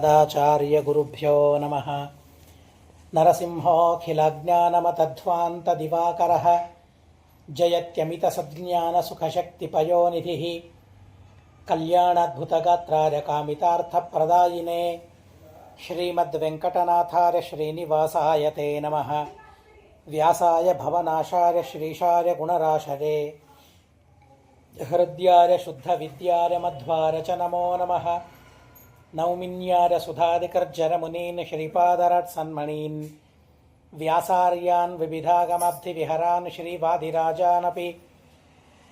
ಸದಾಚಾರ್ಯಗುರುಭ್ಯೋ ನಮಃ. ನರಸಿಂಹೋऽಖಿಲಜ್ಞಾನಮತಧ್ವಾन्तದಿವಾಕರः ಜಯತ್ಯಮಿತಸಜ್ಞಾನಸುಖಶಕ್ತಿಪಯೋನಿಧಿः ಕಲ್ಯಾಣಾದ್ಭುತಗಾತ್ರಾರ್ಯ ಕಾಮಿತಾರ್ಥಪ್ರದಾಯಿನೇ ಶ್ರೀಮದ್ವೆಂಕಟನಾಥಾರ್ಯ ಶ್ರೀನಿವಾಸಾಯ ತೇ ನಮಃ. ವ್ಯಾಸಾಯ ಭವನಾಶಾರ್ಯ ಶ್ರೀಶಾರ್ಯ ಗುಣರಾಶರೇ ಹೃದ್ಯಾರ್ಯ ಶುದ್ಧವಿದ್ಯಾರ್ಯ ಮಧ್ವಾರ್ಯ ಚ ನಮೋ ನಮಃ. ನೌಮಿನ್ಯಾರ್ಯ ಸುಧಾದಿಕರ್ಜರಮುನೀನ್ ಶ್ರೀಪಾದರಾಟ್ ಸನ್ಮಣೀನ್ ವ್ಯಾಸಾರ್ಯಾನ್ ವಿವಿಧಾಗಮಾಬ್ಧಿವಿಹರಾನ್ ಶ್ರೀವಾದಿರಾಜಾನಪಿ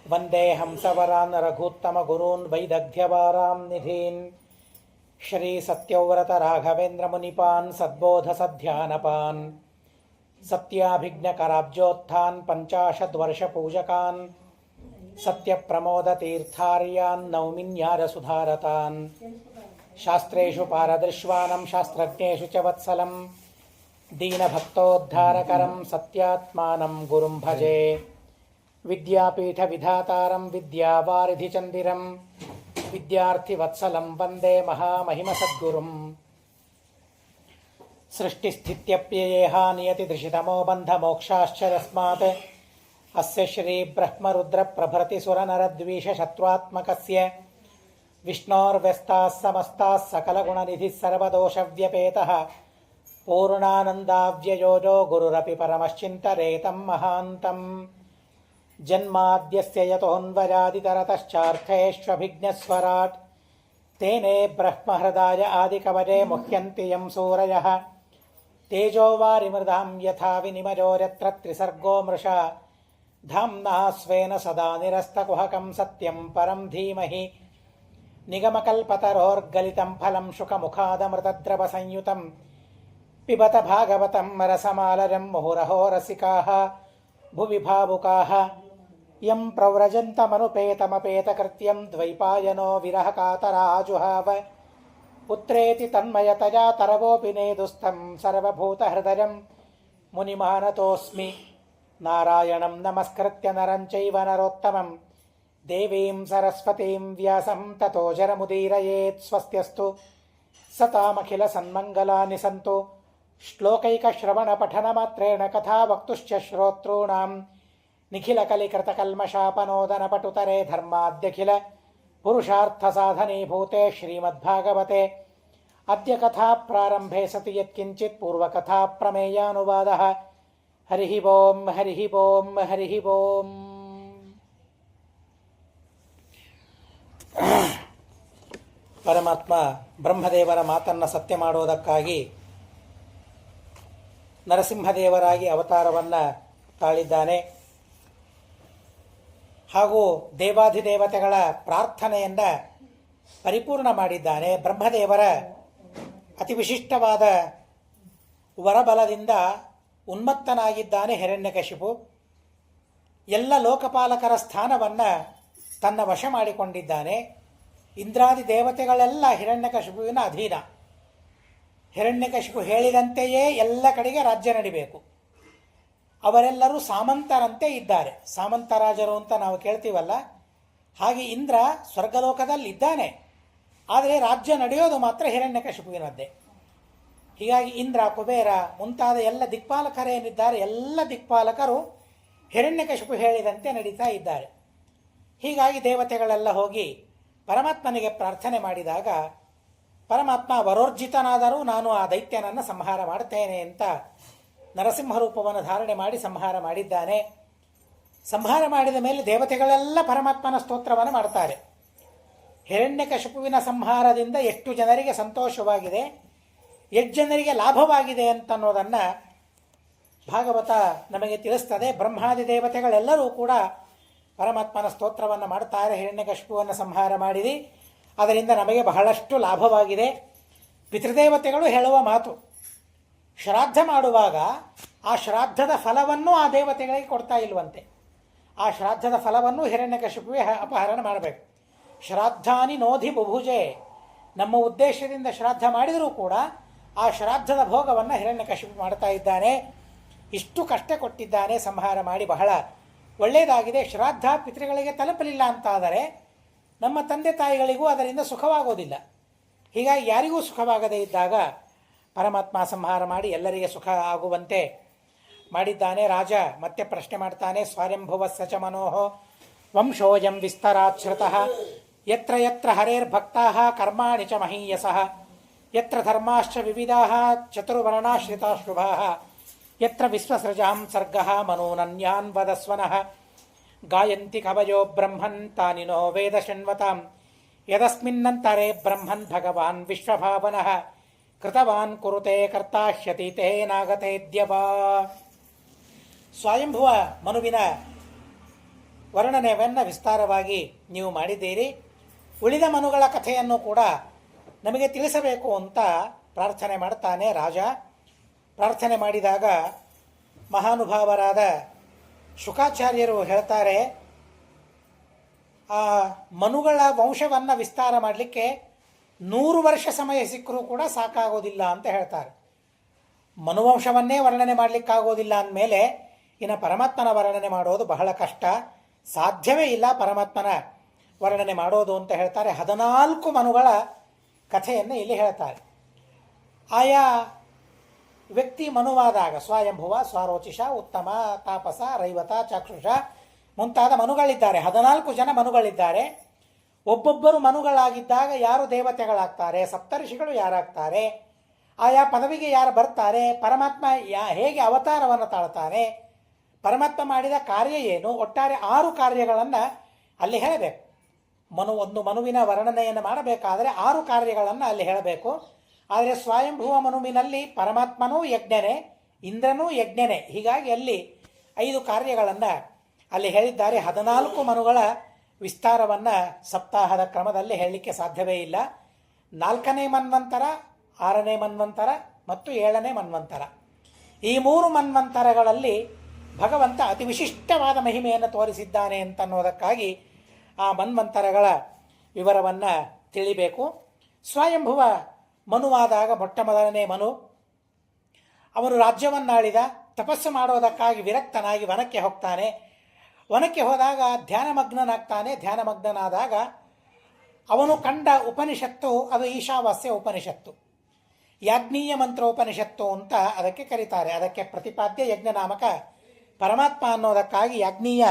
ವಂದೇ ಹಂಸವರಾನ್ ರಘೂತ್ತಮಗುರೂನ್ ವೈದಗ್ಧ್ಯವಾರಾಂ ನಿಧೀನ್ ಶ್ರೀ ಸತ್ಯವ್ರತ ರಾಘವೇಂದ್ರ ಮುನಿಪಾನ್ ಸದ್ಬೋಧಸಧ್ಯಾನಪಾನ್ ಸತ್ಯಾಭಿಜ್ಞಕರಾಬ್ಜೋತ್ಥಾನ್ ಪಂಚಾಶದ್ವರ್ಷಪೂಜಕಾನ್ ಸತ್ಯಪ್ರಮೋದತೀರ್ಥಾರ್ಯಾನ್ ನೌಮಿನ್ಯಾರ್ಯ ಸುಧಾರತಾನ್ ಶಾಸ್ತ್ರೇಷು ಪಾರದೃಶ್ವಾನಂ ಶಾಸ್ತ್ರಜ್ಞೇಷು ಚ ವತ್ಸಲಂ ದೀನಭಕ್ತೋದ್ಧಾರಕರಂ ಸತ್ಯಾತ್ಮಾನಂ ಗುರುಂ ಭಜೆ. ವಿದ್ಯಾಪೀಠವಿಧಾತಾರಂ ವಿದ್ಯಾವಾರಿಧಿಚಂದಿರಂ ವಿದ್ಯಾರ್ಥಿವತ್ಸಲಂ ವಂದೇ ಮಹಾಮಹಿಮಸದ್ಗುರುಂ. ಸೃಷ್ಟಿಸ್ಥಿತ್ಯಪ್ಯಯೇಹ ನಿಯತಿದೃಶಿತಮೋ ಬಂಧಮೋಕ್ಷಾಶ್ಚ ಯಸ್ಮಾತ್ ಅಸ್ಯ ಶ್ರೀಬ್ರಹ್ಮರುದ್ರಪ್ರಭೃತಿಸುರನರದ್ವೀಷಶತ್ರುತ್ಮಕಸ್ಯ ವಿಷ್ಣೋರ್ವ್ಯಸ್ತಾಃ ಸಮಸ್ತಾಃ ಸಕಲಗುಣನಿಧಿಃ ಸರ್ವದೋಷವ್ಯಪೇತಃ ಪೂರ್ಣಾನಂದಾವ್ಯಯೋಜೋ ಗುರುರಪಿ ಪರಮಶ್ಚಿಂತರೇತಂ ಮಹಾಂತಂ. ಜನ್ಮಾದ್ಯಸ್ಯ ಯತೋನ್ವಯಾದಿತರತಶ್ಚಾರ್ಥೇಷ್ವಭಿಜ್ಞಸ್ವರಾಟ್ ತೇನೇ ಬ್ರಹ್ಮಹೃದಾಯ ಆದಿಕವಜೇ ಮುಹ್ಯಂತಿ ಯಂ ಸೂರಯಃ ತೇಜೋವಾರಿಮೃದಾಂ ಯಥಾ ವಿನಿಮಯೋರ್ಯತ್ರ ತ್ರಿಸರ್ಗೋ ಮೃಷಾ ಧಾಮ್ನಾ ಸ್ವೇನ ಸದಾ ನಿರಸ್ತಕುಹಕಂ ಸತ್ಯಂ ಪರಂ ಧೀಮಹಿ. ನಿಗಮಕಲ್ಪತರೋರ್ಗಲಿತಂ ಫಲಂ ಶುಕಮುಖಾದಮೃತದ್ರವಸಂಯುತಂ ಪಿಬತ ಭಾಗವತಂ ರಸಮಾಲಯಂ ಮುಹುರಹೋ ರಸಿಕಾಃ ಭುವಿ ಭಾವುಕಾಃ ಯಂ ಪ್ರವ್ರಜन्तಮನುಪೇತಮಪೇತಕೃತ್ಯಂ ದ್ವೈಪಾಯನೋ ವಿರಹಕಾತರಾಜುಹಾವ ಪುತ್ರೇತಿ ತನ್ಮಯತಯಾ ತರವೋಪಿ ನೇದುಸ್ಥಂ ಸರ್ವಭೂತಹೃದಯಂ ಮುನಿಮಾನತೋಸ್ಮಿ. ನಾರಾಯಣಂ ನಮಸ್ಕೃತ್ಯ ನರಂ ಚೈವ ನರೋತ್ತಮಂ ದೇವೀಂ ಸರಸ್ವತೀಂ ವ್ಯಾಸಂ ತತೋ ಜರಮುದೀರಯೇತ್. ಸ್ವಸ್ತ್ಯಸ್ತು ಸತಾಮಖಿಲ ಸನ್ಮಂಗಲಾನಿ ಸಂತು ಶ್ಲೋಕೈಕಶ್ರವಣ ಪಠನ ಮಾತ್ರೇಣ ಕಥಾ ವಕ್ತುಶ್ಚ ಶ್ರೋತॄಣಾಂ ನಿಖಿಲ ಕಲಿಕೃತಕಲ್ಮಷಾಪನೋದನ ಪಟುತರೆ ಧರ್ಮಾದ್ಯಖಿಲ ಪುರುಷಾರ್ಥ ಸಾಧನೀಭೂತೆ ಶ್ರೀಮದ್ಭಾಗವತೆ ಅದ್ಯ ಕಥಾ ಪ್ರಾರಂಭೆ ಸತಿ ಯತ್ಕಿಂಚಿತ್ ಪೂರ್ವಕಥಾ ಪ್ರಮೇಯಾನುವಾದಃ. ಹರಿಃ ಓಂ ಹರಿಃ ಓಂ ಹರಿಃ ಓಂ. ಪರಮಾತ್ಮ ಬ್ರಹ್ಮದೇವರ ಮಾತನ್ನು ಸತ್ಯ ಮಾಡುವುದಕ್ಕಾಗಿ ನರಸಿಂಹದೇವರಾಗಿ ಅವತಾರವನ್ನು ತಾಳಿದ್ದಾನೆ. ಹಾಗೂ ದೇವಾಧಿದೇವತೆಗಳ ಪ್ರಾರ್ಥನೆಯನ್ನು ಪರಿಪೂರ್ಣ ಮಾಡಿದ್ದಾನೆ. ಬ್ರಹ್ಮದೇವರ ಅತಿ ವಿಶಿಷ್ಟವಾದ ವರಬಲದಿಂದ ಉನ್ಮತ್ತನಾಗಿದ್ದಾನೆ ಹಿರಣ್ಯಕಶಿಪು. ಎಲ್ಲ ಲೋಕಪಾಲಕರ ಸ್ಥಾನವನ್ನು ತನ್ನ ವಶ ಮಾಡಿಕೊಂಡಿದ್ದಾನೆ. ಇಂದ್ರಾದಿ ದೇವತೆಗಳೆಲ್ಲ ಹಿರಣ್ಯಕಶಿಪುವಿನ ಅಧೀನ. ಹಿರಣ್ಯಕಶಿಪು ಹೇಳಿದಂತೆಯೇ ಎಲ್ಲ ಕಡೆಗೆ ರಾಜ್ಯ ನಡಿಬೇಕು. ಅವರೆಲ್ಲರೂ ಸಾಮಂತರಂತೆ ಇದ್ದಾರೆ. ಸಾಮಂತರಾಜರು ಅಂತ ನಾವು ಕೇಳ್ತೀವಲ್ಲ, ಹಾಗೆ ಇಂದ್ರ ಸ್ವರ್ಗಲೋಕದಲ್ಲಿದ್ದಾನೆ. ಆದರೆ ರಾಜ್ಯ ನಡೆಯೋದು ಮಾತ್ರ ಹಿರಣ್ಯಕಶಿಪುವಿನದ್ದೇ. ಹೀಗಾಗಿ ಇಂದ್ರ, ಕುಬೇರ ಮುಂತಾದ ಎಲ್ಲ ದಿಕ್ಪಾಲಕರೇನಿದ್ದಾರೆ, ಎಲ್ಲ ದಿಕ್ಪಾಲಕರು ಹಿರಣ್ಯಕಶಿಪು ಹೇಳಿದಂತೆ ನಡೀತಾ ಇದ್ದಾರೆ. ಹೀಗಾಗಿ ದೇವತೆಗಳೆಲ್ಲ ಹೋಗಿ ಪರಮಾತ್ಮನಿಗೆ ಪ್ರಾರ್ಥನೆ ಮಾಡಿದಾಗ ಪರಮಾತ್ಮ ವರೋರ್ಜಿತನಾದರೂ ನಾನು ಆ ದೈತ್ಯನನ್ನು ಸಂಹಾರ ಮಾಡುತ್ತೇನೆ ಅಂತ ನರಸಿಂಹ ರೂಪವನ್ನು ಧಾರಣೆ ಮಾಡಿ ಸಂಹಾರ ಮಾಡಿದ್ದಾನೆ. ಸಂಹಾರ ಮಾಡಿದ ಮೇಲೆ ದೇವತೆಗಳೆಲ್ಲ ಪರಮಾತ್ಮನ ಸ್ತೋತ್ರವನ್ನು ಮಾಡ್ತಾರೆ. ಹಿರಣ್ಯಕಶಿಪುವಿನ ಸಂಹಾರದಿಂದ ಎಷ್ಟು ಜನರಿಗೆ ಸಂತೋಷವಾಗಿದೆ, ಎಷ್ಟು ಜನರಿಗೆ ಲಾಭವಾಗಿದೆ ಅಂತನ್ನೋದನ್ನು ಭಾಗವತ ನಮಗೆ ತಿಳಿಸ್ತದೆ. ಬ್ರಹ್ಮಾದಿ ದೇವತೆಗಳೆಲ್ಲರೂ ಕೂಡ ಪರಮಾತ್ಮನ ಸ್ತೋತ್ರವನ್ನು ಮಾಡುತ್ತಾರೆ. ಹಿರಣ್ಯಕಶಿಪುವನ್ನು ಸಂಹಾರ ಮಾಡಿದಿ, ಅದರಿಂದ ನಮಗೆ ಬಹಳಷ್ಟು ಲಾಭವಾಗಿದೆ. ಪಿತೃದೇವತೆಗಳು ಹೇಳುವ ಮಾತು, ಶ್ರಾದ್ದ ಮಾಡುವಾಗ ಆ ಶ್ರಾದ್ದದ ಫಲವನ್ನು ಆ ದೇವತೆಗಳಿಗೆ ಕೊಡ್ತಾ ಇಲ್ವಂತೆ. ಆ ಶ್ರಾದ್ದದ ಫಲವನ್ನು ಹಿರಣ್ಯಕಶಿಪುವೆ ಅಪಹರಣ ಮಾಡಬೇಕು. ಶ್ರಾದ್ದಾನಿ ನೋಧಿ ಬುಭುಜೆ, ನಮ್ಮ ಉದ್ದೇಶದಿಂದ ಶ್ರಾದ್ದ ಮಾಡಿದರೂ ಕೂಡ ಆ ಶ್ರಾದ್ದದ ಭೋಗವನ್ನು ಹಿರಣ್ಯಕಶಿಪು ಮಾಡ್ತಾ ಇದ್ದಾನೆ. ಇಷ್ಟು ಕಷ್ಟ ಕೊಟ್ಟಿದ್ದಾನೆ. ಸಂಹಾರ ಮಾಡಿ ಬಹಳ ಒಳ್ಳೆಯದಾಗಿದೆ. ಶ್ರಾದ್ದ ಪಿತೃಗಳಿಗೆ ತಲುಪಲಿಲ್ಲ ಅಂತಾದರೆ ನಮ್ಮ ತಂದೆ ತಾಯಿಗಳಿಗೂ ಅದರಿಂದ ಸುಖವಾಗೋದಿಲ್ಲ. ಹೀಗಾಗಿ ಯಾರಿಗೂ ಸುಖವಾಗದೇ ಇದ್ದಾಗ ಪರಮಾತ್ಮ ಸಂಹಾರ ಮಾಡಿ ಎಲ್ಲರಿಗೆ ಸುಖ ಆಗುವಂತೆ ಮಾಡಿದ್ದಾನೆ. ರಾಜ ಮತ್ತೆ ಪ್ರಶ್ನೆ ಮಾಡ್ತಾನೆ, ಸ್ವಾರಂಭುವ ಸಚ ಮನೋಹ ವಂಶೋಯಂ ವಿಸ್ತರಾಚ್ಛ್ರುತಃ ಯತ್ರ ಯತ್ರ ಹರೇರ್ಭಕ್ತಾಃ ಕರ್ಮಾಣಿ ಚ ಮಹೀಯಸಃ ಯತ್ರ ಧರ್ಮಾಶ್ಚ ವಿವಿಧಾಃ ಚತುರ್ವರ್ಣಾಶ್ರಿತಾ ಶುಭಾಃ ಯತ್ರ ವಿಶ್ವಸೃಜಾಂ ಸರ್ಗಃ ಮನೋನನ್ಯಾನ್ ವದಸ್ವನಃ ಗಾಯಂತಿ ಕವಯೋ ಬ್ರಹ್ಮನ್ ತಾನಿನೋ ವೇದ ಶೃಣ್ವತಾಂ ಯದಸ್ಮಿನ್ನಂತರೆ ಬ್ರಹ್ಮನ್ ಭಗವಾನ್ ವಿಶ್ವಭಾವನಃ ಕೃತವಾನ್ ಕುರುತೆ ಕರ್ತಾಹ್ಯತಿ ತೇನಾಗತೇದ್ಯವಾ. ಸ್ವಯಂಭುವ ಮನುವಿನ ವರ್ಣನೆಯನ್ನು ವಿಸ್ತಾರವಾಗಿ ನೀವು ಮಾಡಿದ್ದೀರಿ. ಉಳಿದ ಮನುಗಳ ಕಥೆಯನ್ನು ಕೂಡ ನಮಗೆ ತಿಳಿಸಬೇಕು ಅಂತ ಪ್ರಾರ್ಥನೆ ಮಾಡ್ತಾನೆ ರಾಜ. ಪ್ರಾರ್ಥನೆ ಮಾಡಿದಾಗ ಮಹಾನುಭಾವರಾದ ಶುಕಾಚಾರ್ಯರು ಹೇಳ್ತಾರೆ, ಆ ಮನುಗಳ ವಂಶವನ್ನು ವಿಸ್ತಾರ ಮಾಡಲಿಕ್ಕೆ 100 ವರ್ಷ ಸಮಯ ಸಿಕ್ಕರೂ ಕೂಡ ಸಾಕಾಗೋದಿಲ್ಲ ಅಂತ ಹೇಳ್ತಾರೆ. ಮನುವಂಶವನ್ನೇ ವರ್ಣನೆ ಮಾಡಲಿಕ್ಕಾಗೋದಿಲ್ಲ ಅಂದಮೇಲೆ ಇನ್ನು ಪರಮಾತ್ಮನ ವರ್ಣನೆ ಮಾಡೋದು ಬಹಳ ಕಷ್ಟ, ಸಾಧ್ಯವೇ ಇಲ್ಲ ಪರಮಾತ್ಮನ ವರ್ಣನೆ ಮಾಡೋದು ಅಂತ ಹೇಳ್ತಾರೆ. 14 ಮನುಗಳ ಕಥೆಯನ್ನು ಇಲ್ಲಿ ಹೇಳ್ತಾರೆ. ಆಯಾ ವ್ಯಕ್ತಿ ಮನುವಾದಾಗ ಸ್ವಯಂಭುವ, ಸ್ವಾರೋಚಿಷ, ಉತ್ತಮ, ತಾಪಸ, ರೈವತ, ಚಾಕ್ಷುಷ ಮುಂತಾದ ಮನುಗಳಿದ್ದಾರೆ. 14 ಜನ ಮನುಗಳಿದ್ದಾರೆ. ಒಬ್ಬೊಬ್ಬರು ಮನುಗಳಾಗಿದ್ದಾಗ ಯಾರು ದೇವತೆಗಳಾಗ್ತಾರೆ, ಸಪ್ತರ್ಷಿಗಳು ಯಾರಾಗ್ತಾರೆ, ಆಯಾ ಪದವಿಗೆ ಯಾರು ಬರ್ತಾರೆ, ಪರಮಾತ್ಮ ಹೇಗೆ ಅವತಾರವನ್ನು ತಾಳ್ತಾನೆ, ಪರಮಾತ್ಮ ಮಾಡಿದ ಕಾರ್ಯ ಏನು, ಒಟ್ಟಾರೆ 6 ಕಾರ್ಯಗಳನ್ನು ಅಲ್ಲಿ ಹೇಳಬೇಕು. ಒಂದು ಮನುವಿನ ವರ್ಣನೆಯನ್ನು ಮಾಡಬೇಕಾದರೆ 6 ಕಾರ್ಯಗಳನ್ನು ಅಲ್ಲಿ ಹೇಳಬೇಕು. ಆದರೆ ಸ್ವಯಂಭುವ ಮನುವಿನಲ್ಲಿ ಪರಮಾತ್ಮನೂ ಯಜ್ಞನೇ, ಇಂದ್ರನೂ ಯಜ್ಞನೇ. ಹೀಗಾಗಿ ಅಲ್ಲಿ 5 ಕಾರ್ಯಗಳನ್ನು ಅಲ್ಲಿ ಹೇಳಿದ್ದಾರೆ. 14 ಮನುಗಳ ವಿಸ್ತಾರವನ್ನು ಸಪ್ತಾಹದ ಕ್ರಮದಲ್ಲಿ ಹೇಳಲಿಕ್ಕೆ ಸಾಧ್ಯವೇ ಇಲ್ಲ. 4ನೇ ಮನ್ವಂತರ, 6ನೇ ಮನ್ವಂತರ ಮತ್ತು 7ನೇ ಮನ್ವಂತರ, ಈ 3 ಮನ್ವಂತರಗಳಲ್ಲಿ ಭಗವಂತ ಅತಿ ವಿಶಿಷ್ಟವಾದ ಮಹಿಮೆಯನ್ನು ತೋರಿಸಿದ್ದಾನೆ ಅಂತನ್ನೋದಕ್ಕಾಗಿ ಆ ಮನ್ವಂತರಗಳ ವಿವರವನ್ನು ತಿಳಿಬೇಕು. ಸ್ವಯಂಭುವ ಮನುವಾದಾಗ ಮೊಟ್ಟ ಮೊದಲನೇ ಮನು, ಅವನು ರಾಜ್ಯವನ್ನಾಳಿದ, ತಪಸ್ಸು ಮಾಡೋದಕ್ಕಾಗಿ ವಿರಕ್ತನಾಗಿ ವನಕ್ಕೆ ಹೋಗ್ತಾನೆ. ವನಕ್ಕೆ ಹೋದಾಗ ಧ್ಯಾನಮಗ್ನನಾಗ್ತಾನೆ. ಧ್ಯಾನಮಗ್ನನಾದಾಗ ಅವನು ಕಂಡ ಉಪನಿಷತ್ತು ಅದು ಈಶಾವಾಸ್ಯ ಉಪನಿಷತ್ತು, ಯಾಜ್ಞೀಯ ಮಂತ್ರೋಪನಿಷತ್ತು ಅಂತ ಅದಕ್ಕೆ ಕರೀತಾರೆ. ಅದಕ್ಕೆ ಪ್ರತಿಪಾದ್ಯ ಯಜ್ಞನಾಮಕ ಪರಮಾತ್ಮ ಅನ್ನೋದಕ್ಕಾಗಿ ಯಾಜ್ಞೀಯ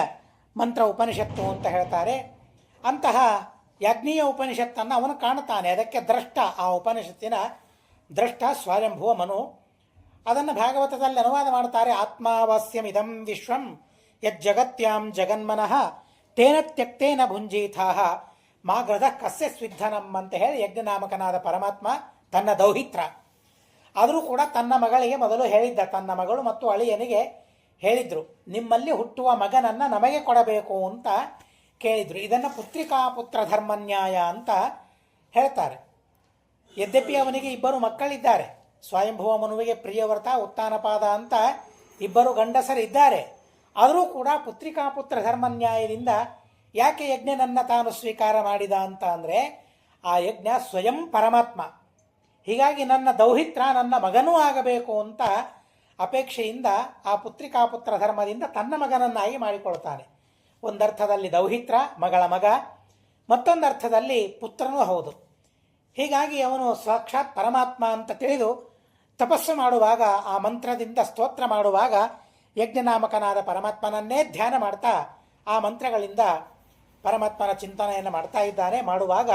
ಮಂತ್ರ ಉಪನಿಷತ್ತು ಅಂತ ಹೇಳ್ತಾರೆ. ಅಂತಹ ಯಾಜ್ಞೀಯ ಉಪನಿಷತ್ತನ್ನು ಅವನು ಕಾಣುತ್ತಾನೆ. ಅದಕ್ಕೆ ದ್ರಷ್ಟ, ಆ ಉಪನಿಷತ್ತಿನ ದ್ರಷ್ಟ ಸ್ವಯಂಭುವ ಮನು. ಅದನ್ನು ಭಾಗವತದಲ್ಲಿ ಅನುವಾದ ಮಾಡ್ತಾರೆ. ಆತ್ಮಾವಾಸ್ಯಮಿದಂ ವಿಶ್ವಂ ಯಜ್ಜಗತ್ಯಾಂ ಜಗನ್ಮನಃ ತೇನ ತ್ಯಕ್ತೇನ ಭುಂಜೀಥಾಹ ಮಾಗ್ರದ ಕಸ್ಯ ಸ್ವಿಧನಂ ಅಂತ ಹೇಳಿ ಯಜ್ಞನಾಮಕನಾದ ಪರಮಾತ್ಮ ತನ್ನ ದೌಹಿತ್ರ. ಆದರೂ ಕೂಡ ತನ್ನ ಮಗಳಿಗೆ ಮೊದಲು ಹೇಳಿದ್ದ, ತನ್ನ ಮಗಳು ಮತ್ತು ಅಳಿಯನಿಗೆ ಹೇಳಿದ್ರು, ನಿಮ್ಮಲ್ಲಿ ಹುಟ್ಟುವ ಮಗನನ್ನು ನಮಗೆ ಕೊಡಬೇಕು ಅಂತ ಕೇಳಿದ್ರು. ಇದನ್ನು ಪುತ್ರಿಕಾ ಪುತ್ರ ಧರ್ಮನ್ಯಾಯ ಅಂತ ಹೇಳ್ತಾರೆ. ಯದ್ಯಪಿ ಅವನಿಗೆ 2 ಮಕ್ಕಳಿದ್ದಾರೆ. ಸ್ವಯಂಭುವ ಮನುವಿಗೆ ಪ್ರಿಯವ್ರತ, ಉತ್ತಾನಪಾದ ಅಂತ 2 ಗಂಡಸರಿದ್ದಾರೆ. ಆದರೂ ಕೂಡ ಪುತ್ರಿಕಾ ಪುತ್ರ ಧರ್ಮನ್ಯಾಯದಿಂದ ಯಾಕೆ ಯಜ್ಞನನ್ನು ತಾನು ಸ್ವೀಕಾರ ಮಾಡಿದ ಅಂತ ಅಂದರೆ, ಆ ಯಜ್ಞ ಸ್ವಯಂ ಪರಮಾತ್ಮ. ಹೀಗಾಗಿ ನನ್ನ ದೌಹಿತ್ರ ನನ್ನ ಮಗನೂ ಆಗಬೇಕು ಅಂತ ಅಪೇಕ್ಷೆಯಿಂದ ಆ ಪುತ್ರಿಕಾಪುತ್ರ ಧರ್ಮದಿಂದ ತನ್ನ ಮಗನನ್ನಾಗಿ ಮಾಡಿಕೊಳ್ತಾನೆ. ಒಂದರ್ಥದಲ್ಲಿ ದೌಹಿತ್ರ, ಮಗಳ ಮಗ, ಮತ್ತೊಂದರ್ಥದಲ್ಲಿ ಪುತ್ರನೂ ಹೌದು. ಹೀಗಾಗಿ ಅವನು ಸಾಕ್ಷಾತ್ ಪರಮಾತ್ಮ ಅಂತ ತಿಳಿದು ತಪಸ್ಸು ಮಾಡುವಾಗ, ಆ ಮಂತ್ರದಿಂದ ಸ್ತೋತ್ರ ಮಾಡುವಾಗ ಯಜ್ಞನಾಮಕನಾದ ಪರಮಾತ್ಮನನ್ನೇ ಧ್ಯಾನ ಮಾಡ್ತಾ ಆ ಮಂತ್ರಗಳಿಂದ ಪರಮಾತ್ಮನ ಚಿಂತನೆಯನ್ನು ಮಾಡ್ತಾ ಇದ್ದಾನೆ. ಮಾಡುವಾಗ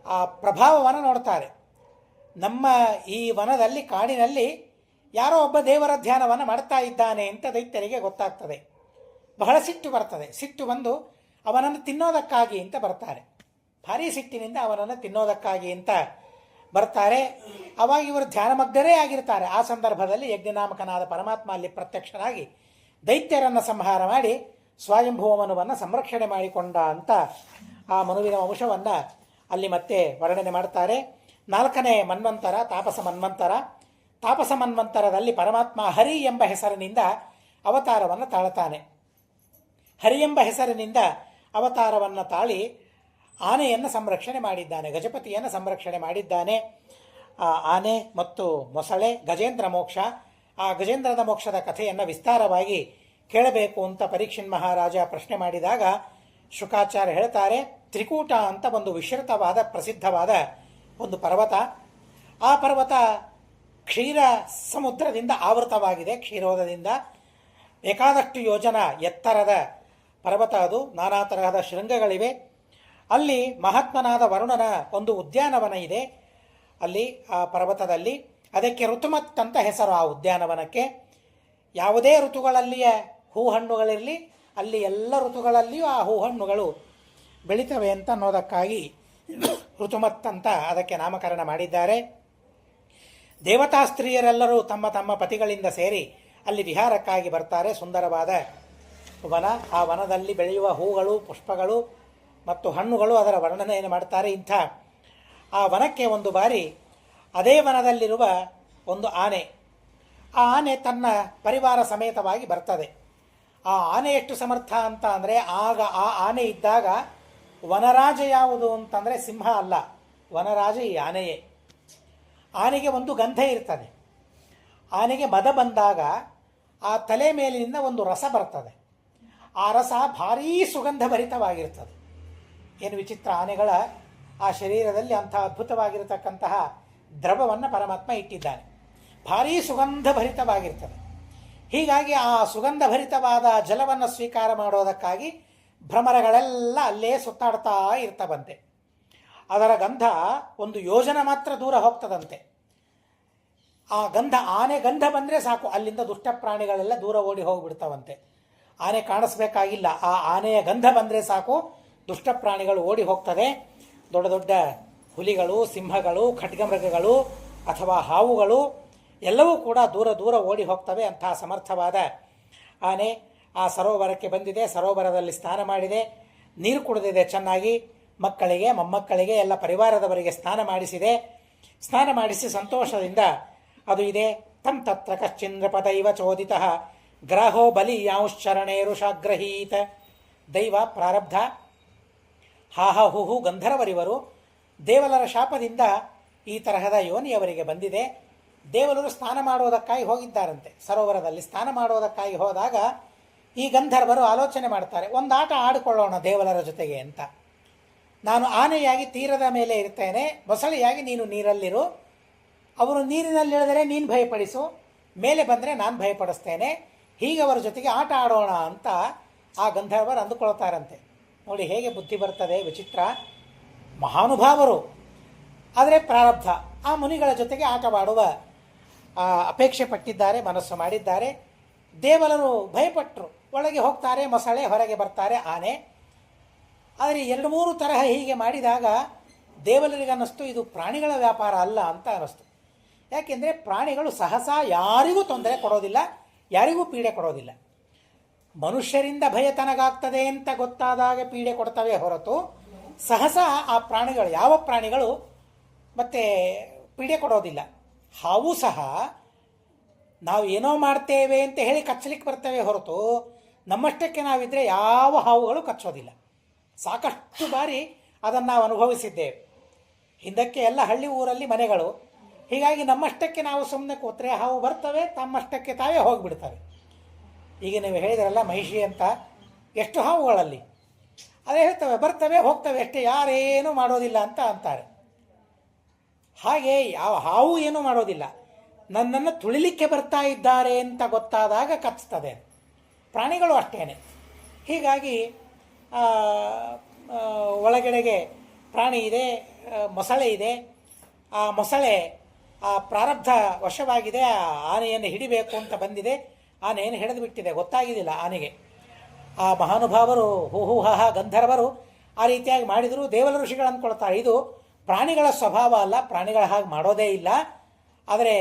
ಆ ಪ್ರಭಾವವನ್ನು ನೋಡ್ತಾರೆ. ನಮ್ಮ ಈ ವನದಲ್ಲಿ, ಕಾಡಿನಲ್ಲಿ ಯಾರೋ ಒಬ್ಬ ದೇವರ ಧ್ಯಾನವನ್ನು ಮಾಡ್ತಾ ಇದ್ದಾನೆ ಅಂತ ದೈತ್ಯರಿಗೆ ಗೊತ್ತಾಗ್ತದೆ. ಬಹಳ ಸಿಟ್ಟು ಬರ್ತದೆ. ಸಿಟ್ಟು ಬಂದು ಅವನನ್ನು ತಿನ್ನೋದಕ್ಕಾಗಿ ಅಂತ ಬರ್ತಾರೆ. ಭಾರೀ ಸಿಟ್ಟಿನಿಂದ ಅವನನ್ನು ತಿನ್ನೋದಕ್ಕಾಗಿ ಅಂತ ಬರ್ತಾರೆ. ಅವಾಗ ಇವರು ಧ್ಯಾನಮಗ್ನರೇ ಆಗಿರ್ತಾರೆ. ಆ ಸಂದರ್ಭದಲ್ಲಿ ಯಜ್ಞನಾಮಕನಾದ ಪರಮಾತ್ಮ ಅಲ್ಲಿ ಪ್ರತ್ಯಕ್ಷನಾಗಿ ದೈತ್ಯರನ್ನು ಸಂಹಾರ ಮಾಡಿ ಸ್ವಯಂಭುವ ಮನುವನ್ನು ಸಂರಕ್ಷಣೆ ಮಾಡಿಕೊಂಡ ಅಂತ ಆ ಮನುವಿನ ವಂಶವನ್ನು ಅಲ್ಲಿ ಮತ್ತೆ ವರ್ಣನೆ ಮಾಡ್ತಾರೆ. 4ನೇ ಮನ್ವಂತರ ತಾಪಸ ಮನ್ವಂತರ. ತಾಪಸ ಮನ್ವಂತರದಲ್ಲಿ ಪರಮಾತ್ಮ ಹರಿ ಎಂಬ ಹೆಸರಿನಿಂದ ಅವತಾರವನ್ನು ತಾಳ್ತಾನೆ. ಹರಿ ಎಂಬ ಹೆಸರಿನಿಂದ ಅವತಾರವನ್ನು ತಾಳಿ ಆನೆಯನ್ನು ಸಂರಕ್ಷಣೆ ಮಾಡಿದ್ದಾನೆ, ಗಜಪತಿಯನ್ನು ಸಂರಕ್ಷಣೆ ಮಾಡಿದ್ದಾನೆ. ಆ ಆನೆ ಮತ್ತು ಮೊಸಳೆ ಗಜೇಂದ್ರ ಮೋಕ್ಷ, ಆ ಗಜೇಂದ್ರದ ಮೋಕ್ಷದ ಕಥೆಯನ್ನು ವಿಸ್ತಾರವಾಗಿ ಕೇಳಬೇಕು ಅಂತ ಪರೀಕ್ಷಿನ್ ಮಹಾರಾಜ ಪ್ರಶ್ನೆ ಮಾಡಿದಾಗ ಶುಕಾಚಾರ್ಯ ಹೇಳ್ತಾರೆ, ತ್ರಿಕೂಟ ಅಂತ ಒಂದು ವಿಶ್ರುತವಾದ ಪ್ರಸಿದ್ಧವಾದ ಒಂದು ಪರ್ವತ. ಆ ಪರ್ವತ ಕ್ಷೀರ ಸಮುದ್ರದಿಂದ ಆವೃತವಾಗಿದೆ, ಕ್ಷೀರೋದದಿಂದ. ಬೇಕಾದಷ್ಟು ಯೋಜನ ಎತ್ತರದ ಪರ್ವತ ಅದು. ನಾನಾ ತರಹದ ಶೃಂಗಗಳಿವೆ. ಅಲ್ಲಿ ಮಹಾತ್ಮನಾದ ವರುಣನ ಒಂದು ಉದ್ಯಾನವನ ಇದೆ. ಅಲ್ಲಿ ಆ ಪರ್ವತದಲ್ಲಿ ಅದಕ್ಕೆ ಋತುಮತ್ ಅಂತ ಹೆಸರು ಆ ಉದ್ಯಾನವನಕ್ಕೆ. ಯಾವುದೇ ಋತುಗಳಲ್ಲಿಯ ಹೂಹಣ್ಣುಗಳಿರಲಿ, ಅಲ್ಲಿ ಎಲ್ಲ ಋತುಗಳಲ್ಲಿಯೂ ಆ ಹೂಹಣ್ಣುಗಳು ಬೆಳೀತವೆ ಅಂತ ಅನ್ನೋದಕ್ಕಾಗಿ ಋತುಮತ್ ಅಂತ ಅದಕ್ಕೆ ನಾಮಕರಣ ಮಾಡಿದ್ದಾರೆ. ದೇವತಾ ಸ್ತ್ರೀಯರೆಲ್ಲರೂ ತಮ್ಮ ತಮ್ಮ ಪತಿಗಳಿಂದ ಸೇರಿ ಅಲ್ಲಿ ವಿಹಾರಕ್ಕಾಗಿ ಬರ್ತಾರೆ. ಸುಂದರವಾದ ವನ. ಆ ವನದಲ್ಲಿ ಬೆಳೆಯುವ ಹೂಗಳು, ಪುಷ್ಪಗಳು ಮತ್ತು ಹಣ್ಣುಗಳು ಅದರ ವರ್ಣನೆಯನ್ನು ಮಾಡ್ತಾರೆ. ಇಂಥ ಆ ವನಕ್ಕೆ ಒಂದು ಬಾರಿ ಅದೇ ವನದಲ್ಲಿರುವ ಒಂದು ಆನೆ, ಆ ಆನೆ ತನ್ನ ಪರಿವಾರ ಸಮೇತವಾಗಿ ಬರ್ತದೆ. ಆ ಆನೆ ಎಷ್ಟು ಸಮರ್ಥ ಅಂತ ಅಂದರೆ, ಆಗ ಆ ಆನೆ ಇದ್ದಾಗ ವನರಾಜ ಯಾವುದು ಅಂತಂದರೆ ಸಿಂಹ ಅಲ್ಲ, ವನರಾಜ ಈ ಆನೆಯೇ. ಆನೆಗೆ ಒಂದು ಗಂಧ ಇರ್ತದೆ. ಆನೆಗೆ ಮದ ಬಂದಾಗ ಆ ತಲೆ ಮೇಲಿನಿಂದ ಒಂದು ರಸ ಬರ್ತದೆ. ಆ ರಸ ಭಾರೀ ಸುಗಂಧ ಭರಿತವಾಗಿರ್ತದೆ. ಏನು ವಿಚಿತ್ರ! ಆನೆಗಳ ಆ ಶರೀರದಲ್ಲಿ ಅಂಥ ಅದ್ಭುತವಾಗಿರತಕ್ಕಂತಹ ದ್ರವವನ್ನು ಪರಮಾತ್ಮ ಇಟ್ಟಿದ್ದಾನೆ. ಭಾರೀ ಸುಗಂಧ ಭರಿತವಾಗಿರ್ತದೆ. ಹೀಗಾಗಿ ಆ ಸುಗಂಧ ಭರಿತವಾದ ಜಲವನ್ನು ಸ್ವೀಕಾರ ಮಾಡೋದಕ್ಕಾಗಿ ಭ್ರಮರಗಳೆಲ್ಲ ಅಲ್ಲೇ ಸುತ್ತಾಡ್ತಾ ಇರ್ತವಂತೆ. ಅದರ ಗಂಧ ಒಂದು ಯೋಜನ ಮಾತ್ರ ದೂರ ಹೋಗ್ತದಂತೆ. ಆ ಗಂಧ, ಆನೆ ಗಂಧ ಬಂದರೆ ಸಾಕು, ಅಲ್ಲಿಂದ ದುಷ್ಟ ಪ್ರಾಣಿಗಳೆಲ್ಲ ದೂರ ಓಡಿ ಹೋಗಿಬಿಡ್ತಾವಂತೆ. ಆನೆ ಕಾಣಿಸ್ಬೇಕಾಗಿಲ್ಲ, ಆ ಆನೆಯ ಗಂಧ ಬಂದರೆ ಸಾಕು, ದುಷ್ಟ ಪ್ರಾಣಿಗಳು ಓಡಿ ಹೋಗ್ತದೆ. ದೊಡ್ಡ ದೊಡ್ಡ ಹುಲಿಗಳು, ಸಿಂಹಗಳು, ಖಡ್ಗಮೃಗಗಳು ಅಥವಾ ಹಾವುಗಳು ಎಲ್ಲವೂ ಕೂಡ ದೂರ ದೂರ ಓಡಿ ಹೋಗ್ತವೆ. ಅಂತಹ ಸಮರ್ಥವಾದ ಆನೆ ಆ ಸರೋವರಕ್ಕೆ ಬಂದಿದೆ. ಸರೋವರದಲ್ಲಿ ಸ್ನಾನ ಮಾಡಿದೆ, ನೀರು ಕುಡಿದಿದೆ ಚೆನ್ನಾಗಿ. ಮಕ್ಕಳಿಗೆ, ಮೊಮ್ಮಕ್ಕಳಿಗೆ, ಎಲ್ಲ ಪರಿವಾರದವರಿಗೆ ಸ್ನಾನ ಮಾಡಿಸಿದೆ. ಸ್ನಾನ ಮಾಡಿಸಿ ಸಂತೋಷದಿಂದ ಅದು ಇದೆ. ತಂ ತತ್ರ ಕಶ್ಚಿಂದ್ರಪದೈವ ಚೋದಿತ ಗ್ರಹೋ ಬಲಿ ಯಾಂಶ್ಚರಣೇರುಷಾಗ್ರಹೀತ. ದೈವ ಪ್ರಾರಬ್ಧ, ಹಾಹಹುಹು ಗಂಧರ್ವರಿವರು ದೇವಲರ ಶಾಪದಿಂದ ಈ ತರಹದ ಯೋನಿಯವರಿಗೆ ಬಂದಿದೆ. ದೇವಲರು ಸ್ನಾನ ಮಾಡೋದಕ್ಕಾಗಿ ಹೋಗಿದ್ದಾರಂತೆ. ಸರೋವರದಲ್ಲಿ ಸ್ನಾನ ಮಾಡೋದಕ್ಕಾಗಿ ಹೋದಾಗ ಈ ಗಂಧರ್ವರು ಆಲೋಚನೆ ಮಾಡ್ತಾರೆ, ಒಂದು ಆಟ ಆಡಿಕೊಳ್ಳೋಣ ದೇವಲರ ಜೊತೆಗೆ ಅಂತ. ನಾನು ಆನೆಯಾಗಿ ತೀರದ ಮೇಲೆ ಇರ್ತೇನೆ, ಮೊಸಳೆಯಾಗಿ ನೀನು ನೀರಲ್ಲಿರು. ಅವರು ನೀರಿನಲ್ಲಿಳಿದರೆ ನೀನು ಭಯಪಡಿಸು, ಮೇಲೆ ಬಂದರೆ ನಾನು ಭಯಪಡಿಸ್ತೇನೆ. ಹೀಗೆ ಅವರ ಜೊತೆಗೆ ಆಟ ಆಡೋಣ ಅಂತ ಆ ಗಂಧರ್ವರು ಅಂದುಕೊಳ್ತಾರಂತೆ. ನೋಡಿ ಹೇಗೆ ಬುದ್ಧಿ ಬರ್ತದೆ, ವಿಚಿತ್ರ! ಮಹಾನುಭಾವರು, ಆದರೆ ಪ್ರಾರಬ್ಧ. ಆ ಮುನಿಗಳ ಜೊತೆಗೆ ಆಟವಾಡುವ ಅಪೇಕ್ಷೆ ಪಟ್ಟಿದ್ದಾರೆ, ಮನಸ್ಸು ಮಾಡಿದ್ದಾರೆ. ದೇವಲರು ಭಯಪಟ್ಟರು. ಒಳಗೆ ಹೋಗ್ತಾರೆ ಮೊಸಳೆ, ಹೊರಗೆ ಬರ್ತಾರೆ ಆನೆ. ಆದರೆ 2-3 ತರಹ ಹೀಗೆ ಮಾಡಿದಾಗ ದೇವಲರಿಗೆ ಅನ್ನಿಸ್ತು ಇದು ಪ್ರಾಣಿಗಳ ವ್ಯಾಪಾರ ಅಲ್ಲ ಅಂತ ಅನ್ನಿಸ್ತು. ಯಾಕೆಂದರೆ ಪ್ರಾಣಿಗಳು ಸಹಸಾ ಯಾರಿಗೂ ತೊಂದರೆ ಕೊಡೋದಿಲ್ಲ, ಯಾರಿಗೂ ಪೀಡೆ ಕೊಡೋದಿಲ್ಲ. ಮನುಷ್ಯರಿಂದ ಭಯ ತನಗಾಗ್ತದೆ ಅಂತ ಗೊತ್ತಾದಾಗ ಪೀಡೆ ಕೊಡ್ತವೆ ಹೊರತು ಸಹಸಾ ಆ ಪ್ರಾಣಿಗಳು, ಯಾವ ಪ್ರಾಣಿಗಳು ಮತ್ತೆ ಪೀಡೆ ಕೊಡೋದಿಲ್ಲ. ಹಾವು ಸಹ ನಾವು ಏನೋ ಮಾಡ್ತೇವೆ ಅಂತ ಹೇಳಿ ಕಚ್ಚಲಿಕ್ಕೆ ಬರ್ತೇವೆ ಹೊರತು ನಮ್ಮಷ್ಟಕ್ಕೆ ನಾವಿದ್ರೆ ಯಾವ ಹಾವುಗಳು ಕಚ್ಚೋದಿಲ್ಲ. ಸಾಕಷ್ಟು ಬಾರಿ ಅದನ್ನು ನಾವು ಅನುಭವಿಸಿದ್ದೇವೆ. ಹಿಂದಕ್ಕೆ ಎಲ್ಲ ಹಳ್ಳಿ ಊರಲ್ಲಿ ಮನೆಗಳು. ಹೀಗಾಗಿ ನಮ್ಮಷ್ಟಕ್ಕೆ ನಾವು ಸುಮ್ಮನೆ ಕೂತ್ರೆ ಹಾವು ಬರ್ತವೆ, ತಮ್ಮಷ್ಟಕ್ಕೆ ತಾವೇ ಹೋಗಿಬಿಡ್ತವೆ. ಈಗ ನೀವು ಹೇಳಿದ್ರಲ್ಲ ಮಹಿಷಿ ಅಂತ, ಎಷ್ಟು ಹಾವುಗಳಲ್ಲಿ ಅದೇ ಹೇಳ್ತವೆ, ಬರ್ತವೆ ಹೋಗ್ತವೆ ಅಷ್ಟೇ, ಯಾರೇನೂ ಮಾಡೋದಿಲ್ಲ ಅಂತ ಅಂತಾರೆ. ಹಾಗೆ ಯಾವ ಹಾವು ಏನೂ ಮಾಡೋದಿಲ್ಲ. ನನ್ನನ್ನು ತುಳಿಲಿಕ್ಕೆ ಬರ್ತಾ ಇದ್ದಾರೆ ಅಂತ ಗೊತ್ತಾದಾಗ ಕಚ್ತದೆ. ಪ್ರಾಣಿಗಳು ಅಷ್ಟೇನೆ. ಹೀಗಾಗಿ ಒಳಗಡೆಗೆ ಪ್ರಾಣಿ ಇದೆ, ಮೊಸಳೆ ಇದೆ. ಆ ಮೊಸಳೆ ಆ ಪ್ರಾರಬ್ಧ ವಶವಾಗಿದೆ. ಆ ಆನೆಯನ್ನು ಹಿಡಿಬೇಕು ಅಂತ ಬಂದಿದೆ. ಆನೆಯನ್ನು ಹಿಡಿದು ಬಿಟ್ಟಿದೆ, ಗೊತ್ತಾಗಿದ್ದಿಲ್ಲ ಆನೆಗೆ. ಆ ಮಹಾನುಭಾವರು ಹೂಹೂಹ ಗಂಧರ್ವರು ಆ ರೀತಿಯಾಗಿ ಮಾಡಿದರು. ದೇವಲ ಋಷಿಗಳು ಅಂದ್ಕೊಳ್ತಾರೆ ಇದು ಪ್ರಾಣಿಗಳ ಸ್ವಭಾವ ಅಲ್ಲ, ಪ್ರಾಣಿಗಳ ಹಾಗೆ ಮಾಡೋದೇ ಇಲ್ಲ. ಆದರೆ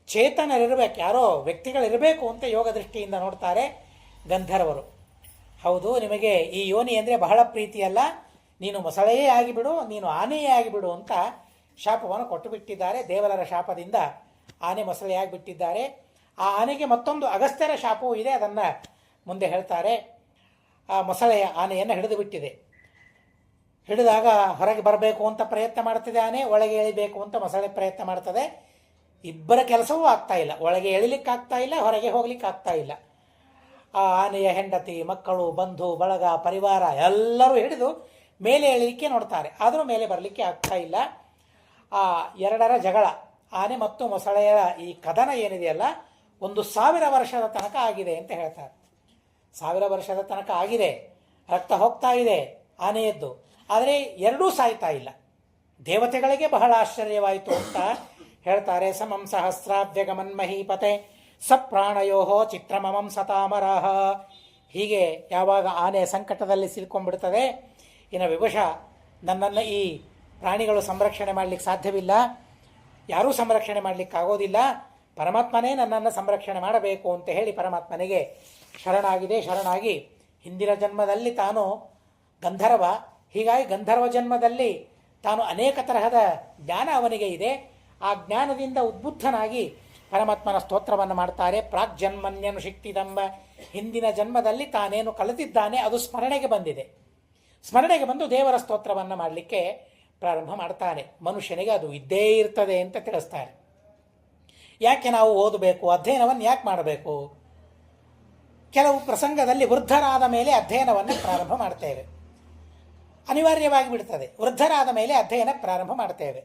ಚೇತನರಿರಬೇಕು, ಯಾರೋ ವ್ಯಕ್ತಿಗಳಿರಬೇಕು ಅಂತ ಯೋಗ ದೃಷ್ಟಿಯಿಂದ ನೋಡ್ತಾರೆ ಗಂಧರ್ವರು. ಹೌದು, ನಿಮಗೆ ಈ ಯೋನಿ ಅಂದರೆ ಬಹಳ ಪ್ರೀತಿಯಲ್ಲ, ನೀನು ಮೊಸಳೆಯೇ ಆಗಿಬಿಡು, ನೀನು ಆನೆಯೇ ಆಗಿಬಿಡು ಅಂತ ಶಾಪವನ್ನು ಕೊಟ್ಟು ಬಿಟ್ಟಿದ್ದಾರೆ. ದೇವಲರ ಶಾಪದಿಂದ ಆನೆ ಮೊಸಳೆಯಾಗಿ ಬಿಟ್ಟಿದ್ದಾರೆ. ಆ ಆನೆಗೆ ಮತ್ತೊಂದು ಅಗಸ್ತ್ಯರ ಶಾಪವೂ ಇದೆ, ಅದನ್ನು ಮುಂದೆ ಹೇಳ್ತಾರೆ. ಆ ಮೊಸಳೆಯ ಆನೆಯನ್ನು ಹಿಡಿದು ಬಿಟ್ಟಿದೆ. ಹಿಡಿದಾಗ ಹೊರಗೆ ಬರಬೇಕು ಅಂತ ಪ್ರಯತ್ನ ಮಾಡ್ತಿದೆ ಆನೆ, ಒಳಗೆ ಎಳಿಬೇಕು ಅಂತ ಮೊಸಳೆ ಪ್ರಯತ್ನ ಮಾಡ್ತದೆ. ಇಬ್ಬರ ಕೆಲಸವೂ ಆಗ್ತಾ ಇಲ್ಲ, ಒಳಗೆ ಎಳಿಲಿಕ್ಕಾಗ್ತಾ ಇಲ್ಲ, ಹೊರಗೆ ಹೋಗ್ಲಿಕ್ಕೆ ಆಗ್ತಾ ಇಲ್ಲ. ಆ ಆನೆಯ ಹೆಂಡತಿ, ಮಕ್ಕಳು, ಬಂಧು ಬಳಗ, ಪರಿವಾರ ಎಲ್ಲರೂ ಹಿಡಿದು ಮೇಲೆ ಎಳಿಲಿಕ್ಕೆ ನೋಡ್ತಾರೆ, ಆದರೂ ಮೇಲೆ ಬರಲಿಕ್ಕೆ ಆಗ್ತಾ ಇಲ್ಲ. ಆ ಎರಡರ ಜಗಳ, ಆನೆ ಮತ್ತು ಮೊಸಳೆಯ ಈ ಕದನ ಏನಿದೆಯಲ್ಲ 1,000 ವರ್ಷದ ತನಕ ಆಗಿದೆ ಅಂತ ಹೇಳ್ತಾರೆ. 1000 ವರ್ಷದ ತನಕ ಆಗಿದೆ, ರಕ್ತ ಹೋಗ್ತಾ ಇದೆ ಆನೆಯದ್ದು, ಆದರೆ ಎರಡೂ ಸಾಯ್ತಾ ಇಲ್ಲ. ದೇವತೆಗಳಿಗೆ ಬಹಳ ಆಶ್ಚರ್ಯವಾಯಿತು ಅಂತ ಹೇಳ್ತಾರೆ. ಸಮಂ ಸಹಸ್ರಾಬ್ಜಗಮನ್ ಮಹೀಪತೆ ಸಪ್ರಾಣಯೋ ಚಿತ್ರಮಮಂ ಸತಾಮರಾಹ. ಹೀಗೆ ಯಾವಾಗ ಆನೆ ಸಂಕಟದಲ್ಲಿ ಸಿಲ್ಕೊಂಡ್ಬಿಡ್ತದೆ, ಇನ್ನು ವಿವಶ ನನ್ನನ್ನು ಈ ಪ್ರಾಣಿಗಳು ಸಂರಕ್ಷಣೆ ಮಾಡಲಿಕ್ಕೆ ಸಾಧ್ಯವಿಲ್ಲ, ಯಾರೂ ಸಂರಕ್ಷಣೆ ಮಾಡಲಿಕ್ಕಾಗೋದಿಲ್ಲ, ಪರಮಾತ್ಮನೇ ನನ್ನನ್ನು ಸಂರಕ್ಷಣೆ ಮಾಡಬೇಕು ಅಂತ ಹೇಳಿ ಪರಮಾತ್ಮನಿಗೆ ಶರಣಾಗಿ ಹಿಂದಿನ ಜನ್ಮದಲ್ಲಿ ತಾನು ಗಂಧರ್ವ, ಹೀಗಾಗಿ ಗಂಧರ್ವ ಜನ್ಮದಲ್ಲಿ ತಾನು ಅನೇಕ ತರಹದ ಜ್ಞಾನ ಅವನಿಗೆ ಇದೆ. ಆ ಜ್ಞಾನದಿಂದ ಉದ್ಬುದ್ಧನಾಗಿ ಪರಮಾತ್ಮನ ಸ್ತೋತ್ರವನ್ನು ಮಾಡ್ತಾರೆ. ಪ್ರಾಗ್ಜನ್ಮನ್ಯನು ಶಿಕ್ತಿದಂಬ, ಹಿಂದಿನ ಜನ್ಮದಲ್ಲಿ ತಾನೇನು ಕಲಿತಿದ್ದಾನೆ ಅದು ಸ್ಮರಣೆಗೆ ಬಂದಿದೆ. ಸ್ಮರಣೆಗೆ ಬಂದು ದೇವರ ಸ್ತೋತ್ರವನ್ನು ಮಾಡಲಿಕ್ಕೆ ಪ್ರಾರಂಭ ಮಾಡ್ತಾನೆ. ಮನುಷ್ಯನಿಗೆ ಅದು ಇದ್ದೇ ಇರ್ತದೆ ಅಂತ ತಿಳಿಸ್ತಾರೆ. ಯಾಕೆ ನಾವು ಓದಬೇಕು, ಅಧ್ಯಯನವನ್ನು ಯಾಕೆ ಮಾಡಬೇಕು? ಕೆಲವು ಪ್ರಸಂಗದಲ್ಲಿ ವೃದ್ಧರಾದ ಮೇಲೆ ಅಧ್ಯಯನವನ್ನು ಪ್ರಾರಂಭ ಮಾಡ್ತೇವೆ, ಅನಿವಾರ್ಯವಾಗಿ ಬಿಡ್ತದೆ. ವೃದ್ಧರಾದ ಮೇಲೆ ಅಧ್ಯಯನ ಪ್ರಾರಂಭ ಮಾಡ್ತೇವೆ.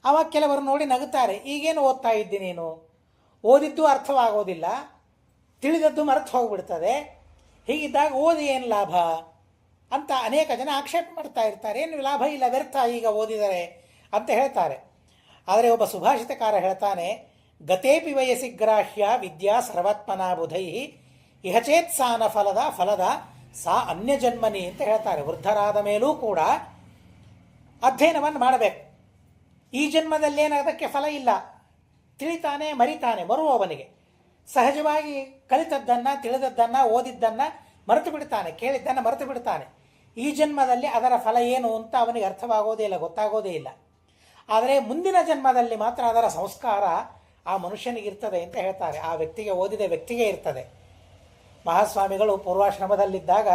ಆವಾಗ ಕೆಲವರು ನೋಡಿ ನಗುತ್ತಾರೆ, ಈಗೇನು ಓದ್ತಾ ಇದ್ದಿ ನೀನು, ಓದಿದ್ದು ಅರ್ಥವಾಗೋದಿಲ್ಲ, ತಿಳಿದದ್ದು ಮರೆತು ಹೋಗಿಬಿಡ್ತದೆ, ಹೀಗಿದ್ದಾಗ ಓದಿ ಏನು ಲಾಭ ಅಂತ ಅನೇಕ ಜನ ಆಕ್ಷೇಪ ಮಾಡ್ತಾ ಇರ್ತಾರೆ. ಏನು ಲಾಭ ಇಲ್ಲ, ವ್ಯರ್ಥ ಈಗ ಓದಿದರೆ ಅಂತ ಹೇಳ್ತಾರೆ. ಆದರೆ ಒಬ್ಬ ಸುಭಾಷಿತಕಾರ ಹೇಳ್ತಾನೆ, ಗತೇಪಿ ವಯಸ್ಸಿ ಗ್ರಾಹ್ಯ ವಿದ್ಯಾ ಸರ್ವಾತ್ಮನಾ ಬುಧೈ ಇಹಚೇತ್ಸಾನ ಫಲದ ಸಾ ಅನ್ಯಜನ್ಮನಿ ಅಂತ ಹೇಳ್ತಾರೆ. ವೃದ್ಧರಾದ ಮೇಲೂ ಕೂಡ ಅಧ್ಯಯನವನ್ನು ಮಾಡಬೇಕು. ಈ ಜನ್ಮದಲ್ಲಿ ಅದಕ್ಕೆ ಫಲ ಇಲ್ಲ, ತಿಳಿತಾನೆ ಮರಿತಾನೆ, ಮರುವವನಿಗೆ ಸಹಜವಾಗಿ ಕಲಿತದ್ದನ್ನು ತಿಳಿದದ್ದನ್ನು ಓದಿದ್ದನ್ನು ಮರೆತು ಬಿಡ್ತಾನೆ, ಕೇಳಿದ್ದನ್ನು ಮರೆತು ಬಿಡ್ತಾನೆ. ಈ ಜನ್ಮದಲ್ಲಿ ಅದರ ಫಲ ಏನು ಅಂತ ಅವನಿಗೆ ಅರ್ಥವಾಗೋದೇ ಇಲ್ಲ, ಗೊತ್ತಾಗೋದೇ ಇಲ್ಲ. ಆದರೆ ಮುಂದಿನ ಜನ್ಮದಲ್ಲಿ ಮಾತ್ರ ಅದರ ಸಂಸ್ಕಾರ ಆ ಮನುಷ್ಯನಿಗಿರ್ತದೆ ಅಂತ ಹೇಳ್ತಾರೆ. ಆ ವ್ಯಕ್ತಿಗೆ, ಓದಿದ ವ್ಯಕ್ತಿಗೆ ಇರ್ತದೆ. ಮಹಾಸ್ವಾಮಿಗಳು ಪೂರ್ವಾಶ್ರಮದಲ್ಲಿದ್ದಾಗ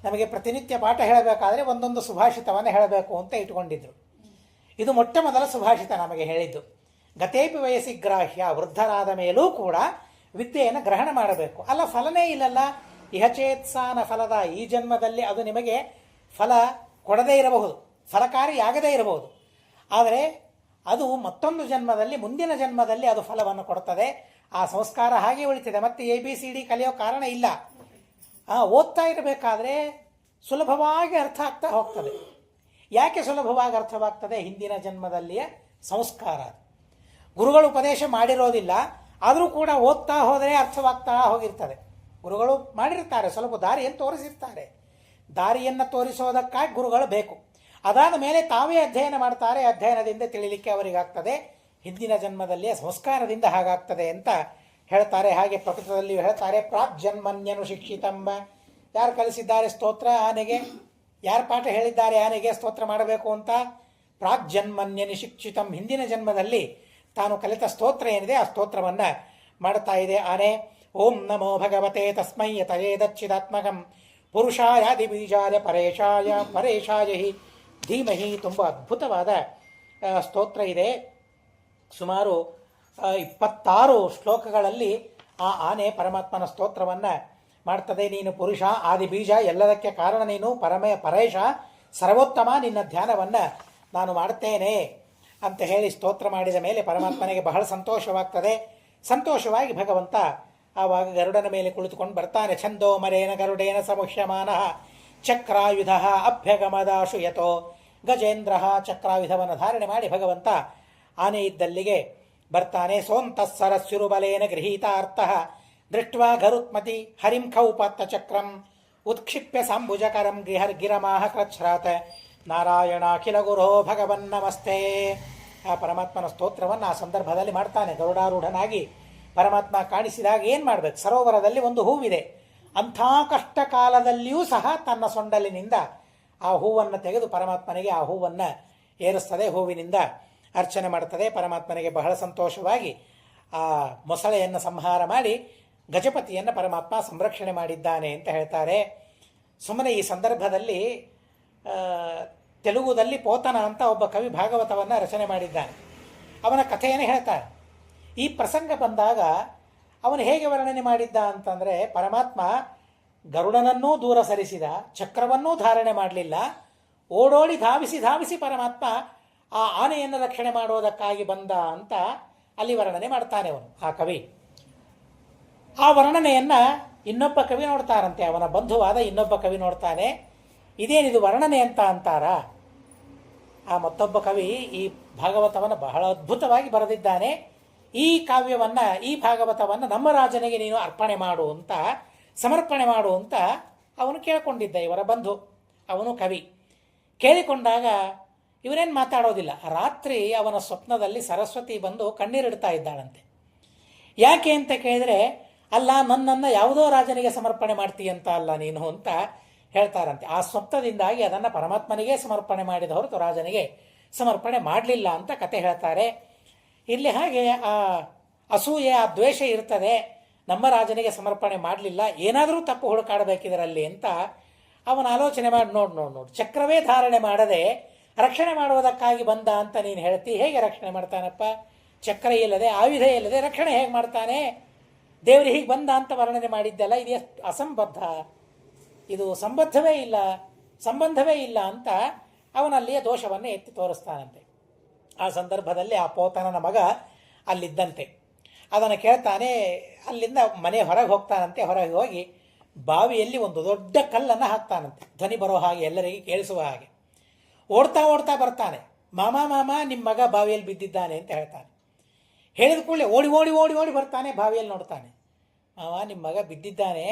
ನಮಗೆ ಪ್ರತಿನಿತ್ಯ ಪಾಠ ಹೇಳಬೇಕಾದ್ರೆ ಒಂದೊಂದು ಸುಭಾಷಿತವನ್ನು ಹೇಳಬೇಕು ಅಂತ ಇಟ್ಕೊಂಡಿದ್ರು. ಇದು ಮೊಟ್ಟ ಮೊದಲ ಸುಭಾಷಿತ ನಮಗೆ ಹೇಳಿದ್ದು. ಗತೇಪಿ ವಯಸ್ಸಿ ಗ್ರಾಹ್ಯ, ವೃದ್ಧರಾದ ಮೇಲೂ ಕೂಡ ವಿದ್ಯೆಯನ್ನು ಗ್ರಹಣ ಮಾಡಬೇಕು. ಅಲ್ಲ, ಫಲನೇ ಇಲ್ಲಲ್ಲ, ಇಹಚೇತ್ಸಾನ ಫಲದ, ಈ ಜನ್ಮದಲ್ಲಿ ಅದು ನಿಮಗೆ ಫಲ ಕೊಡದೇ ಇರಬಹುದು, ಫಲಕಾರಿಯಾಗದೇ ಇರಬಹುದು, ಆದರೆ ಅದು ಮತ್ತೊಂದು ಜನ್ಮದಲ್ಲಿ, ಮುಂದಿನ ಜನ್ಮದಲ್ಲಿ ಅದು ಫಲವನ್ನು ಕೊಡ್ತದೆ. ಆ ಸಂಸ್ಕಾರ ಹಾಗೆ ಉಳಿತಿದೆ. ಮತ್ತೆ ABCD ಕಲಿಯೋ ಕಾರಣ ಇಲ್ಲ. ಓದ್ತಾ ಇರಬೇಕಾದ್ರೆ ಸುಲಭವಾಗಿ ಅರ್ಥ ಆಗ್ತಾ ಹೋಗ್ತದೆ. ಯಾಕೆ ಸುಲಭವಾಗಿ ಅರ್ಥವಾಗ್ತದೆ? ಹಿಂದಿನ ಜನ್ಮದಲ್ಲಿಯ ಸಂಸ್ಕಾರ. ಗುರುಗಳು ಉಪದೇಶ ಮಾಡಿರೋದಿಲ್ಲ, ಆದರೂ ಕೂಡ ಓದ್ತಾ ಹೋದರೆ ಅರ್ಥವಾಗ್ತಾ ಹೋಗಿರ್ತದೆ. ಗುರುಗಳು ಮಾಡಿರ್ತಾರೆ, ಸ್ವಲ್ಪ ದಾರಿಯನ್ನು ತೋರಿಸಿರ್ತಾರೆ. ದಾರಿಯನ್ನು ತೋರಿಸೋದಕ್ಕಾಗಿ ಗುರುಗಳು ಬೇಕು. ಅದಾದ ಮೇಲೆ ತಾವೇ ಅಧ್ಯಯನ ಮಾಡ್ತಾರೆ. ಅಧ್ಯಯನದಿಂದ ತಿಳಿಲಿಕ್ಕೆ ಅವರಿಗಾಗ್ತದೆ, ಹಿಂದಿನ ಜನ್ಮದಲ್ಲಿಯ ಸಂಸ್ಕಾರದಿಂದ ಹಾಗಾಗ್ತದೆ ಅಂತ ಹೇಳ್ತಾರೆ. ಹಾಗೆ ಪ್ರಕೃತದಲ್ಲಿ ಹೇಳ್ತಾರೆ, ಪ್ರಾಗ್ಜನ್ಮನ್ಯನು ಶಿಕ್ಷಿತಂಬ. ಯಾರು ಕಲಿಸಿದ್ದಾರೆ ಸ್ತೋತ್ರ ಆನೆಗೆ? ಯಾರು ಪಾಠ ಹೇಳಿದ್ದಾರೆ ಆನೆಗೆ ಸ್ತೋತ್ರ ಮಾಡಬೇಕು ಅಂತ? ಪ್ರಾಗ್ಜನ್ಮನ್ಯನಿ ಶಿಕ್ಷಿತಂ, ಹಿಂದಿನ ಜನ್ಮದಲ್ಲಿ ತಾನು ಕಲಿತ ಸ್ತೋತ್ರ ಏನಿದೆ ಆ ಸ್ತೋತ್ರವನ್ನು ಮಾಡ್ತಾ ಇದೆ ಆನೆ. ಓಂ ನಮೋ ಭಗವತೆ ತಸ್ಮೈ ಯತಯೇದಚ್ಚಿದಾತ್ಮಕಂ ಪುರುಷಾಯಾದಿ ಬೀಜಾಯ ಪರೇಶಾಯ ಹಿ ಧೀಮಹಿ. ತುಂಬ ಅದ್ಭುತವಾದ ಸ್ತೋತ್ರ ಇದೆ. ಸುಮಾರು 26 ಶ್ಲೋಕಗಳಲ್ಲಿ ಆ ಆನೆ ಪರಮಾತ್ಮನ ಸ್ತೋತ್ರವನ್ನು ಮಾಡ್ತದೆ. ನೀನು ಪುರುಷ, ಆದಿ ಬೀಜ, ಎಲ್ಲದಕ್ಕೆ ಕಾರಣ ನೀನು, ಪರೇಶ, ಸರ್ವೋತ್ತಮ, ನಿನ್ನ ಧ್ಯಾನವನ್ನು ನಾನು ಮಾಡುತ್ತೇನೆ ಅಂತ ಹೇಳಿ ಸ್ತೋತ್ರ ಮಾಡಿದ ಮೇಲೆ ಪರಮಾತ್ಮನಿಗೆ ಬಹಳ ಸಂತೋಷವಾಗ್ತದೆ. ಸಂತೋಷವಾಗಿ ಭಗವಂತ ಆವಾಗ ಗರುಡನ ಮೇಲೆ ಕುಳಿತುಕೊಂಡು ಬರ್ತಾನೆ. ಛಂದೋ ಮರೇನ ಗರುಡೇನ ಸಮುಷ್ಯಮಾನ ಚಕ್ರಾಯುಧ ಅಭ್ಯಗಮದಾಶು ಯತೋ ಗಜೇಂದ್ರ. ಚಕ್ರಾಯುಧವನ್ನು ಧಾರಣೆ ಮಾಡಿ ಭಗವಂತ ಆನೆ ಇದ್ದಲ್ಲಿಗೆ ಬರ್ತಾನೆ. ಸೋಂತಸ್ಸರಸ್ಯುರುಬಲೇನ ಗೃಹೀತಾರ್ಥ ದೃಷ್ಟ್ವಾ ಗರುತ್ಮತಿ ಹರಿಂ ಖೌಪಾತ್ತ ಚಕ್ರಂ ಉತ್ಕ್ಷಿಪ್ಯ ಸಾಂಬುಜಕರಂ ಗಿರಮಾಹ ಕೃಚ್ಛ್ರಾತ ನಾರಾಯಣಾಖಿಲ ಗುರೋ ಭಗವನ್ ನಮಸ್ತೆ. ಆ ಪರಮಾತ್ಮನ ಸ್ತೋತ್ರವನ್ನು ಆ ಸಂದರ್ಭದಲ್ಲಿ ಮಾಡ್ತಾನೆ. ಗರುಡಾರೂಢನಾಗಿ ಪರಮಾತ್ಮ ಕಾಣಿಸಿದಾಗ ಏನು ಮಾಡಬೇಕು? ಸರೋವರದಲ್ಲಿ ಒಂದು ಹೂವಿದೆ. ಅಂಥ ಕಷ್ಟ ಕಾಲದಲ್ಲಿಯೂ ಸಹ ತನ್ನ ಸೊಂಡಲಿನಿಂದ ಆ ಹೂವನ್ನು ತೆಗೆದು ಪರಮಾತ್ಮನಿಗೆ ಆ ಹೂವನ್ನು ಏರಿಸ್ತದೆ, ಹೂವಿನಿಂದ ಅರ್ಚನೆ ಮಾಡ್ತದೆ. ಪರಮಾತ್ಮನಿಗೆ ಬಹಳ ಸಂತೋಷವಾಗಿ ಆ ಮೊಸಳೆಯನ್ನು ಸಂಹಾರ ಮಾಡಿ ಗಜಪತಿಯನ್ನು ಪರಮಾತ್ಮ ಸಂರಕ್ಷಣೆ ಮಾಡಿದ್ದಾನೆ ಅಂತ ಹೇಳ್ತಾರೆ. ಸುಮ್ಮನೆ ಈ ಸಂದರ್ಭದಲ್ಲಿ ತೆಲುಗುದಲ್ಲಿ ಪೋತನ ಅಂತ ಒಬ್ಬ ಕವಿ ಭಾಗವತವನ್ನು ರಚನೆ ಮಾಡಿದ್ದಾನೆ. ಅವನ ಕಥೆಯನ್ನು ಹೇಳ್ತಾರೆ. ಈ ಪ್ರಸಂಗ ಬಂದಾಗ ಅವನು ಹೇಗೆ ವರ್ಣನೆ ಮಾಡಿದ್ದ ಅಂತಂದರೆ, ಪರಮಾತ್ಮ ಗರುಡನನ್ನೂ ದೂರ ಸರಿಸಿದ, ಚಕ್ರವನ್ನೂ ಧಾರಣೆ ಮಾಡಲಿಲ್ಲ, ಓಡೋಡಿ ಧಾವಿಸಿ ಪರಮಾತ್ಮ ಆ ಆನೆಯನ್ನು ರಕ್ಷಣೆ ಮಾಡೋದಕ್ಕಾಗಿ ಬಂದ ಅಂತ ಅಲ್ಲಿ ವರ್ಣನೆ ಮಾಡ್ತಾನೆ ಅವನು, ಆ ಕವಿ. ಆ ವರ್ಣನೆಯನ್ನು ಇನ್ನೊಬ್ಬ ಕವಿ ನೋಡ್ತಾರಂತೆ, ಅವನ ಬಂಧುವಾದ ಇನ್ನೊಬ್ಬ ಕವಿ ನೋಡ್ತಾನೆ. ಇದೇನಿದು ವರ್ಣನೆ ಅಂತ ಅಂತಾರ? ಆ ಮತ್ತೊಬ್ಬ ಕವಿ ಈ ಭಾಗವತವನ್ನು ಬಹಳ ಅದ್ಭುತವಾಗಿ ಬರೆದಿದ್ದಾನೆ. ಈ ಕಾವ್ಯವನ್ನು, ಈ ಭಾಗವತವನ್ನು ನಮ್ಮ ರಾಜನಿಗೆ ನೀನು ಅರ್ಪಣೆ ಮಾಡು ಅಂತ, ಸಮರ್ಪಣೆ ಮಾಡು ಅಂತ ಅವನು ಕೇಳಿಕೊಂಡಿದ್ದ, ಇವರ ಬಂಧು. ಅವನು ಕವಿ. ಕೇಳಿಕೊಂಡಾಗ ಇವರೇನು ಮಾತಾಡೋದಿಲ್ಲ. ರಾತ್ರಿ ಅವನ ಸ್ವಪ್ನದಲ್ಲಿ ಸರಸ್ವತಿ ಬಂದು ಕಣ್ಣೀರಿಡ್ತಾ ಇದ್ದಾಳಂತೆ. ಯಾಕೆ ಅಂತ ಕೇಳಿದರೆ, ಅಲ್ಲ ನನ್ನನ್ನು ಯಾವುದೋ ರಾಜನಿಗೆ ಸಮರ್ಪಣೆ ಮಾಡ್ತೀಯಂತ ಅಲ್ಲ ನೀನು ಅಂತ ಹೇಳ್ತಾರಂತೆ. ಆ ಸ್ವಪ್ನದಿಂದಾಗಿ ಅದನ್ನು ಪರಮಾತ್ಮನಿಗೆ ಸಮರ್ಪಣೆ ಮಾಡಿದ ಹೊರತು ರಾಜನಿಗೆ ಸಮರ್ಪಣೆ ಮಾಡಲಿಲ್ಲ ಅಂತ ಕತೆ ಹೇಳ್ತಾರೆ. ಇಲ್ಲಿ ಹಾಗೆ ಆ ಅಸೂಯೆ, ಆ ದ್ವೇಷ ಇರ್ತದೆ. ನಮ್ಮ ರಾಜನಿಗೆ ಸಮರ್ಪಣೆ ಮಾಡಲಿಲ್ಲ, ಏನಾದರೂ ತಪ್ಪು ಹುಡುಕಾಡಬೇಕಿದರಲ್ಲಿ ಅಂತ ಅವನ ಆಲೋಚನೆ ಮಾಡಿ, ನೋಡು ಚಕ್ರವೇ ಧಾರಣೆ ಮಾಡದೆ ರಕ್ಷಣೆ ಮಾಡುವುದಕ್ಕಾಗಿ ಬಂದ ಅಂತ ನೀನು ಹೇಳ್ತಿ. ಹೇಗೆ ರಕ್ಷಣೆ ಮಾಡ್ತಾನಪ್ಪ? ಚಕ್ರ ಇಲ್ಲದೆ, ಆಯುಧ ಇಲ್ಲದೆ ರಕ್ಷಣೆ ಹೇಗೆ ಮಾಡ್ತಾನೆ? ದೇವರು ಹೀಗೆ ಬಂದ ಅಂತ ವರ್ಣನೆ ಮಾಡಿದ್ದಲ್ಲ, ಇದು ಎಷ್ಟು ಅಸಂಬದ್ಧ, ಇದು ಸಂಬಂಧವೇ ಇಲ್ಲ ಅಂತ ಅವನಲ್ಲಿಯ ದೋಷವನ್ನು ಎತ್ತಿ ತೋರಿಸ್ತಾನಂತೆ. ಆ ಸಂದರ್ಭದಲ್ಲಿ ಆ ಪೋತನನ ಮಗ ಅಲ್ಲಿದ್ದಂತೆ. ಅದನ್ನು ಕೇಳ್ತಾನೆ. ಅಲ್ಲಿಂದ ಮನೆ ಹೊರಗೆ ಹೋಗ್ತಾನಂತೆ. ಹೊರಗೆ ಹೋಗಿ ಬಾವಿಯಲ್ಲಿ ಒಂದು ದೊಡ್ಡ ಕಲ್ಲನ್ನು ಹಾಕ್ತಾನಂತೆ, ಧ್ವನಿ ಬರೋ ಹಾಗೆ, ಎಲ್ಲರಿಗೆ ಕೇಳಿಸುವ ಹಾಗೆ. ಓಡ್ತಾ ಬರ್ತಾನೆ. ಮಾಮ ನಿಮ್ಮ ಮಗ ಬಾವಿಯಲ್ಲಿ ಬಿದ್ದಿದ್ದಾನೆ ಅಂತ ಹೇಳ್ತಾನೆ. ಹೇಳಿದ ಕೂಡಲೇ ಓಡಿ ಬರ್ತಾನೆ. ಬಾವಿಯಲ್ಲಿ ನೋಡ್ತಾನೆ. ಮಾವ, ನಿಮ್ಮ ಮಗ ಬಿದ್ದಿದ್ದಾನೆ,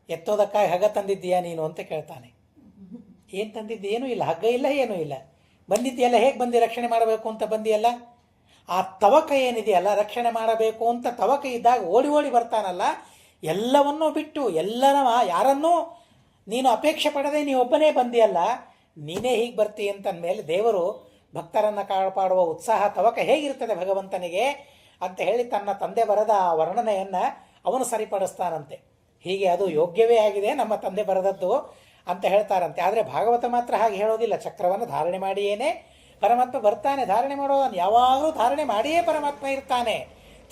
ಎತ್ತೋದಕ್ಕಾಗಿ ಹಗ್ಗ ತಂದಿದ್ದೀಯಾ ನೀನು ಅಂತ ಕೇಳ್ತಾನೆ. ಏನು ತಂದಿದ್ದು? ಏನೂ ಇಲ್ಲ, ಹಗ್ಗ ಇಲ್ಲ, ಏನೂ ಇಲ್ಲ. ಬಂದಿದ್ದೀಯಲ್ಲ, ಹೇಗೆ ಬಂದು ರಕ್ಷಣೆ ಮಾಡಬೇಕು ಅಂತ ಬಂದಿಯಲ್ಲ? ಆ ತವಕ ಏನಿದೆಯಲ್ಲ, ರಕ್ಷಣೆ ಮಾಡಬೇಕು ಅಂತ ತವಕ ಇದ್ದಾಗ ಓಡಿ ಬರ್ತಾನಲ್ಲ, ಎಲ್ಲವನ್ನೂ ಬಿಟ್ಟು, ಯಾರನ್ನೂ ನೀನು ಅಪೇಕ್ಷೆ ಪಡದೆ ನೀವೊಬ್ಬನೇ ಬಂದಿಯಲ್ಲ, ನೀನೇ ಹೀಗೆ ಬರ್ತೀಯ ಅಂತಂದಮೇಲೆ ದೇವರು ಭಕ್ತರನ್ನು ಕಾಪಾಡುವ ಉತ್ಸಾಹ, ತವಕ ಹೇಗಿರ್ತದೆ ಭಗವಂತನಿಗೆ ಅಂತ ಹೇಳಿ ತನ್ನ ತಂದೆ ಬರೆದ ಆ ವರ್ಣನೆಯನ್ನು ಅವನು ಸರಿಪಡಿಸ್ತಾನಂತೆ. ಹೀಗೆ ಅದು ಯೋಗ್ಯವೇ ಆಗಿದೆ, ನಮ್ಮ ತಂದೆ ಬರೆದದ್ದು ಅಂತ ಹೇಳ್ತಾರಂತೆ. ಆದರೆ ಭಾಗವತ ಮಾತ್ರ ಹಾಗೆ ಹೇಳೋದಿಲ್ಲ. ಚಕ್ರವನ್ನು ಧಾರಣೆ ಮಾಡಿಯೇನೆ ಪರಮಾತ್ಮ ಬರ್ತಾನೆ. ಧಾರಣೆ ಮಾಡೋದನ್ನು ಯಾವಾಗಲೂ ಧಾರಣೆ ಮಾಡಿಯೇ ಪರಮಾತ್ಮ ಇರ್ತಾನೆ.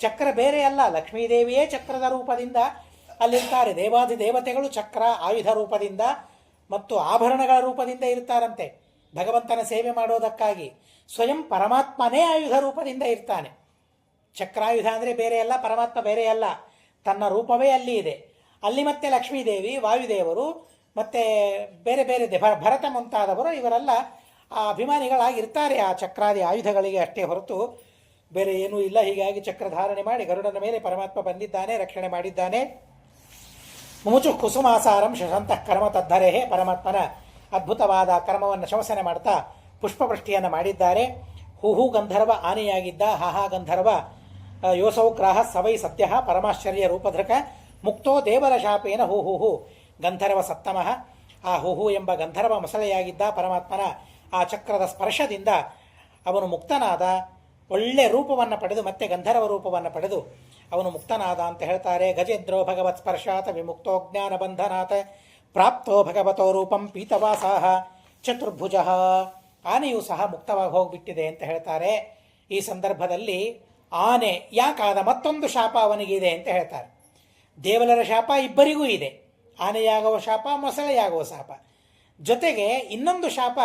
ಚಕ್ರ ಬೇರೆ ಅಲ್ಲ, ಲಕ್ಷ್ಮೀದೇವಿಯೇ ಚಕ್ರದ ರೂಪದಿಂದ ಅಲ್ಲಿರ್ತಾರೆ. ದೇವಾದಿ ದೇವತೆಗಳು ಚಕ್ರ ಆಯುಧ ರೂಪದಿಂದ ಮತ್ತು ಆಭರಣಗಳ ರೂಪದಿಂದ ಇರ್ತಾರಂತೆ ಭಗವಂತನ ಸೇವೆ ಮಾಡೋದಕ್ಕಾಗಿ. ಸ್ವಯಂ ಪರಮಾತ್ಮನೇ ಆಯುಧ ರೂಪದಿಂದ ಇರ್ತಾನೆ. ಚಕ್ರಾಯುಧ ಅಂದರೆ ಬೇರೆ ಅಲ್ಲ, ಪರಮಾತ್ಮ ಬೇರೆ ಅಲ್ಲ, ತನ್ನ ರೂಪವೇ ಅಲ್ಲಿ ಇದೆ. ಅಲ್ಲಿ ಮತ್ತೆ ಲಕ್ಷ್ಮೀದೇವಿ, ವಾಯುದೇವರು ಮತ್ತು ಬೇರೆ ಭರತ ಮುಂತಾದವರು ಇವರೆಲ್ಲ ಆ ಅಭಿಮಾನಿಗಳಾಗಿರ್ತಾರೆ ಆ ಚಕ್ರಾದಿ ಆಯುಧಗಳಿಗೆ ಅಷ್ಟೇ ಹೊರತು ಬೇರೆ ಏನೂ ಇಲ್ಲ. ಹೀಗಾಗಿ ಚಕ್ರಧಾರಣೆ ಮಾಡಿ ಗರುಡನ ಮೇಲೆ ಪರಮಾತ್ಮ ಬಂದಿದ್ದಾನೆ, ರಕ್ಷಣೆ ಮಾಡಿದ್ದಾನೆ. ಮುಮುಚು ಕುಸುಮಾಸಾರಂ ಶಶಂತಃ ಕರ್ಮ ತದ್ಧರೇಹೇ, ಪರಮಾತ್ಮನ ಅದ್ಭುತವಾದ ಕರ್ಮವನ್ನು ಶವಸನೆ ಮಾಡ್ತಾ ಪುಷ್ಪವೃಷ್ಟಿಯನ್ನು ಮಾಡಿದ್ದಾರೆ. ಹೂಹು ಗಂಧರ್ವ ಆನೆಯಾಗಿದ್ದ, ಹಾಹಾ ಗಂಧರ್ವ ಯೋಸೌಗ್ರಾಹ ಸವೈ ಸತ್ಯ ಪರಮಾಶ್ಚರ್ಯ ರೂಪಧೃಕ ಮುಕ್ತೋ ದೇವರ ಶಾಪೇನ ಹೂಹು ಗಂಧರ್ವ ಸತ್ತಮಃ. ಆ ಹೂಹು ಎಂಬ ಗಂಧರ್ವ ಮೊಸಳೆಯಾಗಿದ್ದ ಪರಮಾತ್ಮನ ಆ ಚಕ್ರದ ಸ್ಪರ್ಶದಿಂದ ಅವನು ಮುಕ್ತನಾದ. ಒಳ್ಳೆ ರೂಪವನ್ನು ಪಡೆದು ಮತ್ತೆ ಗಂಧರ್ವ ರೂಪವನ್ನು ಪಡೆದು ಅವನು ಮುಕ್ತನಾದ ಅಂತ ಹೇಳ್ತಾರೆ. ಗಜೇಂದ್ರೋ ಭಗವತ್ ಸ್ಪರ್ಶಾತ್ ವಿಮುಕ್ತೋ ಜ್ಞಾನ ಬಂಧನಾತ್ ಪ್ರಾಪ್ತೋ ಭಗವತೋ ರೂಪಂ ಪೀತವಾಸಾಹ ಚತುರ್ಭುಜ. ಆನೆಯೂ ಸಹ ಮುಕ್ತವಾಗಿ ಹೋಗಿಬಿಟ್ಟಿದೆ ಅಂತ ಹೇಳ್ತಾರೆ. ಈ ಸಂದರ್ಭದಲ್ಲಿ ಆನೆ ಯಾಕಾದ ಮತ್ತೊಂದು ಶಾಪ ಅವನಿಗಿದೆ ಅಂತ ಹೇಳ್ತಾರೆ. ದೇವಲರ ಶಾಪ ಇಬ್ಬರಿಗೂ ಇದೆ, ಆನೆಯಾಗುವ ಶಾಪ, ಮೊಸಳೆಯಾಗುವ ಶಾಪ. ಜೊತೆಗೆ ಇನ್ನೊಂದು ಶಾಪ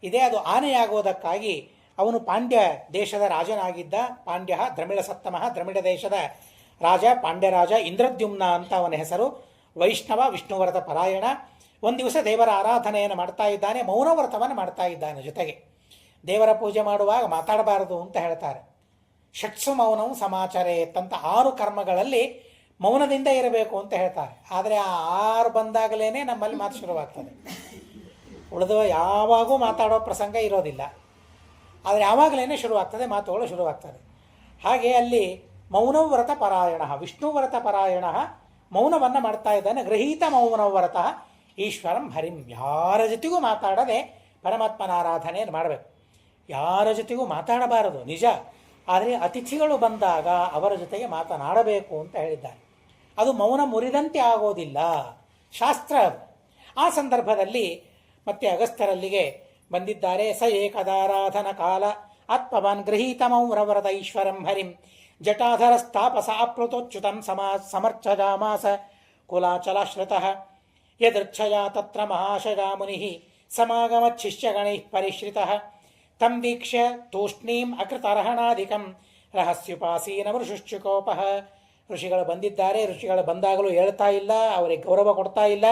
ಇದೆ, ಅದು ಆನೆಯಾಗುವುದಕ್ಕಾಗಿ ಅವನು ಪಾಂಡ್ಯ ದೇಶದ ರಾಜನಾಗಿದ್ದ. ಪಾಂಡ್ಯ ದ್ರಮಿಳ ಸತ್ತಮಃ, ದ್ರಮಿಡ ದೇಶದ ರಾಜ ಪಾಂಡ್ಯರಾಜ ಇಂದ್ರದ್ಯುಮ್ನ ಅಂತ ಅವನ ಹೆಸರು. ವೈಷ್ಣವ, ವಿಷ್ಣುವ್ರತ ಪರಾಯಣ. ಒಂದು ದಿವಸ ದೇವರ ಆರಾಧನೆಯನ್ನು ಮಾಡ್ತಾ ಇದ್ದಾನೆ, ಮೌನವ್ರತವನ್ನು ಮಾಡ್ತಾ ಇದ್ದಾನೆ. ಜೊತೆಗೆ ದೇವರ ಪೂಜೆ ಮಾಡುವಾಗ ಮಾತಾಡಬಾರದು ಅಂತ ಹೇಳ್ತಾರೆ. ಷಟ್ಸು ಮೌನವು ಸಮಾಚಾರೇತ್ ಅಂತ 6 ಕರ್ಮಗಳಲ್ಲಿ ಮೌನದಿಂದ ಇರಬೇಕು ಅಂತ ಹೇಳ್ತಾರೆ. ಆದರೆ ಆ 6 ಬಂದಾಗಲೇ ನಮ್ಮಲ್ಲಿ ಮಾತು ಶುರುವಾಗ್ತದೆ. ಉಳಿದು ಯಾವಾಗೂ ಮಾತಾಡೋ ಪ್ರಸಂಗ ಇರೋದಿಲ್ಲ, ಆದರೆ ಯಾವಾಗಲೇ ಶುರುವಾಗ್ತದೆ, ಮಾತುಗಳು ಶುರುವಾಗ್ತದೆ. ಹಾಗೆ ಅಲ್ಲಿ ಮೌನವ್ರತ ಪರಾಯಣ, ವಿಷ್ಣುವ್ರತ ಪರಾಯಣ ಮೌನವನ್ನು ಮಾಡ್ತಾ ಇದ್ದಾನೆ. ಗೃಹೀತ ಮೌನವ್ರತ ಈಶ್ವರಂ ಹರಿಂ. ಯಾರ ಜೊತೆಗೂ ಮಾತಾಡದೆ ಪರಮಾತ್ಮನ ಆರಾಧನೆಯನ್ನು ಮಾಡಬೇಕು. ಯಾರ ಜೊತೆಗೂ ಮಾತಾಡಬಾರದು ನಿಜ, ಆದರೆ ಅತಿಥಿಗಳು ಬಂದಾಗ ಅವರ ಜೊತೆಗೆ ಮಾತನಾಡಬೇಕು ಅಂತ ಹೇಳಿದ್ದಾರೆ. ಅದು ಮೌನ ಮುರಿದಂತೆ ಆಗೋದಿಲ್ಲ, ಶಾಸ್ತ್ರ. ಆ ಸಂದರ್ಭದಲ್ಲಿ ಮತ್ತೆ ಅಗಸ್ತ್ಯರಲ್ಲಿಗೆ ಬಂದಿದ್ದಾರೆ. ಸ ಏಕದಾರಾಧನ ಕಾಲ ಆತ್ಮವಾನ್ ಗೃಹೀತ ಮೌರವ್ರತ ಈಶ್ವರಂ ಹರಿಂ ಜಟಾಧರಸ್ತಾಪಸ ಅಪ್ಲುತೋಚ್ಯುತಂ ಸಮರ್ಚಜಾಮಾಸ ಕುಲಾಚಲಾಶ್ರಿತಃ ಯದೃಚ್ಛಯಾ ತತ್ರ ಮಹಾಶಜಾ ಮುನಿಃ ಸಮಾಗಮಚ್ಛಿಷ್ಯಗಣೈಃ ಪರಿಶ್ರಿತಃ ತಂ ವೀಕ್ಷ್ಯ ತೂಷ್ಣೀಂ ಅಕೃತರ್ಹಣಾಧಿಕಂ ರಹಸ್ಯುಪಾಸೀನ ಋಷುಶ್ಚುಕೋಪಃ. ಋಷಿಗಳು ಬಂದಿದ್ದಾರೆ, ಋಷಿಗಳು ಬಂದಾಗಲೂ ಹೇಳ್ತಾ ಇಲ್ಲ, ಅವರಿಗೆ ಗೌರವ ಕೊಡ್ತಾ ಇಲ್ಲ.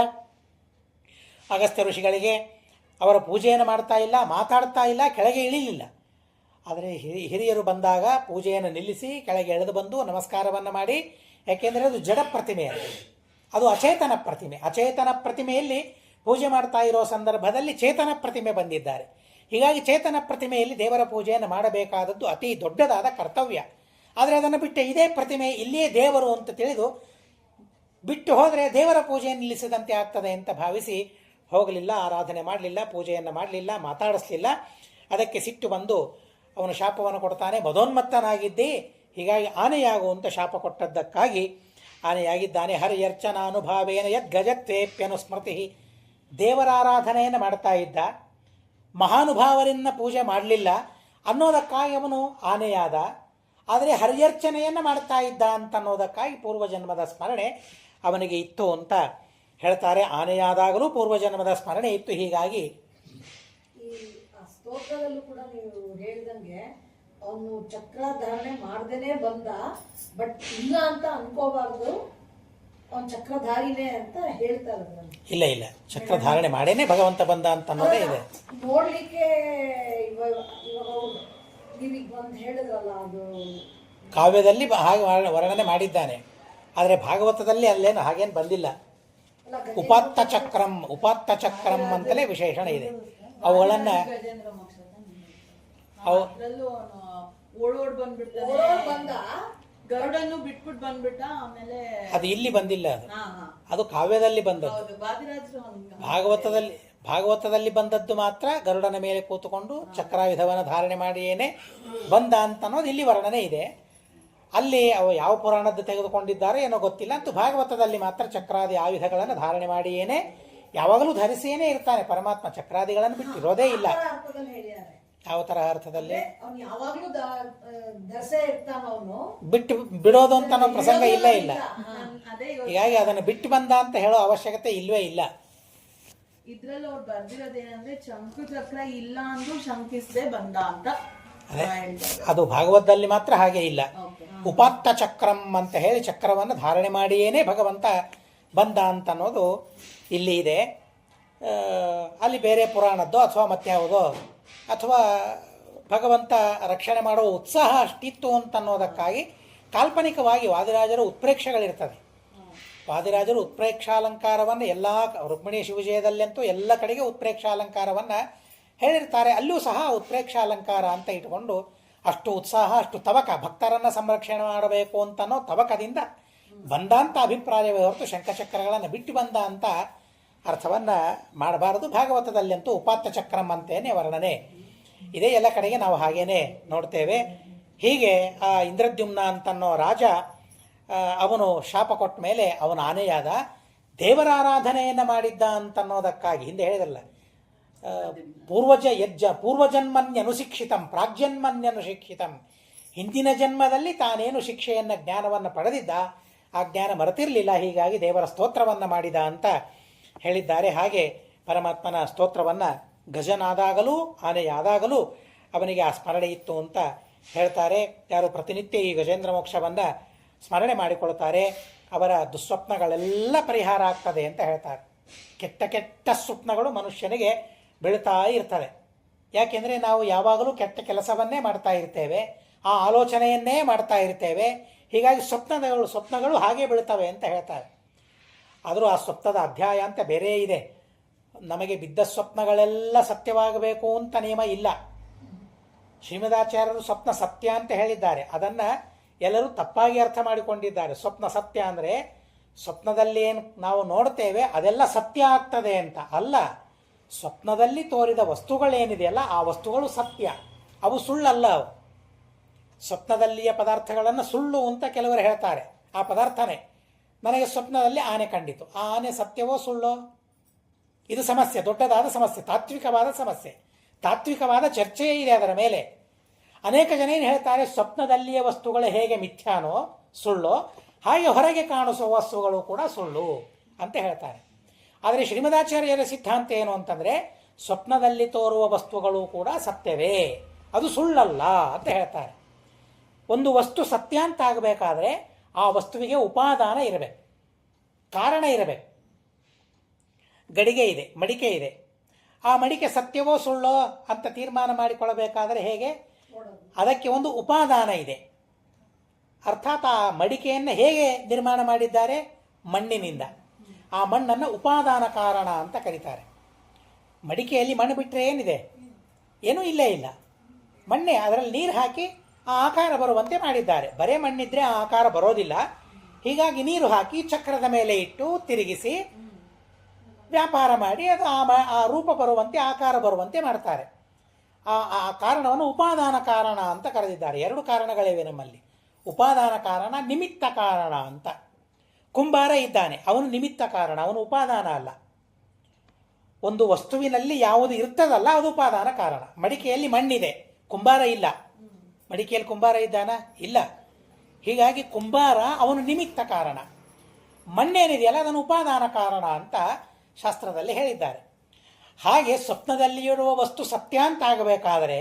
ಅಗಸ್ತ್ಯ ಋಷಿಗಳಿಗೆ ಅವರ ಪೂಜೆಯನ್ನು ಮಾಡ್ತಾ ಇಲ್ಲ, ಮಾತಾಡ್ತಾ ಇಲ್ಲ, ಕೆಳಗೆ ಇಳಿಲಿಲ್ಲ. ಆದರೆ ಹಿರಿಯರು ಬಂದಾಗ ಪೂಜೆಯನ್ನು ನಿಲ್ಲಿಸಿ ಕೆಳಗೆ ಎಳೆದು ಬಂದು ನಮಸ್ಕಾರವನ್ನು ಮಾಡಿ, ಯಾಕೆಂದರೆ ಅದು ಜಡ ಪ್ರತಿಮೆ, ಅದು ಅಚೇತನ ಪ್ರತಿಮೆ. ಅಚೇತನ ಪ್ರತಿಮೆಯಲ್ಲಿ ಪೂಜೆ ಮಾಡ್ತಾ ಇರೋ ಸಂದರ್ಭದಲ್ಲಿ ಚೇತನ ಪ್ರತಿಮೆ ಬಂದಿದ್ದಾರೆ. ಹೀಗಾಗಿ ಚೇತನ ಪ್ರತಿಮೆಯಲ್ಲಿ ದೇವರ ಪೂಜೆಯನ್ನು ಮಾಡಬೇಕಾದದ್ದು ಅತಿ ದೊಡ್ಡದಾದ ಕರ್ತವ್ಯ. ಆದರೆ ಅದನ್ನು ಬಿಟ್ಟು ಇದೇ ಪ್ರತಿಮೆ ಇಲ್ಲಿಯೇ ದೇವರು ಅಂತ ತಿಳಿದು ಬಿಟ್ಟು ಹೋದರೆ ದೇವರ ಪೂಜೆ ನಿಲ್ಲಿಸಿದಂತೆ ಆಗ್ತದೆ ಅಂತ ಭಾವಿಸಿ ಹೋಗಲಿಲ್ಲ, ಆರಾಧನೆ ಮಾಡಲಿಲ್ಲ, ಪೂಜೆಯನ್ನು ಮಾಡಲಿಲ್ಲ, ಮಾತಾಡಿಸಲಿಲ್ಲ. ಅದಕ್ಕೆ ಸಿಟ್ಟು ಬಂದು ಅವನು ಶಾಪವನ್ನು ಕೊಡ್ತಾನೆ. ಮದೋನ್ಮತ್ತನಾಗಿದ್ದೇ, ಹೀಗಾಗಿ ಆನೆಯಾಗುವಂಥ ಶಾಪ ಕೊಟ್ಟದ್ದಕ್ಕಾಗಿ ಆನೆಯಾಗಿದ್ದಾನೆ. ಹರಿಯರ್ಚನಾನುಭಾವೇನ ಯದ್ಗಜತ್ವೇಪ್ಯನುಸ್ಮೃತಿ. ದೇವರ ಆರಾಧನೆಯನ್ನು ಮಾಡ್ತಾ ಇದ್ದ, ಮಹಾನುಭಾವರನ್ನ ಪೂಜೆ ಮಾಡಲಿಲ್ಲ ಅನ್ನೋದಕ್ಕಾಗಿ ಅವನು ಆನೆಯಾದ. ಆದರೆ ಹರಿಯರ್ಚನೆಯನ್ನು ಮಾಡ್ತಾ ಇದ್ದ ಅಂತ ಅನ್ನೋದಕ್ಕಾಗಿ ಪೂರ್ವಜನ್ಮದ ಸ್ಮರಣೆ ಅವನಿಗೆ ಇತ್ತು ಅಂತ ಹೇಳ್ತಾರೆ. ಆನೆಯಾದಾಗಲೂ ಪೂರ್ವಜನ್ಮದ ಸ್ಮರಣೆ ಇತ್ತು. ಹೀಗಾಗಿ ಈ ಸ್ತೋತ್ರದಲ್ಲೂ ಕೂಡ ನೀವು ಹೇಳಿದಂಗೆ ಅವನು ಚಕ್ರಧಾರಣೆ ಮಾಡ್ದೇನೆ ಬಂದ, ಬಟ್ ಇಲ್ಲ ಅಂತ ಅನ್ಕೋಬಾರ್ದು, ಅವನು ಚಕ್ರಧಾರಿನೇ ಅಂತ ಹೇಳ್ತಾರೆ. ಇಲ್ಲ ಇಲ್ಲ, ಚಕ್ರಧಾರಣೆ ಮಾಡೇನೆ ಭಗವಂತ ಬಂದ ಅಂತ ಅನ್ನೋದೇ ಇದೆ. ನೋಡ್ಲಿಕ್ಕೆ ಇವಾಗ ನೀವೀಗ ಒಂದು ಹೇಳಿದ್ರಲ್ಲ, ಅದು ಕಾವ್ಯದಲ್ಲಿ ಹಾಗೆ ವರ್ಣನೆ ಮಾಡಿದ್ದಾನೆ. ಆದರೆ ಭಾಗವತದಲ್ಲಿ ಅಲ್ಲೇನು ಹಾಗೇನು ಬಂದಿಲ್ಲ. ಉಪಾತ್ತ ಚಕ್ರಂ ಅಂತಲೇ ವಿಶೇಷಣ ಇದೆ. ಅವುಗಳನ್ನು ಬಂದ ಗರುಡನ್ನು ಬಿಟ್ಬಿಟ್ಟು ಬಂದ್ಬಿಟ್ಟ. ಆಮೇಲೆ ಅದು ಇಲ್ಲಿ ಬಂದಿಲ್ಲ, ಅದು ಕಾವ್ಯದಲ್ಲಿ ಬಂದದ್ದು. ಭಾಗವತದಲ್ಲಿ ಬಂದದ್ದು ಮಾತ್ರ ಗರುಡನ ಮೇಲೆ ಕೂತುಕೊಂಡು ಚಕ್ರಾಯುಧವನ್ನು ಧಾರಣೆ ಮಾಡಿಯೇನೆ ಬಂದ ಅಂತ ಅನ್ನೋದು ಇಲ್ಲಿ ವರ್ಣನೆ ಇದೆ. ಅಲ್ಲಿ ಅವು ಯಾವ ಪುರಾಣದ್ದು ತೆಗೆದುಕೊಂಡಿದ್ದಾರೆ ಏನೋ ಗೊತ್ತಿಲ್ಲ, ಅಂತೂ ಭಾಗವತದಲ್ಲಿ ಮಾತ್ರ ಚಕ್ರಾದಿ ಆಯುಧಗಳನ್ನು ಧಾರಣೆ ಮಾಡಿಯೇನೆ ಯಾವಾಗಲೂ ಧರಿಸಿಯೇನೆ ಇರ್ತಾನೆ ಪರಮಾತ್ಮ. ಚಕ್ರಾದಿಗಳನ್ನು ಬಿಟ್ಟಿರೋದೇ ಇಲ್ಲ. ಯಾವ ತರ ಅರ್ಥದಲ್ಲಿ ಬಿಟ್ಟು ಬಿಡೋದು ಅಂತ ಅನ್ನೋ ಪ್ರಸಂಗ ಇಲ್ಲೇ ಇಲ್ಲ. ಹೀಗಾಗಿ ಅದನ್ನು ಬಿಟ್ಟು ಬಂದ ಅಂತ ಹೇಳೋ ಅವಶ್ಯಕತೆ ಇಲ್ವೇ ಇಲ್ಲ. ಇದ್ರಲ್ಲಿ ಅವ್ರು ಬರ್ದಿರೋದೇನಂದ್ರೆ ಶಂಕು ಚಕ್ರ ಇಲ್ಲ ಅಂದ್ರೂ ಶಂಕಿಸದೆ ಬಂದ ಅಂತ. ಅದು ಭಾಗವತದಲ್ಲಿ ಮಾತ್ರ ಹಾಗೆ ಇಲ್ಲ. ಉಪಾತ್ತ ಚಕ್ರಂ ಅಂತ ಹೇಳಿ ಚಕ್ರವನ್ನು ಧಾರಣೆ ಮಾಡಿಯೇನೆ ಭಗವಂತ ಬಂದ ಅಂತ ಅನ್ನೋದು ಇಲ್ಲಿ ಇದೆ. ಅಲ್ಲಿ ಬೇರೆ ಪುರಾಣದ್ದೋ ಅಥವಾ ಮತ್ಯಾವುದೋ ಅಥವಾ ಭಗವಂತ ರಕ್ಷಣೆ ಮಾಡುವ ಉತ್ಸಾಹ ಅಷ್ಟಿತ್ತು ಅಂತ ಅನ್ನೋದಕ್ಕಾಗಿ ಕಾಲ್ಪನಿಕವಾಗಿ ವಾದಿರಾಜರು ಉತ್ಪ್ರೇಕ್ಷೆಗಳಿರ್ತದೆ. ವಾದಿರಾಜರು ಉತ್ಪ್ರೇಕ್ಷಾಲಂಕಾರವನ್ನು ಎಲ್ಲ ರುಕ್ಮಿಣಿ ಶಿವಜಯದಲ್ಲಂತೂ ಎಲ್ಲ ಕಡೆಗೆ ಉತ್ಪ್ರೇಕ್ಷಾಲಂಕಾರವನ್ನು ಹೇಳಿರ್ತಾರೆ. ಅಲ್ಲೂ ಸಹ ಉತ್ಪ್ರೇಕ್ಷಾಲಂಕಾರ ಅಂತ ಇಟ್ಕೊಂಡು ಅಷ್ಟು ಉತ್ಸಾಹ, ಅಷ್ಟು ತವಕ, ಭಕ್ತರನ್ನು ಸಂರಕ್ಷಣೆ ಮಾಡಬೇಕು ಅಂತನೋ ತವಕದಿಂದ ಬಂದ ಅಂತ ಅಭಿಪ್ರಾಯವೇ ಹೊರತು ಶಂಖಚಕ್ರಗಳನ್ನು ಬಿಟ್ಟು ಬಂದ ಅಂತ ಅರ್ಥವನ್ನು ಮಾಡಬಾರದು. ಭಾಗವತದಲ್ಲಂತೂ ಉಪಾತ್ತ ಚಕ್ರಂ ಅಂತೇನೆ ವರ್ಣನೆ ಇದೇ. ಎಲ್ಲ ಕಡೆಗೆ ನಾವು ಹಾಗೇನೆ ನೋಡ್ತೇವೆ. ಹೀಗೆ ಆ ಇಂದ್ರದ್ಯುಮ್ನ ಅಂತನ್ನೋ ರಾಜ ಅವನು ಶಾಪ ಕೊಟ್ಟ ಮೇಲೆ ಅವನು ಆನೆಯಾದ. ದೇವರ ಆರಾಧನೆಯನ್ನು ಮಾಡಿದ್ದ ಅಂತನ್ನೋದಕ್ಕಾಗಿ ಹಿಂದೆ ಹೇಳಿದಲ್ಲ, ಪೂರ್ವಜನ್ಮನ್ಯನುಶಿಕ್ಷಿತಂ ಪ್ರಾಗ್ಜನ್ಮನ್ಯನುಶಿಕ್ಷಿತಂ. ಹಿಂದಿನ ಜನ್ಮದಲ್ಲಿ ತಾನೇನು ಶಿಕ್ಷೆಯನ್ನು ಜ್ಞಾನವನ್ನು ಪಡೆದಿದ್ದ ಆ ಜ್ಞಾನ ಮರೆತಿರಲಿಲ್ಲ, ಹೀಗಾಗಿ ದೇವರ ಸ್ತೋತ್ರವನ್ನು ಮಾಡಿದ ಅಂತ ಹೇಳಿದ್ದಾರೆ. ಹಾಗೆ ಪರಮಾತ್ಮನ ಸ್ತೋತ್ರವನ್ನು ಗಜನಾದಾಗಲೂ ಆನೆಯಾದಾಗಲೂ ಅವನಿಗೆ ಆ ಸ್ಮರಣೆ ಇತ್ತು ಅಂತ ಹೇಳ್ತಾರೆ. ಯಾರು ಪ್ರತಿನಿತ್ಯ ಈ ಗಜೇಂದ್ರ ಮೋಕ್ಷವನ್ನು ಸ್ಮರಣೆ ಮಾಡಿಕೊಳ್ತಾರೆ ಅವರ ದುಸ್ವಪ್ನಗಳೆಲ್ಲ ಪರಿಹಾರ ಆಗ್ತದೆ ಅಂತ ಹೇಳ್ತಾರೆ. ಕೆಟ್ಟ ಕೆಟ್ಟ ಸ್ವಪ್ನಗಳು ಮನುಷ್ಯನಿಗೆ ಬೀಳ್ತಾ ಇರ್ತವೆ. ಯಾಕೆಂದರೆ ನಾವು ಯಾವಾಗಲೂ ಕೆಟ್ಟ ಕೆಲಸವನ್ನೇ ಮಾಡ್ತಾ ಇರ್ತೇವೆ, ಆ ಆಲೋಚನೆಯನ್ನೇ ಮಾಡ್ತಾ ಇರ್ತೇವೆ. ಹೀಗಾಗಿ ಸ್ವಪ್ನಗಳು ಹಾಗೆ ಬೀಳ್ತವೆ ಅಂತ ಹೇಳ್ತಾರೆ. ಆದರೂ ಆ ಸ್ವಪ್ನದ ಅಧ್ಯಾಯ ಅಂತ ಬೇರೆ ಇದೆ. ನಮಗೆ ಬಿದ್ದ ಸ್ವಪ್ನಗಳೆಲ್ಲ ಸತ್ಯವಾಗಬೇಕು ಅಂತ ನಿಯಮ ಇಲ್ಲ. ಶ್ರೀಮದಾಚಾರ್ಯರು ಸ್ವಪ್ನ ಸತ್ಯ ಅಂತ ಹೇಳಿದ್ದಾರೆ. ಅದನ್ನು ಎಲ್ಲರೂ ತಪ್ಪಾಗಿ ಅರ್ಥ ಮಾಡಿಕೊಂಡಿದ್ದಾರೆ. ಸ್ವಪ್ನ ಸತ್ಯ ಅಂದರೆ ಸ್ವಪ್ನದಲ್ಲಿ ಏನು ನಾವು ನೋಡ್ತೇವೆ ಅದೆಲ್ಲ ಸತ್ಯ ಆಗ್ತದೆ ಅಂತ ಅಲ್ಲ. ಸ್ವಪ್ನದಲ್ಲಿ ತೋರಿದ ವಸ್ತುಗಳೇನಿದೆಯಲ್ಲ ಆ ವಸ್ತುಗಳು ಸತ್ಯ, ಅವು ಸುಳ್ಳಲ್ಲ. ಅವು ಸ್ವಪ್ನದಲ್ಲಿಯ ಪದಾರ್ಥಗಳನ್ನು ಸುಳ್ಳು ಅಂತ ಕೆಲವರು ಹೇಳ್ತಾರೆ. ಆ ಪದಾರ್ಥನೇ ನನಗೆ ಸ್ವಪ್ನದಲ್ಲಿ ಆನೆ ಕಂಡಿತು, ಆ ಆನೆ ಸತ್ಯವೋ ಸುಳ್ಳೋ? ಇದು ಸಮಸ್ಯೆ, ದೊಡ್ಡದಾದ ಸಮಸ್ಯೆ, ತಾತ್ವಿಕವಾದ ಸಮಸ್ಯೆ, ತಾತ್ವಿಕವಾದ ಚರ್ಚೆಯೇ ಇದೆ ಅದರ ಮೇಲೆ. ಅನೇಕ ಜನ ಏನು ಹೇಳ್ತಾರೆ, ಸ್ವಪ್ನದಲ್ಲಿಯ ವಸ್ತುಗಳು ಹೇಗೆ ಮಿಥ್ಯಾನೋ ಸುಳ್ಳೋ ಹಾಗೆ ಹೊರಗೆ ಕಾಣಿಸುವ ವಸ್ತುಗಳು ಕೂಡ ಸುಳ್ಳು ಅಂತ ಹೇಳ್ತಾರೆ. ಆದರೆ ಶ್ರೀಮದಾಚಾರ್ಯರ ಸಿದ್ಧಾಂತ ಏನು ಅಂತಂದರೆ, ಸ್ವಪ್ನದಲ್ಲಿ ತೋರುವ ವಸ್ತುಗಳು ಕೂಡ ಸತ್ಯವೇ, ಅದು ಸುಳ್ಳಲ್ಲ ಅಂತ ಹೇಳ್ತಾರೆ. ಒಂದು ವಸ್ತು ಸತ್ಯ ಅಂತ ಆಗಬೇಕಾದ್ರೆ ಆ ವಸ್ತುವಿಗೆ ಉಪಾದಾನ ಇರಬೇಕು, ಕಾರಣ ಇರಬೇಕು. ಗಡಿಗೆ ಇದೆ, ಮಡಿಕೆ ಇದೆ. ಆ ಮಡಿಕೆ ಸತ್ಯವೋ ಸುಳ್ಳೋ ಅಂತ ತೀರ್ಮಾನ ಮಾಡಿಕೊಳ್ಳಬೇಕಾದರೆ ಹೇಗೆ? ಅದಕ್ಕೆ ಒಂದು ಉಪಾದಾನ ಇದೆ. ಅರ್ಥಾತ್ ಆ ಮಡಿಕೆಯನ್ನು ಹೇಗೆ ನಿರ್ಮಾಣ ಮಾಡಿದ್ದಾರೆ? ಮಣ್ಣಿನಿಂದ. ಆ ಮಣ್ಣನ್ನು ಉಪಾದಾನ ಕಾರಣ ಅಂತ ಕರೀತಾರೆ. ಮಡಿಕೆಯಲ್ಲಿ ಮಣ್ಣು ಬಿಟ್ಟರೆ ಏನಿದೆ? ಏನೂ ಇಲ್ಲೇ ಇಲ್ಲ, ಮಣ್ಣೆ. ಅದರಲ್ಲಿ ನೀರು ಹಾಕಿ ಆ ಆಕಾರ ಬರುವಂತೆ ಮಾಡಿದ್ದಾರೆ. ಬರೇ ಮಣ್ಣಿದ್ರೆ ಆ ಆಕಾರ ಬರೋದಿಲ್ಲ. ಹೀಗಾಗಿ ನೀರು ಹಾಕಿ ಚಕ್ರದ ಮೇಲೆ ಇಟ್ಟು ತಿರುಗಿಸಿ ವ್ಯಾಪಾರ ಮಾಡಿ ಅದು ಆ ರೂಪ ಬರುವಂತೆ, ಆಕಾರ ಬರುವಂತೆ ಮಾಡ್ತಾರೆ. ಆ ಕಾರಣವನ್ನು ಉಪಾದಾನ ಕಾರಣ ಅಂತ ಕರೆದಿದ್ದಾರೆ. ಎರಡು ಕಾರಣಗಳಿವೆ ನಮ್ಮಲ್ಲಿ, ಉಪಾದಾನ ಕಾರಣ, ನಿಮಿತ್ತ ಕಾರಣ ಅಂತ. ಕುಂಬಾರ ಇದ್ದಾನೆ, ಅವನು ನಿಮಿತ್ತ ಕಾರಣ, ಅವನು ಉಪಾದಾನ ಅಲ್ಲ. ಒಂದು ವಸ್ತುವಿನಲ್ಲಿ ಯಾವುದು ಇರ್ತದಲ್ಲ ಅದು ಉಪಾದಾನ ಕಾರಣ. ಮಡಿಕೆಯಲ್ಲಿ ಮಣ್ಣಿದೆ, ಕುಂಬಾರ ಇಲ್ಲ. ಮಡಿಕೆಯಲ್ಲಿ ಕುಂಬಾರ ಇದ್ದಾನ? ಇಲ್ಲ. ಹೀಗಾಗಿ ಕುಂಬಾರ ಅವನು ನಿಮಿತ್ತ ಕಾರಣ. ಮಣ್ಣೇನಿದೆಯಲ್ಲ ಅದನ್ನು ಉಪಾದಾನ ಕಾರಣ ಅಂತ ಶಾಸ್ತ್ರದಲ್ಲಿ ಹೇಳಿದ್ದಾರೆ. ಹಾಗೆ ಸ್ವಪ್ನದಲ್ಲಿ ಇರುವ ವಸ್ತು ಸತ್ಯ ಅಂತ ಆಗಬೇಕಾದರೆ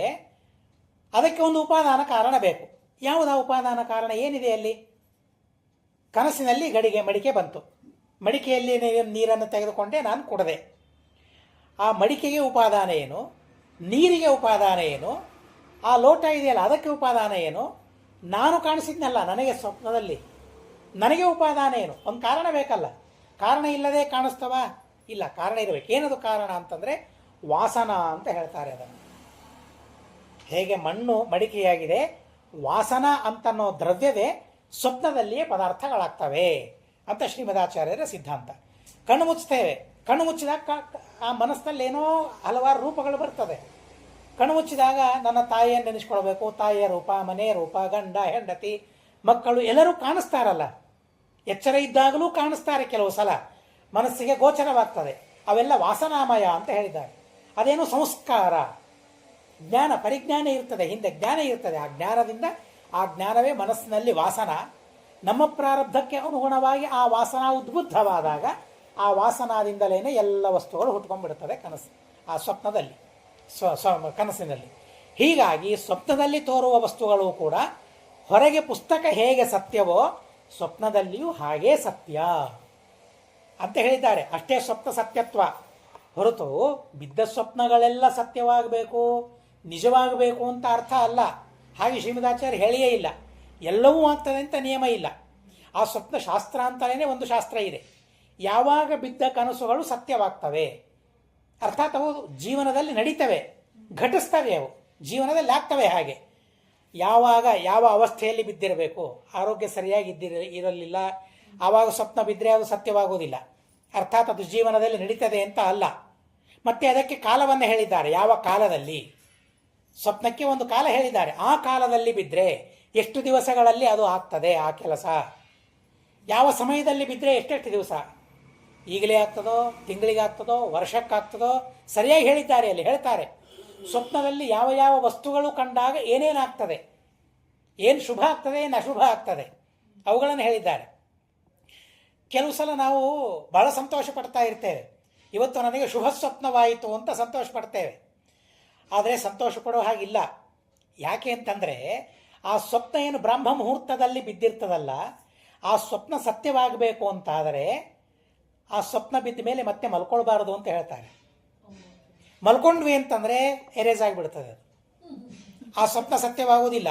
ಅದಕ್ಕೆ ಒಂದು ಉಪಾದಾನ ಕಾರಣ ಬೇಕು. ಯಾವುದಾ ಉಪಾದಾನ ಕಾರಣ? ಏನಿದೆ ಅಲ್ಲಿ? ಕನಸಿನಲ್ಲಿ ಮಡಿಕೆ ಬಂತು. ಮಡಿಕೆಯಲ್ಲಿ ನೀರನ್ನು ತೆಗೆದುಕೊಂಡೆ, ನಾನು ಕುಡದೆ. ಆ ಮಡಿಕೆಗೆ ಉಪಾದಾನ ಏನು? ನೀರಿಗೆ ಉಪಾದಾನ ಏನು? ಆ ಲೋಟ ಇದೆಯಲ್ಲ ಅದಕ್ಕೆ ಉಪಾದಾನ ಏನು? ನಾನು ಕಾಣಿಸಿದ್ನಲ್ಲ ನನಗೆ ಸ್ವಪ್ನದಲ್ಲಿ, ನನಗೆ ಉಪಾದಾನ ಏನು? ಒಂದು ಕಾರಣ ಬೇಕಲ್ಲ. ಕಾರಣ ಇಲ್ಲದೆ ಕಾಣಿಸ್ತವ? ಇಲ್ಲ, ಕಾರಣ ಇರಬೇಕು. ಏನದು ಕಾರಣ ಅಂತಂದರೆ ವಾಸನ ಅಂತ ಹೇಳ್ತಾರೆ ಅದನ್ನು. ಹೇಗೆ ಮಣ್ಣು ಮಡಿಕೆಯಾಗಿದೆ, ವಾಸನ ಅಂತನ್ನೋ ದ್ರವ್ಯವೇ ಸ್ವಪ್ನದಲ್ಲಿಯೇ ಪದಾರ್ಥಗಳಾಗ್ತವೆ ಅಂತ ಶ್ರೀಮದಾಚಾರ್ಯರ ಸಿದ್ಧಾಂತ. ಕಣ್ಣು ಮುಚ್ಚುತ್ತೇವೆ, ಕಣ್ಣು ಮುಚ್ಚಿದಾಗ ಆ ಮನಸ್ಸಿನಲ್ಲಿ ಏನೋ ಹಲವಾರು ರೂಪಗಳು ಬರ್ತದೆ. ಕಣ್ಣು ಮುಚ್ಚಿದಾಗ ನನ್ನ ತಾಯಿಯನ್ನು ನೆನೆಸ್ಕೊಳ್ಬೇಕು, ತಾಯಿಯ ರೂಪ, ಮನೆಯ ರೂಪ, ಗಂಡ ಹೆಂಡತಿ ಮಕ್ಕಳು ಎಲ್ಲರೂ ಕಾಣಿಸ್ತಾರಲ್ಲ. ಎಚ್ಚರ ಇದ್ದಾಗಲೂ ಕಾಣಿಸ್ತಾರೆ, ಕೆಲವು ಸಲ ಮನಸ್ಸಿಗೆ ಗೋಚರವಾಗ್ತದೆ. ಅವೆಲ್ಲ ವಾಸನಾಮಯ ಅಂತ ಹೇಳಿದ್ದಾರೆ. ಅದೇನು ಸಂಸ್ಕಾರ, ಜ್ಞಾನ, ಪರಿಜ್ಞಾನ ಇರ್ತದೆ, ಹಿಂದೆ ಜ್ಞಾನ ಇರ್ತದೆ. ಆ ಜ್ಞಾನದಿಂದ, ಆ ಜ್ಞಾನವೇ ಮನಸ್ಸಿನಲ್ಲಿ ವಾಸನ. ನಮ್ಮ ಪ್ರಾರಬ್ಧಕ್ಕೆ ಅನುಗುಣವಾಗಿ ಆ ವಾಸನ ಉದ್ಬುದ್ಧವಾದಾಗ ಆ ವಾಸನಾದಿಂದಲೇ ಎಲ್ಲ ವಸ್ತುಗಳು ಹುಟ್ಕೊಂಡ್ಬಿಡ್ತದೆ ಕನಸು, ಆ ಸ್ವಪ್ನದಲ್ಲಿ, ಕನಸಿನಲ್ಲಿ. ಹೀಗಾಗಿ ಸ್ವಪ್ನದಲ್ಲಿ ತೋರುವ ವಸ್ತುಗಳು ಕೂಡ ಹೊರಗೆ ಪುಸ್ತಕ ಹೇಗೆ ಸತ್ಯವೋ ಸ್ವಪ್ನದಲ್ಲಿಯೂ ಹಾಗೇ ಸತ್ಯ ಅಂತ ಹೇಳಿದ್ದಾರೆ. ಅಷ್ಟೇ ಸ್ವಪ್ನ ಸತ್ಯತ್ವ ಹೊರತು ಬಿದ್ದ ಸ್ವಪ್ನಗಳೆಲ್ಲ ಸತ್ಯವಾಗಬೇಕು, ನಿಜವಾಗಬೇಕು ಅಂತ ಅರ್ಥ ಅಲ್ಲ. ಹಾಗೆ ಶ್ರೀಮದಾಚಾರ್ಯ ಹೇಳಿಯೇ ಇಲ್ಲ. ಎಲ್ಲವೂ ಆಗ್ತದೆ ಅಂತ ನಿಯಮ ಇಲ್ಲ. ಆ ಸ್ವಪ್ನ ಶಾಸ್ತ್ರ ಅಂತಲೇ ಒಂದು ಶಾಸ್ತ್ರ ಇದೆ. ಯಾವಾಗ ಬಿದ್ದ ಕನಸುಗಳು ಸತ್ಯವಾಗ್ತವೆ, ಅರ್ಥಾತ್ ಅವು ಜೀವನದಲ್ಲಿ ನಡೀತವೆ, ಘಟಿಸ್ತವೆ, ಅವು ಜೀವನದಲ್ಲಿ ಆಗ್ತವೆ. ಹಾಗೆ ಯಾವಾಗ ಯಾವ ಅವಸ್ಥೆಯಲ್ಲಿ ಬಿದ್ದಿರಬೇಕು, ಆರೋಗ್ಯ ಸರಿಯಾಗಿ ಇರಲಿಲ್ಲ, ಆವಾಗ ಸ್ವಪ್ನ ಬಿದ್ದರೆ ಅದು ಸತ್ಯವಾಗುವುದಿಲ್ಲ. ಅರ್ಥಾತ್ ಅದು ಜೀವನದಲ್ಲಿ ನಡೀತದೆ ಅಂತ ಅಲ್ಲ. ಮತ್ತೆ ಅದಕ್ಕೆ ಕಾಲವನ್ನು ಹೇಳಿದ್ದಾರೆ. ಯಾವ ಕಾಲದಲ್ಲಿ, ಸ್ವಪ್ನಕ್ಕೆ ಒಂದು ಕಾಲ ಹೇಳಿದ್ದಾರೆ. ಆ ಕಾಲದಲ್ಲಿ ಬಿದ್ದರೆ ಎಷ್ಟು ದಿವಸಗಳಲ್ಲಿ ಅದು ಆಗ್ತದೆ ಆ ಕೆಲಸ, ಯಾವ ಸಮಯದಲ್ಲಿ ಬಿದ್ದರೆ ಎಷ್ಟೆಷ್ಟು ದಿವಸ, ಈಗಲೇ ಆಗ್ತದೋ, ತಿಂಗಳಿಗಾಗ್ತದೋ, ವರ್ಷಕ್ಕಾಗ್ತದೋ, ಸರಿಯಾಗಿ ಹೇಳಿದ್ದಾರೆ. ಅಲ್ಲಿ ಹೇಳ್ತಾರೆ ಸ್ವಪ್ನದಲ್ಲಿ ಯಾವ ಯಾವ ವಸ್ತುಗಳು ಕಂಡಾಗ ಏನೇನಾಗ್ತದೆ, ಏನು ಶುಭ ಆಗ್ತದೆ, ಏನು ಅಶುಭ ಆಗ್ತದೆ, ಅವುಗಳನ್ನು ಹೇಳಿದ್ದಾರೆ. ಕೆಲವು ಸಲ ನಾವು ಬಹಳ ಸಂತೋಷ ಪಡ್ತಾ ಇರ್ತೇವೆ. ಇವತ್ತು ನನಗೆ ಶುಭ ಸ್ವಪ್ನವಾಯಿತು ಅಂತ ಸಂತೋಷ ಪಡ್ತೇವೆ. ಆದರೆ ಸಂತೋಷ ಪಡೋ ಹಾಗಿಲ್ಲ. ಯಾಕೆ ಅಂತಂದರೆ ಆ ಸ್ವಪ್ನ ಏನು ಬ್ರಾಹ್ಮ ಮುಹೂರ್ತದಲ್ಲಿ ಬಿದ್ದಿರ್ತದಲ್ಲ, ಆ ಸ್ವಪ್ನ ಸತ್ಯವಾಗಬೇಕು ಅಂತಾದರೆ ಆ ಸ್ವಪ್ನ ಬಿದ್ದ ಮೇಲೆ ಮತ್ತೆ ಮಲ್ಕೊಳ್ಬಾರ್ದು ಅಂತ ಹೇಳ್ತಾರೆ. ಮಲ್ಕೊಂಡ್ವಿ ಅಂತಂದರೆ ಎರೇಸ್ ಆಗಿಬಿಡ್ತದೆ, ಆ ಸ್ವಪ್ನ ಸತ್ಯವಾಗುವುದಿಲ್ಲ.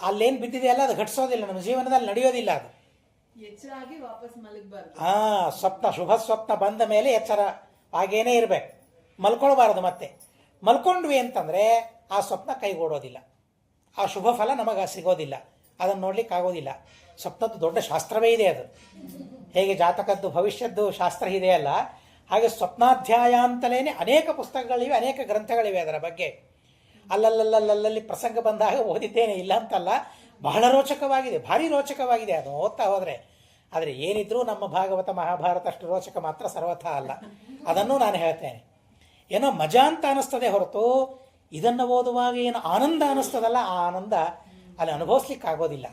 ಅಲ್ಲೇನು ಬಿದ್ದಿದೆಯಲ್ಲ ಅದು ಘಟಿಸೋದಿಲ್ಲ, ನಮ್ಮ ಜೀವನದಲ್ಲಿ ನಡೆಯೋದಿಲ್ಲ ಅದು. ಸ್ವಪ್ನ, ಶುಭ ಸ್ವಪ್ನ ಬಂದ ಮೇಲೆ ಎಚ್ಚರ ಹಾಗೇನೇ ಇರಬೇಕು, ಮಲ್ಕೊಳ್ಬಾರ್ದು. ಮತ್ತೆ ಮಲ್ಕೊಂಡ್ವಿ ಅಂತಂದರೆ ಆ ಸ್ವಪ್ನ ಕೈಗೂಡೋದಿಲ್ಲ, ಆ ಶುಭ ಫಲ ನಮಗೆ ಸಿಗೋದಿಲ್ಲ, ಅದನ್ನು ನೋಡ್ಲಿಕ್ಕೆ ಆಗೋದಿಲ್ಲ. ಸ್ವಪ್ನದ್ದು ದೊಡ್ಡ ಶಾಸ್ತ್ರವೇ ಇದೆ. ಅದು ಹೇಗೆ ಜಾತಕದ್ದು ಭವಿಷ್ಯದ್ದು ಶಾಸ್ತ್ರ ಇದೆಯಲ್ಲ, ಹಾಗೆ ಸ್ವಪ್ನಾಧ್ಯಾಯ ಅಂತಲೇ ಅನೇಕ ಪುಸ್ತಕಗಳಿವೆ, ಅನೇಕ ಗ್ರಂಥಗಳಿವೆ ಅದರ ಬಗ್ಗೆ. ಅಲ್ಲಲ್ಲಿ ಪ್ರಸಂಗ ಬಂದಾಗ ಓದಿದ್ದೇನೆ, ಇಲ್ಲ ಅಂತಲ್ಲ. ಬಹಳ ರೋಚಕವಾಗಿದೆ, ಭಾರಿ ರೋಚಕವಾಗಿದೆ ಅದು ಓದ್ತಾ ಹೋದರೆ. ಆದರೆ ಏನಿದ್ರೂ ನಮ್ಮ ಭಾಗವತ ಮಹಾಭಾರತ ಅಷ್ಟು ರೋಚಕ ಮಾತ್ರ ಸರ್ವಥಾ ಅಲ್ಲ, ಅದನ್ನು ನಾನು ಹೇಳ್ತೇನೆ. ಏನೋ ಮಜಾ ಅಂತ ಅನ್ನಿಸ್ತದೆ ಹೊರತು ಇದನ್ನು ಓದುವಾಗ ಏನು ಆನಂದ ಅನ್ನಿಸ್ತದಲ್ಲ, ಆ ಆನಂದ ಅಲ್ಲಿ ಅನುಭವಿಸ್ಲಿಕ್ಕಾಗೋದಿಲ್ಲ.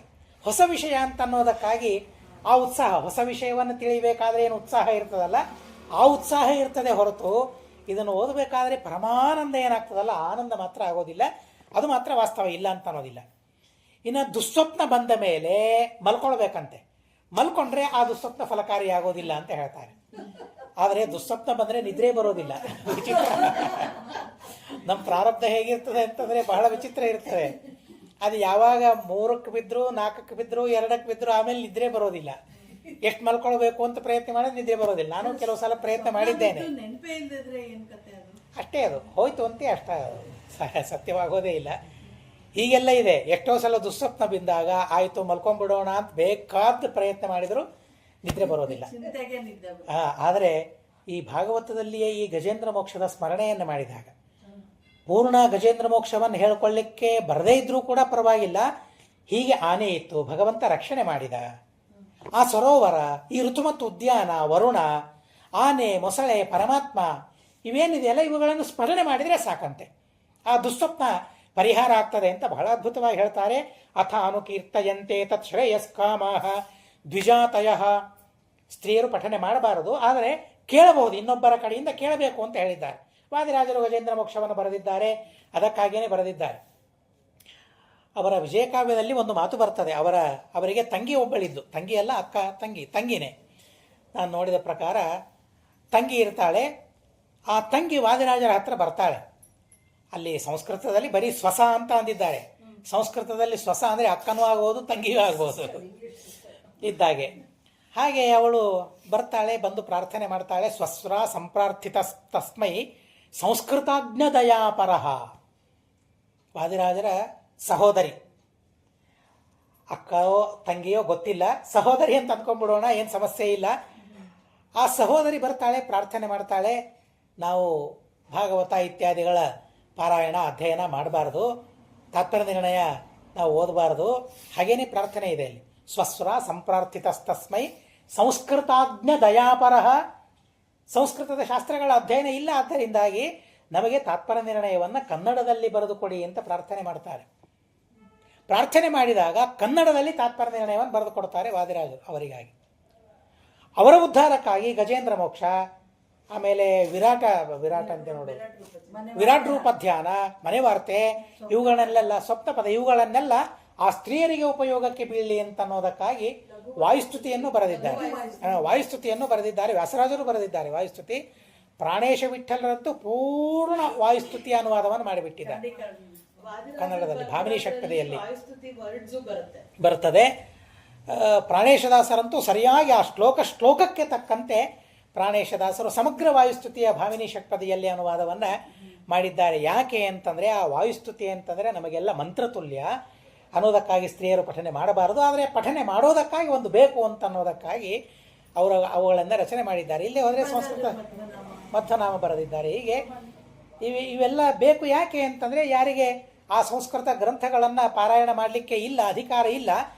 ಹೊಸ ವಿಷಯ ಅಂತ ಅನ್ನೋದಕ್ಕಾಗಿ ಆ ಉತ್ಸಾಹ, ಹೊಸ ವಿಷಯವನ್ನು ತಿಳಿಬೇಕಾದ್ರೆ ಏನು ಉತ್ಸಾಹ ಇರ್ತದಲ್ಲ, ಆ ಉತ್ಸಾಹ ಇರ್ತದೆ ಹೊರತು ಇದನ್ನು ಓದಬೇಕಾದ್ರೆ ಪರಮಾನಂದ ಏನಾಗ್ತದಲ್ಲ, ಆನಂದ ಮಾತ್ರ ಆಗೋದಿಲ್ಲ. ಅದು ಮಾತ್ರ ವಾಸ್ತವ, ಇಲ್ಲ ಅಂತ ಅನ್ನೋದಿಲ್ಲ. ಇನ್ನು ದುಸ್ವಪ್ನ ಬಂದ ಮೇಲೆ ಮಲ್ಕೊಳ್ಬೇಕಂತೆ. ಮಲ್ಕೊಂಡ್ರೆ ಆ ದುಸ್ವಪ್ನ ಫಲಕಾರಿ ಆಗೋದಿಲ್ಲ ಅಂತ ಹೇಳ್ತಾರೆ. ಆದರೆ ದುಸ್ವಪ್ನ ಬಂದರೆ ನಿದ್ರೆ ಬರೋದಿಲ್ಲ. ವಿಚಿತ್ರ. ನಮ್ಮ ಪ್ರಾರಬ್ಧ ಹೇಗಿರ್ತದೆ ಅಂತಂದರೆ ಬಹಳ ವಿಚಿತ್ರ ಇರ್ತದೆ. ಅದು ಯಾವಾಗ 3ಕ್ಕೆ ಬಿದ್ದರೂ 4ಕ್ಕೆ ಬಿದ್ದರೂ 2ಕ್ಕೆ ಬಿದ್ದರೂ ಆಮೇಲೆ ನಿದ್ರೆ ಬರೋದಿಲ್ಲ. ಎಷ್ಟು ಮಲ್ಕೊಳ್ಬೇಕು ಅಂತ ಪ್ರಯತ್ನ ಮಾಡಿದ್ರೆ ನಿದ್ರೆ ಬರೋದಿಲ್ಲ. ನಾನು ಕೆಲವು ಸಲ ಪ್ರಯತ್ನ ಮಾಡಿದ್ದೇನೆ. ನೆನಪೇ ಇಲ್ಲದಿದ್ರೆ ಏನ್ ಕತೆ ಅದು? ಅಷ್ಟೇ, ಅದು ಹೋಯ್ತು ಅಂತೆ, ಸತ್ಯವಾಗೋದೇ ಇಲ್ಲ. ಹೀಗೆಲ್ಲ ಇದೆ. ಎಷ್ಟೋ ಸಲ ದುಸ್ವಪ್ನ ಬಿದ್ದಾಗ ಆಯಿತು ಮಲ್ಕೊಂಡ್ಬಿಡೋಣ ಅಂತ ಬೇಕಾದ ಪ್ರಯತ್ನ ಮಾಡಿದರೂ ನಿದ್ರೆ ಬರೋದಿಲ್ಲ. ಚಿಂತೆಗೆ ನಿದ್ದೆ ಆದರೆ ಈ ಭಾಗವತದಲ್ಲಿಯೇ ಈ ಗಜೇಂದ್ರ ಮೋಕ್ಷದ ಸ್ಮರಣೆಯನ್ನು ಮಾಡಿದಾಗ, ಪೂರ್ಣ ಗಜೇಂದ್ರ ಮೋಕ್ಷವನ್ನು ಹೇಳ್ಕೊಳ್ಳಿಕ್ಕೆ ಬರದೇ ಇದ್ರೂ ಕೂಡ ಪರವಾಗಿಲ್ಲ, ಹೀಗೆ ಆನೆ ಇತ್ತು, ಭಗವಂತ ರಕ್ಷಣೆ ಮಾಡಿದ, ಆ ಸರೋವರ, ಈ ಋತು ಮತ್ತು ಉದ್ಯಾನ, ವರುಣ, ಆನೆ, ಮೊಸಳೆ, ಪರಮಾತ್ಮ ಇವೇನಿದೆಯಲ್ಲ ಇವುಗಳನ್ನು ಸ್ಮರಣೆ ಮಾಡಿದರೆ ಸಾಕಂತೆ ಆ ದುಸ್ವಪ್ನ ಪರಿಹಾರ ಆಗ್ತದೆ ಅಂತ ಬಹಳ ಅದ್ಭುತವಾಗಿ ಹೇಳ್ತಾರೆ. ಅಥ ಅನುಕೀರ್ತಯಂತೆ ತತ್ ಶ್ರೇಯಸ್ಕಾಮಾಹ ದ್ವಿಜಾತಯ. ಸ್ತ್ರೀಯರು ಪಠನೆ ಮಾಡಬಾರದು, ಆದರೆ ಕೇಳಬಹುದು, ಇನ್ನೊಬ್ಬರ ಕಡೆಯಿಂದ ಕೇಳಬೇಕು ಅಂತ ಹೇಳಿದ್ದಾರೆ. ವಾದಿರಾಜರು ಗಜೇಂದ್ರ ಮೋಕ್ಷವನ್ನು ಬರೆದಿದ್ದಾರೆ, ಅದಕ್ಕಾಗಿಯೇ ಬರೆದಿದ್ದಾರೆ. ಅವರ ವಿಜಯಕಾವ್ಯದಲ್ಲಿ ಒಂದು ಮಾತು ಬರ್ತದೆ. ಅವರಿಗೆ ತಂಗಿ ಒಬ್ಬಳಿದ್ದು, ತಂಗಿಯಲ್ಲ ಅಕ್ಕ, ತಂಗಿನೇ. ನಾನು ನೋಡಿದ ಪ್ರಕಾರ ತಂಗಿ ಇರ್ತಾಳೆ. ಆ ತಂಗಿ ವಾದಿರಾಜರ ಹತ್ರ ಬರ್ತಾಳೆ. ಅಲ್ಲಿ ಸಂಸ್ಕೃತದಲ್ಲಿ ಬರೀ ಸ್ವಸ ಅಂತ ಅಂದಿದ್ದಾರೆ. ಸಂಸ್ಕೃತದಲ್ಲಿ ಸ್ವಸ ಅಂದರೆ ಅಕ್ಕನೂ ಆಗ್ಬೋದು, ತಂಗಿಯೂ ಆಗ್ಬೋದು ಇದ್ದಾಗೆ. ಹಾಗೆ ಅವಳು ಬರ್ತಾಳೆ, ಬಂದು ಪ್ರಾರ್ಥನೆ ಮಾಡ್ತಾಳೆ. ಸ್ವಸ್ರ ಸಂಪ್ರಾರ್ಥಿತ ತಸ್ಮೈ ಸಂಸ್ಕೃತಾಜ್ಞ ದಯಾಪರಃ. ವಾದಿರಾಜರ ಸಹೋದರಿ, ಅಕ್ಕಯೋ ತಂಗಿಯೋ ಗೊತ್ತಿಲ್ಲ, ಸಹೋದರಿ ಅಂತ ಅಂದ್ಕೊಂಡ್ಬಿಡೋಣ, ಏನು ಸಮಸ್ಯೆ ಇಲ್ಲ. ಆ ಸಹೋದರಿ ಬರ್ತಾಳೆ, ಪ್ರಾರ್ಥನೆ ಮಾಡ್ತಾಳೆ. ನಾವು ಭಾಗವತ ಇತ್ಯಾದಿಗಳ ಪಾರಾಯಣ ಅಧ್ಯಯನ ಮಾಡಬಾರ್ದು, ತಾತ್ಪರ್ಯ ನಿರ್ಣಯ ನಾವು ಓದಬಾರ್ದು, ಹಾಗೇನೇ ಪ್ರಾರ್ಥನೆ ಇದೆ ಇಲ್ಲಿ. ಸ್ವಸ್ವರ ಸಂಪ್ರಾರ್ಥಿತಸ್ತಸ್ಮೈ ಸಂಸ್ಕೃತಾಜ್ಞ ದಯಾಪರಃ. ಸಂಸ್ಕೃತದ ಶಾಸ್ತ್ರಗಳ ಅಧ್ಯಯನ ಇಲ್ಲ, ಆದ್ದರಿಂದಾಗಿ ನಮಗೆ ತಾತ್ಪರ್ಯ ನಿರ್ಣಯವನ್ನು ಕನ್ನಡದಲ್ಲಿ ಬರೆದುಕೊಡಿ ಅಂತ ಪ್ರಾರ್ಥನೆ ಮಾಡ್ತಾರೆ. ಪ್ರಾರ್ಥನೆ ಮಾಡಿದಾಗ ಕನ್ನಡದಲ್ಲಿ ತಾತ್ಪರ್ಯ ನಿರ್ಣಯವನ್ನು ಬರೆದು ಕೊಡ್ತಾರೆ ವಾದಿರಾಜರು ಅವರಿಗಾಗಿ. ಅವರ ಉದ್ಧಾರಕ್ಕಾಗಿ ಗಜೇಂದ್ರ ಮೋಕ್ಷ, ಆಮೇಲೆ ವಿರಾಟ ಅಂತ ನೋಡು, ವಿರಾಟ್ ರೂಪ ಧ್ಯಾನ, ಮನೆ ವಾರ್ತೆ, ಇವುಗಳನ್ನೆಲ್ಲ ಸಪ್ತಪದ, ಇವುಗಳನ್ನೆಲ್ಲ ಆ ಸ್ತ್ರೀಯರಿಗೆ ಉಪಯೋಗಕ್ಕೆ ಬೀಳಲಿ ಅಂತ ಅನ್ನೋದಕ್ಕಾಗಿ ವಾಯುಸ್ತುತಿಯನ್ನು ಬರೆದಿದ್ದಾರೆ. ವ್ಯಾಸರಾಜರು ಬರೆದಿದ್ದಾರೆ ವಾಯುಸ್ತುತಿ. ಪ್ರಾಣೇಶ ವಿಠಲರಂತೂ ಪೂರ್ಣ ವಾಯುಸ್ತುತಿ ಅನುವಾದವನ್ನು ಮಾಡಿಬಿಟ್ಟಿದ್ದಾರೆ ಕನ್ನಡದಲ್ಲಿ. ಭಾಮಿನಿ ಷಟ್ಪದಿಯಲ್ಲಿ ಬರುತ್ತದೆ. ಪ್ರಾಣೇಶದಾಸರಂತೂ ಸರಿಯಾಗಿ ಆ ಶ್ಲೋಕಕ್ಕೆ ತಕ್ಕಂತೆ ಪ್ರಾಣೇಶದಾಸರು ಸಮಗ್ರ ವಾಯುಸ್ತುತಿಯ ಭಾಮಿನಿ ಷಟ್ಪದಿಯಲ್ಲಿ ಅನುವಾದವನ್ನು ಮಾಡಿದ್ದಾರೆ. ಯಾಕೆ ಅಂತಂದರೆ ಆ ವಾಯುಸ್ತುತಿ ಅಂತಂದರೆ ನಮಗೆಲ್ಲ ಮಂತ್ರತುಲ್ಯ ಅನ್ನೋದಕ್ಕಾಗಿ ಸ್ತ್ರೀಯರು ಪಠನೆ ಮಾಡಬಾರದು, ಆದರೆ ಪಠನೆ ಮಾಡೋದಕ್ಕಾಗಿ ಒಂದು ಬೇಕು ಅಂತ ಅನ್ನೋದಕ್ಕಾಗಿ ಅವುಗಳನ್ನು ರಚನೆ ಮಾಡಿದ್ದಾರೆ. ಇಲ್ಲೇ ಹೋದರೆ ಸಂಸ್ಕೃತ ಮಧ್ವನಾಮ ಬರೆದಿದ್ದಾರೆ. ಹೀಗೆ ಇವೆಲ್ಲ ಬೇಕು. ಯಾಕೆ ಅಂತಂದರೆ ಯಾರಿಗೆ ಆ ಸಂಸ್ಕೃತ ಗ್ರಂಥಗಳನ್ನು ಪಾರಾಯಣ ಮಾಡಲಿಕ್ಕೆ ಇಲ್ಲ, ಅಧಿಕಾರ ಇಲ್ಲ,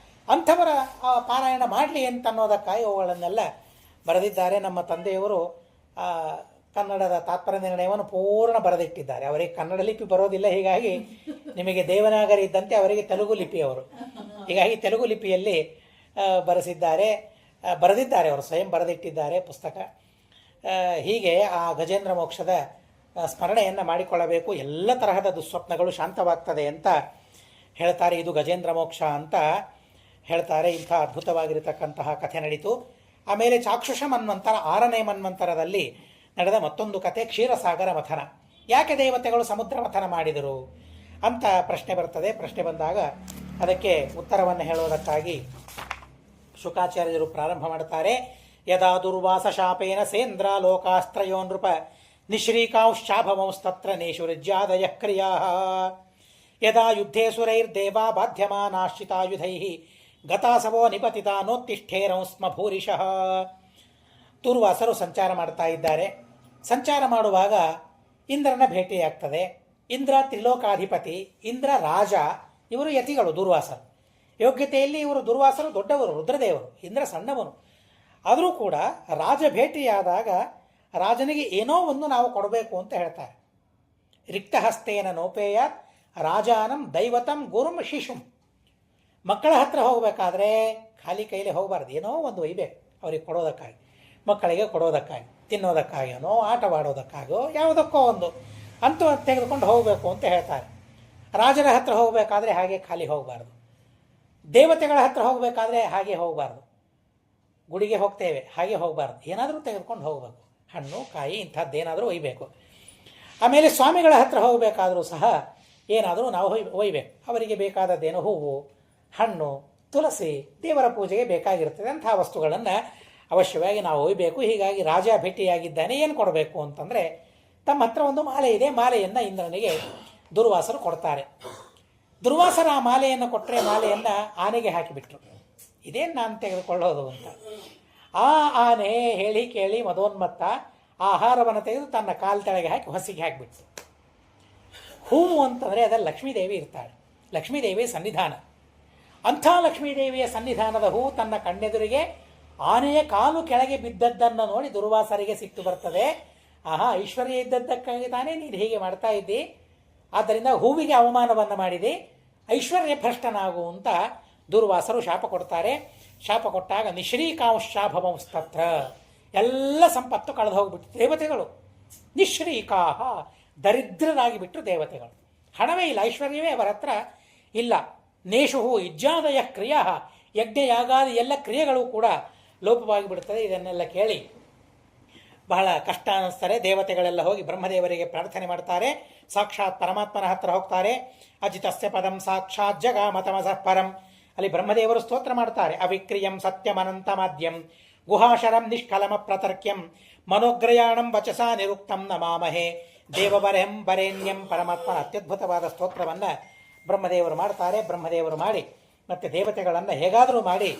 ಅಂಥವರ ಪಾರಾಯಣ ಮಾಡಲಿ ಅಂತ ಅನ್ನೋದಕ್ಕಾಗಿ ಅವುಗಳನ್ನೆಲ್ಲ ಬರೆದಿದ್ದಾರೆ. ನಮ್ಮ ತಂದೆಯವರು ಕನ್ನಡದ ತಾತ್ಪರ್ಯ ನಿರ್ಣಯವನ್ನು ಪೂರ್ಣ ಬರೆದಿಟ್ಟಿದ್ದಾರೆ. ಅವರಿಗೆ ಕನ್ನಡ ಲಿಪಿ ಬರೋದಿಲ್ಲ, ಹೀಗಾಗಿ ನಿಮಗೆ ದೇವನಾಗರಿ ಇದ್ದಂತೆ ಅವರಿಗೆ ತೆಲುಗು ಲಿಪಿಯವರು, ಹೀಗಾಗಿ ತೆಲುಗು ಲಿಪಿಯಲ್ಲಿ ಬರೆದಿದ್ದಾರೆ. ಅವರು ಸ್ವಯಂ ಬರೆದಿಟ್ಟಿದ್ದಾರೆ ಪುಸ್ತಕ. ಹೀಗೆ ಆ ಗಜೇಂದ್ರ ಮೋಕ್ಷದ ಸ್ಮರಣೆಯನ್ನು ಮಾಡಿಕೊಳ್ಳಬೇಕು. ಎಲ್ಲ ತರಹದ ದುಸ್ವಪ್ನಗಳು ಶಾಂತವಾಗ್ತದೆ ಅಂತ ಹೇಳ್ತಾರೆ. ಇದು ಗಜೇಂದ್ರ ಮೋಕ್ಷ ಅಂತ ಹೇಳ್ತಾರೆ. ಇಂಥ ಅದ್ಭುತವಾಗಿರತಕ್ಕಂತಹ ಕಥೆ ನಡೀತು. ಆಮೇಲೆ ಚಾಕ್ಷುಷ ಮನ್ವಂತರ, 6ನೇ ಮನ್ವಂತರದಲ್ಲಿ ನಡೆದ ಮತ್ತೊಂದು ಕಥೆ ಕ್ಷೀರಸಾಗರ ಮಥನ. ಯಾಕೆ ದೇವತೆಗಳು ಸಮುದ್ರ ಮಥನ ಮಾಡಿದರು ಅಂತ ಪ್ರಶ್ನೆ ಬರ್ತದೆ. ಪ್ರಶ್ನೆ ಬಂದಾಗ ಅದಕ್ಕೆ ಉತ್ತರವನ್ನು ಹೇಳೋದಕ್ಕಾಗಿ ಶುಕಾಚಾರ್ಯರು ಪ್ರಾರಂಭ ಮಾಡ್ತಾರೆ. ಯದಾ ದುರ್ವಾಸ ಶಾಪೇನ ಸೇಂದ್ರ ಲೋಕಾಸ್ತ್ರಯೋ ನೃಪ ನಿಶ್ರೀಕಾಂಶ್ಚಾಭವಂಸ್ತತ್ರ ನೇಷುರ್ಜ್ಯಾದಯ ಕ್ರಿಯಾ ಯದಾ ಯುದ್ಧೇ ಸುರೈರ್ದೇವಾ ಬಾಧ್ಯಮಾನಾಶ್ಚಿತಾಯುಧೈಃ ಗತಾಸವೋ ನಿಪತಿತಾ ನೋತ್ತಿಷ್ಠೇರಂ ಸ್ಮ ಭೂರಿಶಃ. ದುರ್ವಾಸರು ಸಂಚಾರ ಮಾಡ್ತಾ ಇದ್ದಾರೆ. ಸಂಚಾರ ಮಾಡುವಾಗ ಇಂದ್ರನ ಭೇಟಿಯಾಗ್ತದೆ. ಇಂದ್ರ ತ್ರಿಲೋಕಾಧಿಪತಿ, ಇಂದ್ರ ರಾಜ, ಇವರು ಯತಿಗಳು ದುರ್ವಾಸರು. ಯೋಗ್ಯತೆಯಲ್ಲಿ ಇವರು ದುರ್ವಾಸರು ದೊಡ್ಡವರು, ರುದ್ರದೇವರು, ಇಂದ್ರ ಸಣ್ಣವನು. ಆದರೂ ಕೂಡ ರಾಜ ಭೇಟಿಯಾದಾಗ ರಾಜನಿಗೆ ಏನೋ ಒಂದು ನಾವು ಕೊಡಬೇಕು ಅಂತ ಹೇಳ್ತಾರೆ. ರಿಕ್ತಹಸ್ತೇನ ನೋಪೇಯ ರಾಜಾನಂ ದೈವತಂ ಗುರುಂ ಶಿಶುಂ. ಮಕ್ಕಳ ಹತ್ರ ಹೋಗಬೇಕಾದ್ರೆ ಖಾಲಿ ಕೈಲಿ ಹೋಗಬಾರ್ದು, ಏನೋ ಒಂದು ಒಯ್ಬೇಕು ಅವರಿಗೆ ಕೊಡೋದಕ್ಕಾಗಿ. ಮಕ್ಕಳಿಗೆ ಕೊಡೋದಕ್ಕಾಗಿ, ತಿನ್ನೋದಕ್ಕಾಗಿನೋ ಆಟವಾಡೋದಕ್ಕಾಗೋ ಯಾವುದಕ್ಕೋ ಒಂದು ಅಂತೂ ತೆಗೆದುಕೊಂಡು ಹೋಗಬೇಕು ಅಂತ ಹೇಳ್ತಾರೆ. ರಾಜರ ಹತ್ರ ಹೋಗಬೇಕಾದ್ರೆ ಹಾಗೆ ಖಾಲಿ ಹೋಗಬಾರ್ದು, ದೇವತೆಗಳ ಹತ್ರ ಹೋಗಬೇಕಾದ್ರೆ ಹಾಗೆ ಹೋಗಬಾರ್ದು, ಗುಡಿಗೆ ಹೋಗ್ತೇವೆ ಹಾಗೆ ಹೋಗಬಾರ್ದು, ಏನಾದರೂ ತೆಗೆದುಕೊಂಡು ಹೋಗಬೇಕು, ಹಣ್ಣು ಕಾಯಿ ಇಂಥದ್ದೇನಾದರೂ ಒಯ್ಯಬೇಕು. ಆಮೇಲೆ ಸ್ವಾಮಿಗಳ ಹತ್ರ ಹೋಗಬೇಕಾದರೂ ಸಹ ಏನಾದರೂ ನಾವು ಒಯ್ಯಬೇಕು. ಅವರಿಗೆ ಬೇಕಾದದ್ದೇನು ಹೂವು, ಹಣ್ಣು, ತುಳಸಿ, ದೇವರ ಪೂಜೆಗೆ ಬೇಕಾಗಿರ್ತದೆ ಅಂತಹ ವಸ್ತುಗಳನ್ನು ಅವಶ್ಯವಾಗಿ ನಾವು ಒಯ್ಯಬೇಕು. ಹೀಗಾಗಿ ರಾಜ ಭೇಟಿಯಾಗಿದ್ದಾನೆ, ಏನು ಕೊಡಬೇಕು ಅಂತಂದರೆ ತಮ್ಮ ಹತ್ರ ಒಂದು ಮಾಲೆ ಇದೆ, ಮಾಲೆಯನ್ನು ಇಂದ್ರನಿಗೆ ದುರ್ವಾಸರು ಕೊಡ್ತಾರೆ. ದುರ್ವಾಸರ ಆ ಮಾಲೆಯನ್ನು ಕೊಟ್ಟರೆ ಮಾಲೆಯನ್ನು ಆನೆಗೆ ಹಾಕಿಬಿಟ್ರು. ಇದೇನು ನಾನು ತೆಗೆದುಕೊಳ್ಳೋದು ಅಂತ. ಆ ಆನೆ ಹೇಳಿ ಕೇಳಿ ಮದೋನ್ಮತ್ತ ಆಹಾರವನ್ನು ತೆಗೆದು ತನ್ನ ಕಾಲು ತೆಳಗೆ ಹಾಕಿ ಹೊಸಿಗೆ ಹಾಕಿಬಿಡ್ತು. ಹೂವು ಅಂತಂದರೆ ಅದರಲ್ಲಿ ಲಕ್ಷ್ಮೀದೇವಿ ಇರ್ತಾಳೆ, ಲಕ್ಷ್ಮೀದೇವಿಯ ಸನ್ನಿಧಾನ. ಅಂಥ ಲಕ್ಷ್ಮೀದೇವಿಯ ಸನ್ನಿಧಾನದ ಹೂವು ತನ್ನ ಕಣ್ಣೆದುರಿಗೆ ಆನೆಯ ಕಾಲು ಕೆಳಗೆ ಬಿದ್ದದ್ದನ್ನು ನೋಡಿ ದುರ್ವಾಸರಿಗೆ ಸಿಟ್ಟು ಬರ್ತದೆ. ಆಹಾ, ಐಶ್ವರ್ಯ ಇದ್ದದ್ದಕ್ಕಾಗಿ ತಾನೇ ನೀನು ಹೀಗೆ ಮಾಡ್ತಾ ಇದ್ದಿ, ಆದ್ದರಿಂದ ಹೂವಿಗೆ ಅವಮಾನವನ್ನು ಮಾಡಿದೆ, ಐಶ್ವರ್ಯ ಭ್ರಷ್ಟನಾಗು ಅಂತ ದುರ್ವಾಸರು ಶಾಪ ಕೊಡ್ತಾರೆ. ಶಾಪ ಕೊಟ್ಟಾಗ ನಿಶ್ರೀಕಾಂಶಾಭವಂಸ್ತತ್ರ, ಎಲ್ಲ ಸಂಪತ್ತು ಕಳೆದು ಹೋಗ್ಬಿಟ್ಟು ದೇವತೆಗಳು ನಿಶ್ರೀಕಾಹ, ದರಿದ್ರರಾಗಿ ಬಿಟ್ಟರು ದೇವತೆಗಳು. ಹಣವೇ ಇಲ್ಲ, ಐಶ್ವರ್ಯವೇ ಅವರ ಹತ್ರ ಇಲ್ಲ. ನೇಷು ಇಜ್ಜಾದಯ ಕ್ರಿಯಾ, ಯಜ್ಞ ಯಾಗಾದಿ ಎಲ್ಲ ಕ್ರಿಯೆಗಳು ಕೂಡ ಲೋಪವಾಗಿ ಬಿಡುತ್ತದೆ. ಇದನ್ನೆಲ್ಲ ಕೇಳಿ ಬಹಳ ಕಷ್ಟ ಅನ್ನಿಸ್ತಾರೆ. ದೇವತೆಗಳೆಲ್ಲ ಹೋಗಿ ಬ್ರಹ್ಮದೇವರಿಗೆ ಪ್ರಾರ್ಥನೆ ಮಾಡ್ತಾರೆ. ಸಾಕ್ಷಾತ್ ಪರಮಾತ್ಮನ ಹತ್ರ ಹೋಗ್ತಾರೆ. ಅಜಿತಸ್ಯ ಪದಂ ಸಾಕ್ಷಾತ್ ಜಗಾಮತಮಸಃ ಪರಂ, ಅಲ್ಲಿ ಬ್ರಹ್ಮದೇವರು ಸ್ತೋತ್ರ ಮಾಡ್ತಾರೆ. ಅವಿಕ್ರಿಯಂ ಸತ್ಯಮನಂತಮಾದ್ಯಂ ಗುಹಾಶರಂ ನಿಷ್ಕಲಮ ಪ್ರತರ್ಕ್ಯಂ ಮನೋಗ್ರಯಾಣಂ ವಚಸಾ ನಿರುಕ್ತಂ ನಮಾಮಹೇ ದೇವವರೆಂ ವರೇಣ್ಯಂ. ಪರಮಾತ್ಮನ ಅತ್ಯದ್ಭುತವಾದ ಸ್ತೋತ್ರವನ್ನು ಬ್ರಹ್ಮದೇವರು ಮಾಡ್ತಾರೆ. ಬ್ರಹ್ಮದೇವರು ಮಾಡಿ ಮತ್ತು ದೇವತೆಗಳನ್ನು ಹೇಗಾದರೂ ಮಾಡಿ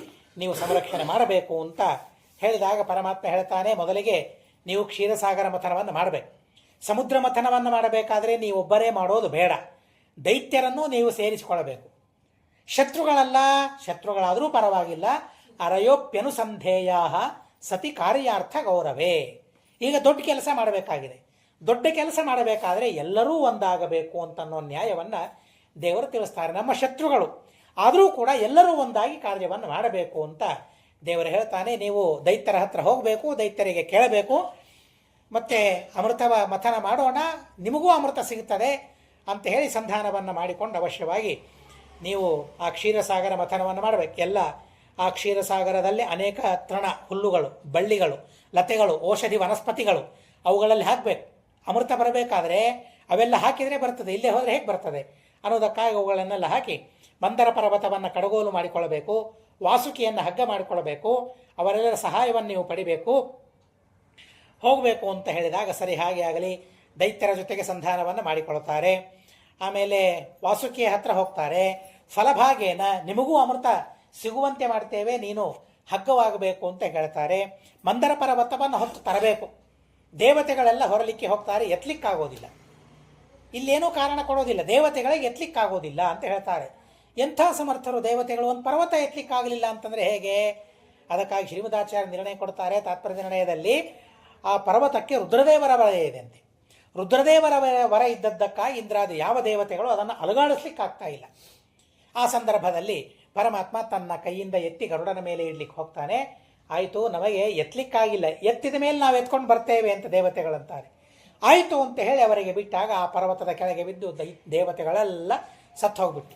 ನೀವು ಸಂರಕ್ಷಣೆ ಮಾಡಬೇಕು ಅಂತ ಹೇಳಿದಾಗ ಪರಮಾತ್ಮ ಹೇಳ್ತಾನೆ, ಮೊದಲಿಗೆ ನೀವು ಕ್ಷೀರಸಾಗರ ಮಥನವನ್ನು ಮಾಡಬೇಕು. ಸಮುದ್ರ ಮಥನವನ್ನು ಮಾಡಬೇಕಾದ್ರೆ ನೀವೊಬ್ಬರೇ ಮಾಡೋದು ಬೇಡ, ದೈತ್ಯರನ್ನು ನೀವು ಸೇರಿಸಿಕೊಳ್ಳಬೇಕು. ಶತ್ರುಗಳಲ್ಲ, ಶತ್ರುಗಳಾದರೂ ಪರವಾಗಿಲ್ಲ. ಅರಯೋಪ್ಯನುಸಂಧೇಯ ಸತಿ ಕಾರ್ಯಾರ್ಥ ಗೌರವೇ. ಈಗ ದೊಡ್ಡ ಕೆಲಸ ಮಾಡಬೇಕಾಗಿದೆ, ದೊಡ್ಡ ಕೆಲಸ ಮಾಡಬೇಕಾದ್ರೆ ಎಲ್ಲರೂ ಒಂದಾಗಬೇಕು ಅಂತನ್ನೋ ನ್ಯಾಯವನ್ನು ದೇವರು ತಿಳಿಸ್ತಾರೆ. ನಮ್ಮ ಶತ್ರುಗಳು ಆದರೂ ಕೂಡ ಎಲ್ಲರೂ ಒಂದಾಗಿ ಕಾರ್ಯವನ್ನು ಮಾಡಬೇಕು ಅಂತ ದೇವರು ಹೇಳ್ತಾನೆ. ನೀವು ದೈತ್ಯರ ಹತ್ರ ಹೋಗಬೇಕು, ದೈತ್ಯರಿಗೆ ಕೇಳಬೇಕು, ಮತ್ತು ಅಮೃತ ಮಥನ ಮಾಡೋಣ, ನಿಮಗೂ ಅಮೃತ ಸಿಗುತ್ತದೆ ಅಂತ ಹೇಳಿ ಸಂಧಾನವನ್ನು ಮಾಡಿಕೊಂಡು ಅವಶ್ಯವಾಗಿ ನೀವು ಆ ಕ್ಷೀರಸಾಗರ ಮಥನವನ್ನು ಮಾಡಬೇಕು. ಎಲ್ಲ ಆ ಕ್ಷೀರಸಾಗರದಲ್ಲಿ ಅನೇಕ ತೃಣ, ಹುಲ್ಲುಗಳು, ಬಳ್ಳಿಗಳು, ಲತೆಗಳು, ಔಷಧಿ ವನಸ್ಪತಿಗಳು ಅವುಗಳಲ್ಲಿ ಹಾಕಬೇಕು. ಅಮೃತ ಬರಬೇಕಾದ್ರೆ ಅವೆಲ್ಲ ಹಾಕಿದರೆ ಬರ್ತದೆ, ಇಲ್ಲೇ ಹೋದರೆ ಹೇಗೆ ಬರ್ತದೆ ಅನ್ನೋದಕ್ಕಾಗಿ ಅವುಗಳನ್ನೆಲ್ಲ ಹಾಕಿ ಮಂದರ ಪರ್ವತವನ್ನು ಕಡಗೋಲು ಮಾಡಿಕೊಳ್ಳಬೇಕು, ವಾಸುಕಿಯನ್ನು ಹಗ್ಗ ಮಾಡಿಕೊಳ್ಳಬೇಕು, ಅವರೆಲ್ಲರ ಸಹಾಯವನ್ನು ನೀವು ಪಡಿಬೇಕು, ಹೋಗಬೇಕು ಅಂತ ಹೇಳಿದಾಗ ಸರಿ ಹಾಗೆ ಆಗಲಿ ದೈತ್ಯರ ಜೊತೆಗೆ ಸಂಧಾನವನ್ನು ಮಾಡಿಕೊಳ್ಳುತ್ತಾರೆ. ಆಮೇಲೆ ವಾಸುಕಿಯ ಹತ್ರ ಹೋಗ್ತಾರೆ. ಫಲಭಾಗೇನ ನಿಮಗೂ ಅಮೃತ ಸಿಗುವಂತೆ ಮಾಡ್ತೇವೆ, ನೀನು ಹಗ್ಗವಾಗಬೇಕು ಅಂತ ಹೇಳ್ತಾರೆ. ಮಂದರ ಪರ್ವತವನ್ನು ಹೊತ್ತು ತರಬೇಕು. ದೇವತೆಗಳೆಲ್ಲ ಹೊರಲಿಕ್ಕೆ ಹೋಗ್ತಾರೆ, ಎತ್ತಲಿಕ್ಕಾಗೋದಿಲ್ಲ, ಇಲ್ಲೇನೂ ಕಾರಣ ಕೊಡೋದಿಲ್ಲ, ದೇವತೆಗಳಿಗೆ ಎತ್ತಲಿಕ್ಕಾಗೋದಿಲ್ಲ ಅಂತ ಹೇಳ್ತಾರೆ. ಎಂಥ ಸಮರ್ಥರು ದೇವತೆಗಳು, ಒಂದು ಪರ್ವತ ಎತ್ತಲಿಕ್ಕಾಗಲಿಲ್ಲ ಅಂತಂದರೆ ಹೇಗೆ? ಅದಕ್ಕಾಗಿ ಶ್ರೀಮದಾಚಾರ್ಯ ನಿರ್ಣಯ ಕೊಡ್ತಾರೆ ತಾತ್ಪರ್ಯ ನಿರ್ಣಯದಲ್ಲಿ. ಆ ಪರ್ವತಕ್ಕೆ ರುದ್ರದೇವರ ವರ ಇದೆಯಂತೆ. ರುದ್ರದೇವರ ವರ ಇದ್ದದ್ದಕ್ಕಾಗಿ ಇಂದ್ರಾದಿ ಯಾವ ದೇವತೆಗಳು ಅದನ್ನು ಅಲುಗಾಡಿಸ್ಲಿಕ್ಕಾಗ್ತಾ ಇಲ್ಲ. ಆ ಸಂದರ್ಭದಲ್ಲಿ ಪರಮಾತ್ಮ ತನ್ನ ಕೈಯಿಂದ ಎತ್ತಿ ಗರುಡನ ಮೇಲೆ ಇಡ್ಲಿಕ್ಕೆ ಹೋಗ್ತಾನೆ. ಆಯಿತು, ನಮಗೆ ಎತ್ತಲಿಕ್ಕಾಗಿಲ್ಲ, ಎತ್ತಿದ ಮೇಲೆ ನಾವು ಎತ್ಕೊಂಡು ಬರ್ತೇವೆ ಅಂತ ದೇವತೆಗಳಂತಾರೆ. ಆಯಿತು ಅಂತ ಹೇಳಿ ಅವರಿಗೆ ಬಿಟ್ಟಾಗ ಆ ಪರ್ವತದ ಕೆಳಗೆ ಬಿದ್ದು ದೇವತೆಗಳೆಲ್ಲ ಸತ್ತು ಹೋಗ್ಬಿಟ್ಟು.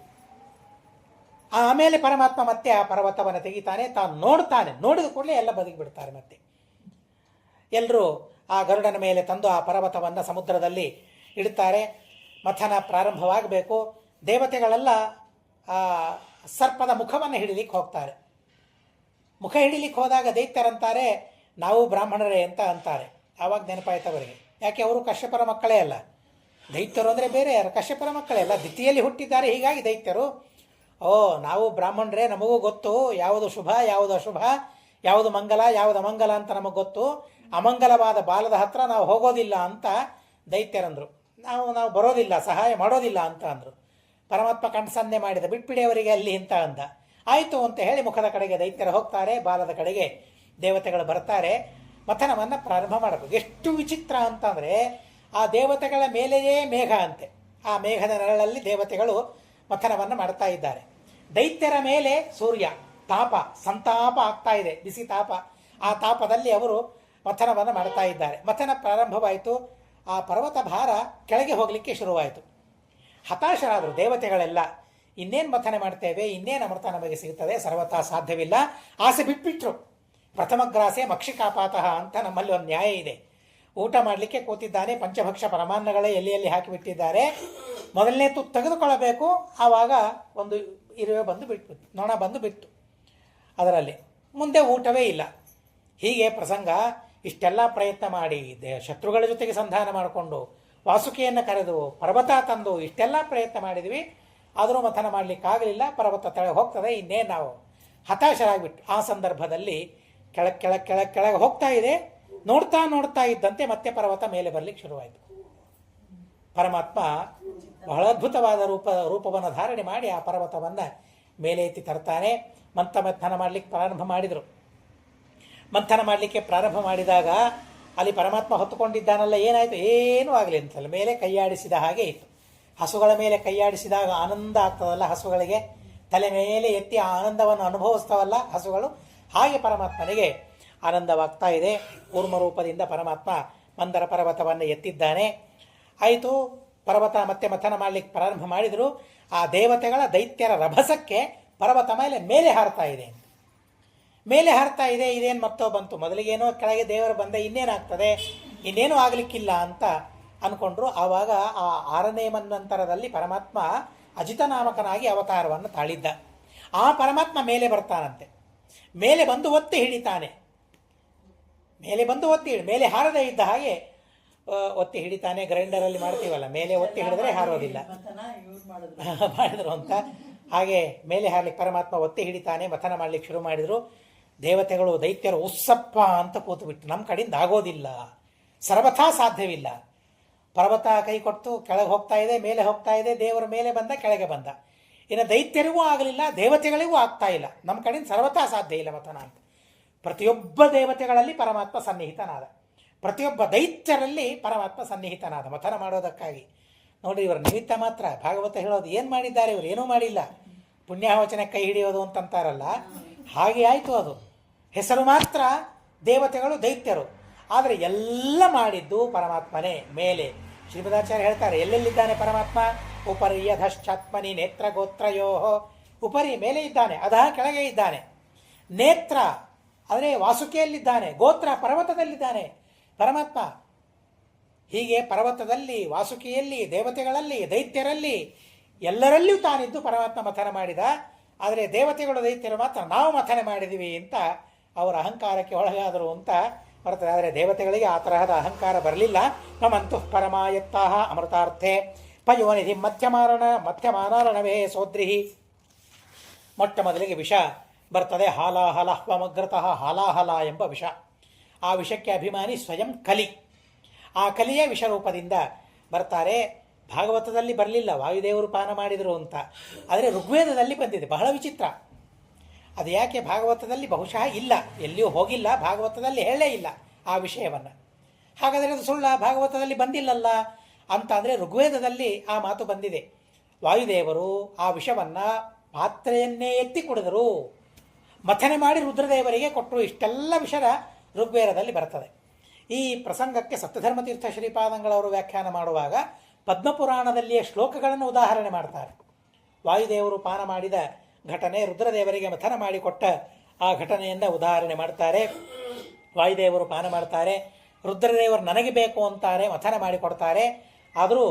ಆಮೇಲೆ ಪರಮಾತ್ಮ ಮತ್ತೆ ಆ ಪರ್ವತವನ್ನು ತೆಗಿತಾನೆ, ತಾನು ನೋಡ್ತಾನೆ, ನೋಡಿದ ಕೂಡಲೇ ಎಲ್ಲ ಬದುಕಿಬಿಡ್ತಾರೆ. ಮತ್ತೆ ಎಲ್ಲರೂ ಆ ಗರುಡನ ಮೇಲೆ ತಂದು ಆ ಪರ್ವತವನ್ನು ಸಮುದ್ರದಲ್ಲಿ ಇಡ್ತಾರೆ. ಮಥನ ಪ್ರಾರಂಭವಾಗಬೇಕು. ದೇವತೆಗಳೆಲ್ಲ ಆ ಸರ್ಪದ ಮುಖವನ್ನು ಹಿಡಿಲಿಕ್ಕೆ ಹೋಗ್ತಾರೆ. ಮುಖ ಹಿಡಿಲಿಕ್ಕೆ ಹೋದಾಗ ದೈತ್ಯರಂತಾರೆ, ನಾವು ಬ್ರಾಹ್ಮಣರೇ ಅಂತ ಅಂತಾರೆ. ಆವಾಗ ನೆನಪಾಯ್ತು ಅವರಿಗೆ, ಯಾಕೆ ಅವರು ಕಶ್ಯಪರ ಮಕ್ಕಳೇ ಅಲ್ಲ, ದೈತ್ಯರು ಅಂದರೆ ಬೇರೆ ಯಾರು, ಕಶ್ಯಪರ ಮಕ್ಕಳೇ ಅಲ್ಲ, ದಿತಿಯಲ್ಲಿ ಹುಟ್ಟಿದ್ದಾರೆ, ಹೀಗಾಗಿ ದೈತ್ಯರು. ಓ, ನಾವು ಬ್ರಾಹ್ಮಣರೇ, ನಮಗೂ ಗೊತ್ತು ಯಾವುದು ಶುಭ ಯಾವುದು ಅಶುಭ, ಯಾವುದು ಮಂಗಲ ಯಾವುದು ಅಮಂಗಲ ಅಂತ ನಮಗೆ ಗೊತ್ತು, ಅಮಂಗಲವಾದ ಬಾಲದ ಹತ್ರ ನಾವು ಹೋಗೋದಿಲ್ಲ ಅಂತ ದೈತ್ಯರಂದರು. ನಾವು ಬರೋದಿಲ್ಲ, ಸಹಾಯ ಮಾಡೋದಿಲ್ಲ ಅಂತ ಅಂದರು. ಪರಮಾತ್ಮ ಕಣ್ಸನ್ನೆ ಮಾಡಿದ, ಬಿಟ್ಬಿಡಿ ಅವರಿಗೆ ಅಲ್ಲಿ ಅಂತ ಅಂದ. ಆಯಿತು ಅಂತ ಹೇಳಿ ಮುಖದ ಕಡೆಗೆ ದೈತ್ಯರು ಹೋಗ್ತಾರೆ, ಬಾಲದ ಕಡೆಗೆ ದೇವತೆಗಳು ಬರ್ತಾರೆ. ಮಥನವನ್ನು ಪ್ರಾರಂಭ ಮಾಡಬೇಕು. ಎಷ್ಟು ವಿಚಿತ್ರ ಅಂತಂದರೆ ಆ ದೇವತೆಗಳ ಮೇಲೆಯೇ ಮೇಘ ಅಂತೆ. ಆ ಮೇಘದ ನೆರಳಲ್ಲಿ ದೇವತೆಗಳು ಮಥನವನ್ನು ಮಾಡ್ತಾ ಇದ್ದಾರೆ. ದೈತ್ಯರ ಮೇಲೆ ಸೂರ್ಯ, ತಾಪ, ಸಂತಾಪ ಆಗ್ತಾ ಇದೆ, ಬಿಸಿ ತಾಪ. ಆ ತಾಪದಲ್ಲಿ ಅವರು ಮಥನವನ್ನು ಮಾಡ್ತಾ ಇದ್ದಾರೆ. ಮಥನ ಪ್ರಾರಂಭವಾಯಿತು. ಆ ಪರ್ವತ ಭಾರ ಕೆಳಗೆ ಹೋಗಲಿಕ್ಕೆ ಶುರುವಾಯಿತು. ಹತಾಶರಾದರು ದೇವತೆಗಳೆಲ್ಲ. ಇನ್ನೇನು ಮಥನೆ ಮಾಡ್ತೇವೆ, ಇನ್ನೇನು ಅಮೃತ ನಮಗೆ ಸಿಗುತ್ತದೆ, ಸರ್ವತಾ ಸಾಧ್ಯವಿಲ್ಲ. ಆಸೆ ಬಿಟ್ಬಿಟ್ರು. ಪ್ರಥಮಗ್ರಾಸೆ ಮಕ್ಷಿಕಾಪಾತಃ ಅಂತ ನಮ್ಮಲ್ಲಿ ಒಂದು ನ್ಯಾಯ ಇದೆ. ಊಟ ಮಾಡಲಿಕ್ಕೆ ಕೂತಿದ್ದಾನೆ, ಪಂಚಭಕ್ಷ ಪರಮಾನ್ನಗಳೇ ಎಲ್ಲಿ ಹಾಕಿಬಿಟ್ಟಿದ್ದಾರೆ. ಮೊದಲನೇ ತುತ್ತು ತೆಗೆದುಕೊಳ್ಳಬೇಕು. ಆವಾಗ ಒಂದು ಇರುವೆ ಬಂದು ಬಿಟ್ಬಿಟ್ಟು, ನೊಣ ಬಂದು ಬಿಟ್ಟು ಅದರಲ್ಲಿ ಮುಂದೆ ಊಟವೇ ಇಲ್ಲ. ಹೀಗೆ ಪ್ರಸಂಗ. ಇಷ್ಟೆಲ್ಲ ಪ್ರಯತ್ನ ಮಾಡಿ ಶತ್ರುಗಳ ಜೊತೆಗೆ ಸಂಧಾನ ಮಾಡಿಕೊಂಡು ವಾಸುಕಿಯನ್ನು ಕರೆದು ಪರ್ವತ ತಂದು ಇಷ್ಟೆಲ್ಲ ಪ್ರಯತ್ನ ಮಾಡಿದ್ವಿ. ಆದರೂ ಮಥನ ಮಾಡಲಿಕ್ಕಾಗಲಿಲ್ಲ. ಪರ್ವತ ತಳ ಹೋಗ್ತದೆ, ಇನ್ನೇನು ನಾವು ಹತಾಶರಾಗಿಬಿಟ್ಟು ಆ ಸಂದರ್ಭದಲ್ಲಿ ಕೆಳಗೆ ಹೋಗ್ತಾ ಇದೆ. ನೋಡ್ತಾ ಇದ್ದಂತೆ ಮತ್ತೆ ಪರ್ವತ ಮೇಲೆ ಬರಲಿಕ್ಕೆ ಶುರುವಾಯಿತು. ಪರಮಾತ್ಮ ಬಹಳ ಅದ್ಭುತವಾದ ರೂಪವನ್ನು ಧಾರಣೆ ಮಾಡಿ ಆ ಪರ್ವತವನ್ನು ಮೇಲೆ ಎತ್ತಿ ತರ್ತಾನೆ. ಮಂಥನ ಮಾಡಲಿಕ್ಕೆ ಪ್ರಾರಂಭ ಮಾಡಿದರು. ಮಂಥನ ಮಾಡಲಿಕ್ಕೆ ಪ್ರಾರಂಭ ಮಾಡಿದಾಗ ಅಲ್ಲಿ ಪರಮಾತ್ಮ ಹೊತ್ತುಕೊಂಡಿದ್ದಾನಲ್ಲ, ಏನಾಯಿತು? ಏನೂ ಆಗಲಿ ಅಂತಲ್ಲ, ಮೇಲೆ ಕೈಯಾಡಿಸಿದ ಹಾಗೆ ಇತ್ತು. ಹಸುಗಳ ಮೇಲೆ ಕೈಯಾಡಿಸಿದಾಗ ಆನಂದ ಆಗ್ತದಲ್ಲ ಹಸುಗಳಿಗೆ, ತಲೆ ಮೇಲೆ ಎತ್ತಿ ಆ ಆನಂದವನ್ನು ಅನುಭವಿಸ್ತಾವಲ್ಲ ಹಸುಗಳು, ಹಾಗೆ ಪರಮಾತ್ಮನಿಗೆ ಆನಂದವಾಗ್ತಾ ಇದೆ. ಕೂರ್ಮರೂಪದಿಂದ ಪರಮಾತ್ಮ ಮಂದರ ಪರ್ವತವನ್ನು ಎತ್ತಿದ್ದಾನೆ. ಆಯಿತು, ಪರ್ವತ ಮತ್ತೆ ಮಥನ ಮಾಡಲಿಕ್ಕೆ ಪ್ರಾರಂಭ ಮಾಡಿದರು. ಆ ದೇವತೆಗಳ ದೈತ್ಯರ ರಭಸಕ್ಕೆ ಪರ್ವತ ಮೇಲೆ ಹಾರ್ತಾ ಇದೆ. ಮೇಲೆ ಹಾರ್ತಾ ಇದೆ. ಇದೇನು ಮತ್ತೋ ಬಂತು, ಮೊದಲಿಗೇನೋ ಕೆಳಗೆ ದೇವರು ಬಂದ, ಇನ್ನೇನಾಗ್ತದೆ, ಇನ್ನೇನು ಆಗಲಿಕ್ಕಿಲ್ಲ ಅಂತ ಅಂದ್ಕೊಂಡ್ರು. ಆವಾಗ ಆ 6ನೇ ಮನ್ವಂತರದಲ್ಲಿ ಪರಮಾತ್ಮ ಅಜಿತನಾಮಕನಾಗಿ ಅವತಾರವನ್ನು ತಾಳಿದ್ದ. ಆ ಪರಮಾತ್ಮ ಮೇಲೆ ಬರ್ತಾನಂತೆ. ಮೇಲೆ ಬಂದು ಒತ್ತಿ ಹಿಡಿತಾನೆ. ಮೇಲೆ ಹಾರದೇ ಇದ್ದ ಹಾಗೆ ಒತ್ತಿ ಹಿಡಿತಾನೆ. ಗ್ರೈಂಡರಲ್ಲಿ ಮಾಡ್ತೀವಲ್ಲ, ಮೇಲೆ ಒತ್ತಿ ಹಿಡಿದ್ರೆ ಹಾರೋದಿಲ್ಲ ಮಾಡಿದ್ರು ಅಂತ. ಹಾಗೆ ಮೇಲೆ ಹಾರ್ಲಿಕ್ಕೆ ಪರಮಾತ್ಮ ಒತ್ತಿ ಹಿಡಿತಾನೆ. ಮಥನ ಮಾಡ್ಲಿಕ್ಕೆ ಶುರು ಮಾಡಿದ್ರು. ದೇವತೆಗಳು ದೈತ್ಯರು ಉಸ್ಸಪ್ಪ ಅಂತ ಕೂತು ಬಿಟ್ಟು, ನಮ್ಮ ಕಡೆಯಿಂದ ಆಗೋದಿಲ್ಲ, ಸರ್ವಥಾ ಸಾಧ್ಯವಿಲ್ಲ. ಪರ್ವತ ಕೈ ಕೊಟ್ಟು ಕೆಳಗೆ ಹೋಗ್ತಾ ಇದೆ, ಮೇಲೆ ಹೋಗ್ತಾ ಇದೆ. ದೇವರ ಮೇಲೆ ಬಂದ, ಕೆಳಗೆ ಬಂದ. ಇನ್ನು ದೈತ್ಯರಿಗೂ ಆಗಲಿಲ್ಲ, ದೇವತೆಗಳಿಗೂ ಆಗ್ತಾ ಇಲ್ಲ. ನಮ್ಮ ಕಡೆಯಿಂದ ಸರ್ವಥಾ ಸಾಧ್ಯ ಇಲ್ಲ ಮಥನ ಅಂತ. ಪ್ರತಿಯೊಬ್ಬ ದೇವತೆಗಳಲ್ಲಿ ಪರಮಾತ್ಮ ಸನ್ನಿಹಿತನಾದ, ಪ್ರತಿಯೊಬ್ಬ ದೈತ್ಯರಲ್ಲಿ ಪರಮಾತ್ಮ ಸನ್ನಿಹಿತನಾದ ಮಥನ ಮಾಡೋದಕ್ಕಾಗಿ. ನೋಡಿ, ಇವರ ನಿಮಿತ್ತ ಮಾತ್ರ ಭಾಗವತ ಹೇಳೋದು. ಏನು ಮಾಡಿದ್ದಾರೆ ಇವರು? ಏನೂ ಮಾಡಿಲ್ಲ. ಪುಣ್ಯಾವಚನೆ ಕೈ ಹಿಡಿಯೋದು ಅಂತಂತಾರಲ್ಲ, ಹಾಗೆ ಆಯಿತು. ಅದು ಹೆಸರು ಮಾತ್ರ ದೇವತೆಗಳು ದೈತ್ಯರು, ಆದರೆ ಎಲ್ಲ ಮಾಡಿದ್ದು ಪರಮಾತ್ಮನೇ ಮೇಲೆ. ಶ್ರೀಮದಾಚಾರ್ಯ ಹೇಳ್ತಾರೆ, ಎಲ್ಲೆಲ್ಲಿದ್ದಾನೆ ಪರಮಾತ್ಮ? ಉಪರಿ ಯಧಶ್ಚಾತ್ಮನಿ ನೇತ್ರ ಗೋತ್ರಯೋ. ಉಪರಿ ಮೇಲೆ ಇದ್ದಾನೆ, ಅಧಃ ಕೆಳಗೆ ಇದ್ದಾನೆ. ನೇತ್ರ ಆದರೆ ವಾಸುಕಿಯಲ್ಲಿದ್ದಾನೆ, ಗೋತ್ರ ಪರ್ವತದಲ್ಲಿದ್ದಾನೆ ಪರಮಾತ್ಮ. ಹೀಗೆ ಪರ್ವತದಲ್ಲಿ, ವಾಸುಕಿಯಲ್ಲಿ, ದೇವತೆಗಳಲ್ಲಿ, ದೈತ್ಯರಲ್ಲಿ ಎಲ್ಲರಲ್ಲಿಯೂ ತಾನಿದ್ದು ಪರಮಾತ್ಮ ಮಥನ ಮಾಡಿದ. ಆದರೆ ದೇವತೆಗಳು ದೈತ್ಯರು ಮಾತ್ರ ನಾವು ಮಥನ ಮಾಡಿದ್ದೀವಿ ಅಂತ ಅವರ ಅಹಂಕಾರಕ್ಕೆ ಒಳಗಾದರು ಅಂತ ಬರ್ತದೆ. ಆದರೆ ದೇವತೆಗಳಿಗೆ ಆ ತರಹದ ಅಹಂಕಾರ ಬರಲಿಲ್ಲ. ನಮಂತು ಪರಮಾಯತ್ತಾಹ ಅಮೃತಾರ್ಥೆ ಪಯೋನಿಧಿ ಮಧ್ಯಮಾನಾರಣವೇ ಸೋದ್ರಿಹಿ. ಮೊಟ್ಟ ಮೊದಲಿಗೆ ವಿಷ ಬರ್ತದೆ. ಹಾಲಾಹಲ ಹ್ವಮಗ್ರತಃ ಹಾಲಾಹಲ ಎಂಬ ವಿಷ. ಆ ವಿಷಕ್ಕೆ ಅಭಿಮಾನಿ ಸ್ವಯಂ ಕಲಿ. ಆ ಕಲಿಯೇ ವಿಷರೂಪದಿಂದ ಬರ್ತಾರೆ. ಭಾಗವತದಲ್ಲಿ ಬರಲಿಲ್ಲ, ವಾಯುದೇವರು ಪಾನ ಮಾಡಿದರು ಅಂತ. ಆದರೆ ಋಗ್ವೇದದಲ್ಲಿ ಬಂದಿದೆ. ಬಹಳ ವಿಚಿತ್ರ. ಅದು ಯಾಕೆ ಭಾಗವತದಲ್ಲಿ ಬಹುಶಃ ಇಲ್ಲ, ಎಲ್ಲಿಯೂ ಹೋಗಿಲ್ಲ, ಭಾಗವತದಲ್ಲಿ ಹೇಳೇ ಇಲ್ಲ ಆ ವಿಷಯವನ್ನು. ಹಾಗಾದರೆ ಅದು ಸುಳ್ಳ? ಭಾಗವತದಲ್ಲಿ ಬಂದಿಲ್ಲಲ್ಲ ಅಂತ ಅಂದರೆ ಋಗ್ವೇದದಲ್ಲಿ ಆ ಮಾತು ಬಂದಿದೆ. ವಾಯುದೇವರು ಆ ವಿಷವನ್ನು ಪಾತ್ರೆಯನ್ನೇ ಎತ್ತಿ ಕುಡಿದರು, ಮಥನೆ ಮಾಡಿ ರುದ್ರದೇವರಿಗೆ ಕೊಟ್ಟರು. ಇಷ್ಟೆಲ್ಲ ವಿಷಯ ಋಗ್ವೇದದಲ್ಲಿ ಬರ್ತದೆ. ಈ ಪ್ರಸಂಗಕ್ಕೆ ಸಪ್ತಧರ್ಮತೀರ್ಥ ಶ್ರೀಪಾದಂಗಳವರು ವ್ಯಾಖ್ಯಾನ ಮಾಡುವಾಗ ಪದ್ಮಪುರಾಣದಲ್ಲಿಯ ಶ್ಲೋಕಗಳನ್ನು ಉದಾಹರಣೆ ಮಾಡ್ತಾರೆ. ವಾಯುದೇವರು ಪಾನ ಮಾಡಿದ ಘಟನೆ, ರುದ್ರದೇವರಿಗೆ ಮಥನ ಮಾಡಿಕೊಟ್ಟ ಆ ಘಟನೆಯಿಂದ ಉದಾಹರಣೆ ಮಾಡ್ತಾರೆ. ವಾಯುದೇವರು ಪಾನ ಮಾಡ್ತಾರೆ, ರುದ್ರದೇವರು ನನಗೆ ಬೇಕು ಅಂತಾರೆ, ಮಥನ ಮಾಡಿಕೊಡ್ತಾರೆ. ಆದರೂ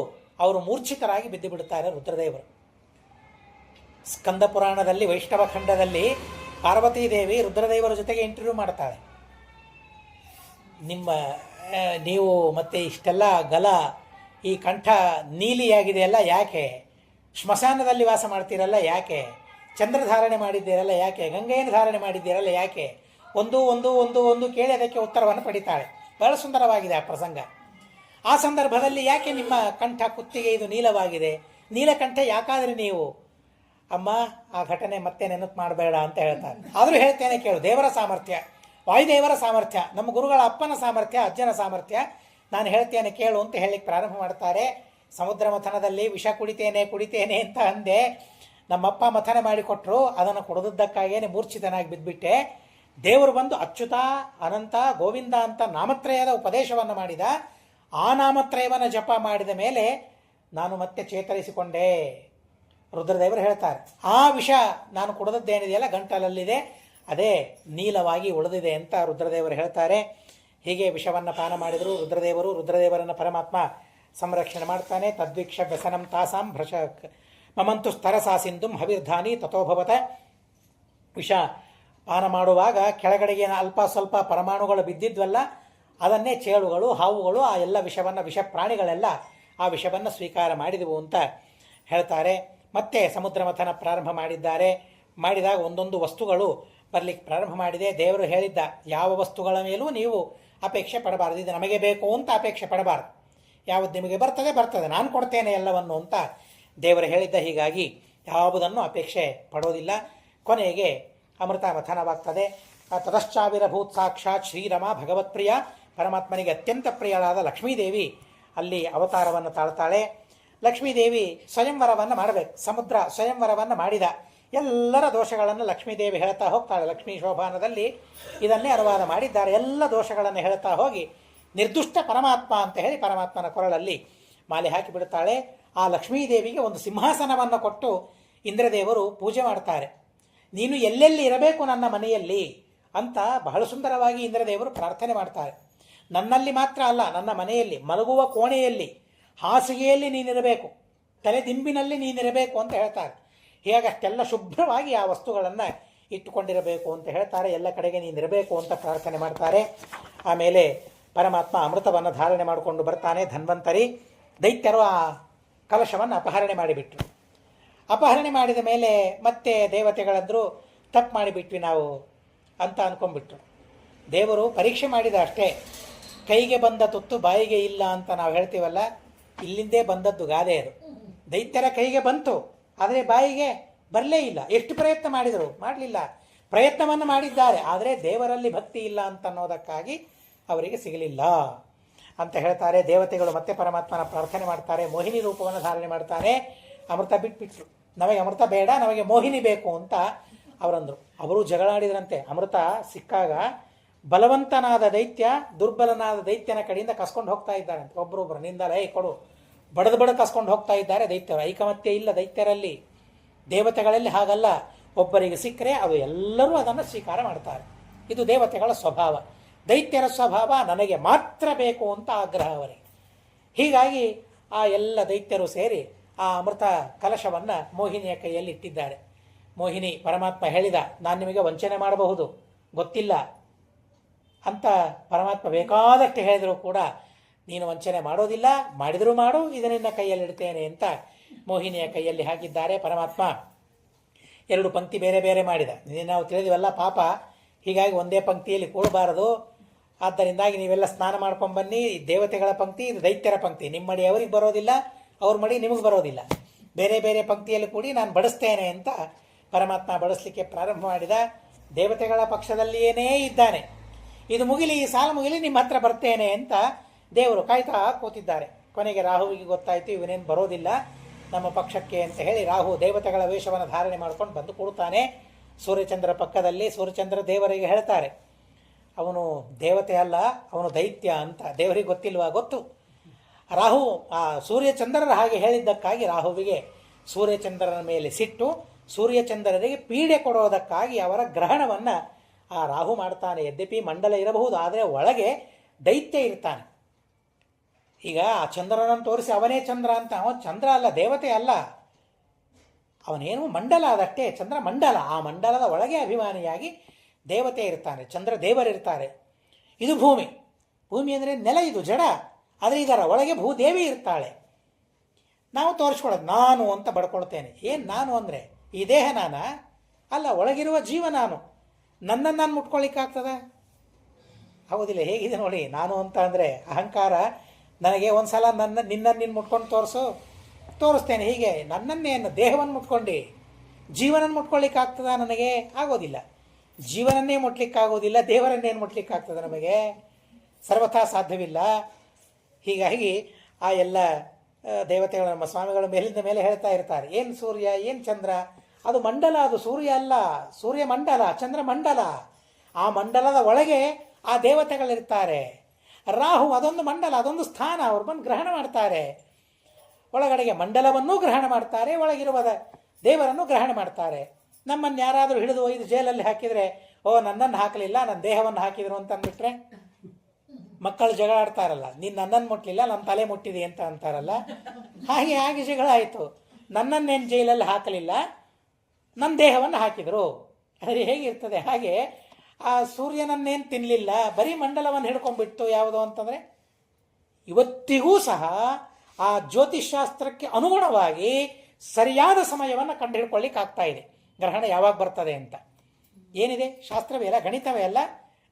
ಅವರು ಮೂರ್ಛಿತರಾಗಿ ಬಿದ್ದು ಬಿಡುತ್ತಾರೆ ರುದ್ರದೇವರು. ಸ್ಕಂದ ಪುರಾಣದಲ್ಲಿ, ವೈಷ್ಣವ ಖಂಡದಲ್ಲಿ ಪಾರ್ವತೀದೇವಿ ರುದ್ರದೇವರ ಜೊತೆಗೆ ಇಂಟರ್ವ್ಯೂ ಮಾಡ್ತಾಳೆ. ನೀವು ಮತ್ತೆ ಇಷ್ಟೆಲ್ಲ ಗಲ, ಈ ಕಂಠ ನೀಲಿಯಾಗಿದೆಯಲ್ಲ ಯಾಕೆ? ಶ್ಮಶಾನದಲ್ಲಿ ವಾಸ ಮಾಡ್ತೀರಲ್ಲ ಯಾಕೆ? ಚಂದ್ರಧಾರಣೆ ಮಾಡಿದ್ದೀರಲ್ಲ ಯಾಕೆ? ಗಂಗೆಯನ್ನು ಧಾರಣೆ ಮಾಡಿದ್ದೀರಲ್ಲ ಯಾಕೆ? ಒಂದು ಕೇಳಿ ಅದಕ್ಕೆ ಉತ್ತರವನ್ನು ಪಡಿತಾಳೆ. ಬಹಳ ಸುಂದರವಾಗಿದೆ ಆ ಪ್ರಸಂಗ. ಆ ಸಂದರ್ಭದಲ್ಲಿ ಯಾಕೆ ನಿಮ್ಮ ಕಂಠ ಕುತ್ತಿಗೆ ಇದು ನೀಲವಾಗಿದೆ? ನೀಲಕಂಠ ಯಾಕಾದರೆ ನೀವು? ಅಮ್ಮ, ಆ ಘಟನೆ ಮತ್ತೆ ನೆನಪು ಮಾಡಬೇಡ ಅಂತ ಹೇಳ್ತಾರೆ. ಆದರೂ ಹೇಳ್ತೇನೆ ಕೇಳು. ದೇವರ ಸಾಮರ್ಥ್ಯ, ವಾಯುದೇವರ ಸಾಮರ್ಥ್ಯ, ನಮ್ಮ ಗುರುಗಳ ಅಪ್ಪನ ಸಾಮರ್ಥ್ಯ, ಅಜ್ಜನ ಸಾಮರ್ಥ್ಯ, ನಾನು ಹೇಳ್ತೇನೆ ಕೇಳು ಅಂತ ಹೇಳಲಿಕ್ಕೆ ಪ್ರಾರಂಭ ಮಾಡ್ತಾರೆ. ಸಮುದ್ರ ಮಥನದಲ್ಲಿ ವಿಷ ಕುಡಿತೇನೆ ಅಂತ ಅಂದೆ. ನಮ್ಮಪ್ಪ ಮಥನ ಮಾಡಿಕೊಟ್ರು, ಅದನ್ನು ಕುಡಿದಕ್ಕಾಗೇನೆ ಮೂರ್ಛಿತನಾಗಿ ಬಿದ್ದುಬಿಟ್ಟೆ. ದೇವರು ಬಂದು ಅಚ್ಯುತ ಅನಂತ ಗೋವಿಂದ ಅಂತ ನಾಮತ್ರಯದ ಉಪದೇಶವನ್ನು ಮಾಡಿದ. ಆ ನಾಮತ್ರಯವನ್ನು ಜಪ ಮಾಡಿದ ಮೇಲೆ ನಾನು ಮತ್ತೆ ಚೇತರಿಸಿಕೊಂಡೆ. ರುದ್ರದೇವರು ಹೇಳ್ತಾರೆ, ಆ ವಿಷ ನಾನು ಕುಡಿದದ್ದೇನಿದೆಯಲ್ಲ ಗಂಟಲಲ್ಲಿದೆ, ಅದೇ ನೀಲವಾಗಿ ಉಳಿದಿದೆ ಅಂತ ರುದ್ರದೇವರು ಹೇಳ್ತಾರೆ. ಹೀಗೆ ವಿಷವನ್ನು ಪಾನ ಮಾಡಿದರು ರುದ್ರದೇವರನ್ನು ಪರಮಾತ್ಮ ಸಂರಕ್ಷಣೆ ಮಾಡ್ತಾನೆ. ತದ್ವಿಕ್ಷ ವ್ಯಸನಂ ತಾಸಾಂ ಭ್ರಶ ಮಮಂತು ಸ್ತರಸಾ ಸಿಂಧುಂ ಹವಿರ್ಧಾನಿ ತಥೋಭವತ. ವಿಷ ಪಾನ ಮಾಡುವಾಗ ಕೆಳಗಡೆಗೆ ಅಲ್ಪ ಸ್ವಲ್ಪ ಪರಮಾಣುಗಳು ಬಿದ್ದಿದ್ವಲ್ಲ, ಅದನ್ನೇ ಚೇಳುಗಳು, ಹಾವುಗಳು, ಆ ಎಲ್ಲ ವಿಷವನ್ನು, ವಿಷ ಪ್ರಾಣಿಗಳೆಲ್ಲ ಆ ವಿಷವನ್ನು ಸ್ವೀಕಾರ ಮಾಡಿದವು ಅಂತ ಹೇಳ್ತಾರೆ. ಮತ್ತೆ ಸಮುದ್ರ ಮಥನ ಪ್ರಾರಂಭ ಮಾಡಿದಾಗ ಒಂದೊಂದು ವಸ್ತುಗಳು ಬರಲಿಕ್ಕೆ ಪ್ರಾರಂಭ ಮಾಡಿದೆ. ದೇವರು ಹೇಳಿದ್ದ, ಯಾವ ವಸ್ತುಗಳ ಮೇಲೂ ನೀವು ಅಪೇಕ್ಷೆ ಪಡಬಾರ್ದು, ಇದು ನಮಗೆ ಬೇಕು ಅಂತ ಅಪೇಕ್ಷೆ ಪಡಬಾರ್ದು, ಯಾವುದು ನಿಮಗೆ ಬರ್ತದೆ ನಾನು ಕೊಡ್ತೇನೆ ಎಲ್ಲವನ್ನು ಅಂತ ದೇವರು ಹೇಳಿದ್ದ. ಹೀಗಾಗಿ ಯಾವುದನ್ನು ಅಪೇಕ್ಷೆ ಪಡೋದಿಲ್ಲ. ಕೊನೆಗೆ ಅಮೃತ ಮಥನವಾಗ್ತದೆ. ತತಶ್ಚಾವಿರಭೂತ್ ಸಾಕ್ಷಾತ್ ಶ್ರೀರಮ ಭಗವತ್ಪ್ರಿಯ, ಪರಮಾತ್ಮನಿಗೆ ಅತ್ಯಂತ ಪ್ರಿಯಳಾದ ಲಕ್ಷ್ಮೀದೇವಿ ಅಲ್ಲಿ ಅವತಾರವನ್ನು ತಾಳ್ತಾಳೆ. ಲಕ್ಷ್ಮೀದೇವಿ ಸ್ವಯಂವರವನ್ನು ಮಾಡಬೇಕು. ಸಮುದ್ರ ಸ್ವಯಂವರವನ್ನು ಮಾಡಿದ. ಎಲ್ಲರ ದೋಷಗಳನ್ನು ಲಕ್ಷ್ಮೀದೇವಿ ಹೇಳ್ತಾ ಹೋಗ್ತಾಳೆ. ಲಕ್ಷ್ಮೀ ಶೋಭಾನದಲ್ಲಿ ಇದನ್ನೇ ಅನುವಾದ ಮಾಡಿದ್ದಾರೆ. ಎಲ್ಲ ದೋಷಗಳನ್ನು ಹೇಳ್ತಾ ಹೋಗಿ ನಿರ್ದುಷ್ಟ ಪರಮಾತ್ಮ ಅಂತ ಹೇಳಿ ಪರಮಾತ್ಮನ ಕೊರಳಲ್ಲಿ ಮಾಲೆ ಹಾಕಿಬಿಡುತ್ತಾಳೆ. ಆ ಲಕ್ಷ್ಮೀದೇವಿಗೆ ಒಂದು ಸಿಂಹಾಸನವನ್ನು ಕೊಟ್ಟು ಇಂದ್ರದೇವರು ಪೂಜೆ ಮಾಡ್ತಾರೆ. ನೀನು ಎಲ್ಲೆಲ್ಲಿ ಇರಬೇಕು ನನ್ನ ಮನೆಯಲ್ಲಿ ಅಂತ ಬಹಳ ಸುಂದರವಾಗಿ ಇಂದ್ರದೇವರು ಪ್ರಾರ್ಥನೆ ಮಾಡ್ತಾರೆ. ನನ್ನಲ್ಲಿ ಮಾತ್ರ ಅಲ್ಲ, ನನ್ನ ಮನೆಯಲ್ಲಿ ಮಲಗುವ ಕೋಣೆಯಲ್ಲಿ, ಹಾಸಿಗೆಯಲ್ಲಿ ನೀನಿರಬೇಕು, ತಲೆದಿಂಬಿನಲ್ಲಿ ನೀನಿರಬೇಕು ಅಂತ ಹೇಳ್ತಾರೆ. ಹೀಗಾಗಿ ಅಷ್ಟೆಲ್ಲ ಶುಭ್ರವಾಗಿ ಆ ವಸ್ತುಗಳನ್ನು ಇಟ್ಟುಕೊಂಡಿರಬೇಕು ಅಂತ ಹೇಳ್ತಾರೆ. ಎಲ್ಲ ಕಡೆಗೆ ನೀನಿರಬೇಕು ಅಂತ ಪ್ರಾರ್ಥನೆ ಮಾಡ್ತಾರೆ. ಆಮೇಲೆ ಪರಮಾತ್ಮ ಅಮೃತವನ್ನು ಧಾರಣೆ ಮಾಡಿಕೊಂಡು ಬರ್ತಾನೆ. ಧನ್ವಂತರಿ ದೈತ್ಯರು ಆ ಕಲಶವನ್ನು ಅಪಹರಣೆ ಮಾಡಿಬಿಟ್ರು. ಅಪಹರಣೆ ಮಾಡಿದ ಮೇಲೆ ಮತ್ತೆ ದೇವತೆಗಳಂದರು ತಪ್ಪು ಮಾಡಿಬಿಟ್ವಿ ನಾವು ಅಂತ ಅಂದ್ಕೊಂಡ್ಬಿಟ್ರು. ದೇವರು ಪರೀಕ್ಷೆ ಮಾಡಿದ ಅಷ್ಟೇ. ಕೈಗೆ ಬಂದ ತುತ್ತು ಬಾಯಿಗೆ ಇಲ್ಲ ಅಂತ ನಾವು ಹೇಳ್ತೀವಲ್ಲ, ಇಲ್ಲಿಂದೇ ಬಂದದ್ದು ಗಾದೆ ಅದು. ದೈತ್ಯರ ಕೈಗೆ ಬಂತು, ಆದರೆ ಬಾಯಿಗೆ ಬರಲೇ ಇಲ್ಲ. ಎಷ್ಟು ಪ್ರಯತ್ನ ಮಾಡಿದರು, ಮಾಡಲಿಲ್ಲ. ಪ್ರಯತ್ನವನ್ನು ಮಾಡಿದ್ದಾರೆ, ಆದರೆ ದೇವರಲ್ಲಿ ಭಕ್ತಿ ಇಲ್ಲ ಅಂತ ಅನ್ನೋದಕ್ಕಾಗಿ ಅವರಿಗೆ ಸಿಗಲಿಲ್ಲ ಅಂತ ಹೇಳ್ತಾರೆ. ದೇವತೆಗಳು ಮತ್ತೆ ಪರಮಾತ್ಮನ ಪ್ರಾರ್ಥನೆ ಮಾಡ್ತಾರೆ. ಮೋಹಿನಿ ರೂಪವನ್ನು ಧಾರಣೆ ಮಾಡ್ತಾನೆ. ಅಮೃತ ಬಿಟ್ಬಿಟ್ರು. ನಮಗೆ ಅಮೃತ ಬೇಡ, ನಮಗೆ ಮೋಹಿನಿ ಬೇಕು ಅಂತ ಅವರಂದರು. ಅವರು ಜಗಳಾಡಿದ್ರಂತೆ. ಅಮೃತ ಸಿಕ್ಕಾಗ ಬಲವಂತನಾದ ದೈತ್ಯ ದುರ್ಬಲನಾದ ದೈತ್ಯನ ಕಡೆಯಿಂದ ಕಸ್ಕೊಂಡು ಹೋಗ್ತಾ ಇದ್ದಾರೆ ಅಂತ. ಒಬ್ಬರೊಬ್ಬರು ನಿಂದಲೇ ಕೊಡು ಬಡದು ಕಸ್ಕೊಂಡು ಹೋಗ್ತಾ ಇದ್ದಾರೆ ದೈತ್ಯರು. ಐಕಮತ್ಯ ಇಲ್ಲ ದೈತ್ಯರಲ್ಲಿ. ದೇವತೆಗಳಲ್ಲಿ ಹಾಗಲ್ಲ, ಒಬ್ಬರಿಗೆ ಸಿಕ್ಕರೆ ಅದು ಎಲ್ಲರೂ ಅದನ್ನು ಸ್ವೀಕಾರ ಮಾಡ್ತಾರೆ. ಇದು ದೇವತೆಗಳ ಸ್ವಭಾವ. ದೈತ್ಯರ ಸ್ವಭಾವ ನನಗೆ ಮಾತ್ರ ಬೇಕು ಅಂತ ಆಗ್ರಹ ಅವರಿಗೆ. ಹೀಗಾಗಿ ಆ ಎಲ್ಲ ದೈತ್ಯರು ಸೇರಿ ಆ ಅಮೃತ ಕಲಶವನ್ನು ಮೋಹಿನಿಯ ಕೈಯಲ್ಲಿ ಇಟ್ಟಿದ್ದಾರೆ. ಮೋಹಿನಿ ಪರಮಾತ್ಮ ಹೇಳಿದ, ನಾನು ನಿಮಗೆ ವಂಚನೆ ಮಾಡಬಹುದು, ಗೊತ್ತಿಲ್ಲ ಅಂತ ಪರಮಾತ್ಮ ಬೇಕಾದಷ್ಟು ಹೇಳಿದರೂ ಕೂಡ ನೀನು ವಂಚನೆ ಮಾಡೋದಿಲ್ಲ, ಮಾಡಿದರೂ ಮಾಡು, ಇದನ್ನ ಕೈಯಲ್ಲಿ ಇಡ್ತೇನೆ ಅಂತ ಮೋಹಿನಿಯ ಕೈಯಲ್ಲಿ ಹಾಕಿದ್ದಾರೆ. ಪರಮಾತ್ಮ ಎರಡು ಪಂಕ್ತಿ ಬೇರೆ ಬೇರೆ ಮಾಡಿದ. ನಾವು ತಿಳಿದಿವಲ್ಲ ಪಾಪ, ಹೀಗಾಗಿ ಒಂದೇ ಪಂಕ್ತಿಯಲ್ಲಿ ಕೂಡಬಾರದು. ಆದ್ದರಿಂದಾಗಿ ನೀವೆಲ್ಲ ಸ್ನಾನ ಮಾಡ್ಕೊಂಡು ಬನ್ನಿ. ದೇವತೆಗಳ ಪಂಕ್ತಿ, ಇದು ದೈತ್ಯರ ಪಂಕ್ತಿ. ನಿಮ್ಮ ಮಡಿ ಅವರಿಗೆ ಬರೋದಿಲ್ಲ, ಅವ್ರ ಮಡಿ ನಿಮಗೆ ಬರೋದಿಲ್ಲ. ಬೇರೆ ಬೇರೆ ಪಂಕ್ತಿಯಲ್ಲಿ ಕೂಡಿ ನಾನು ಬಡಿಸ್ತೇನೆ ಅಂತ ಪರಮಾತ್ಮ ಬಡಿಸ್ಲಿಕ್ಕೆ ಪ್ರಾರಂಭ ಮಾಡಿದ. ದೇವತೆಗಳ ಪಕ್ಷದಲ್ಲಿಯೇ ಇದ್ದಾನೆ. ಇದು ಮುಗಿಲಿ, ಈ ಸಾಲ ಮುಗಿಲಿ, ನಿಮ್ಮ ಹತ್ರ ಬರ್ತೇನೆ ಅಂತ ದೇವರು ಕಾಯ್ತಾ ಕೂತಿದ್ದಾರೆ. ಕೊನೆಗೆ ರಾಹುವಿಗೆ ಗೊತ್ತಾಯಿತು, ಇವನೇನು ಬರೋದಿಲ್ಲ ನಮ್ಮ ಪಕ್ಷಕ್ಕೆ ಅಂತ ಹೇಳಿ ರಾಹು ದೇವತೆಗಳ ವೇಷವನ್ನು ಧಾರಣೆ ಮಾಡ್ಕೊಂಡು ಬಂದು ಕೊಡ್ತಾನೆ ಸೂರ್ಯಚಂದ್ರ ಪಕ್ಕದಲ್ಲಿ. ಸೂರ್ಯಚಂದ್ರ ದೇವರಿಗೆ ಹೇಳ್ತಾರೆ, ಅವನು ದೇವತೆ ಅಲ್ಲ, ಅವನು ದೈತ್ಯ ಅಂತ. ದೇವರಿಗೆ ಗೊತ್ತಿಲ್ವಾ? ಗೊತ್ತು. ರಾಹು ಆ ಸೂರ್ಯಚಂದ್ರರ ಹಾಗೆ ಹೇಳಿದ್ದಕ್ಕಾಗಿ ರಾಹುವಿಗೆ ಸೂರ್ಯಚಂದ್ರನ ಮೇಲೆ ಸಿಟ್ಟು. ಸೂರ್ಯಚಂದ್ರರಿಗೆ ಪೀಡೆ ಕೊಡೋದಕ್ಕಾಗಿ ಅವರ ಗ್ರಹಣವನ್ನು ಆ ರಾಹು ಮಾಡ್ತಾನೆ. ಯದ್ಯಪಿ ಮಂಡಲ ಇರಬಹುದು, ಆದರೆ ಒಳಗೆ ದೈತ್ಯ ಇರ್ತಾನೆ. ಈಗ ಆ ಚಂದ್ರನನ್ನು ತೋರಿಸಿ ಅವನೇ ಚಂದ್ರ ಅಂತ, ಅವನು ಚಂದ್ರ ಅಲ್ಲ, ದೇವತೆ ಅಲ್ಲ, ಅವನೇನು ಮಂಡಲ ಅದಷ್ಟೇ. ಚಂದ್ರ ಮಂಡಲ, ಆ ಮಂಡಲದ ಒಳಗೆ ಅಭಿಮಾನಿಯಾಗಿ ದೇವತೆ ಇರ್ತಾನೆ, ಚಂದ್ರ ದೇವರಿರ್ತಾರೆ. ಇದು ಭೂಮಿ. ಭೂಮಿ ಅಂದರೆ ನೆಲ, ಇದು ಜಡ. ಆದರೆ ಇದರ ಒಳಗೆ ಭೂದೇವಿ ಇರ್ತಾಳೆ. ನಾವು ತೋರಿಸ್ಕೊಳ್ಳೋದು ನಾನು ಅಂತ ಬಡ್ಕೊಳ್ತೇನೆ. ಏನು ನಾನು ಅಂದರೆ ಈ ದೇಹ ನಾನ ಅಲ್ಲ, ಒಳಗಿರುವ ಜೀವ ನಾನು. ನನ್ನನ್ನು ನಾನು ಮುಟ್ಕೊಳ್ಳಿಕ್ಕಾಗ್ತದ? ಹೌದಿಲ್ಲ? ಹೇಗಿದೆ ನೋಡಿ. ನಾನು ಅಂತ ಅಂದರೆ ಅಹಂಕಾರ. ನನಗೆ ಒಂದು ಸಲ ನಿನ್ನನ್ನು ನೀನು ಮುಟ್ಕೊಂಡು ತೋರಿಸ್ತೇನೆ. ಹೀಗೆ ನನ್ನನ್ನೇನು ದೇಹವನ್ನು ಮುಟ್ಕೊಂಡು ಜೀವನನ್ನು ಮುಟ್ಕೊಳ್ಳಿಕ್ಕಾಗ್ತದ? ನನಗೆ ಆಗೋದಿಲ್ಲ. ಜೀವನನ್ನೇ ಮುಟ್ಲಿಕ್ಕಾಗೋದಿಲ್ಲ, ದೇವರನ್ನೇನು ಮುಟ್ಲಿಕ್ಕಾಗ್ತದೆ ನಮಗೆ? ಸರ್ವಥಾ ಸಾಧ್ಯವಿಲ್ಲ. ಹೀಗಾಗಿ ಆ ಎಲ್ಲ ದೇವತೆಗಳು ನಮ್ಮ ಸ್ವಾಮಿಗಳು ಮೇಲಿಂದ ಮೇಲೆ ಹೇಳ್ತಾ ಇರ್ತಾರೆ, ಏನು ಸೂರ್ಯ, ಏನು ಚಂದ್ರ, ಅದು ಮಂಡಲ, ಅದು ಸೂರ್ಯ ಅಲ್ಲ. ಸೂರ್ಯ ಮಂಡಲ, ಚಂದ್ರ ಮಂಡಲ. ಆ ಮಂಡಲದ ಒಳಗೆ ಆ ದೇವತೆಗಳಿರ್ತಾರೆ. ರಾಹು ಅದೊಂದು ಮಂಡಲ, ಅದೊಂದು ಸ್ಥಾನ, ಅವ್ರು ಬಂದು ಗ್ರಹಣ ಮಾಡ್ತಾರೆ. ಒಳಗಡೆಗೆ ಮಂಡಲವನ್ನೂ ಗ್ರಹಣ ಮಾಡ್ತಾರೆ, ಒಳಗಿರುವ ದೇವರನ್ನು ಗ್ರಹಣ ಮಾಡ್ತಾರೆ. ನಮ್ಮನ್ನು ಯಾರಾದರೂ ಹಿಡಿದು ಒಯ್ದು ಜೈಲಲ್ಲಿ ಹಾಕಿದರೆ, ಓ ನನ್ನನ್ನು ಹಾಕಲಿಲ್ಲ ನನ್ನ ದೇಹವನ್ನು ಹಾಕಿದರು ಅಂತ ಅಂದ್ಬಿಟ್ರೆ ಮಕ್ಕಳು ಜಗಳ ಆಡ್ತಾರಲ್ಲ, ನೀನು ನನ್ನನ್ನು ಮುಟ್ಟಲಿಲ್ಲ ನನ್ನ ತಲೆ ಮುಟ್ಟಿದೆ ಅಂತ ಅಂತಾರಲ್ಲ, ಹಾಗೆ ಜಗಳ ಆಯಿತು. ನನ್ನನ್ನೇನು ಜೈಲಲ್ಲಿ ಹಾಕಲಿಲ್ಲ, ನನ್ನ ದೇಹವನ್ನು ಹಾಕಿದರು. ಆದರೆ ಹೇಗಿರ್ತದೆ? ಹಾಗೆ ಆ ಸೂರ್ಯನನ್ನೇನು ತಿನ್ನಲಿಲ್ಲ, ಬರೀ ಮಂಡಲವನ್ನು ಹಿಡ್ಕೊಂಡ್ಬಿಟ್ಟು ಯಾವುದೋ ಅಂತಂದರೆ, ಇವತ್ತಿಗೂ ಸಹ ಆ ಜ್ಯೋತಿಷ್ಶಾಸ್ತ್ರಕ್ಕೆ ಅನುಗುಣವಾಗಿ ಸರಿಯಾದ ಸಮಯವನ್ನು ಕಂಡು ಹಿಡ್ಕೊಳ್ಳಿಕ್ಕೆ ಆಗ್ತಾ ಇದೆ. ಗ್ರಹಣ ಯಾವಾಗ ಬರ್ತದೆ ಅಂತ ಏನಿದೆ, ಶಾಸ್ತ್ರವೇ ಅಲ್ಲ, ಗಣಿತವೇ ಅಲ್ಲ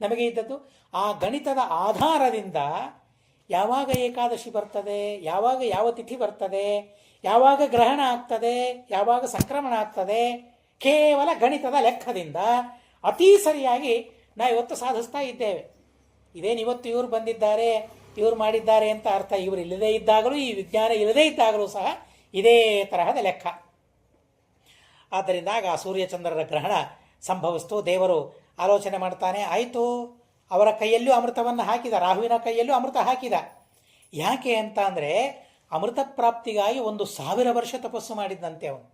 ನಮಗೆ ಇದ್ದದ್ದು. ಆ ಗಣಿತದ ಆಧಾರದಿಂದ ಯಾವಾಗ ಏಕಾದಶಿ ಬರ್ತದೆ, ಯಾವಾಗ ಯಾವ ತಿಥಿ ಬರ್ತದೆ, ಯಾವಾಗ ಗ್ರಹಣ ಆಗ್ತದೆ, ಯಾವಾಗ ಸಂಕ್ರಮಣ ಆಗ್ತದೆ, ಕೇವಲ ಗಣಿತದ ಲೆಕ್ಕದಿಂದ ಅತೀ ಸರಿಯಾಗಿ ನಾವು ಇವತ್ತು ಸಾಧಿಸ್ತಾ ಇದ್ದೇವೆ. ಇದೇನು ಇವತ್ತು ಇವರು ಬಂದಿದ್ದಾರೆ, ಇವರು ಮಾಡಿದ್ದಾರೆ ಅಂತ ಅರ್ಥ. ಇವರು ಇಲ್ಲದೇ ಇದ್ದಾಗಲೂ, ಈ ವಿಜ್ಞಾನ ಇಲ್ಲದೇ ಇದ್ದಾಗಲೂ ಸಹ ಇದೇ ತರಹದ ಲೆಕ್ಕ. ಆದ್ದರಿಂದ ಆ ಸೂರ್ಯಚಂದ್ರರ ಗ್ರಹಣ ಸಂಭವಿಸ್ತು. ದೇವರು ಆಲೋಚನೆ ಮಾಡ್ತಾನೆ, ಆಯಿತು, ಅವರ ಕೈಯಲ್ಲೂ ಅಮೃತವನ್ನು ಹಾಕಿದ, ರಾಹುವಿನ ಕೈಯಲ್ಲೂ ಅಮೃತ ಹಾಕಿದ. ಯಾಕೆ ಅಂತ ಅಂದರೆ, ಅಮೃತ ಪ್ರಾಪ್ತಿಗಾಗಿ 1000 ವರ್ಷ ತಪಸ್ಸು ಮಾಡಿದ್ದಂತೆ ಅವನು.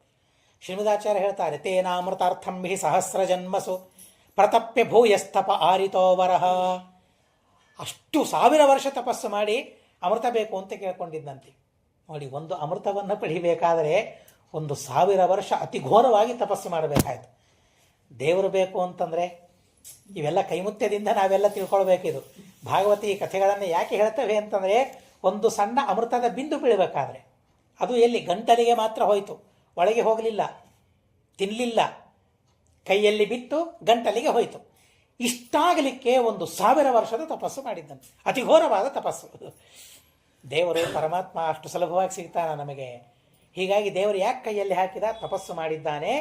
ಶ್ರೀಮದಾಚಾರ್ಯ ಹೇಳ್ತಾರೆ, ತೇನ ಅಮೃತಾರ್ಥಂ ಹಿ ಸಹಸ್ರ ಜನ್ಮಸು ಪ್ರತಪ್ಯ ಭೂಯಸ್ತಪ ಆರಿತೋವರಹ. ಅಷ್ಟು 1000 ವರ್ಷ ತಪಸ್ಸು ಮಾಡಿ ಅಮೃತ ಬೇಕು ಅಂತ ಕೇಳ್ಕೊಂಡಿದ್ದಂತೆ. ನೋಡಿ, ಒಂದು ಅಮೃತವನ್ನು ಪಡಿಬೇಕಾದರೆ 1000 ವರ್ಷ ಅತಿ ಘೋರವಾಗಿ ತಪಸ್ಸು ಮಾಡಬೇಕಾಯ್ತು. ದೇವರು ಬೇಕು ಅಂತಂದರೆ ಇವೆಲ್ಲ ಕೈಮುತ್ಯದಿಂದ ನಾವೆಲ್ಲ ತಿಳ್ಕೊಳ್ಬೇಕಿದು. ಭಾಗವತಿ ಈ ಕಥೆಗಳನ್ನು ಯಾಕೆ ಹೇಳ್ತವೆ ಅಂತಂದರೆ, ಒಂದು ಸಣ್ಣ ಅಮೃತದ ಬಿಂದು ಬೀಳಬೇಕಾದ್ರೆ ಅದು ಎಲ್ಲಿ ಗಂಟಲಿಗೆ ಮಾತ್ರ ಹೋಯಿತು, ಒಳಗೆ ಹೋಗಲಿಲ್ಲ, ತಿನ್ನಲಿಲ್ಲ, ಕೈಯಲ್ಲಿ ಬಿತ್ತು ಗಂಟಲಿಗೆ ಹೋಯಿತು. ಇಷ್ಟಾಗಲಿಕ್ಕೆ 1000 ವರ್ಷದ ತಪಸ್ಸು ಮಾಡಿದ್ದಂತೆ, ಅತಿ ಘೋರವಾದ ತಪಸ್ಸು. ದೇವರು ಪರಮಾತ್ಮ ಅಷ್ಟು ಸುಲಭವಾಗಿ ಸಿಗ್ತಾನ ನಮಗೆ. ಹೀಗಾಗಿ ದೇವರು ಯಾಕೆ ಕೈಯಲ್ಲಿ ಹಾಕಿದ? ತಪಸ್ಸು ಮಾಡಿದ್ದಾನೆ.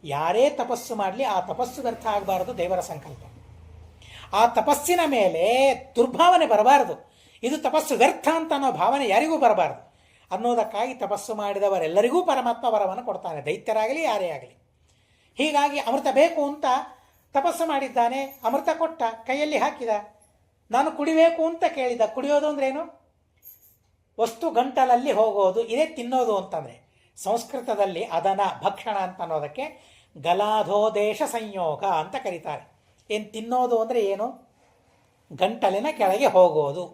ಯಾರೇ ತಪಸ್ಸು ಮಾಡಲಿ ಆ ತಪಸ್ಸು ವ್ಯರ್ಥ ಆಗಬಾರದು, ದೇವರ ಸಂಕಲ್ಪ. ಆ ತಪಸ್ಸಿನ ಮೇಲೆ ದುರ್ಭಾವನೆ ಬರಬಾರದು. ಇದು ತಪಸ್ಸು ವ್ಯರ್ಥ ಅಂತ ಅನ್ನೋ ಭಾವನೆ ಯಾರಿಗೂ ಬರಬಾರದು ಅನ್ನೋದಕ್ಕಾಗಿ ತಪಸ್ಸು ಮಾಡಿದವರೆಲ್ಲರಿಗೂ ಪರಮಾತ್ಮ ವರವನ್ನು ಕೊಡ್ತಾನೆ, ದೈತ್ಯರಾಗಲಿ ಯಾರೇ ಆಗಲಿ. ಹೀಗಾಗಿ ಅಮೃತ ಬೇಕು ಅಂತ ತಪಸ್ಸು ಮಾಡಿದ್ದಾನೆ, ಅಮೃತ ಕೊಟ್ಟ, ಕೈಯಲ್ಲಿ ಹಾಕಿದ. ನಾನು ಕುಡಿಬೇಕು ಅಂತ ಕೇಳಿದ. ಕುಡಿಯೋದು ಅಂದ್ರೇನು? ವಸ್ತು ಗಂಟಲಲ್ಲಿ ಹೋಗೋದು, ಇದೇ ತಿನ್ನೋದು ಅಂತಂದರೆ. ಸಂಸ್ಕೃತದಲ್ಲಿ ಅದನ ಭಕ್ಷಣ ಅಂತ ಅನ್ನೋದಕ್ಕೆ ಗಲಾಧೋದೇಶ ಸಂಯೋಗ ಅಂತ ಕರೀತಾರೆ. ಏನು ತಿನ್ನೋದು ಅಂದರೆ ಏನು? ಗಂಟಲಿನ ಕೆಳಗೆ ಹೋಗೋದು.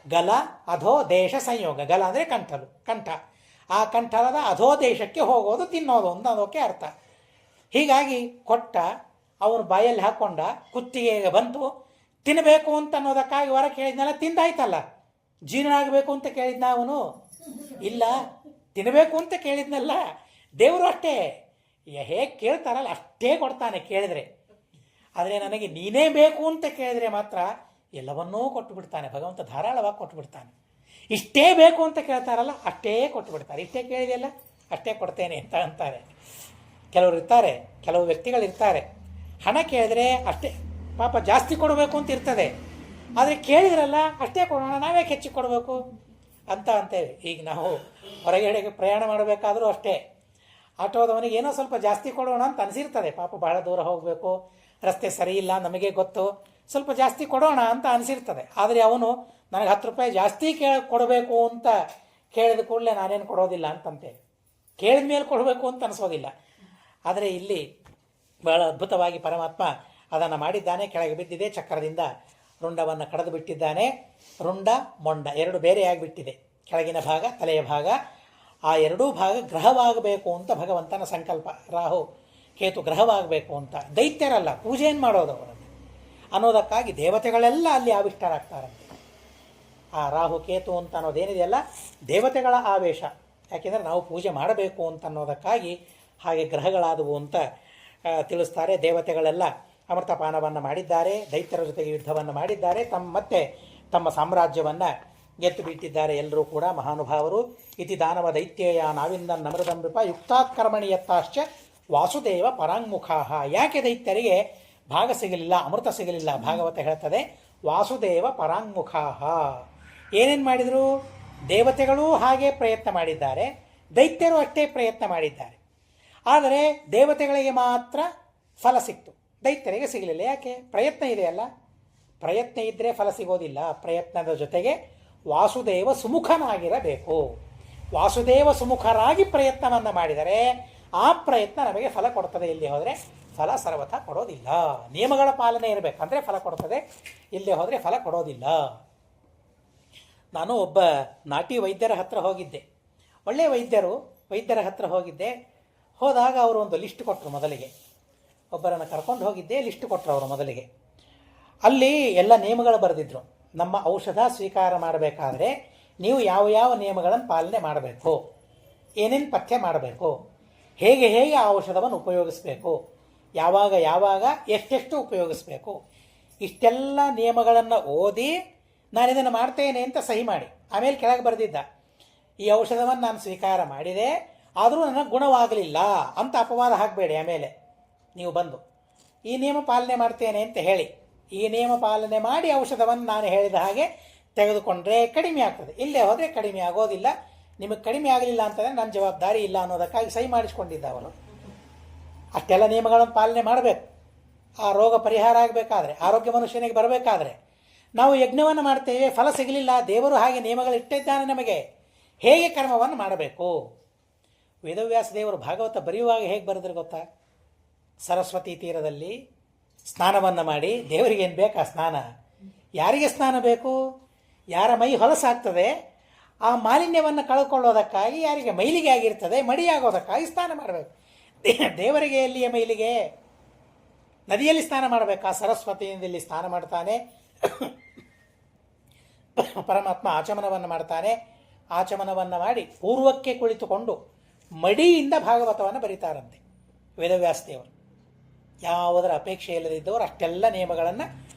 ಗಲ ಅಧೋದೇಶ ಸಂಯೋಗ. ಗಲ ಅಂದರೆ ಕಂಠಲು, ಕಂಠ. ಆ ಕಂಠಲದ ಅಧೋದೇಶಕ್ಕೆ ಹೋಗೋದು ತಿನ್ನೋದು ಅಂತ ಅದಕ್ಕೆ ಅರ್ಥ. ಹೀಗಾಗಿ ಕೊಟ್ಟ, ಅವನು ಬಾಯಲ್ಲಿ ಹಾಕ್ಕೊಂಡ, ಕುತ್ತಿಗೆಗೆ ಬಂತು. ತಿನ್ನಬೇಕು ಅಂತ ಅನ್ನೋದಕ್ಕಾಗಿ ಹೊರ ಕೇಳಿದ್ನಲ್ಲ, ತಿಂದಾಯ್ತಲ್ಲ. ಜೀರ್ಣ ಆಗಬೇಕು ಅಂತ ಕೇಳಿದ್ನ ಅವನು? ಇಲ್ಲ, ತಿನ್ನಬೇಕು ಅಂತ ಕೇಳಿದ್ನಲ್ಲ. ದೇವರು ಅಷ್ಟೇ, ಹೇಗೆ ಕೇಳ್ತಾರಲ್ಲ ಅಷ್ಟೇ ಕೊಡ್ತಾನೆ ಕೇಳಿದರೆ. ಆದರೆ ನನಗೆ ನೀನೇ ಬೇಕು ಅಂತ ಕೇಳಿದರೆ ಮಾತ್ರ ಎಲ್ಲವನ್ನೂ ಕೊಟ್ಟು ಬಿಡ್ತಾನೆ ಭಗವಂತ, ಧಾರಾಳವಾಗಿ ಕೊಟ್ಟು ಬಿಡ್ತಾನೆ. ಇಷ್ಟೇ ಬೇಕು ಅಂತ ಕೇಳ್ತಾರಲ್ಲ ಅಷ್ಟೇ ಕೊಟ್ಟು ಬಿಡ್ತಾರೆ. ಇಷ್ಟೇ ಕೇಳಿದೆಯಲ್ಲ ಅಷ್ಟೇ ಕೊಡ್ತೇನೆ ಅಂತ ಅಂತಾರೆ. ಕೆಲವರು ಇರ್ತಾರೆ, ಕೆಲವು ವ್ಯಕ್ತಿಗಳಿರ್ತಾರೆ, ಹಣ ಕೇಳಿದ್ರೆ ಅಷ್ಟೇ, ಪಾಪ ಜಾಸ್ತಿ ಕೊಡಬೇಕು ಅಂತ ಇರ್ತದೆ, ಆದರೆ ಕೇಳಿದ್ರಲ್ಲ ಅಷ್ಟೇ ಕೊಡೋಣ, ನಾವ್ಯಾಕೆ ಹೆಚ್ಚಿಗೆ ಕೊಡಬೇಕು ಅಂತ ಅಂತೇವೆ. ಈಗ ನಾವು ಹೊರಗಡೆಗೆ ಪ್ರಯಾಣ ಮಾಡಬೇಕಾದ್ರೂ ಅಷ್ಟೇ, ಆಟೋದವನಿಗೆ ಏನೋ ಸ್ವಲ್ಪ ಜಾಸ್ತಿ ಕೊಡೋಣ ಅಂತ ಅನಿಸಿರ್ತದೆ. ಪಾಪ ಬಹಳ ದೂರ ಹೋಗಬೇಕು, ರಸ್ತೆ ಸರಿ ಇಲ್ಲ, ನಮಗೆ ಗೊತ್ತು, ಸ್ವಲ್ಪ ಜಾಸ್ತಿ ಕೊಡೋಣ ಅಂತ ಅನಿಸಿರ್ತದೆ. ಆದರೆ ಅವನು ನನಗೆ 10 ರೂಪಾಯಿ ಜಾಸ್ತಿ ಕೊಡಬೇಕು ಅಂತ ಕೇಳಿದ ಕೂಡಲೇ ನಾನೇನು ಕೊಡೋದಿಲ್ಲ ಅಂತಂತೇವೆ. ಕೇಳಿದ ಮೇಲೆ ಕೊಡಬೇಕು ಅಂತ ಅನಿಸೋದಿಲ್ಲ. ಆದರೆ ಇಲ್ಲಿ ಬಹಳ ಅದ್ಭುತವಾಗಿ ಪರಮಾತ್ಮ ಅದನ್ನು ಮಾಡಿದ್ದಾನೆ. ಕೆಳಗೆ ಬಿದ್ದಿದೆ, ಚಕ್ರದಿಂದ ರುಂಡವನ್ನು ಕಡಿದು ಬಿಟ್ಟಿದ್ದಾನೆ. ರುಂಡ ಮೊಂಡ 2 ಬೇರೆ ಆಗಿಬಿಟ್ಟಿದೆ, ಕೆಳಗಿನ ಭಾಗ ತಲೆಯ ಭಾಗ. ಆ 2 ಭಾಗ ಗ್ರಹವಾಗಬೇಕು ಅಂತ ಭಗವಂತನ ಸಂಕಲ್ಪ. ರಾಹು ಕೇತು ಗ್ರಹವಾಗಬೇಕು ಅಂತ. ದೈತ್ಯರಲ್ಲ, ಪೂಜೆಯನ್ನು ಮಾಡೋದು ಅವರನ್ನು ಅನ್ನೋದಕ್ಕಾಗಿ ದೇವತೆಗಳೆಲ್ಲ ಅಲ್ಲಿ ಆವಿಷ್ಟರಾಗ್ತಾರಂತೆ. ಆ ರಾಹು ಕೇತು ಅಂತ ಅನ್ನೋದೇನಿದೆಯಲ್ಲ ದೇವತೆಗಳ ಆವೇಶ. ಯಾಕೆಂದರೆ ನಾವು ಪೂಜೆ ಮಾಡಬೇಕು ಅಂತ ಅನ್ನೋದಕ್ಕಾಗಿ ಹಾಗೆ ಗ್ರಹಗಳಾದವು ಅಂತ ತಿಳಿಸ್ತಾರೆ. ದೇವತೆಗಳೆಲ್ಲ ಅಮೃತಪಾನವನ್ನು ಮಾಡಿದ್ದಾರೆ, ದೈತ್ಯರ ಜೊತೆಗೆ ಯುದ್ಧವನ್ನು ಮಾಡಿದ್ದಾರೆ, ಮತ್ತೆ ತಮ್ಮ ಸಾಮ್ರಾಜ್ಯವನ್ನು ಗೆದ್ದು ಬಿಟ್ಟಿದ್ದಾರೆ ಎಲ್ಲರೂ ಕೂಡ ಮಹಾನುಭಾವರು. ಇತಿ ದಾನವ ದೈತ್ಯೇಯ ನಾವಿಂದನ್ ನಮೃದಂಬೃಪ ಯುಕ್ತಾತ್ಕರ್ಮಣಿ ಯತ್ತಾಶ್ಚ ವಾಸುದೇವ ಪರಾಂಗುಖಾಹ. ಯಾಕೆ ದೈತ್ಯರಿಗೆ ಭಾಗ ಸಿಗಲಿಲ್ಲ, ಅಮೃತ ಸಿಗಲಿಲ್ಲ? ಭಾಗವತ ಹೇಳ್ತದೆ, ವಾಸುದೇವ ಪರಾಂಗುಖಾಹ. ಏನೇನು ಮಾಡಿದರು? ದೇವತೆಗಳೂ ಹಾಗೆ ಪ್ರಯತ್ನ ಮಾಡಿದ್ದಾರೆ, ದೈತ್ಯರು ಅಷ್ಟೇ ಪ್ರಯತ್ನ ಮಾಡಿದ್ದಾರೆ. ಆದರೆ ದೇವತೆಗಳಿಗೆ ಮಾತ್ರ ಫಲ ಸಿಕ್ತು, ದೈತ್ಯರಿಗೆ ಸಿಗಲಿಲ್ಲ. ಯಾಕೆ? ಪ್ರಯತ್ನ ಇದೆಯಲ್ಲ. ಪ್ರಯತ್ನ ಇದ್ದರೆ ಫಲ ಸಿಗೋದಿಲ್ಲ. ಪ್ರಯತ್ನದ ಜೊತೆಗೆ ವಾಸುದೇವ ಸುಮುಖನಾಗಿರಬೇಕು. ವಾಸುದೇವ ಸುಮುಖರಾಗಿ ಪ್ರಯತ್ನವನ್ನು ಮಾಡಿದರೆ ಆ ಪ್ರಯತ್ನ ನಮಗೆ ಫಲ ಕೊಡ್ತದೆ. ಇಲ್ಲಿ ಹೋದರೆ ಫಲ ಸರ್ವಥಾ ಕೊಡೋದಿಲ್ಲ. ನಿಯಮಗಳ ಪಾಲನೆ ಇರಬೇಕಂದ್ರೆ ಫಲ ಕೊಡ್ತದೆ, ಇಲ್ಲೇ ಹೋದರೆ ಫಲ ಕೊಡೋದಿಲ್ಲ. ನಾನು ಒಬ್ಬ ನಾಟಿ ವೈದ್ಯರ ಹತ್ರ ಹೋಗಿದ್ದೆ. ಒಳ್ಳೆಯ ವೈದ್ಯರ ಹತ್ರ ಹೋಗಿದ್ದೆ. ಹೋದಾಗ ಅವರು ಒಂದು ಲಿಸ್ಟ್ ಕೊಟ್ಟರು. ಮೊದಲಿಗೆ ಒಬ್ಬರನ್ನು ಕರ್ಕೊಂಡು ಹೋಗಿದ್ದೆ, ಲಿಸ್ಟ್ ಕೊಟ್ಟರು ಅವರು ಮೊದಲಿಗೆ. ಅಲ್ಲಿ ಎಲ್ಲ ನಿಯಮಗಳು ಬರೆದಿದ್ರು. ನಮ್ಮ ಔಷಧ ಸ್ವೀಕಾರ ಮಾಡಬೇಕಾದ್ರೆ ನೀವು ಯಾವ ಯಾವ ನಿಯಮಗಳನ್ನು ಪಾಲನೆ ಮಾಡಬೇಕು, ಏನೇನು ಪಥ್ಯ ಮಾಡಬೇಕು, ಹೇಗೆ ಹೇಗೆ ಆ ಔಷಧವನ್ನು ಉಪಯೋಗಿಸಬೇಕು, ಯಾವಾಗ ಯಾವಾಗ ಎಷ್ಟೆಷ್ಟು ಉಪಯೋಗಿಸಬೇಕು, ಇಷ್ಟೆಲ್ಲ ನಿಯಮಗಳನ್ನು ಓದಿ ನಾನು ಇದನ್ನು ಮಾಡ್ತೇನೆ ಅಂತ ಸಹಿ ಮಾಡಿ ಆಮೇಲೆ ಕೆಳಗೆ ಬರೆದಿದ್ದ, ಈ ಔಷಧವನ್ನು ನಾನು ಸ್ವೀಕಾರ ಮಾಡಿದೆ ಆದರೂ ನನಗೆ ಗುಣವಾಗಲಿಲ್ಲ ಅಂತ ಅಪವಾದ ಹಾಕಬೇಡಿ. ಆಮೇಲೆ ನೀವು ಬಂದು ಈ ನಿಯಮ ಪಾಲನೆ ಮಾಡ್ತೇನೆ ಅಂತ ಹೇಳಿ, ಈ ನಿಯಮ ಪಾಲನೆ ಮಾಡಿ ಔಷಧವನ್ನು ನಾನು ಹೇಳಿದ ಹಾಗೆ ತೆಗೆದುಕೊಂಡ್ರೆ ಕಡಿಮೆ ಆಗ್ತದೆ, ಇಲ್ಲೇ ಹೋದರೆ ಕಡಿಮೆ ಆಗೋದಿಲ್ಲ. ನಿಮಗೆ ಕಡಿಮೆ ಆಗಲಿಲ್ಲ ಅಂತಂದರೆ ನನ್ನ ಜವಾಬ್ದಾರಿ ಇಲ್ಲ ಅನ್ನೋದಕ್ಕಾಗಿ ಸಹಿ ಮಾಡಿಸ್ಕೊಂಡಿದ್ದ ಅವರು. ಅಷ್ಟೆಲ್ಲ ನಿಯಮಗಳನ್ನು ಪಾಲನೆ ಮಾಡಬೇಕು. ಆ ರೋಗ ಪರಿಹಾರ ಆಗಬೇಕಾದ್ರೆ, ಆರೋಗ್ಯ ಮನುಷ್ಯನಿಗೆ ಬರಬೇಕಾದ್ರೆ. ನಾವು ಯಜ್ಞವನ್ನು ಮಾಡ್ತೇವೆ, ಫಲ ಸಿಗಲಿಲ್ಲ, ದೇವರು ಹಾಗೆ ನಿಯಮಗಳು ಇಟ್ಟಿದ್ದಾನೆ ನಮಗೆ, ಹೇಗೆ ಕರ್ಮವನ್ನು ಮಾಡಬೇಕು. ವೇದವ್ಯಾಸ ದೇವರು ಭಾಗವತ ಬರೆಯುವಾಗ ಹೇಗೆ ಬರೆದ್ರೆ ಗೊತ್ತಾ? ಸರಸ್ವತಿ ತೀರದಲ್ಲಿ ಸ್ನಾನವನ್ನು ಮಾಡಿ, ದೇವರಿಗೆ ಏನು ಬೇಕಾ ಸ್ನಾನ? ಯಾರಿಗೆ ಸ್ನಾನ ಬೇಕು? ಯಾರ ಮೈ ಹೊಲಸಾಗ್ತದೆ ಆ ಮಾಲಿನ್ಯವನ್ನು ಕಳ್ಕೊಳ್ಳೋದಕ್ಕಾಗಿ, ಯಾರಿಗೆ ಮೈಲಿಗೆ ಆಗಿರ್ತದೆ ಮಡಿಯಾಗೋದಕ್ಕಾಗಿ ಸ್ನಾನ ಮಾಡಬೇಕು. ದೇವರಿಗೆ ಎಲ್ಲಿಯ ಮೈಲಿಗೆ? ನದಿಯಲ್ಲಿ ಸ್ನಾನ ಮಾಡಬೇಕಾ? ಸರಸ್ವತಿಯಲ್ಲಿ ಸ್ನಾನ ಮಾಡ್ತಾನೆ ಪರಮಾತ್ಮ. ಆಚಮನವನ್ನು ಮಾಡ್ತಾನೆ. ಆಚಮನವನ್ನು ಮಾಡಿ ಪೂರ್ವಕ್ಕೆ ಕುಳಿತುಕೊಂಡು ಮಡಿಯಿಂದ ಭಾಗವತವನ್ನು ಬರೀತಾರಂತೆ ವೇದವ್ಯಾಸ ದೇವರು. ಯಾವುದರ ಅಪೇಕ್ಷೆ ಇಲ್ಲದಿದ್ದವರು ಅಷ್ಟೆಲ್ಲ ನಿಯಮಗಳನ್ನು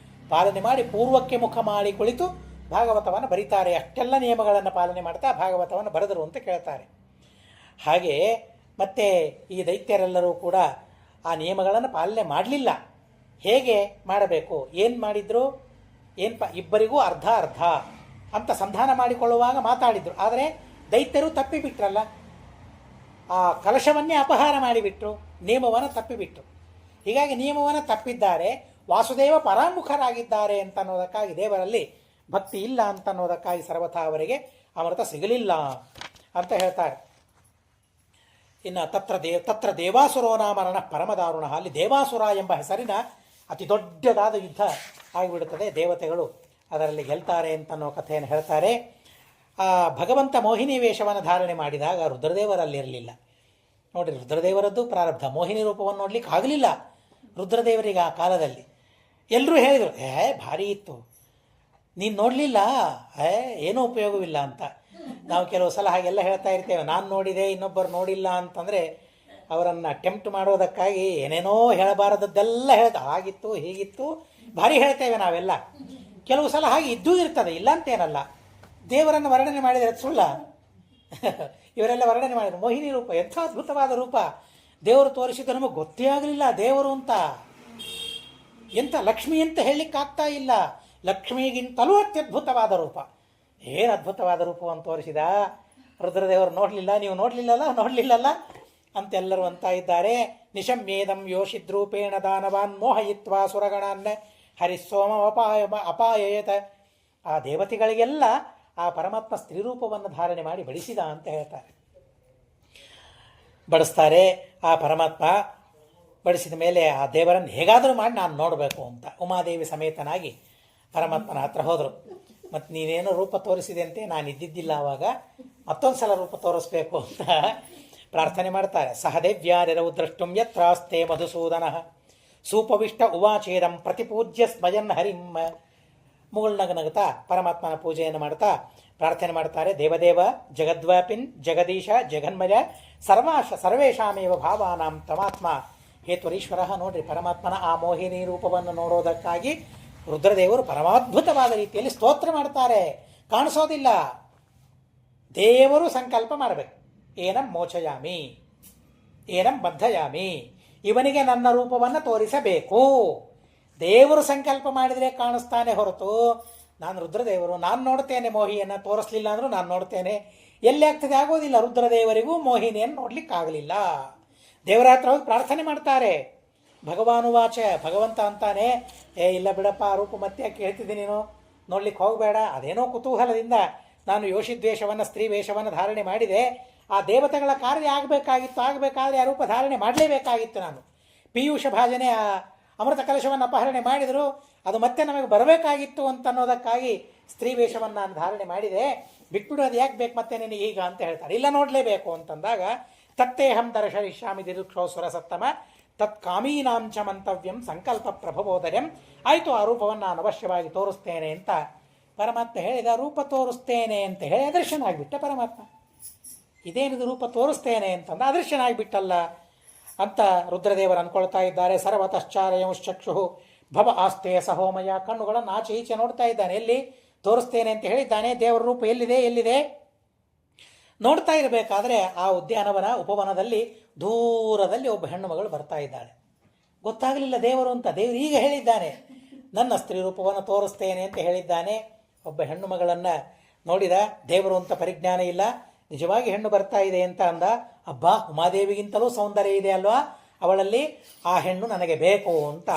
ಪಾಲನೆ ಮಾಡಿ ಪೂರ್ವಕ್ಕೆ ಮುಖ ಮಾಡಿ ಕುಳಿತು ಭಾಗವತವನ್ನು ಬರೀತಾರೆ. ಅಷ್ಟೆಲ್ಲ ನಿಯಮಗಳನ್ನು ಪಾಲನೆ ಮಾಡ್ತಾ ಭಾಗವತವನ್ನು ಬರೆದರು ಅಂತ ಕೇಳ್ತಾರೆ. ಹಾಗೆ ಮತ್ತೆ ಈ ದೈತ್ಯರೆಲ್ಲರೂ ಕೂಡ ಆ ನಿಯಮಗಳನ್ನು ಪಾಲನೆ ಮಾಡಲಿಲ್ಲ. ಹೇಗೆ ಮಾಡಬೇಕು, ಏನು ಮಾಡಿದ್ರು, ಇಬ್ಬರಿಗೂ ಅರ್ಧ ಅರ್ಧ ಅಂತ ಸಂಧಾನ ಮಾಡಿಕೊಳ್ಳುವಾಗ ಮಾತಾಡಿದ್ರು. ಆದರೆ ದೈತ್ಯರು ತಪ್ಪಿಬಿಟ್ರಲ್ಲ, ಆ ಕಲಶವನ್ನೇ ಅಪಹಾರ ಮಾಡಿಬಿಟ್ರು, ನಿಯಮವನ್ನು ತಪ್ಪಿಬಿಟ್ರು. ಹೀಗಾಗಿ ನಿಯಮವನ್ನು ತಪ್ಪಿದ್ದಾರೆ, ವಾಸುದೇವ ಪರಾಮುಖರಾಗಿದ್ದಾರೆ ಅಂತ ಅನ್ನೋದಕ್ಕಾಗಿ, ದೇವರಲ್ಲಿ ಭಕ್ತಿ ಇಲ್ಲ ಅಂತ ಅನ್ನೋದಕ್ಕಾಗಿ ಸರ್ವಥಾ ಅವರಿಗೆ ಅಮೃತ ಸಿಗಲಿಲ್ಲ ಅಂತ ಹೇಳ್ತಾರೆ. ಇನ್ನು ತತ್ರ ದೇವಾಸುರೋ ನಾಮರಣ ಪರಮದಾರುಣ. ಅಲ್ಲಿ ದೇವಾಸುರ ಎಂಬ ಹೆಸರಿನ ಅತಿ ದೊಡ್ಡದಾದ ಯುದ್ಧ ಆಗಿಬಿಡುತ್ತದೆ. ದೇವತೆಗಳು ಅದರಲ್ಲಿ ಗೆಲ್ತಾರೆ ಅಂತನ್ನೋ ಕಥೆಯನ್ನು ಹೇಳ್ತಾರೆ. ಆ ಭಗವಂತ ಮೋಹಿನಿ ವೇಷವನ್ನು ಧಾರಣೆ ಮಾಡಿದಾಗ ರುದ್ರದೇವರಲ್ಲಿರಲಿಲ್ಲ. ನೋಡಿ, ರುದ್ರದೇವರದ್ದು ಪ್ರಾರಬ್ಧ. ಮೋಹಿನಿ ರೂಪವನ್ನು ನೋಡ್ಲಿಕ್ಕೆ ಆಗಲಿಲ್ಲ ರುದ್ರದೇವರಿಗೆ ಆ ಕಾಲದಲ್ಲಿ. ಎಲ್ಲರೂ ಹೇಳಿದರು, ಭಾರಿ ಇತ್ತು, ನೀನು ನೋಡಲಿಲ್ಲ, ಏನೂ ಉಪಯೋಗವಿಲ್ಲ ಅಂತ. ನಾವು ಕೆಲವು ಸಲ ಹಾಗೆಲ್ಲ ಹೇಳ್ತಾ ಇರ್ತೇವೆ, ನಾನು ನೋಡಿದೆ ಇನ್ನೊಬ್ಬರು ನೋಡಿಲ್ಲ ಅಂತಂದರೆ ಅವರನ್ನು ಟೆಂಪ್ಟ್ ಮಾಡೋದಕ್ಕಾಗಿ ಏನೇನೋ ಹೇಳಬಾರದದ್ದೆಲ್ಲ ಹಾಗಿತ್ತು ಹೀಗಿತ್ತು ಭಾರಿ ಹೇಳ್ತೇವೆ ನಾವೆಲ್ಲ. ಕೆಲವು ಸಲ ಹಾಗೆ ಇದ್ದೂ ಇರ್ತದೆ, ಇಲ್ಲ ಅಂತೇನಲ್ಲ. ದೇವರನ್ನು ವರ್ಣನೆ ಮಾಡಿದರೆ ಸುಳ್ಳ? ಇವರೆಲ್ಲ ವರ್ಣನೆ ಮಾಡಿದರು ಮೋಹಿನಿ ರೂಪ, ಎಂಥ ಅದ್ಭುತವಾದ ರೂಪ. ದೇವರು ತೋರಿಸಿದ್ದು ನಮಗೆ ಗೊತ್ತೇ ಆಗಲಿಲ್ಲ ದೇವರು ಅಂತ. ಎಂಥ ಲಕ್ಷ್ಮಿ ಅಂತ ಹೇಳಲಿಕ್ಕಾಗ್ತಾ ಇಲ್ಲ, ಲಕ್ಷ್ಮಿಗಿಂತಲೂ ಅತ್ಯದ್ಭುತವಾದ ರೂಪ. ಏನು ಅದ್ಭುತವಾದ ರೂಪವನ್ನು ತೋರಿಸಿದ ರುದ್ರದೇವರು. ನೋಡಲಿಲ್ಲ, ನೀವು ನೋಡಲಿಲ್ಲಲ್ಲ ಅಂತೆಲ್ಲರೂ ಅಂತ ಇದ್ದಾರೆ. ನಿಶಮ್ಯೇದಂ ಯೋಷಿದ್ರೂಪೇಣ ದಾನವಾನ್ ಮೋಹಯಿತ್ವಾ ಸುರಗಣಾನ್ನ ಹರಿಸೋಮ ಅಪಾಯಯತ. ಆ ದೇವತೆಗಳಿಗೆಲ್ಲ ಆ ಪರಮಾತ್ಮ ಸ್ತ್ರೀರೂಪವನ್ನು ಧಾರಣೆ ಮಾಡಿ ಬಡಿಸಿದ ಅಂತ ಹೇಳ್ತಾರೆ. ಬಡಿಸ್ತಾರೆ. ಆ ಪರಮಾತ್ಮ ಬಡಿಸಿದ ಮೇಲೆ ಆ ದೇವರನ್ನು ಹೇಗಾದರೂ ಮಾಡಿ ನಾನು ನೋಡಬೇಕು ಅಂತ ಉಮಾದೇವಿ ಸಮೇತನಾಗಿ ಪರಮಾತ್ಮನ ಹತ್ರ ಹೋದರು. ಮತ್ತು ನೀನೇನೋ ರೂಪ ತೋರಿಸಿದೆ ಅಂತೆ, ನಾನು ಇದ್ದಿದ್ದಿಲ್ಲ ಆವಾಗ, ಮತ್ತೊಂದು ಸಲ ರೂಪ ತೋರಿಸ್ಬೇಕು ಅಂತ ಪ್ರಾರ್ಥನೆ ಮಾಡ್ತಾರೆ. ಸಹದೇವ್ಯಾರೆರವು ದ್ರಷ್ಟುಂ ಯತ್ರಾಸ್ತೆ ಮಧುಸೂದನ ಸೂಪವಿಷ್ಟ ಉವಾಚೇದಂ ಪ್ರತಿಪೂಜ್ಯ ಸ್ಮಯನ್ ಹರಿಂ. ಮುಗುಳ್ನಗನಗುತ್ತಾ ಪರಮಾತ್ಮನ ಪೂಜೆಯನ್ನು ಮಾಡ್ತಾ ಪ್ರಾರ್ಥನೆ ಮಾಡ್ತಾರೆ. ದೇವದೇವ ಜಗದ್ವ್ಯಾಪಿನ್ ಜಗದೀಶ ಜಗನ್ಮಯ ಸರ್ವೇಷಾಮೇವ ಭಾವಾನಾಂ ತಮಾತ್ಮ ಹೇತ್ವರೀಶ್ವರ. ನೋಡ್ರಿ, ಪರಮಾತ್ಮನ ಆ ಮೋಹಿನಿ ರೂಪವನ್ನು ನೋಡೋದಕ್ಕಾಗಿ ರುದ್ರದೇವರು ಪರಮಾದ್ಭುತವಾದ ರೀತಿಯಲ್ಲಿ ಸ್ತೋತ್ರ ಮಾಡ್ತಾರೆ. ಕಾಣಿಸೋದಿಲ್ಲ, ದೇವರು ಸಂಕಲ್ಪ ಮಾಡಬೇಕು. ಏನಂ ಮೋಚಯಾಮಿ, ಏನಂ ಬದ್ಧಯಾಮಿ, ಇವನಿಗೆ ನನ್ನ ರೂಪವನ್ನು ತೋರಿಸಬೇಕು. ದೇವರು ಸಂಕಲ್ಪ ಮಾಡಿದರೆ ಕಾಣಿಸ್ತಾನೆ ಹೊರತು ನಾನು ರುದ್ರದೇವರು ನಾನು ನೋಡ್ತೇನೆ ಮೋಹಿಯನ್ನು ತೋರಿಸಲಿಲ್ಲ ಅಂದರೂ ನಾನು ನೋಡ್ತೇನೆ, ಎಲ್ಲಿ ಆಗ್ತದೆ? ಆಗೋದಿಲ್ಲ. ರುದ್ರದೇವರಿಗೂ ಮೋಹಿನಿಯನ್ನು ನೋಡ್ಲಿಕ್ಕಾಗಲಿಲ್ಲ. ದೇವರ ಹತ್ರ ಹೋಗಿ ಪ್ರಾರ್ಥನೆ ಮಾಡ್ತಾರೆ. ಭಗವಾನುವಾಚ, ಭಗವಂತ ಅಂತಾನೆ, ಇಲ್ಲ ಬಿಡಪ್ಪ ಆ ರೂಪ ಮತ್ತೆ ಕೇಳ್ತಿದ್ದಿ ನೀನು, ನೋಡ್ಲಿಕ್ಕೆ ಹೋಗಬೇಡ. ಅದೇನೋ ಕುತೂಹಲದಿಂದ ನಾನು ಯೋಷಿದ್ವೇಷವನ್ನು ಸ್ತ್ರೀ ವೇಷವನ್ನು ಧಾರಣೆ ಮಾಡಿದೆ. ಆ ದೇವತೆಗಳ ಕಾರ್ಯ ಆಗಬೇಕಾದ್ರೆ ಆ ರೂಪ ಧಾರಣೆ ಮಾಡಲೇಬೇಕಾಗಿತ್ತು. ನಾನು ಪೀಯೂಷ ಭಾಜನೆ ಆ ಅಮೃತ ಕಲಶವನ್ನು ಅಪಹರಣೆ ಮಾಡಿದರು, ಅದು ಮತ್ತೆ ನಮಗೆ ಬರಬೇಕಾಗಿತ್ತು ಅಂತ ಅನ್ನೋದಕ್ಕಾಗಿ ಸ್ತ್ರೀ ವೇಷವನ್ನು ನಾನು ಧಾರಣೆ ಮಾಡಿದೆ. ಬಿಟ್ಬಿಡು, ಅದು ಯಾಕೆ ಬೇಕು ಮತ್ತೆ ನಿನಗೆ ಈಗ ಅಂತ ಹೇಳ್ತಾರೆ. ಇಲ್ಲ, ನೋಡಲೇಬೇಕು ಅಂತಂದಾಗ ತತ್ತೇಹಂ ದರ್ಶಯಿಷ್ಯಾಮಿ ದಿರುಕ್ಷೋಸುರ ಸತ್ತಮ ತತ್ ಕಾಮೀನಾಂಚ ಮಂತವ್ಯಂ ಸಂಕಲ್ಪ ಪ್ರಭಬೋದರ್ಯಂ. ಆಯಿತು, ಆ ರೂಪವನ್ನು ನಾನು ಅವಶ್ಯವಾಗಿ ತೋರಿಸ್ತೇನೆ ಅಂತ ಪರಮಾತ್ಮ ಹೇಳಿದ. ರೂಪ ತೋರಿಸ್ತೇನೆ ಅಂತ ಹೇಳಿ ಅದೃಶ್ಯನಾಗಿಬಿಟ್ಟ ಪರಮಾತ್ಮ. ಇದೇನಿದು ರೂಪ ತೋರಿಸ್ತೇನೆ ಅಂತಂದ ಅದೃಶ್ಯನಾಗಿಬಿಟ್ಟಲ್ಲ ಅಂತ ರುದ್ರದೇವರು ಅಂದ್ಕೊಳ್ತಾ ಇದ್ದಾರೆ. ಸರ್ವತಶ್ಚಾರಯಂಶ್ಚಕ್ಷು ಭವ ಆಸ್ತೆ ಸಹೋಮಯ. ಕಣ್ಣುಗಳನ್ನು ಆಚೆ ಈಚೆ ನೋಡ್ತಾ ಇದ್ದಾನೆ. ಎಲ್ಲಿ ತೋರಿಸ್ತೇನೆ ಅಂತ ಹೇಳಿದ್ದಾನೆ. ದೇವರ ರೂಪ ಎಲ್ಲಿದೆ ನೋಡ್ತಾ ಇರಬೇಕಾದ್ರೆ ಆ ಉದ್ಯಾನವನ ಉಪವನದಲ್ಲಿ ದೂರದಲ್ಲಿ ಒಬ್ಬ ಹೆಣ್ಣು ಮಗಳು ಬರ್ತಾ ಇದ್ದಾಳೆ. ಗೊತ್ತಾಗಲಿಲ್ಲ ದೇವರು ಅಂತ. ದೇವರು ಈಗ ಹೇಳಿದ್ದಾನೆ, ನನ್ನ ಸ್ತ್ರೀ ರೂಪವನ್ನು ತೋರಿಸ್ತೇನೆ ಅಂತ ಹೇಳಿದ್ದಾನೆ. ಒಬ್ಬ ಹೆಣ್ಣು ಮಗಳನ್ನು ನೋಡಿದ. ದೇವರು ಅಂತ ಪರಿಜ್ಞಾನ ಇಲ್ಲ, ನಿಜವಾಗಿ ಹೆಣ್ಣು ಬರ್ತಾ ಇದೆ ಅಂತ ಅಂದ. ಅಬ್ಬಾ, ಉಮಾದೇವಿಗಿಂತಲೂ ಸೌಂದರ್ಯ ಇದೆ ಅಲ್ವಾ ಅವಳಲ್ಲಿ, ಆ ಹೆಣ್ಣು ನನಗೆ ಬೇಕು ಅಂತ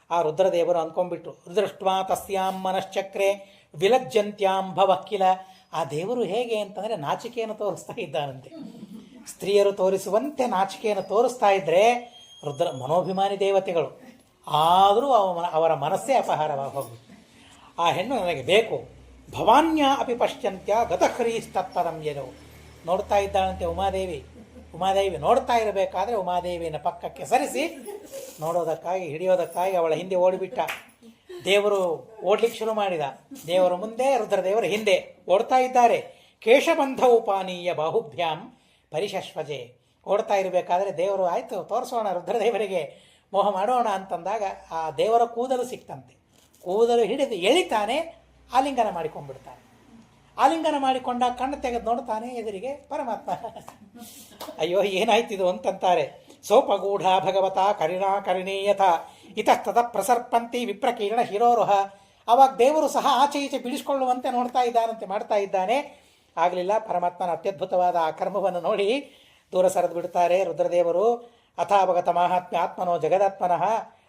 ಆ ರುದ್ರದೇವರು ಅಂದ್ಕೊಂಡ್ಬಿಟ್ರು. ದೃಷ್ಟ್ವಾ ತಸ್ಯಾಂ ಮನಶ್ಚಕ್ರೆ ವಿಲಜ್ಜಂತ್ಯಾಂ ಭವಕ್ಕಿಲ. ಆ ದೇವರು ಹೇಗೆ ಅಂತಂದರೆ ನಾಚಿಕೆಯನ್ನು ತೋರಿಸ್ತಾ ಇದ್ದಾನಂತೆ. ಸ್ತ್ರೀಯರು ತೋರಿಸುವಂತೆ ನಾಚಿಕೆಯನ್ನು ತೋರಿಸ್ತಾ ಇದ್ದರೆ ರುದ್ರ ಮನೋಭಿಮಾನಿ ದೇವತೆಗಳು, ಆದರೂ ಅವರ ಮನಸ್ಸೇ ಅಪಹಾರವಾಗಿ ಹೋಗ್ಬಿಟ್ಟು ಆ ಹೆಣ್ಣು ನನಗೆ ಬೇಕು. ಭವಾನ್ಯ ಅಪಿ ಪಶ್ಯಂತ್ಯ ಗತಹ್ರೀಸ್ತತ್ಪರಂ ಏನೋ. ನೋಡ್ತಾ ಇದ್ದಾಳಂತೆ ಉಮಾದೇವಿ ನೋಡ್ತಾ ಇರಬೇಕಾದ್ರೆ ಉಮಾದೇವಿಯನ್ನು ಪಕ್ಕಕ್ಕೆ ಸರಿಸಿ ನೋಡೋದಕ್ಕಾಗಿ ಹಿಡಿಯೋದಕ್ಕಾಗಿ ಅವಳ ಹಿಂದೆ ಓಡಿಬಿಟ್ಟ. ದೇವರು ಓಡ್ಲಿಕ್ಕೆ ಶುರು ಮಾಡಿದ. ದೇವರ ಮುಂದೆ, ರುದ್ರದೇವರ ಹಿಂದೆ ಓಡ್ತಾ ಇದ್ದಾರೆ. ಕೇಶಬಂಧವು ಪಾನೀಯ ಬಾಹುಭ್ಯಾಂ ಪರಿಶಶ್ವಜೆ. ಓಡ್ತಾ ಇರಬೇಕಾದ್ರೆ ದೇವರು ಆಯಿತು ತೋರಿಸೋಣ ರುದ್ರದೇವರಿಗೆ, ಮೋಹ ಮಾಡೋಣ ಅಂತಂದಾಗ ಆ ದೇವರ ಕೂದಲು ಸಿಕ್ತಂತೆ. ಕೂದಲು ಹಿಡಿದು ಎಳಿತಾನೆ, ಆಲಿಂಗನ ಮಾಡಿಕೊಂಡ್ಬಿಡ್ತಾನೆ. ಆಲಿಂಗನ ಮಾಡಿಕೊಂಡ ಕಣ್ಣು ತೆಗೆದು ನೋಡ್ತಾನೆ, ಎದುರಿಗೆ ಪರಮಾತ್ಮ. ಅಯ್ಯೋ ಏನಾಯ್ತಿದು ಅಂತಂತಾರೆ. ಸೋಪಗೂಢ ಭಗವತ ಕರಿಣೀಯಥ ಇತಸ್ತದ ಪ್ರಸರ್ಪಂತಿ ವಿಪ್ರಕೀರ್ಣ ಹಿರೋರುಹ. ಆವಾಗ ದೇವರು ಸಹ ಆಚೆ ಈಚೆ ಬಿಡಿಸ್ಕೊಳ್ಳುವಂತೆ ನೋಡ್ತಾ ಇದ್ದಾನಂತೆ, ಮಾಡ್ತಾ ಇದ್ದಾನೆ. ಆಗಲಿಲ್ಲ. ಪರಮಾತ್ಮನ ಅತ್ಯದ್ಭುತವಾದ ಆ ಕರ್ಮವನ್ನು ನೋಡಿ ದೂರ ಸರಿದು ಬಿಡ್ತಾರೆ ರುದ್ರದೇವರು. ಅಥಾವಗತ ಮಾಹಾತ್ಮ್ಯ ಆತ್ಮನೋ ಜಗದಾತ್ಮನಃ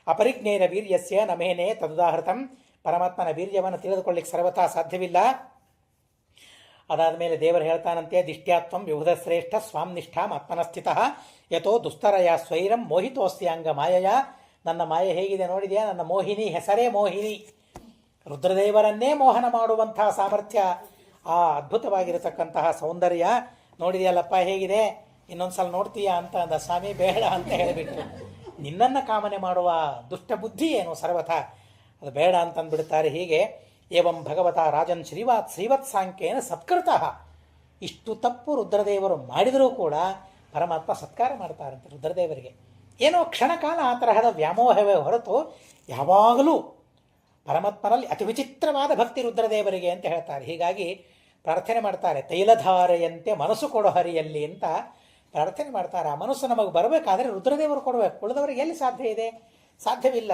ಅಪರಿಜ್ಞೇನ ವೀರ್ಯಸ್ಯ ನಮೇನೆ ತದುದಾಹೃತಂ. ಪರಮಾತ್ಮನ ವೀರ್ಯವನ್ನು ತಿಳಿದುಕೊಳ್ಳಿಕ್ಕೆ ಸರ್ವಥಾ ಸಾಧ್ಯವಿಲ್ಲ. ಅದಾದ ಮೇಲೆ ದೇವರು ಹೇಳ್ತಾನಂತೆ, ದಿಷ್ಟ್ಯಾತ್ವಂ ವಿಬುಧ ಶ್ರೇಷ್ಠ ಸ್ವಾಂ ನಿಷ್ಠಾಂ ಆತ್ಮನಸ್ಥಿತ ಯಥೋ ದುಸ್ತರಯ ಸ್ವೈರಂ ಮೋಹಿತೋಸ್ಯಾಂಗ ಮಾಯಯ. ನನ್ನ ಮಾಯೆ ಹೇಗಿದೆ ನೋಡಿದೆಯಾ? ನನ್ನ ಮೋಹಿನಿ ಹೆಸರೇ ಮೋಹಿನಿ. ರುದ್ರದೇವರನ್ನೇ ಮೋಹನ ಮಾಡುವಂತಹ ಸಾಮರ್ಥ್ಯ, ಆ ಅದ್ಭುತವಾಗಿರತಕ್ಕಂತಹ ಸೌಂದರ್ಯ ನೋಡಿದೆಯಲ್ಲಪ್ಪ ಹೇಗಿದೆ, ಇನ್ನೊಂದ್ಸಲ ನೋಡ್ತೀಯಾ ಅಂತ ಅಂದ. ಸ್ವಾಮಿ ಬೇಡ ಅಂತ ಹೇಳಿಬಿಟ್ಟು, ನಿನ್ನನ್ನು ಕಾಮನೆ ಮಾಡುವ ದುಷ್ಟ ಬುದ್ಧಿ ಏನು ಸರ್ವಥಾ, ಅದು ಬೇಡ ಅಂತಂದ್ಬಿಡ್ತಾರೆ. ಹೀಗೆ ಏವಂ ಭಗವತ ರಾಜನ್ ಶ್ರೀವತ್ ಸಾಂಖ್ಯೇನ ಸತ್ಕೃತಃ. ಇಷ್ಟು ತಪ್ಪು ರುದ್ರದೇವರು ಮಾಡಿದರೂ ಕೂಡ ಪರಮಾತ್ಮ ಸತ್ಕಾರ ಮಾಡ್ತಾರಂತೆ ರುದ್ರದೇವರಿಗೆ. ಏನೋ ಕ್ಷಣಕಾಲ ಆ ತರಹದ ವ್ಯಾಮೋಹವೇ ಹೊರತು ಯಾವಾಗಲೂ ಪರಮಾತ್ಮನಲ್ಲಿ ಅತಿ ವಿಚಿತ್ರವಾದ ಭಕ್ತಿ ರುದ್ರದೇವರಿಗೆ ಅಂತ ಹೇಳ್ತಾರೆ. ಹೀಗಾಗಿ ಪ್ರಾರ್ಥನೆ ಮಾಡ್ತಾರೆ, ತೈಲಧಾರೆಯಂತೆ ಮನಸ್ಸು ಕೊಡೋ ಹರಿಯಲ್ಲಿ ಅಂತ ಪ್ರಾರ್ಥನೆ ಮಾಡ್ತಾರೆ. ಆ ಮನಸ್ಸು ನಮಗೆ ಬರಬೇಕಾದ್ರೆ ರುದ್ರದೇವರು ಕೊಡಬೇಕು, ಉಳಿದವರಿಗೆ ಎಲ್ಲಿ ಸಾಧ್ಯ ಇದೆ? ಸಾಧ್ಯವಿಲ್ಲ.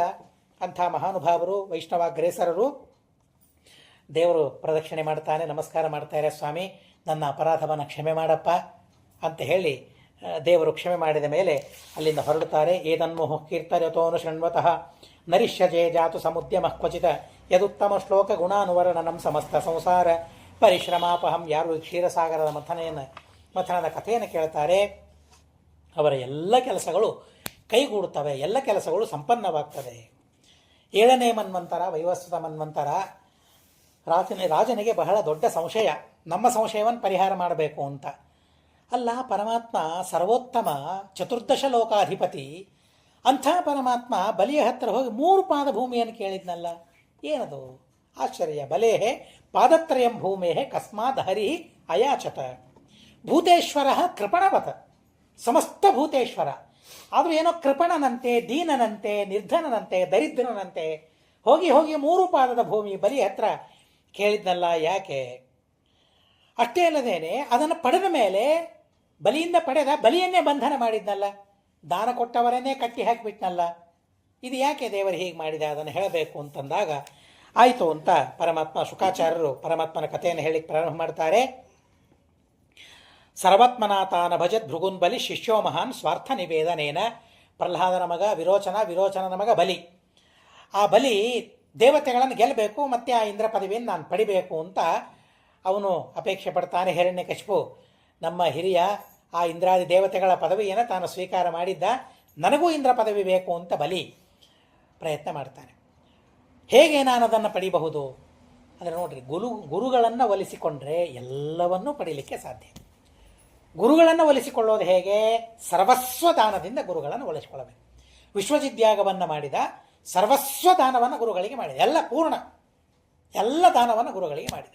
ಅಂಥ ಮಹಾನುಭಾವರು ವೈಷ್ಣವಾಗ್ರೇಸರರು ದೇವರು ಪ್ರದಕ್ಷಿಣೆ ಮಾಡ್ತಾನೆ, ನಮಸ್ಕಾರ ಮಾಡ್ತಾರೆ. ಸ್ವಾಮಿ ನನ್ನ ಅಪರಾಧವನ್ನು ಕ್ಷಮೆ ಮಾಡಪ್ಪ ಅಂತ ಹೇಳಿ ದೇವರು ಕ್ಷಮೆ ಮಾಡಿದ ಮೇಲೆ ಅಲ್ಲಿಂದ ಹೊರಡುತ್ತಾರೆ. ಏತನ್ಮೋಹ ಕೀರ್ತರ್ಯತೋನು ಶೃಣ್ವತಃ ನರಿಷ್ಯಜೆ ಜಾತು ಸಮುದ್ಯಮ ಕ್ವಚಿತ ಯದುತ್ತಮ ಶ್ಲೋಕ ಗುಣಾನುವರ್ಣನಂ ಸಮಸ್ತ ಸಂಸಾರ ಪರಿಶ್ರಮಾಪಹಂ. ಯಾರು ಕ್ಷೀರಸಾಗರದ ಮಥನದ ಕಥೆಯನ್ನು ಕೇಳ್ತಾರೆ ಅವರ ಎಲ್ಲ ಕೆಲಸಗಳು ಕೈಗೂಡುತ್ತವೆ, ಎಲ್ಲ ಕೆಲಸಗಳು ಸಂಪನ್ನವಾಗ್ತವೆ. 7ನೇ ಮನ್ವಂತರ ವೈವಸ್ವತ ಮನ್ವಂತರ ರಾಜನಿಗೆ ಬಹಳ ದೊಡ್ಡ ಸಂಶಯ, ನಮ್ಮ ಸಂಶಯವನ್ನು ಪರಿಹಾರ ಮಾಡಬೇಕು ಅಂತ. ಅಲ್ಲ, ಪರಮಾತ್ಮ ಸರ್ವೋತ್ತಮ ಚತುರ್ದಶ ಲೋಕಾಧಿಪತಿ, ಅಂಥ ಪರಮಾತ್ಮ ಬಲಿಯ ಹತ್ತಿರ ಹೋಗಿ 3 ಪಾದ ಭೂಮಿಯನ್ನು ಕೇಳಿದ್ನಲ್ಲ, ಏನದು ಆಶ್ಚರ್ಯ. ಬಲೇಹೆ ಪಾದತ್ರಯಂ ಭೂಮೇಹೆ ಕಸ್ಮಾದ್ ಹರಿ ಅಯಾಚತ. ಭೂತೇಶ್ವರ ಕೃಪಣವತ, ಸಮಸ್ತ ಭೂತೇಶ್ವರ, ಆದರೂ ಏನೋ ಕೃಪಣನಂತೆ, ದೀನನಂತೆ, ನಿರ್ಧನನಂತೆ, ದರಿದ್ರನಂತೆ ಹೋಗಿ 3 ಪಾದದ ಭೂಮಿ ಬಲಿ ಹತ್ರ ಕೇಳಿದ್ನಲ್ಲ, ಯಾಕೆ? ಅಷ್ಟೇ ಅಲ್ಲದೇನೆ ಅದನ್ನು ಪಡೆದ ಮೇಲೆ ಬಲಿಯಿಂದ ಪಡೆದ ಬಲಿಯನ್ನೇ ಬಂಧನ ಮಾಡಿದ್ನಲ್ಲ, ದಾನ ಕೊಟ್ಟವರನ್ನೇ ಕಟ್ಟಿ ಹಾಕಿಬಿಟ್ನಲ್ಲ, ಇದು ಯಾಕೆ ದೇವರು ಹೀಗೆ ಮಾಡಿದೆ? ಅದನ್ನು ಹೇಳಬೇಕು ಅಂತಂದಾಗ ಆಯಿತು ಅಂತ ಪರಮಾತ್ಮ ಶುಕಾಚಾರ್ಯರು ಪರಮಾತ್ಮನ ಕಥೆಯನ್ನು ಹೇಳಿ ಪ್ರಾರಂಭ ಮಾಡ್ತಾರೆ. ಸರ್ವಾತ್ಮನಾಥಾನ ಭಜತ್ ಭೃಗುನ್ ಬಲಿ ಶಿಷ್ಯೋ ಮಹಾನ್ ಸ್ವಾರ್ಥ ನಿವೇದನೇನ ಪ್ರಹ್ಲಾದನ ಮಗ ವಿರೋಚನ, ವಿರೋಚನನ ಮಗ ಬಲಿ. ಆ ಬಲಿ ದೇವತೆಗಳನ್ನು ಗೆಲ್ಲಬೇಕು, ಮತ್ತು ಆ ಇಂದ್ರ ಪದವಿಯನ್ನು ನಾನು ಪಡಿಬೇಕು ಅಂತ ಅವನು ಅಪೇಕ್ಷೆ ಪಡ್ತಾನೆ. ಹಿರಣ್ಯಕಶಿಪು ನಮ್ಮ ಹಿರಿಯ ಆ ಇಂದ್ರಾದಿ ದೇವತೆಗಳ ಪದವಿಯನ್ನು ತಾನು ಸ್ವೀಕಾರ ಮಾಡಿದ್ದ, ನನಗೂ ಇಂದ್ರ ಪದವಿ ಬೇಕು ಅಂತ ಬಲಿ ಪ್ರಯತ್ನ ಮಾಡ್ತಾನೆ. ಹೇಗೆ ನಾನು ಅದನ್ನು ಪಡಿಬಹುದು ಅಂದರೆ ನೋಡ್ರಿ, ಗುರುಗಳನ್ನು ಒಲಿಸಿಕೊಂಡ್ರೆ ಎಲ್ಲವನ್ನೂ ಪಡೀಲಿಕ್ಕೆ ಸಾಧ್ಯ. ಗುರುಗಳನ್ನು ಒಲಿಸಿಕೊಳ್ಳೋದು ಹೇಗೆ? ಸರ್ವಸ್ವ ದಾನದಿಂದ ಗುರುಗಳನ್ನು ಒಲಿಸಿಕೊಳ್ಳಬೇಕು. ವಿಶ್ವಜಿದ್ಯಾಗವನ್ನು ಮಾಡಿದ, ಸರ್ವಸ್ವ ದಾನವನ್ನು ಗುರುಗಳಿಗೆ ಮಾಡಿದ, ಎಲ್ಲ ಪೂರ್ಣ ಎಲ್ಲ ದಾನವನ್ನು ಗುರುಗಳಿಗೆ ಮಾಡಿದ.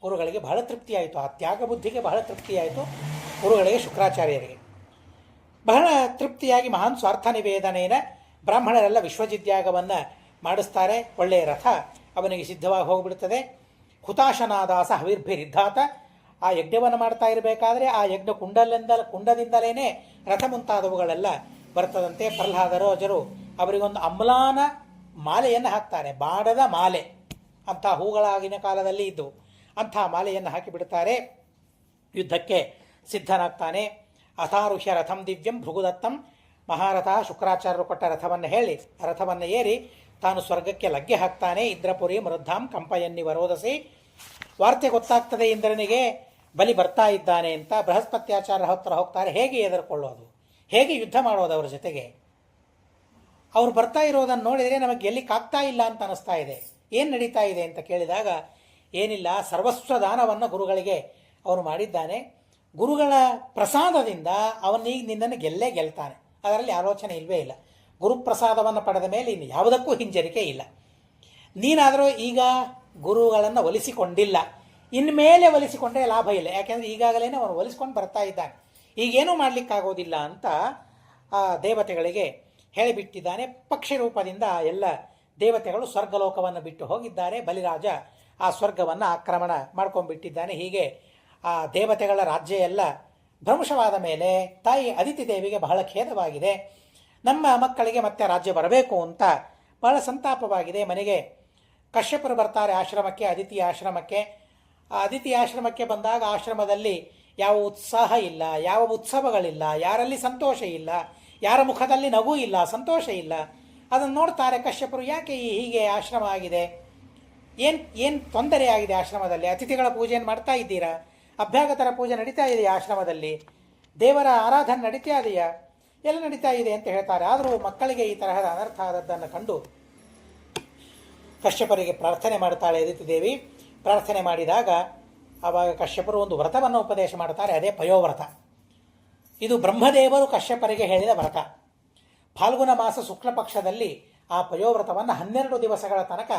ಗುರುಗಳಿಗೆ ಬಹಳ ತೃಪ್ತಿಯಾಯಿತು, ಆ ತ್ಯಾಗ ಬುದ್ಧಿಗೆ ಬಹಳ ತೃಪ್ತಿಯಾಯಿತು. ಗುರುಗಳಿಗೆ, ಶುಕ್ರಾಚಾರ್ಯರಿಗೆ ಬಹಳ ತೃಪ್ತಿಯಾಗಿ ಮಹಾನ್ ಸ್ವಾರ್ಥ ನಿವೇದನೆಯ ಬ್ರಾಹ್ಮಣರೆಲ್ಲ ವಿಶ್ವಜಿದ್ಯಾಗವನ್ನು ಮಾಡಿಸ್ತಾರೆ. ಒಳ್ಳೆಯ ರಥ ಅವನಿಗೆ ಸಿದ್ಧವಾಗಿ ಹೋಗಿಬಿಡ್ತದೆ. ಹುತಾಶನಾದಾಸ ಹವಿರ್ಭಿರಿದ್ಧಾತ. ಆ ಯಜ್ಞವನ್ನು ಮಾಡ್ತಾ ಇರಬೇಕಾದ್ರೆ ಆ ಯಜ್ಞ ಕುಂಡದಿಂದಲೇ ರಥ ಮುಂತಾದವುಗಳೆಲ್ಲ ಬರ್ತದಂತೆ. ಪ್ರಹ್ಲಾದರಾಜರು ಅವರಿಗೊಂದು ಅಮ್ಲಾನ ಮಾಲೆಯನ್ನು ಹಾಕ್ತಾರೆ, ಬಾಡದ ಮಾಲೆ ಅಂಥ ಹೂಗಳಾಗಿನ ಕಾಲದಲ್ಲಿ ಇದ್ದು ಅಂಥ ಮಾಲೆಯನ್ನು ಹಾಕಿಬಿಡ್ತಾರೆ. ಯುದ್ಧಕ್ಕೆ ಸಿದ್ಧನಾಗ್ತಾನೆ. ಅಥಾರುಹ್ಯ ರಥಂ ದಿವ್ಯಂ ಭೃಗುದತ್ತಂ. ಮಹಾರಥ ಶುಕ್ರಾಚಾರ್ಯರು ಕೊಟ್ಟ ರಥವನ್ನು ಹೇಳಿ ರಥವನ್ನು ಏರಿ ತಾನು ಸ್ವರ್ಗಕ್ಕೆ ಲಗ್ಗೆ ಹಾಕ್ತಾನೆ. ಇಂದ್ರಪುರಿ ಮೃದ್ಧಾಂ ಕಂಪಯನ್ನಿ ವರೋದಸಿ. ವಾರ್ತೆ ಗೊತ್ತಾಗ್ತದೆ ಇಂದ್ರನಿಗೆ, ಬಲಿ ಬರ್ತಾ ಇದ್ದಾನೆ ಅಂತ. ಬೃಹಸ್ಪತ್ಯಾಚಾರ್ಯ ಹತ್ರ ಹೋಗ್ತಾರೆ. ಹೇಗೆ ಎದುರ್ಕೊಳ್ಳೋದು, ಹೇಗೆ ಯುದ್ಧ ಮಾಡೋದು ಅವರ ಜೊತೆಗೆ? ಅವ್ರು ಬರ್ತಾ ಇರೋದನ್ನು ನೋಡಿದರೆ ನಮಗೆ ಗೆಲ್ಲಿಕ್ಕಾಗ್ತಾ ಇಲ್ಲ ಅಂತ ಅನಿಸ್ತಾ ಇದೆ. ಏನು ನಡೀತಾ ಇದೆ ಅಂತ ಕೇಳಿದಾಗ, ಏನಿಲ್ಲ, ಸರ್ವಸ್ವ ದಾನವನ್ನು ಗುರುಗಳಿಗೆ ಅವನು ಮಾಡಿದ್ದಾನೆ. ಗುರುಗಳ ಪ್ರಸಾದದಿಂದ ಅವನೀಗ ನಿನ್ನನ್ನು ಗೆಲ್ತಾನೆ. ಅದರಲ್ಲಿ ಆಲೋಚನೆ ಇಲ್ಲವೇ ಇಲ್ಲ. ಗುರುಪ್ರಸಾದವನ್ನು ಪಡೆದ ಮೇಲೆ ಇನ್ನು ಯಾವುದಕ್ಕೂ ಹಿಂಜರಿಕೆ ಇಲ್ಲ. ನೀನಾದರೂ ಈಗ ಗುರುಗಳನ್ನು ಒಲಿಸಿಕೊಂಡಿಲ್ಲ, ಇನ್ಮೇಲೆ ಒಲಿಸಿಕೊಂಡ್ರೆ ಲಾಭ ಇಲ್ಲ. ಯಾಕೆಂದರೆ ಈಗಾಗಲೇ ಅವನು ಒಲಿಸ್ಕೊಂಡು ಬರ್ತಾ ಇದ್ದಾನೆ, ಈಗೇನೂ ಮಾಡಲಿಕ್ಕಾಗೋದಿಲ್ಲ ಅಂತ ಆ ದೇವತೆಗಳಿಗೆ ಹೇಳಿಬಿಟ್ಟಿದ್ದಾನೆ. ಪಕ್ಷಿ ರೂಪದಿಂದ ಎಲ್ಲ ದೇವತೆಗಳು ಸ್ವರ್ಗಲೋಕವನ್ನು ಬಿಟ್ಟು ಹೋಗಿದ್ದಾರೆ. ಬಲಿರಾಜ ಆ ಸ್ವರ್ಗವನ್ನು ಆಕ್ರಮಣ ಮಾಡ್ಕೊಂಡ್ಬಿಟ್ಟಿದ್ದಾನೆ. ಹೀಗೆ ಆ ದೇವತೆಗಳ ರಾಜ್ಯ ಎಲ್ಲ ಭ್ರಂಶವಾದ ಮೇಲೆ ತಾಯಿ ಅದಿತಿ ದೇವಿಗೆ ಬಹಳ ಖೇದವಾಗಿದೆ. ನಮ್ಮ ಮಕ್ಕಳಿಗೆ ಮತ್ತೆ ರಾಜ್ಯ ಬರಬೇಕು ಅಂತ ಬಹಳ ಸಂತಾಪವಾಗಿದೆ. ಮನೆಗೆ ಕಶ್ಯಪರು ಬರ್ತಾರೆ ಆಶ್ರಮಕ್ಕೆ, ಅದಿತಿ ಆಶ್ರಮಕ್ಕೆ. ಆ ಅದಿತಿ ಆಶ್ರಮಕ್ಕೆ ಬಂದಾಗ ಆಶ್ರಮದಲ್ಲಿ ಯಾವ ಉತ್ಸಾಹ ಇಲ್ಲ, ಯಾವ ಉತ್ಸವಗಳಿಲ್ಲ, ಯಾರಲ್ಲಿ ಸಂತೋಷ ಇಲ್ಲ, ಯಾರ ಮುಖದಲ್ಲಿ ನಗು ಇಲ್ಲ, ಸಂತೋಷ ಇಲ್ಲ. ಅದನ್ನು ನೋಡ್ತಾರೆ ಕಶ್ಯಪರು. ಯಾಕೆ ಹೀಗೆ ಆಶ್ರಮ ಆಗಿದೆ? ಏನು ತೊಂದರೆ ಆಗಿದೆ ಆಶ್ರಮದಲ್ಲಿ? ಅತಿಥಿಗಳ ಪೂಜೆಯನ್ನು ಮಾಡ್ತಾ ಇದ್ದೀರಾ? ಅಭ್ಯಾಗತರ ಪೂಜೆ ನಡೀತಾ ಇದೆಯಾ ಆಶ್ರಮದಲ್ಲಿ? ದೇವರ ಆರಾಧನೆ ನಡೀತಾ ಇದೆಯಾ? ಎಲ್ಲ ನಡೀತಾ ಇದೆ ಅಂತ ಹೇಳ್ತಾರೆ. ಆದರೂ ಮಕ್ಕಳಿಗೆ ಈ ತರಹದ ಅನರ್ಥ ಆದದ್ದನ್ನು ಕಂಡು ಕಶ್ಯಪರಿಗೆ ಪ್ರಾರ್ಥನೆ ಮಾಡ್ತಾಳೆ ಅದಿತಿ ದೇವಿ. ಪ್ರಾರ್ಥನೆ ಮಾಡಿದಾಗ ಆವಾಗ ಕಶ್ಯಪರು ಒಂದು ವ್ರತವನ್ನು ಉಪದೇಶ ಮಾಡ್ತಾರೆ. ಅದೇ ಪಯೋವ್ರತ. ಇದು ಬ್ರಹ್ಮದೇವರು ಕಶ್ಯಪರಿಗೆ ಹೇಳಿದ ವ್ರತ. ಫಾಲ್ಗುಣ ಮಾಸ ಶುಕ್ಲ ಪಕ್ಷದಲ್ಲಿ ಆ ಪಯೋವ್ರತವನ್ನು 12 ದಿವಸಗಳ ತನಕ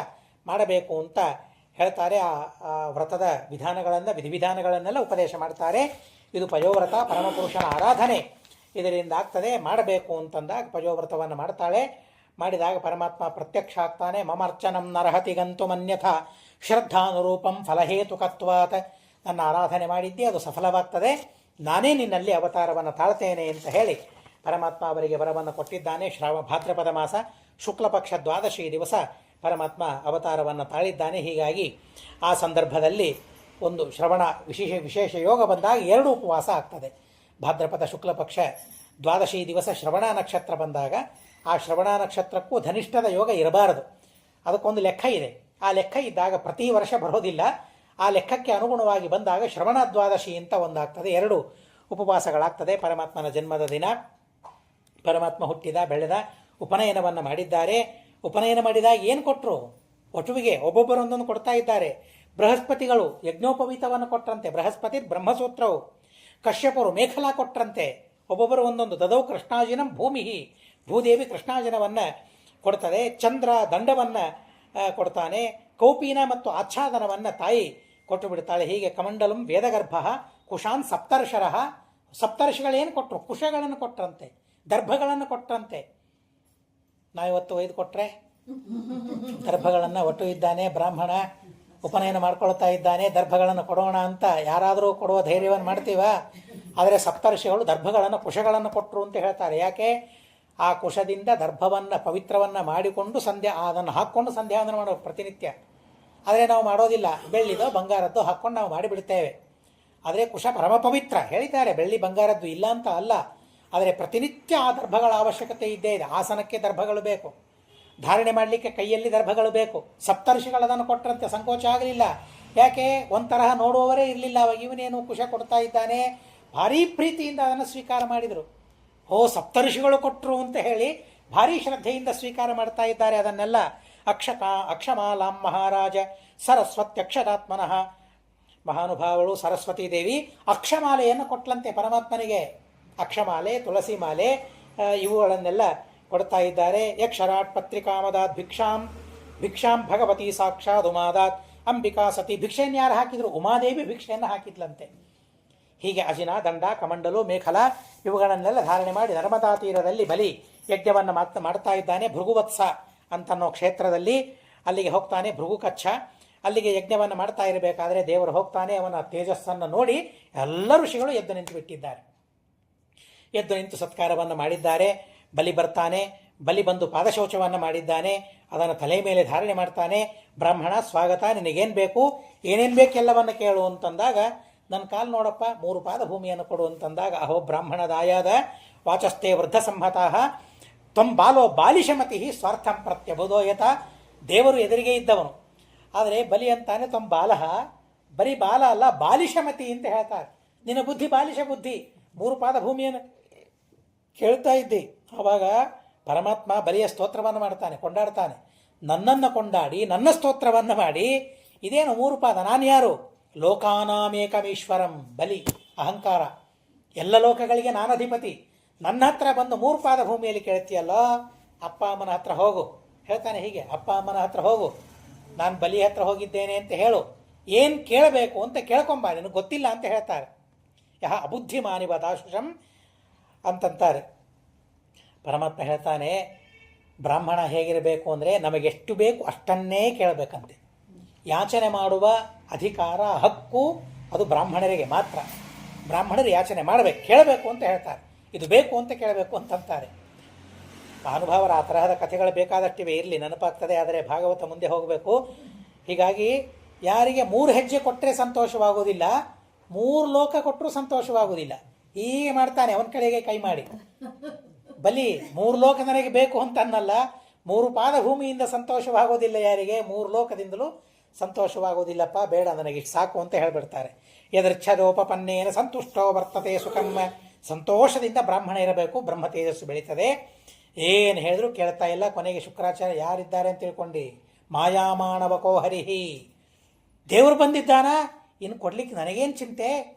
ಮಾಡಬೇಕು ಅಂತ ಹೇಳ್ತಾರೆ. ಆ ವ್ರತದ ವಿಧಿವಿಧಾನಗಳನ್ನೆಲ್ಲ ಉಪದೇಶ ಮಾಡ್ತಾರೆ. ಇದು ಪಯೋವ್ರತ, ಪರಮಪುರುಷನ ಆರಾಧನೆ ಇದರಿಂದ ಆಗ್ತದೆ, ಮಾಡಬೇಕು ಅಂತಂದಾಗ ಪಯೋವ್ರತವನ್ನು ಮಾಡ್ತಾಳೆ. ಮಾಡಿದಾಗ ಪರಮಾತ್ಮ ಪ್ರತ್ಯಕ್ಷ ಆಗ್ತಾನೆ. ಮಮರ್ಚನಂ ನರಹತಿ ಗಂತು ಮನ್ಯಥ ಶ್ರದ್ಧಾನುರೂಪಂ ಫಲಹೇತುಕತ್ವಾತ್. ನನ್ನ ಆರಾಧನೆ ಮಾಡಿದ್ದೆ, ಅದು ಸಫಲವಾಗ್ತದೆ, ನಾನೇ ನಿನ್ನಲ್ಲಿ ಅವತಾರವನ್ನು ತಾಳ್ತೇನೆ ಅಂತ ಹೇಳಿ ಪರಮಾತ್ಮ ಅವರಿಗೆ ವರವನ್ನು ಕೊಟ್ಟಿದ್ದಾನೆ. ಭಾದ್ರಪದ ಮಾಸ ಶುಕ್ಲ ಪಕ್ಷ ದ್ವಾದಶಿ ದಿವಸ ಪರಮಾತ್ಮ ಅವತಾರವನ್ನು ತಾಳಿದ್ದಾನೆ. ಹೀಗಾಗಿ ಆ ಸಂದರ್ಭದಲ್ಲಿ ಒಂದು ಶ್ರವಣ ವಿಶೇಷ ಯೋಗ ಬಂದಾಗ 2 ಉಪವಾಸ ಆಗ್ತದೆ. ಭಾದ್ರಪದ ಶುಕ್ಲ ಪಕ್ಷ ದ್ವಾದಶಿ ದಿವಸ ಶ್ರವಣ ನಕ್ಷತ್ರ ಬಂದಾಗ ಆ ಶ್ರವಣ ನಕ್ಷತ್ರಕ್ಕೂ ಧನಿಷ್ಠದ ಯೋಗ ಇರಬಾರದು. ಅದಕ್ಕೊಂದು ಲೆಕ್ಕ ಇದೆ. ಆ ಲೆಕ್ಕ ಇದ್ದಾಗ ಪ್ರತಿ ವರ್ಷ ಬರೋದಿಲ್ಲ. ಆ ಲೆಕ್ಕಕ್ಕೆ ಅನುಗುಣವಾಗಿ ಬಂದಾಗ ಶ್ರವಣ ದ್ವಾದಶಿ ಅಂತ ಒಂದಾಗ್ತದೆ. 2 ಉಪವಾಸಗಳಾಗ್ತದೆ. ಪರಮಾತ್ಮನ ಜನ್ಮದ ದಿನ, ಪರಮಾತ್ಮ ಹುಟ್ಟಿದ ಬೆಳೆದ, ಉಪನಯನವನ್ನು ಮಾಡಿದ್ದಾರೆ. ಉಪನಯನ ಮಾಡಿದಾಗ ಏನು ಕೊಟ್ಟರು? ವಟುವಿಗೆ ಒಬ್ಬೊಬ್ಬರೊಂದೊಂದು ಕೊಡ್ತಾ ಇದ್ದಾರೆ. ಬೃಹಸ್ಪತಿಗಳು ಯಜ್ಞೋಪವೀತವನ್ನು ಕೊಟ್ಟರಂತೆ, ಬೃಹಸ್ಪತಿ ಬ್ರಹ್ಮಸೂತ್ರವು. ಕಶ್ಯಪರು ಮೇಖಲಾ ಕೊಟ್ಟರಂತೆ, ಒಬ್ಬೊಬ್ಬರು ಒಂದೊಂದು. ದದೌ ಕೃಷ್ಣಾಜಿನಂ ಭೂಮಿ, ಭೂದೇವಿ ಕೃಷ್ಣಾಜಿನವನ್ನು ಕೊಡ್ತದೆ. ಚಂದ್ರ ದಂಡವನ್ನು ಕೊಡ್ತಾನೆ. ಕೌಪೀನ ಮತ್ತು ಆಚ್ಛಾದನವನ್ನು ತಾಯಿ ಕೊಟ್ಟು ಬಿಡ್ತಾಳೆ. ಹೀಗೆ ಕಮಂಡಲಂ ವೇದಗರ್ಭ ಕುಶಾನ್ ಸಪ್ತರ್ಷರಃ. ಸಪ್ತರ್ಷಿಗಳೇನು ಕೊಟ್ಟರು? ಕುಶಗಳನ್ನು ಕೊಟ್ಟರಂತೆ, ದರ್ಭಗಳನ್ನು ಕೊಟ್ಟರಂತೆ. ನಾವಿವತ್ತು ಒಯ್ದು ಕೊಟ್ಟರೆ ದರ್ಭಗಳನ್ನು ಒಟ್ಟು ಇದ್ದಾನೆ ಬ್ರಾಹ್ಮಣ, ಉಪನಯನ ಮಾಡ್ಕೊಳ್ತಾ ಇದ್ದಾನೆ, ದರ್ಭಗಳನ್ನು ಕೊಡೋಣ ಅಂತ ಯಾರಾದರೂ ಕೊಡುವ ಧೈರ್ಯವನ್ನು ಮಾಡ್ತೀವ? ಆದರೆ ಸಪ್ತರ್ಷಿಗಳು ದರ್ಭಗಳನ್ನು ಕುಶಗಳನ್ನು ಕೊಟ್ಟರು ಅಂತ ಹೇಳ್ತಾರೆ. ಯಾಕೆ? ಆ ಕುಶದಿಂದ ದರ್ಭವನ್ನು ಪವಿತ್ರವನ್ನು ಮಾಡಿಕೊಂಡು ಅದನ್ನು ಹಾಕ್ಕೊಂಡು ಸಂಧ್ಯಾವಂದನ ಮಾಡೋ ಪ್ರತಿನಿತ್ಯ. ಆದರೆ ನಾವು ಮಾಡೋದಿಲ್ಲ. ಬೆಳ್ಳಿದೋ ಬಂಗಾರದ್ದು ಹಾಕ್ಕೊಂಡು ನಾವು ಮಾಡಿಬಿಡ್ತೇವೆ. ಆದರೆ ಕುಶ ಪರಮ ಪವಿತ್ರ ಹೇಳಿದ್ದಾರೆ. ಬೆಳ್ಳಿ ಬಂಗಾರದ್ದು ಇಲ್ಲ ಅಂತ ಅಲ್ಲ, ಆದರೆ ಪ್ರತಿನಿತ್ಯ ಆ ದರ್ಭಗಳ ಅವಶ್ಯಕತೆ ಇದ್ದೇ ಇದೆ. ಆಸನಕ್ಕೆ ದರ್ಭಗಳು ಬೇಕು, ಧಾರಣೆ ಮಾಡಲಿಕ್ಕೆ ಕೈಯಲ್ಲಿ ದರ್ಭಗಳು ಬೇಕು. ಸಪ್ತರ್ಷಿಗಳದನ್ನು ಕೊಟ್ಟರಂತೆ ಸಂಕೋಚ ಆಗಲಿಲ್ಲ. ಯಾಕೆ? ಒಂಥರಹ ನೋಡುವವರೇ ಇರಲಿಲ್ಲ ಅವಾಗ. ಇವನೇನು ಕುಶ ಕೊಡ್ತಾ ಇದ್ದಾನೆ, ಭಾರೀ ಪ್ರೀತಿಯಿಂದ ಅದನ್ನು ಸ್ವೀಕಾರ ಮಾಡಿದರು. ಸಪ್ತರ್ಷಿಗಳು ಕೊಟ್ಟರು ಅಂತ ಹೇಳಿ ಭಾರೀ ಶ್ರದ್ಧೆಯಿಂದ ಸ್ವೀಕಾರ ಮಾಡ್ತಾ ಇದ್ದಾರೆ ಅದನ್ನೆಲ್ಲ. ಅಕ್ಷಮಾಲಾಂ ಮಹಾರಾಜ ಸರಸ್ವತ್ಯಕ್ಷರಾತ್ಮನಃ. ಮಹಾನುಭಾವಳು ಸರಸ್ವತೀ ದೇವಿ ಅಕ್ಷಮಾಲೆಯನ್ನು ಕೊಟ್ಲಂತೆ ಪರಮಾತ್ಮನಿಗೆ. ಅಕ್ಷಮಾಲೆ, ತುಳಸಿ ಮಾಲೆ ಇವುಗಳನ್ನೆಲ್ಲ ಕೊಡ್ತಾ ಇದ್ದಾರೆ. ಯಕ್ಷರಾಟ್ ಪತ್ರಿಕಾಮದಾತ್ ಭಿಕ್ಷಾಂ ಭಗವತಿ ಸಾಕ್ಷಾತ್ ಉಮಾದಾತ್ ಅಂಬಿಕಾ ಸತಿ. ಭಿಕ್ಷೆಯನ್ನು ಯಾರು ಹಾಕಿದ್ರು? ಉಮಾದೇವಿ ಭಿಕ್ಷೆಯನ್ನು ಹಾಕಿದ್ಲಂತೆ. ಹೀಗೆ ಅಜಿನ, ದಂಡ, ಕಮಂಡಲು, ಮೇಖಲ ಇವುಗಳನ್ನೆಲ್ಲ ಧಾರಣೆ ಮಾಡಿ ನರ್ಮದಾ ತೀರದಲ್ಲಿ ಬಲಿ ಯಜ್ಞವನ್ನು ಮಾಡ್ತಾ ಇದ್ದಾನೆ. ಭೃಗುವತ್ಸ ಅಂತನ್ನೋ ಕ್ಷೇತ್ರದಲ್ಲಿ ಅಲ್ಲಿಗೆ ಹೋಗ್ತಾನೆ ಭೃಗುಕಚ್ಛ. ಅಲ್ಲಿಗೆ ಯಜ್ಞವನ್ನು ಮಾಡ್ತಾ ಇರಬೇಕಾದ್ರೆ ದೇವರು ಹೋಗ್ತಾನೆ. ಅವನ ತೇಜಸ್ಸನ್ನು ನೋಡಿ ಎಲ್ಲ ಋಷಿಗಳು ಎದ್ದು ನಿಂತು ಬಿಟ್ಟಿದ್ದಾರೆ. ಎದ್ದು ನಿಂತು ಸತ್ಕಾರವನ್ನು ಮಾಡಿದ್ದಾರೆ. ಬಲಿ ಬರ್ತಾನೆ. ಬಲಿ ಬಂದು ಪಾದಶೌಚವನ್ನು ಮಾಡಿದ್ದಾನೆ. ಅದನ್ನು ತಲೆ ಮೇಲೆ ಧಾರಣೆ ಮಾಡ್ತಾನೆ. ಬ್ರಾಹ್ಮಣ ಸ್ವಾಗತ, ನಿನಗೇನು ಬೇಕು, ಏನೇನು ಬೇಕು ಎಲ್ಲವನ್ನು ಕೇಳು ಅಂತಂದಾಗ, ನನ್ನ ಕಾಲು ನೋಡಪ್ಪ, 3 ಪಾದ ಭೂಮಿಯನ್ನು ಕೊಡು ಅಂತಂದಾಗ, ಅಹೋ ಬ್ರಾಹ್ಮಣದಾಯಾದ ವಾಚಸ್ತೆ ವೃದ್ಧ ಸಂಹತಃ ತ್ವಂ ಬಾಲೋ ಬಾಲಿಶಮತಿ ಸ್ವಾರ್ಥಂ ಪ್ರತ್ಯಬೋಧೋಯತ. ದೇವರು ಎದುರಿಗೆ ಇದ್ದವನು, ಆದರೆ ಬಲಿ ಅಂತಾನೆ ತ್ವಂ ಬಾಲಃ, ಬರೀ ಬಾಲ ಅಲ್ಲ ಬಾಲಿಶಮತಿ ಅಂತ ಹೇಳ್ತಾರೆ. ನಿನ್ನ ಬುದ್ಧಿ ಬಾಲಿಶ ಬುದ್ಧಿ, 3 ಪಾದ ಭೂಮಿಯನ್ನು ಕೇಳ್ತಾ ಇದ್ದಿ. ಆವಾಗ ಪರಮಾತ್ಮ ಬಲಿಯ ಸ್ತೋತ್ರವನ್ನು ಮಾಡ್ತಾನೆ, ಕೊಂಡಾಡ್ತಾನೆ. ನನ್ನನ್ನು ಕೊಂಡಾಡಿ ನನ್ನ ಸ್ತೋತ್ರವನ್ನು ಮಾಡಿ, ಇದೇನು 3 ಪಾದ, ನಾನು ಯಾರು? ಲೋಕಾನಾಮೇಕಮೀಶ್ವರಂ. ಬಲಿ ಅಹಂಕಾರ, ಎಲ್ಲ ಲೋಕಗಳಿಗೆ ನಾನು ಅಧಿಪತಿ. ನನ್ನ ಹತ್ರ ಬಂದು 3 ಪಾದ ಭೂಮಿಯಲ್ಲಿ ಕೇಳ್ತೀಯಲ್ಲ, ಅಪ್ಪ ಅಮ್ಮನ ಹತ್ರ ಹೋಗು ಹೇಳ್ತಾನೆ. ಹೀಗೆ ಅಪ್ಪ ಅಮ್ಮನ ಹತ್ರ ಹೋಗು, ನಾನು ಬಲಿ ಹತ್ರ ಹೋಗಿದ್ದೇನೆ ಅಂತ ಹೇಳು, ಏನು ಕೇಳಬೇಕು ಅಂತ ಕೇಳ್ಕೊಂಬ, ನಿನಗೆ ಗೊತ್ತಿಲ್ಲ ಅಂತ ಹೇಳ್ತಾರೆ. ಯಹ ಅಬುದ್ಧಿಮಾನಿವ ದಾಶುಷಂ ಅಂತಂತಾರೆ. ಪರಮಾತ್ಮ ಹೇಳ್ತಾನೆ, ಬ್ರಾಹ್ಮಣ ಹೇಗಿರಬೇಕು ಅಂದರೆ ನಮಗೆಷ್ಟು ಬೇಕು ಅಷ್ಟನ್ನೇ ಕೇಳಬೇಕಂತೆ. ಯಾಚನೆ ಮಾಡುವ ಅಧಿಕಾರ, ಹಕ್ಕು ಅದು ಬ್ರಾಹ್ಮಣರಿಗೆ ಮಾತ್ರ. ಬ್ರಾಹ್ಮಣರು ಯಾಚನೆ ಮಾಡಬೇಕು, ಕೇಳಬೇಕು ಅಂತ ಹೇಳ್ತಾರೆ. ಇದು ಬೇಕು ಅಂತ ಕೇಳಬೇಕು ಅಂತಂತಾರೆ. ಮಹಾನುಭಾವರ ಆ ತರಹದ ಕಥೆಗಳು ಬೇಕಾದಷ್ಟಿವೆ, ಇರಲಿ, ನೆನಪಾಗ್ತದೆ. ಆದರೆ ಭಾಗವತ ಮುಂದೆ ಹೋಗಬೇಕು. ಹೀಗಾಗಿ ಯಾರಿಗೆ 3 ಹೆಜ್ಜೆ ಕೊಟ್ಟರೆ ಸಂತೋಷವಾಗುವುದಿಲ್ಲ, 3 ಲೋಕ ಕೊಟ್ಟರೂ ಸಂತೋಷವಾಗುವುದಿಲ್ಲ. ಹೀಗೆ ಮಾಡ್ತಾನೆ ಅವನ ಕಡೆಗೆ ಕೈ ಮಾಡಿ. ಬಲಿ 3 ಲೋಕ ನನಗೆ ಬೇಕು ಅಂತ ಅನ್ನಲ್ಲ, 3 ಪಾದ ಭೂಮಿಯಿಂದ ಸಂತೋಷವಾಗೋದಿಲ್ಲ ಯಾರಿಗೆ, 3 ಲೋಕದಿಂದಲೂ ಸಂತೋಷವಾಗೋದಿಲ್ಲಪ್ಪ, ಬೇಡ ನನಗೆ ಸಾಕು ಅಂತ ಹೇಳಿಬಿಡ್ತಾರೆ. ಯದೃಚ್ಛದೋಪನ್ನೇನ ಸಂತುಷ್ಟೋ ವರ್ತತೆ ಸುಖಮ್ಮ. ಸಂತೋಷದಿಂದ ಬ್ರಾಹ್ಮಣ ಇರಬೇಕು, ಬ್ರಹ್ಮ ತೇಜಸ್ಸು ಬೆಳೀತದೆ. ಏನು ಹೇಳಿದ್ರು ಕೇಳ್ತಾ ಇಲ್ಲ. ಕೊನೆಗೆ ಶುಕ್ರಾಚಾರ್ಯ ಯಾರಿದ್ದಾರೆ ಅಂತ ತಿಳ್ಕೊಂಡು, ಮಾಯಾಮಾಣವಕೋ ಹರಿಹಿ, ದೇವರು ಬಂದಿದ್ದಾನ, ಇನ್ನು ಕೊಡ್ಲಿಕ್ಕೆ ನನಗೇನು ಚಿಂತೆ,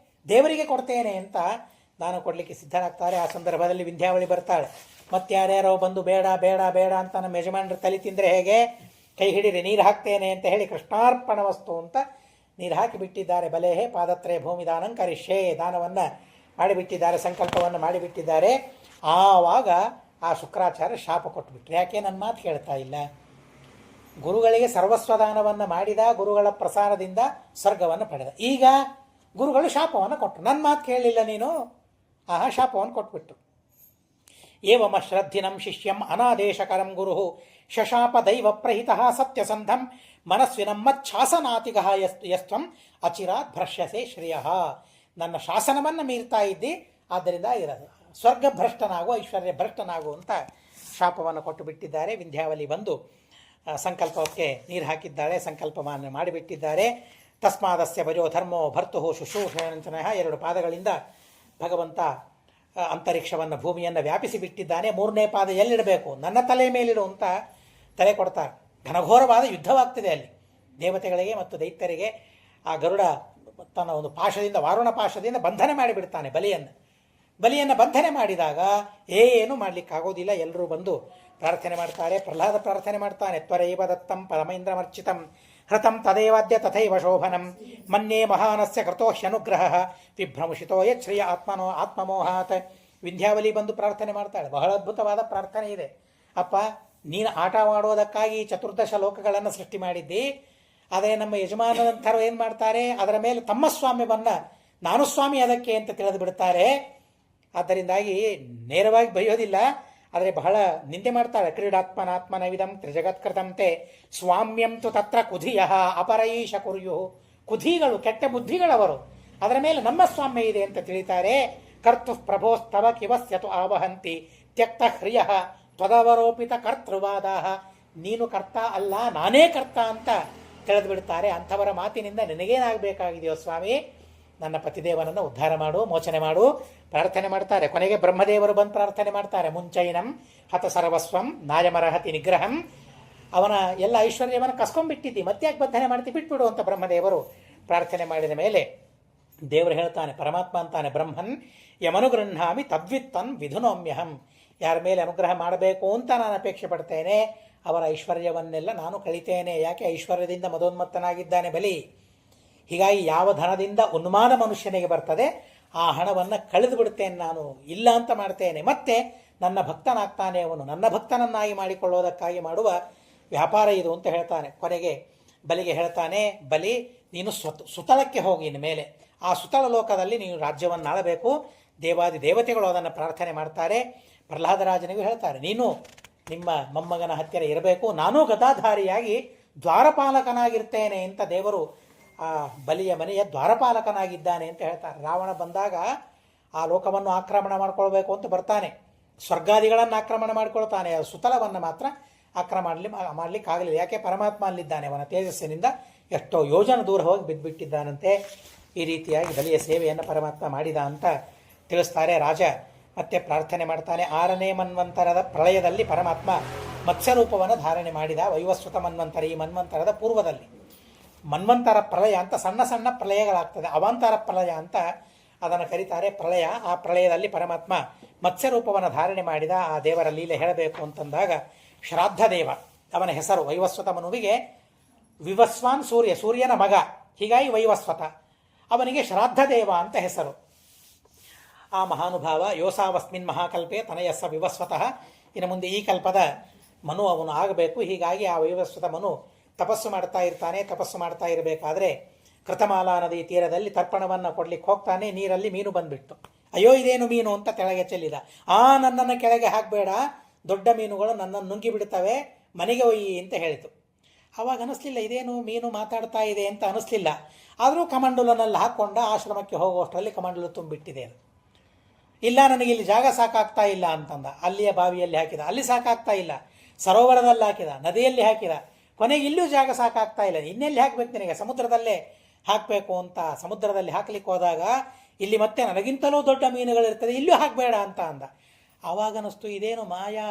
ದೇವರಿಗೆ ಕೊಡ್ತೇನೆ ಅಂತ ನಾನು ಕೊಡಲಿಕ್ಕೆ ಸಿದ್ಧರಾಗ್ತಾರೆ. ಆ ಸಂದರ್ಭದಲ್ಲಿ ವಿಂಧ್ಯಾವಳಿ ಬರ್ತಾಳೆ. ಮತ್ತೆ ಯಾರ್ಯಾರೋ ಬಂದು ಬೇಡ ಬೇಡ ಬೇಡ ಅಂತ ನಮ್ಮ ಯಜಮಾನರು ತಲೆ ತಿಂದರೆ ಹೇಗೆ, ಕೈ ಹಿಡಿರಿ ನೀರು ಹಾಕ್ತೇನೆ ಅಂತ ಹೇಳಿ ಕೃಷ್ಣಾರ್ಪಣ ವಸ್ತು ಅಂತ ನೀರು ಹಾಕಿ ಬಿಟ್ಟಿದ್ದಾರೆ. ಬಲೆಹೇ ಪಾದತ್ರೇ ಭೂಮಿ ದಾನಂ ಕರಿಷ್ಯೇ, ದಾನವನ್ನು ಮಾಡಿಬಿಟ್ಟಿದ್ದಾರೆ, ಸಂಕಲ್ಪವನ್ನು ಮಾಡಿಬಿಟ್ಟಿದ್ದಾರೆ. ಆವಾಗ ಆ ಶುಕ್ರಾಚಾರ್ಯ ಶಾಪ ಕೊಟ್ಟುಬಿಟ್ರು. ಯಾಕೆ ನನ್ನ ಮಾತು ಕೇಳ್ತಾ ಇಲ್ಲ? ಗುರುಗಳಿಗೆ ಸರ್ವಸ್ವದಾನವನ್ನು ಮಾಡಿದ, ಗುರುಗಳ ಪ್ರಸಾರದಿಂದ ಸ್ವರ್ಗವನ್ನು ಪಡೆದ. ಈಗ ಗುರುಗಳು ಶಾಪವನ್ನು ಕೊಟ್ಟರು, ನನ್ನ ಮಾತು ಕೇಳಲಿಲ್ಲ ನೀನು, ಶಾಪವನ್ನು ಕೊಟ್ಬಿಟ್ಟು. ಏವಮ ಶ್ರದ್ಧಿನಂ ಶಿಷ್ಯಂ ಅನಾದೇಶಕರಂ ಗುರು ಶಶಾಪ ದೈವ ಪ್ರಹಿತ ಸತ್ಯಸಂಧಂ ಮನಸ್ವಿನಂ ಮಚ್ಛಾಸನಾತಿಗ ಯಸ್ತ್ವಂ ಅಚಿರಾತ್ ಭ್ರಶ್ಯಸೆ ಶ್ರೇಯ. ನನ್ನ ಶಾಸನವನ್ನು ಮೀರ್ತಾ ಇದ್ದಿ, ಆದ್ದರಿಂದ ಇರೋದು ಸ್ವರ್ಗ ಭ್ರಷ್ಟನಾಗು, ಐಶ್ವರ್ಯ ಭ್ರಷ್ಟನಾಗು ಅಂತ ಶಾಪವನ್ನು ಕೊಟ್ಟು ಬಿಟ್ಟಿದ್ದಾರೆ. ವಿಂಧ್ಯಾವಲಿ ಬಂದು ಸಂಕಲ್ಪಕ್ಕೆ ನೀರು ಹಾಕಿದ್ದಾರೆ, ಸಂಕಲ್ಪವನ್ನು ಮಾಡಿಬಿಟ್ಟಿದ್ದಾರೆ. ತಸ್ಮಾದಸ್ಯ ಭಜೋ ಧರ್ಮೋ ಭರ್ತು ಶುಶ್ರೂಷಣಂಚನ. 2 ಪಾದಗಳಿಂದ ಭಗವಂತ ಅಂತರಿಕ್ಷವನ್ನು, ಭೂಮಿಯನ್ನು ವ್ಯಾಪಿಸಿ ಬಿಟ್ಟಿದ್ದಾನೆ. 3ನೇ ಪಾದ ಎಲ್ಲಿಡಬೇಕು? ನನ್ನ ತಲೆ ಮೇಲಿಡು ಅಂತ ತಲೆ ಕೊಡ್ತಾರೆ. ಘನಘೋರವಾದ ಯುದ್ಧವಾಗ್ತಿದೆ ಅಲ್ಲಿ ದೇವತೆಗಳಿಗೆ ಮತ್ತು ದೈತ್ಯರಿಗೆ. ಆ ಗರುಡ ತನ್ನ ಒಂದು ಪಾಶದಿಂದ, ವಾರುಣ ಪಾಶದಿಂದ ಬಂಧನ ಮಾಡಿಬಿಡ್ತಾನೆ ಬಲಿಯನ್ನು ಬಂಧನೆ ಮಾಡಿದಾಗ ಏನು ಮಾಡಲಿಕ್ಕಾಗೋದಿಲ್ಲ. ಎಲ್ಲರೂ ಬಂದು ಪ್ರಾರ್ಥನೆ ಮಾಡ್ತಾರೆ. ಪ್ರಹ್ಲಾದ ಪ್ರಾರ್ಥನೆ ಮಾಡ್ತಾನೆ, ತ್ವರೈವ ದತ್ತಂ ಪರಮೇಂದ್ರಮರ್ಚಿತಂ ಹೃತಂ ತದೇವಾದ್ಯ ತಥೈವ ಶೋಭನಂ ಮನ್ಯೇ ಮಹಾನಸ್ಯ ಕೃತೋಹ್ಯನುಗ್ರಹ ವಿಭ್ರಮುಷಿತೋ ಯಚ್ಛ್ರಿಯ ಆತ್ಮಮೋಹಾತ್. ವಿಂಧ್ಯಾವಲಿ ಬಂದು ಪ್ರಾರ್ಥನೆ ಮಾಡ್ತಾಳೆ. ಬಹಳ ಅದ್ಭುತವಾದ ಪ್ರಾರ್ಥನೆ ಇದೆ. ಅಪ್ಪ, ನೀನು ಆಟ ಆಡೋದಕ್ಕಾಗಿ 14 ಲೋಕಗಳನ್ನು ಸೃಷ್ಟಿ ಮಾಡಿದ್ದಿ, ಆದರೆ ನಮ್ಮ ಯಜಮಾನರಂಥರು ಏನು ಮಾಡ್ತಾರೆ, ಅದರ ಮೇಲೆ ತಮ್ಮ ಸ್ವಾಮ್ಯವನ್ನು ನಾನು ಸ್ವಾಮಿ ಅದಕ್ಕೆ ಅಂತ ತಿಳಿದು ಬಿಡ್ತಾರೆ. ಆದ್ದರಿಂದಾಗಿ ನೇರವಾಗಿ ಬೈಯೋದಿಲ್ಲ, ಆದರೆ ಬಹಳ ನಿಂದೆ ಮಾಡ್ತಾಳೆ. ಕ್ರೀಡಾತ್ಮನಾತ್ಮನವಿದಂ ತ್ರಿಜಗತ್ಕೃತಂತೆ ಸ್ವಾಮ್ಯಂ ತು ತತ್ರ ಕುಧಿಯ ಅಪರೈಷ ಕುರ್ಯು. ಕುಧಿಗಳು, ಕೆಟ್ಟ ಬುದ್ಧಿಗಳವರು, ಅದರ ಮೇಲೆ ನಮ್ಮ ಸ್ವಾಮ್ಯ ಇದೆ ಅಂತ ತಿಳಿತಾರೆ. ಕರ್ತು ಪ್ರಭೋಸ್ತವ ಕಿವಸ್ಯತು ಆವಹಂತಿ ತ್ಯಕ್ತ ಹ್ರಿಯ ತ್ವದವರೋಪಿತ ಕರ್ತೃವಾದ. ನೀನು ಕರ್ತ ಅಲ್ಲ, ನಾನೇ ಕರ್ತ ಅಂತ ತಿಳಿದು ಬಿಡ್ತಾರೆ. ಅಂಥವರ ಮಾತಿನಿಂದ ನಿನಗೇನಾಗಬೇಕಾಗಿದೆಯೋ ಸ್ವಾಮಿ, ನನ್ನ ಪತಿದೇವನನ್ನು ಉದ್ಧಾರ ಮಾಡು, ಮೋಚನೆ ಮಾಡು ಪ್ರಾರ್ಥನೆ ಮಾಡ್ತಾರೆ. ಕೊನೆಗೆ ಬ್ರಹ್ಮದೇವರು ಬಂದು ಪ್ರಾರ್ಥನೆ ಮಾಡ್ತಾರೆ. ಮುಂಚೈನಂ ಹತ ಸರ್ವಸ್ವಂ ನಾಯಮರಹತಿ ನಿಗ್ರಹಂ. ಅವನ ಎಲ್ಲ ಐಶ್ವರ್ಯವನ್ನು ಕಸ್ಕೊಂಡ್ಬಿಟ್ಟಿದ್ದಿ, ಮತ್ತ್ಯಾಕೆ ಬಂಧನೆ ಮಾಡ್ತಿ, ಬಿಟ್ಬಿಡು ಅಂತ ಬ್ರಹ್ಮದೇವರು ಪ್ರಾರ್ಥನೆ ಮಾಡಿದ ಮೇಲೆ ದೇವರು ಹೇಳ್ತಾನೆ, ಪರಮಾತ್ಮ ಅಂತಾನೆ, ಬ್ರಹ್ಮನ್ ಯಮನುಗೃಹಾಮಿ ತದ್ವಿತ್ತನ್ ವಿಧುನೋಮ್ಯಹಂ. ಯಾರ ಮೇಲೆ ಅನುಗ್ರಹ ಮಾಡಬೇಕು ಅಂತ ನಾನು ಅಪೇಕ್ಷೆ ಪಡ್ತೇನೆ, ಅವರ ಐಶ್ವರ್ಯವನ್ನೆಲ್ಲ ನಾನು ಕಳಿತೇನೆ. ಯಾಕೆ? ಐಶ್ವರ್ಯದಿಂದ ಮದೋನ್ಮತ್ತನಾಗಿದ್ದಾನೆ ಬಲಿ. ಹೀಗಾಗಿ ಯಾವ ಧನದಿಂದ ಉನ್ಮಾನ ಮನುಷ್ಯನಿಗೆ ಬರ್ತದೆ ಆ ಹಣವನ್ನು ಕಳೆದು ಬಿಡ್ತೇನೆ ನಾನು, ಇಲ್ಲ ಅಂತ ಮಾಡ್ತೇನೆ. ಮತ್ತೆ ನನ್ನ ಭಕ್ತನಾಗ್ತಾನೆ ಅವನು. ನನ್ನ ಭಕ್ತನನ್ನಾಗಿ ಮಾಡಿಕೊಳ್ಳೋದಕ್ಕಾಗಿ ಮಾಡುವ ವ್ಯಾಪಾರ ಇದು ಅಂತ ಹೇಳ್ತಾನೆ. ಕೊನೆಗೆ ಬಲಿಗೆ ಹೇಳ್ತಾನೆ, ಬಲಿ ನೀನು ಸುತಳಕ್ಕೆ ಹೋಗಿ, ಇನ್ನು ಮೇಲೆ ಆ ಸುತಳ ಲೋಕದಲ್ಲಿ ನೀನು ರಾಜ್ಯವನ್ನು ಆಳಬೇಕು. ದೇವಾದಿ ದೇವತೆಗಳು ಅದನ್ನು ಪ್ರಾರ್ಥನೆ ಮಾಡ್ತಾರೆ. ಪ್ರಹ್ಲಾದರಾಜನಿಗೂ ಹೇಳ್ತಾರೆ, ನೀನು ನಿಮ್ಮ ಮೊಮ್ಮಗನ ಹತ್ತಿರ ಇರಬೇಕು, ನಾನೂ ಗದಾಧಾರಿಯಾಗಿ ದ್ವಾರಪಾಲಕನಾಗಿರ್ತೇನೆ ಅಂತ ದೇವರು ಆ ಬಲಿಯ ಮನೆಯ ದ್ವಾರಪಾಲಕನಾಗಿದ್ದಾನೆ ಅಂತ ಹೇಳ್ತಾರೆ. ರಾವಣ ಬಂದಾಗ ಆ ಲೋಕವನ್ನು ಆಕ್ರಮಣ ಮಾಡ್ಕೊಳ್ಬೇಕು ಅಂತ ಬರ್ತಾನೆ, ಸ್ವರ್ಗಾದಿಗಳನ್ನು ಆಕ್ರಮಣ ಮಾಡ್ಕೊಳ್ತಾನೆ, ಆ ಸುತಲವನ್ನು ಮಾತ್ರ ಮಾಡಲಿಕ್ಕಾಗಲಿಲ್ಲ. ಯಾಕೆ? ಪರಮಾತ್ಮ ಅಲ್ಲಿದ್ದಾನೆ, ಅವನ ತೇಜಸ್ಸಿನಿಂದ ಎಷ್ಟೋ ಯೋಜನ ದೂರ ಹೋಗಿ ಬಿದ್ದುಬಿಟ್ಟಿದ್ದಾನಂತೆ. ಈ ರೀತಿಯಾಗಿ ಬಲಿಯ ಸೇವೆಯನ್ನು ಪರಮಾತ್ಮ ಮಾಡಿದ ಅಂತ ತಿಳಿಸ್ತಾರೆ. ರಾಜ ಮತ್ತೆ ಪ್ರಾರ್ಥನೆ ಮಾಡ್ತಾನೆ. 6ನೇ ಮನ್ವಂತರದ ಪ್ರಳಯದಲ್ಲಿ ಪರಮಾತ್ಮ ಮತ್ಸ್ಯರೂಪವನ್ನು ಧಾರಣೆ ಮಾಡಿದ. ವೈವಸ್ವತ ಮನ್ವಂತರ, ಈ ಮನ್ವಂತರದ ಪೂರ್ವದಲ್ಲಿ ಮನ್ವಂತರ ಪ್ರಳಯ ಅಂತ ಸಣ್ಣ ಸಣ್ಣ ಪ್ರಳಯಗಳಾಗ್ತದೆ, ಅವಾಂತರ ಪ್ರಳಯ ಅಂತ ಅದನ್ನು ಕರೀತಾರೆ. ಪ್ರಳಯ, ಆ ಪ್ರಳಯದಲ್ಲಿ ಪರಮಾತ್ಮ ಮತ್ಸ್ಯರೂಪವನ್ನು ಧಾರಣೆ ಮಾಡಿದ. ಆ ದೇವರ ಲೀಲೆ ಹೇಳಬೇಕು ಅಂತಂದಾಗ ಶ್ರಾದ್ದ ದೇವ, ಅವನ ಹೆಸರು ವೈವಸ್ವತ ಮನುವಿಗೆ ವಿವಸ್ವಾನ್ ಸೂರ್ಯ, ಸೂರ್ಯನ ಮಗ, ಹೀಗಾಗಿ ವೈವಸ್ವತ. ಅವನಿಗೆ ಶ್ರಾದ್ದ ದೇವ ಅಂತ ಹೆಸರು. ಆ ಮಹಾನುಭಾವ ಯೋಸಾವಸ್ಮಿನ್ ಮಹಾಕಲ್ಪೆ ತನಯಸ್ಸ ವಿವಸ್ವತಃ. ಇನ್ನು ಮುಂದೆ ಈ ಕಲ್ಪದ ಮನು ಅವನು ಆಗಬೇಕು. ಹೀಗಾಗಿ ಆ ವೈವಸ್ವತ ಮನು ತಪಸ್ಸು ಮಾಡ್ತಾ ಇರ್ತಾನೆ. ತಪಸ್ಸು ಮಾಡ್ತಾ ಇರಬೇಕಾದ್ರೆ ಕೃತಮಾಲಾ ನದಿ ತೀರದಲ್ಲಿ ತರ್ಪಣವನ್ನು ಕೊಡ್ಲಿಕ್ಕೆ ಹೋಗ್ತಾನೆ. ನೀರಲ್ಲಿ ಮೀನು ಬಂದ್ಬಿಟ್ಟು, ಅಯ್ಯೋ ಇದೇನು ಮೀನು ಅಂತ ಕೆಳಗೆ ಚೆಲ್ಲಿದ. ನನ್ನನ್ನು ಕೆಳಗೆ ಹಾಕಬೇಡ, ದೊಡ್ಡ ಮೀನುಗಳು ನನ್ನನ್ನು ನುಂಗಿ ಬಿಡ್ತವೆ, ಮನೆಗೆ ಒಯ್ಯಿ ಅಂತ ಹೇಳಿತು. ಆವಾಗ ಅನಿಸ್ಲಿಲ್ಲ, ಇದೇನು ಮೀನು ಮಾತಾಡ್ತಾ ಇದೆ ಅಂತ ಅನಿಸ್ಲಿಲ್ಲ. ಆದರೂ ಕಮಂಡಲನಲ್ಲಿ ಹಾಕ್ಕೊಂಡ ಆಶ್ರಮಕ್ಕೆ ಹೋಗುವಷ್ಟರಲ್ಲಿ ಕಮಂಡಲು ತುಂಬಿಟ್ಟಿದೆ. ಅದು ಇಲ್ಲ, ನನಗೆ ಇಲ್ಲಿ ಜಾಗ ಸಾಕಾಗ್ತಾ ಇಲ್ಲ ಅಂತಂದ. ಅಲ್ಲಿಯ ಬಾವಿಯಲ್ಲಿ ಹಾಕಿದ, ಅಲ್ಲಿ ಸಾಕಾಗ್ತಾ ಇಲ್ಲ, ಸರೋವರದಲ್ಲಿ ಹಾಕಿದ, ನದಿಯಲ್ಲಿ ಹಾಕಿದ, ಕೊನೆಗೆ ಇಲ್ಲೂ ಜಾಗ ಸಾಕಾಗ್ತಾ ಇಲ್ಲ, ಇನ್ನೆಲ್ಲಿ ಹಾಕಬೇಕು ನಿನಗೆ, ಸಮುದ್ರದಲ್ಲೇ ಹಾಕಬೇಕು ಅಂತ ಸಮುದ್ರದಲ್ಲಿ ಹಾಕ್ಲಿಕ್ಕೆ ಹೋದಾಗ ಇಲ್ಲಿ ಮತ್ತೆ ನನಗಿಂತಲೂ ದೊಡ್ಡ ಮೀನುಗಳಿರ್ತದೆ, ಇಲ್ಲೂ ಹಾಕಬೇಡ ಅಂತ ಅಂದ. ಆವಾಗ ಅನಿಸ್ತು, ಇದೇನು ಮಾಯಾ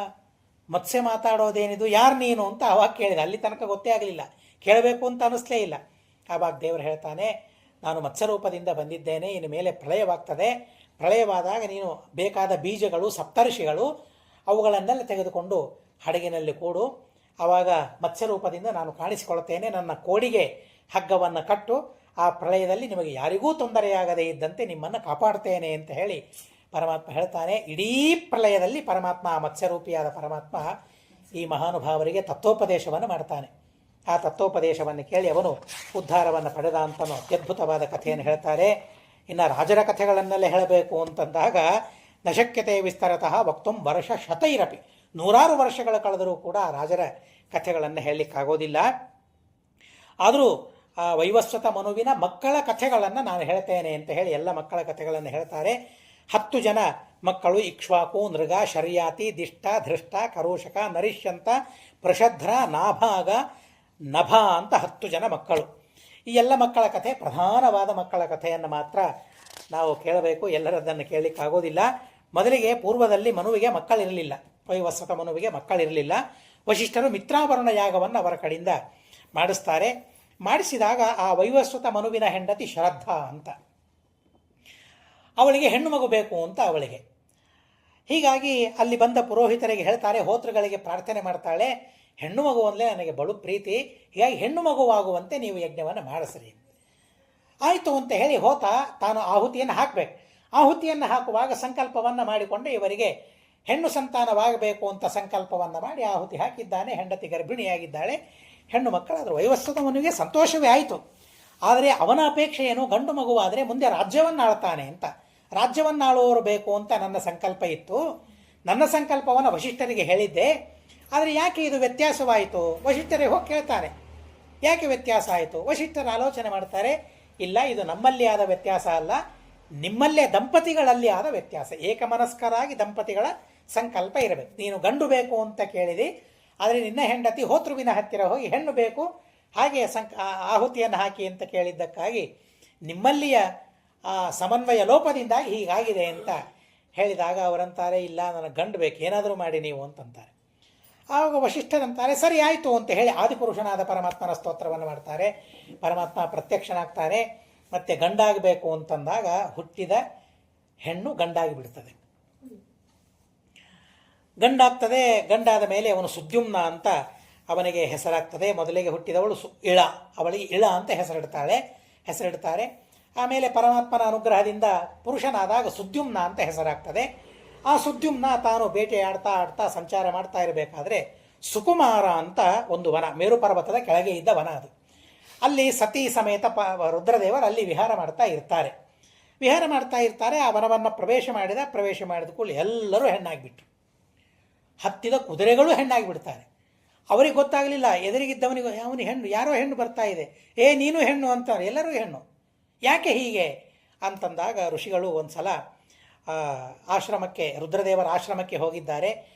ಮತ್ಸ್ಯ ಮಾತಾಡೋದೇನಿದು, ಯಾರು ನೀನು ಅಂತ ಆವಾಗ ಕೇಳಿದ. ಅಲ್ಲಿ ತನಕ ಗೊತ್ತೇ ಆಗಲಿಲ್ಲ, ಕೇಳಬೇಕು ಅಂತ ಅನ್ನಿಸ್ಲೇ ಇಲ್ಲ. ಆವಾಗ ದೇವರು ಹೇಳ್ತಾನೆ, ನಾನು ಮತ್ಸ್ಯರೂಪದಿಂದ ಬಂದಿದ್ದೇನೆ, ಇನ್ನು ಮೇಲೆ ಪ್ರಳಯವಾಗ್ತದೆ. ಪ್ರಳಯವಾದಾಗ ನೀನು ಬೇಕಾದ ಬೀಜಗಳು, ಸಪ್ತರ್ಷಿಗಳು, ಅವುಗಳನ್ನೆಲ್ಲ ತೆಗೆದುಕೊಂಡು ಹಡಗಿನಲ್ಲಿ ಕೂಡು. ಆವಾಗ ಮತ್ಸ್ಯರೂಪದಿಂದ ನಾನು ಕಾಣಿಸಿಕೊಳ್ತೇನೆ, ನನ್ನ ಕೋಡಿಗೆ ಹಗ್ಗವನ್ನು ಕಟ್ಟು, ಆ ಪ್ರಳಯದಲ್ಲಿ ನಿಮಗೆ ಯಾರಿಗೂ ತೊಂದರೆಯಾಗದೇ ಇದ್ದಂತೆ ನಿಮ್ಮನ್ನು ಕಾಪಾಡ್ತೇನೆ ಅಂತ ಹೇಳಿ ಪರಮಾತ್ಮ ಹೇಳ್ತಾನೆ. ಇಡೀ ಪ್ರಳಯದಲ್ಲಿ ಪರಮಾತ್ಮ, ಆ ಮತ್ಸ್ಯರೂಪಿಯಾದ ಪರಮಾತ್ಮ ಈ ಮಹಾನುಭಾವರಿಗೆ ತತ್ವೋಪದೇಶವನ್ನು ಮಾಡ್ತಾನೆ. ಆ ತತ್ವೋಪದೇಶವನ್ನು ಕೇಳಿ ಅವನು ಉದ್ಧಾರವನ್ನು ಪಡೆದ ಅಂತನೋ ಅತ್ಯದ್ಭುತವಾದ ಕಥೆಯನ್ನು ಹೇಳ್ತಾರೆ. ಇನ್ನು ರಾಜರ ಕಥೆಗಳನ್ನೆಲ್ಲ ಹೇಳಬೇಕು ಅಂತಂದಾಗ ನಶಕ್ಯತೆ ವಿಸ್ತರತಃ ವಕ್ತುಂ ವರ್ಷ ಶತೈರಪಿ, 100 ವರ್ಷಗಳು ಕಳೆದರೂ ಕೂಡ ರಾಜರ ಕಥೆಗಳನ್ನು ಹೇಳಲಿಕ್ಕಾಗೋದಿಲ್ಲ. ಆದರೂ ಆ ವೈವಸ್ವತ ಮನುವಿನ ಮಕ್ಕಳ ಕಥೆಗಳನ್ನು ನಾನು ಹೇಳ್ತೇನೆ ಅಂತ ಹೇಳಿ ಎಲ್ಲ ಮಕ್ಕಳ ಕಥೆಗಳನ್ನು ಹೇಳ್ತಾರೆ. 10 ಜನ ಮಕ್ಕಳು, ಇಕ್ಷ್ವಾಕು, ನೃಗ, ಶರ್ಯಾತಿ, ದಿಷ್ಟ, ಧೃಷ್ಟ, ಕರೋಷಕ, ನರಿಷ್ಯಂತ, ಪ್ರಷಧ್ರ, ನಾಭಾಗ, ನಭ ಅಂತ 10 ಜನ ಮಕ್ಕಳು. ಈ ಎಲ್ಲ ಮಕ್ಕಳ ಕಥೆ, ಪ್ರಧಾನವಾದ ಮಕ್ಕಳ ಕಥೆಯನ್ನು ಮಾತ್ರ ನಾವು ಕೇಳಬೇಕು, ಎಲ್ಲರದ್ದನ್ನು ಕೇಳಲಿಕ್ಕಾಗೋದಿಲ್ಲ. ಮೊದಲಿಗೆ ಪೂರ್ವದಲ್ಲಿ ಮನುವಿಗೆ ಮಕ್ಕಳಿರಲಿಲ್ಲ, ವೈವಸ್ವತ ಮನುವಿಗೆ ಮಕ್ಕಳಿರಲಿಲ್ಲ. ವಶಿಷ್ಠರು ಮಿತ್ರಾವರಣ ಯಾಗವನ್ನು ಅವರ ಕಡೆಯಿಂದ ಮಾಡಿಸ್ತಾರೆ. ಮಾಡಿಸಿದಾಗ ಆ ವೈವಸ್ವತ ಮನುವಿನ ಹೆಂಡತಿ ಶ್ರದ್ಧಾ ಅಂತ, ಅವಳಿಗೆ ಹೆಣ್ಣು ಮಗು ಬೇಕು ಅಂತ ಅವಳಿಗೆ. ಹೀಗಾಗಿ ಅಲ್ಲಿ ಬಂದ ಪುರೋಹಿತರಿಗೆ ಹೇಳ್ತಾರೆ, ಹೋತೃಗಳಿಗೆ ಪ್ರಾರ್ಥನೆ ಮಾಡ್ತಾಳೆ, ಹೆಣ್ಣು ಮಗು ಅಂದಲೇ ನನಗೆ ಬಲು ಪ್ರೀತಿ, ಹೀಗಾಗಿ ಹೆಣ್ಣು ಮಗುವಾಗುವಂತೆ ನೀವು ಯಜ್ಞವನ್ನು ಮಾಡಿಸ್ರಿ. ಆಯಿತು ಅಂತ ಹೇಳಿ ಹೋತ ತಾನು ಆಹುತಿಯನ್ನು ಹಾಕಬೇಕು. ಆಹುತಿಯನ್ನು ಹಾಕುವಾಗ ಸಂಕಲ್ಪವನ್ನು ಮಾಡಿಕೊಂಡು ಇವರಿಗೆ ಹೆಣ್ಣು ಸಂತಾನವಾಗಬೇಕು ಅಂತ ಸಂಕಲ್ಪವನ್ನು ಮಾಡಿ ಆಹುತಿ ಹಾಕಿದ್ದಾನೆ. ಹೆಂಡತಿ ಗರ್ಭಿಣಿಯಾಗಿದ್ದಾಳೆ, ಹೆಣ್ಣು ಮಕ್ಕಳಾದರೂ. ವೈವಸ್ವತ ಮನುವಿಗೆ ಸಂತೋಷವೇ ಆಯಿತು. ಆದರೆ ಅವನ ಅಪೇಕ್ಷೆ ಏನು, ಗಂಡು ಮಗುವಾದರೆ ಮುಂದೆ ರಾಜ್ಯವನ್ನು ಆಳ್ತಾನೆ ಅಂತ, ರಾಜ್ಯವನ್ನು ಆಳುವವರು ಬೇಕು ಅಂತ ನನ್ನ ಸಂಕಲ್ಪ ಇತ್ತು. ನನ್ನ ಸಂಕಲ್ಪವನ್ನು ವಶಿಷ್ಠರಿಗೆ ಹೇಳಿದ್ದೆ. ಆದರೆ ಯಾಕೆ ಇದು ವ್ಯತ್ಯಾಸವಾಯಿತು? ವಶಿಷ್ಠರಿಗೆ ಹೋಗಿ ಕೇಳ್ತಾನೆ, ಯಾಕೆ ವ್ಯತ್ಯಾಸ ಆಯಿತು? ವಶಿಷ್ಠರು ಆಲೋಚನೆ ಮಾಡ್ತಾರೆ, ಇಲ್ಲ, ಇದು ನಮ್ಮಲ್ಲಿ ಆದ ವ್ಯತ್ಯಾಸ ಅಲ್ಲ, ನಿಮ್ಮಲ್ಲೇ ದಂಪತಿಗಳಲ್ಲಿ ಆದ ವ್ಯತ್ಯಾಸ. ಏಕಮನಸ್ಕರಾಗಿ ದಂಪತಿಗಳ ಸಂಕಲ್ಪ ಇರಬೇಕು. ನೀನು ಗಂಡು ಬೇಕು ಅಂತ ಕೇಳಿದಿ, ಆದರೆ ನಿನ್ನ ಹೆಂಡತಿ ಹೋತೃವಿನ ಹತ್ತಿರ ಹೋಗಿ ಹೆಣ್ಣು ಬೇಕು ಹಾಗೆ ಆಹುತಿಯನ್ನು ಹಾಕಿ ಅಂತ ಕೇಳಿದ್ದಕ್ಕಾಗಿ ನಿಮ್ಮಲ್ಲಿಯ ಆ ಸಮನ್ವಯ ಲೋಪದಿಂದಾಗಿ ಹೀಗಾಗಿದೆ ಅಂತ ಹೇಳಿದಾಗ ಅವರಂತಾರೆ, ಇಲ್ಲ ನನಗೆ ಗಂಡು ಬೇಕು, ಏನಾದರೂ ಮಾಡಿ ನೀವು ಅಂತಂತಾರೆ. ಆವಾಗ ವಶಿಷ್ಠರಂತಾರೆ, ಸರಿ ಆಯಿತು ಅಂತ ಹೇಳಿ ಆದಿಪುರುಷನಾದ ಪರಮಾತ್ಮನ ಸ್ತೋತ್ರವನ್ನು ಮಾಡ್ತಾರೆ. ಪರಮಾತ್ಮ ಪ್ರತ್ಯಕ್ಷನಾಗ್ತಾರೆ. ಮತ್ತೆ ಗಂಡಾಗಬೇಕು ಅಂತಂದಾಗ ಹುಟ್ಟಿದ ಹೆಣ್ಣು ಗಂಡಾಗಿ ಬಿಡ್ತದೆ. ಗಂಡಾಗ್ತದೆ. ಗಂಡಾದ ಮೇಲೆ ಅವನು ಸುದ್ಯುಮ್ನ ಅಂತ ಅವನಿಗೆ ಹೆಸರಾಗ್ತದೆ. ಮೊದಲಿಗೆ ಹುಟ್ಟಿದವಳು ಇಳ, ಅವಳಿಗೆ ಇಳ ಅಂತ ಹೆಸರಿಡ್ತಾರೆ. ಆಮೇಲೆ ಪರಮಾತ್ಮನ ಅನುಗ್ರಹದಿಂದ ಪುರುಷನಾದಾಗ ಸುದ್ಯುಮ್ನ ಅಂತ ಹೆಸರಾಗ್ತದೆ. ಆ ಸುದ್ಯುಮ್ನ ತಾನು ಬೇಟೆಯಾಡ್ತಾ ಸಂಚಾರ ಮಾಡ್ತಾ ಇರಬೇಕಾದ್ರೆ ಸುಕುಮಾರ ಅಂತ ಒಂದು ವನ, ಮೇರು ಪರ್ವತದ ಕೆಳಗೆ ಇದ್ದ ವನ ಅದು. ಅಲ್ಲಿ ಸತಿ ಸಮೇತ ರುದ್ರದೇವರು ಅಲ್ಲಿ ವಿಹಾರ ಮಾಡ್ತಾ ಇರ್ತಾರೆ. ಆ ವನವನ್ನು ಪ್ರವೇಶ ಮಾಡಿದ ಕೂಡಲೇ ಎಲ್ಲರೂ ಹೆಣ್ಣಾಗಿಬಿಟ್ರು. ಹತ್ತಿದ ಕುದುರೆಗಳು ಹೆಣ್ಣಾಗಿ ಬಿಡ್ತಾರೆ. ಅವರಿಗೆ ಗೊತ್ತಾಗಲಿಲ್ಲ, ಎದುರಿಗಿದ್ದವನಿಗೆ ಅವನಿಗೆ ಹೆಣ್ಣು, ಯಾರೋ ಹೆಣ್ಣು ಬರ್ತಾ ಇದೆ, ನೀನು ಹೆಣ್ಣು ಅಂತ, ಎಲ್ಲರೂ ಹೆಣ್ಣು, ಯಾಕೆ ಹೀಗೆ ಅಂತಂದಾಗ ಋಷಿಗಳು ಒಂದು ಸಲ ಆಶ್ರಮಕ್ಕೆ, ರುದ್ರದೇವರ ಆಶ್ರಮಕ್ಕೆ ಹೋಗಿದ್ದಾರೆ.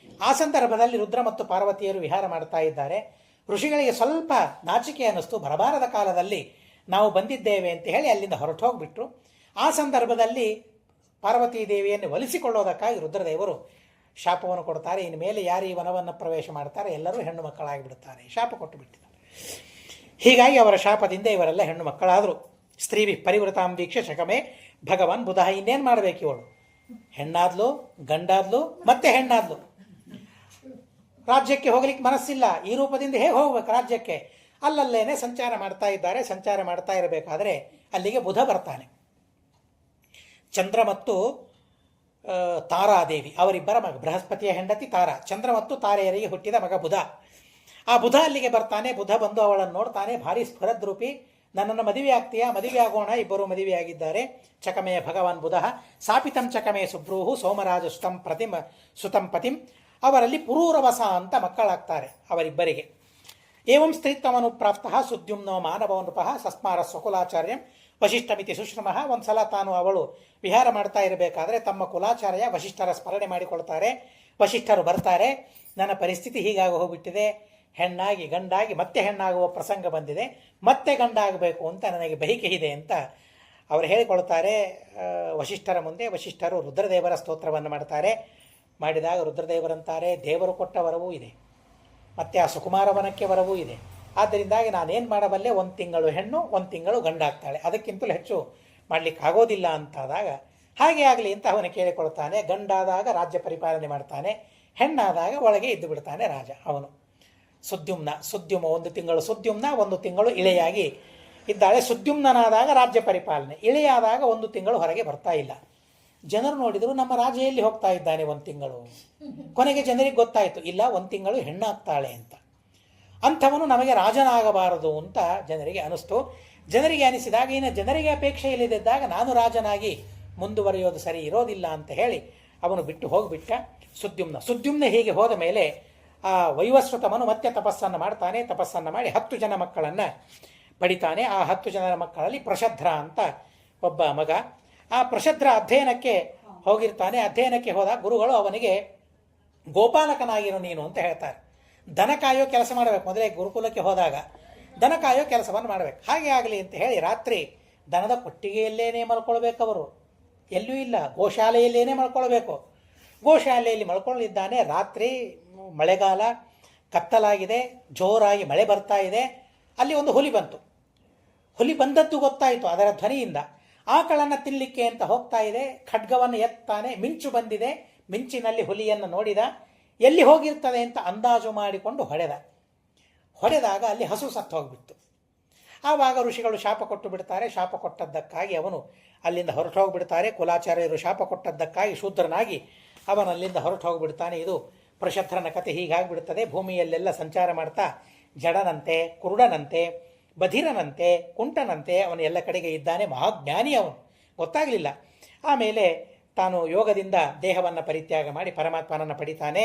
ಆ ಸಂದರ್ಭದಲ್ಲಿ ರುದ್ರ ಮತ್ತು ಪಾರ್ವತಿಯರು ವಿಹಾರ ಮಾಡ್ತಾ ಇದ್ದಾರೆ. ಋಷಿಗಳಿಗೆ ಸ್ವಲ್ಪ ನಾಚಿಕೆ ಅನ್ನಿಸ್ತು. ಬರಬಾರದ ಕಾಲದಲ್ಲಿ ನಾವು ಬಂದಿದ್ದೇವೆ ಅಂತ ಹೇಳಿ ಅಲ್ಲಿಂದ ಹೊರಟು ಹೋಗ್ಬಿಟ್ರು. ಆ ಸಂದರ್ಭದಲ್ಲಿ ಪಾರ್ವತೀ ದೇವಿಯನ್ನು ಒಲಿಸಿಕೊಳ್ಳೋದಕ್ಕಾಗಿ ರುದ್ರದೇವರು ಶಾಪವನ್ನು ಕೊಡ್ತಾರೆ. ಇನ್ನು ಮೇಲೆ ಯಾರು ಈ ವನವನ್ನು ಪ್ರವೇಶ ಮಾಡ್ತಾರೆ ಎಲ್ಲರೂ ಹೆಣ್ಣು ಮಕ್ಕಳಾಗಿ ಬಿಡುತ್ತಾರೆ, ಶಾಪ ಕೊಟ್ಟು ಬಿಟ್ಟಿದ್ದಾರೆ. ಹೀಗಾಗಿ ಅವರ ಶಾಪದಿಂದ ಇವರೆಲ್ಲ ಹೆಣ್ಣು ಮಕ್ಕಳಾದರು. ಸ್ತ್ರೀ ಪರಿವೃತಾಂ ವೀಕ್ಷ ಶಕಮೇ ಭಗವಾನ್ ಬುಧ. ಇನ್ನೇನು ಮಾಡಬೇಕು ಇವಳು? ಹೆಣ್ಣಾದ್ಲು, ಗಂಡಾದ್ಲು, ಮತ್ತೆ ಹೆಣ್ಣಾದ್ಲು. ರಾಜ್ಯಕ್ಕೆ ಹೋಗ್ಲಿಕ್ಕೆ ಮನಸ್ಸಿಲ್ಲ. ಈ ರೂಪದಿಂದ ಹೇಗೆ ಹೋಗ್ಬೇಕು ರಾಜ್ಯಕ್ಕೆ? ಅಲ್ಲಲ್ಲೇನೆ ಸಂಚಾರ ಮಾಡ್ತಾ ಇದ್ದಾರೆ. ಸಂಚಾರ ಮಾಡ್ತಾ ಇರಬೇಕಾದ್ರೆ ಅಲ್ಲಿಗೆ ಬುಧ ಬರ್ತಾನೆ. ಚಂದ್ರ ಮತ್ತು ತಾರಾದೇವಿ ಅವರಿಬ್ಬರ ಮಗ, ಬೃಹಸ್ಪತಿಯ ಹೆಂಡತಿ ತಾರಾ, ಚಂದ್ರ ಮತ್ತು ತಾರೆಯರಿಗೆ ಹುಟ್ಟಿದ ಮಗ ಬುಧ. ಆ ಬುಧ ಅಲ್ಲಿಗೆ ಬರ್ತಾನೆ. ಬುಧ ಬಂದು ಅವಳನ್ನು ನೋಡ್ತಾನೆ. ಭಾರಿ ಸ್ಫುರದ್ರೂಪಿ, ನನ್ನನ್ನು ಮದುವೆ ಆಗ್ತೀಯಾ? ಮದುವೆ ಆಗೋಣ. ಇಬ್ಬರು ಮದುವೆಯಾಗಿದ್ದಾರೆ. ಚಕಮೆಯ ಭಗವಾನ್ ಬುಧ ಸಾಪಿತಂ ಚಕಮೇ ಸುಬ್ರೂಹು ಸೋಮರಾಜ ಸುತಂ ಪತಿಂ. ಅವರಲ್ಲಿ ಪುರೂರವಸ ಅಂತ ಮಕ್ಕಳಾಗ್ತಾರೆ ಅವರಿಬ್ಬರಿಗೆ. ಏವಂ ಸ್ತ್ರೀತ್ವಮನು ಪ್ರಾಪ್ತ ಸುದ್ಯುಮ್ನೋ ಮಾನವನೃಪಃ ಸಸ್ಮಾರ ಸ್ವಕುಲಾಚಾರ್ಯಂ ವಶಿಷ್ಠಮಿತಿ ಸುಶ್ರಮಃ. ಒಂದು ಸಲ ಅವಳು ವಿಹಾರ ಮಾಡ್ತಾ ಇರಬೇಕಾದ್ರೆ ತಮ್ಮ ಕುಲಾಚಾರ್ಯ ವಶಿಷ್ಠರ ಸ್ಮರಣೆ ಮಾಡಿಕೊಳ್ತಾರೆ. ವಶಿಷ್ಠರು ಬರ್ತಾರೆ, ನನ್ನ ಪರಿಸ್ಥಿತಿ ಹೀಗಾಗಿ ಹೋಗ್ಬಿಟ್ಟಿದೆ, ಹೆಣ್ಣಾಗಿ ಗಂಡಾಗಿ ಮತ್ತೆ ಹೆಣ್ಣಾಗುವ ಪ್ರಸಂಗ ಬಂದಿದೆ, ಮತ್ತೆ ಗಂಡಾಗಬೇಕು ಅಂತ ನನಗೆ ಬಯಕೆ ಇದೆ ಅಂತ ಅವರು ಹೇಳಿಕೊಳ್ತಾರೆ ವಶಿಷ್ಠರ ಮುಂದೆ. ವಶಿಷ್ಠರು ರುದ್ರದೇವರ ಸ್ತೋತ್ರವನ್ನು ಮಾಡ್ತಾರೆ. ಮಾಡಿದಾಗ ರುದ್ರದೇವರಂತಾರೆ, ದೇವರು ಕೊಟ್ಟ ವರವೂ ಇದೆ, ಮತ್ತು ಆ ಸುಕುಮಾರ ವನಕ್ಕೆ ವರವೂ ಇದೆ. ಆದ್ದರಿಂದಾಗಿ ನಾನೇನು ಮಾಡಬಲ್ಲೆ, 1 ತಿಂಗಳು ಹೆಣ್ಣು 1 ತಿಂಗಳು ಗಂಡಾಗ್ತಾಳೆ, ಅದಕ್ಕಿಂತಲೂ ಹೆಚ್ಚು ಮಾಡಲಿಕ್ಕಾಗೋದಿಲ್ಲ ಅಂತಾದಾಗ ಹಾಗೆ ಆಗಲಿ ಅಂತ ಅವನು ಕೇಳಿಕೊಳ್ತಾನೆ. ಗಂಡಾದಾಗ ರಾಜ್ಯ ಪರಿಪಾಲನೆ ಮಾಡ್ತಾನೆ, ಹೆಣ್ಣಾದಾಗ ಒಳಗೆ ಇದ್ದು ಬಿಡ್ತಾನೆ ರಾಜ ಅವನು. ಸುದ್ಯುಮ್ನ 1 ತಿಂಗಳು ಸುದ್ಯುಮ್ನ, 1 ತಿಂಗಳು ಇಳೆಯಾಗಿ ಇದ್ದಾಳೆ. ಸುದ್ಯುಮ್ನಾದಾಗ ರಾಜ್ಯ ಪರಿಪಾಲನೆ, ಇಳೆಯಾದಾಗ 1 ತಿಂಗಳು ಹೊರಗೆ ಬರ್ತಾ ಇಲ್ಲ. ಜನರು ನೋಡಿದರು, ನಮ್ಮ ರಾಜ ಎಲ್ಲಿ ಹೋಗ್ತಾ ಇದ್ದಾನೆ 1 ತಿಂಗಳು. ಕೊನೆಗೆ ಜನರಿಗೆ ಗೊತ್ತಾಯಿತು, ಇಲ್ಲ 1 ತಿಂಗಳು ಹೆಣ್ಣಾಗ್ತಾಳೆ ಅಂತ. ಅಂಥವನು ನಮಗೆ ರಾಜನಾಗಬಾರದು ಅಂತ ಜನರಿಗೆ ಅನಿಸ್ತು. ಜನರಿಗೆ ಅನಿಸಿದಾಗ ಇನ್ನು ಜನರಿಗೆ ಅಪೇಕ್ಷೆ ಇಲ್ಲದಿದ್ದಾಗ ನಾನು ರಾಜನಾಗಿ ಮುಂದುವರಿಯೋದು ಸರಿ ಇರೋದಿಲ್ಲ ಅಂತ ಹೇಳಿ ಅವನು ಬಿಟ್ಟು ಹೋಗಿಬಿಟ್ಟ ಸುದ್ಯುಮ್ನ ಹೀಗೆ ಹೋದ ಮೇಲೆ ಆ ವೈವಸ್ವತಮನು ಮತ್ತೆ ತಪಸ್ಸನ್ನು ಮಾಡ್ತಾನೆ. ತಪಸ್ಸನ್ನು ಮಾಡಿ 10 ಜನ ಮಕ್ಕಳನ್ನು ಪಡಿತಾನೆ. ಆ 10 ಜನರ ಮಕ್ಕಳಲ್ಲಿ ಪ್ರಷಧ್ರ ಅಂತ ಒಬ್ಬ ಮಗ. ಆ ಪ್ರಷಧ್ರ ಅಧ್ಯಯನಕ್ಕೆ ಹೋಗಿರ್ತಾನೆ. ಅಧ್ಯಯನಕ್ಕೆ ಹೋದಾಗ ಗುರುಗಳು ಅವನಿಗೆ ಗೋಪಾಲಕನಾಗಿರು ನೀನು ಅಂತ ಹೇಳ್ತಾರೆ. ದನ ಕಾಯೋ ಕೆಲಸ ಮಾಡಬೇಕು. ಮೊದಲೇ ಗುರುಕುಲಕ್ಕೆ ಹೋದಾಗ ದನ ಕಾಯೋ ಕೆಲಸವನ್ನು ಮಾಡಬೇಕು. ಹಾಗೆ ಆಗಲಿ ಅಂತ ಹೇಳಿ ರಾತ್ರಿ ದನದ ಕೊಟ್ಟಿಗೆಯಲ್ಲೇನೇ ಮಲ್ಕೊಳ್ಬೇಕವರು, ಎಲ್ಲೂ ಇಲ್ಲ, ಗೋಶಾಲೆಯಲ್ಲೇನೇ ಮಲ್ಕೊಳ್ಬೇಕು. ಗೋಶಾಲೆಯಲ್ಲಿ ಮಲ್ಕೊಳ್ಳಿದ್ದಾನೆ. ರಾತ್ರಿ ಮಳೆಗಾಲ, ಕತ್ತಲಾಗಿದೆ, ಜೋರಾಗಿ ಮಳೆ ಬರ್ತಾ ಇದೆ. ಅಲ್ಲಿ ಒಂದು ಹುಲಿ ಬಂತು. ಹುಲಿ ಬಂದದ್ದು ಗೊತ್ತಾಯಿತು ಅದರ ಧ್ವನಿಯಿಂದ. ಆಕಳನ್ನು ತಿನ್ನಲಿಕ್ಕೆ ಅಂತ ಹೋಗ್ತಾ ಇದೆ. ಖಡ್ಗವನ್ನು ಎತ್ತಾನೆ. ಮಿಂಚು ಬಂದಿದೆ. ಮಿಂಚಿನಲ್ಲಿ ಹುಲಿಯನ್ನು ನೋಡಿದ. ಎಲ್ಲಿ ಹೋಗಿರ್ತದೆ ಅಂತ ಅಂದಾಜು ಮಾಡಿಕೊಂಡು ಹೊಡೆದಾಗ ಅಲ್ಲಿ ಹಸು ಸತ್ತು ಹೋಗಿಬಿಡ್ತು. ಆವಾಗ ಋಷಿಗಳು ಶಾಪ ಕೊಟ್ಟು ಬಿಡ್ತಾರೆ. ಶಾಪ ಕೊಟ್ಟದ್ದಕ್ಕಾಗಿ ಅವನು ಅಲ್ಲಿಂದ ಹೊರಟು ಹೋಗಿಬಿಡ್ತಾರೆ. ಕುಲಾಚಾರ್ಯರು ಶಾಪ ಕೊಟ್ಟದ್ದಕ್ಕಾಗಿ ಶೂದ್ರನಾಗಿ ಅವನಲ್ಲಿಂದ ಹೊರಟು ಹೋಗಿಬಿಡ್ತಾನೆ. ಇದು ಪ್ರಷಧ್ರನ ಕಥೆ ಹೀಗಾಗಿಬಿಡ್ತದೆ. ಭೂಮಿಯಲ್ಲೆಲ್ಲ ಸಂಚಾರ ಮಾಡ್ತಾ ಜಡನಂತೆ, ಕುರುಡನಂತೆ, ಬಧಿರನಂತೆ, ಕುಂಟನಂತೆ ಅವನು ಎಲ್ಲ ಕಡೆಗೆ ಇದ್ದಾನೆ. ಮಹಾಜ್ಞಾನಿ ಅವನು, ಗೊತ್ತಾಗಲಿಲ್ಲ. ಆಮೇಲೆ ತಾನು ಯೋಗದಿಂದ ದೇಹವನ್ನು ಪರಿತ್ಯಾಗ ಮಾಡಿ ಪರಮಾತ್ಮನನ್ನು ಪಡಿತಾನೆ.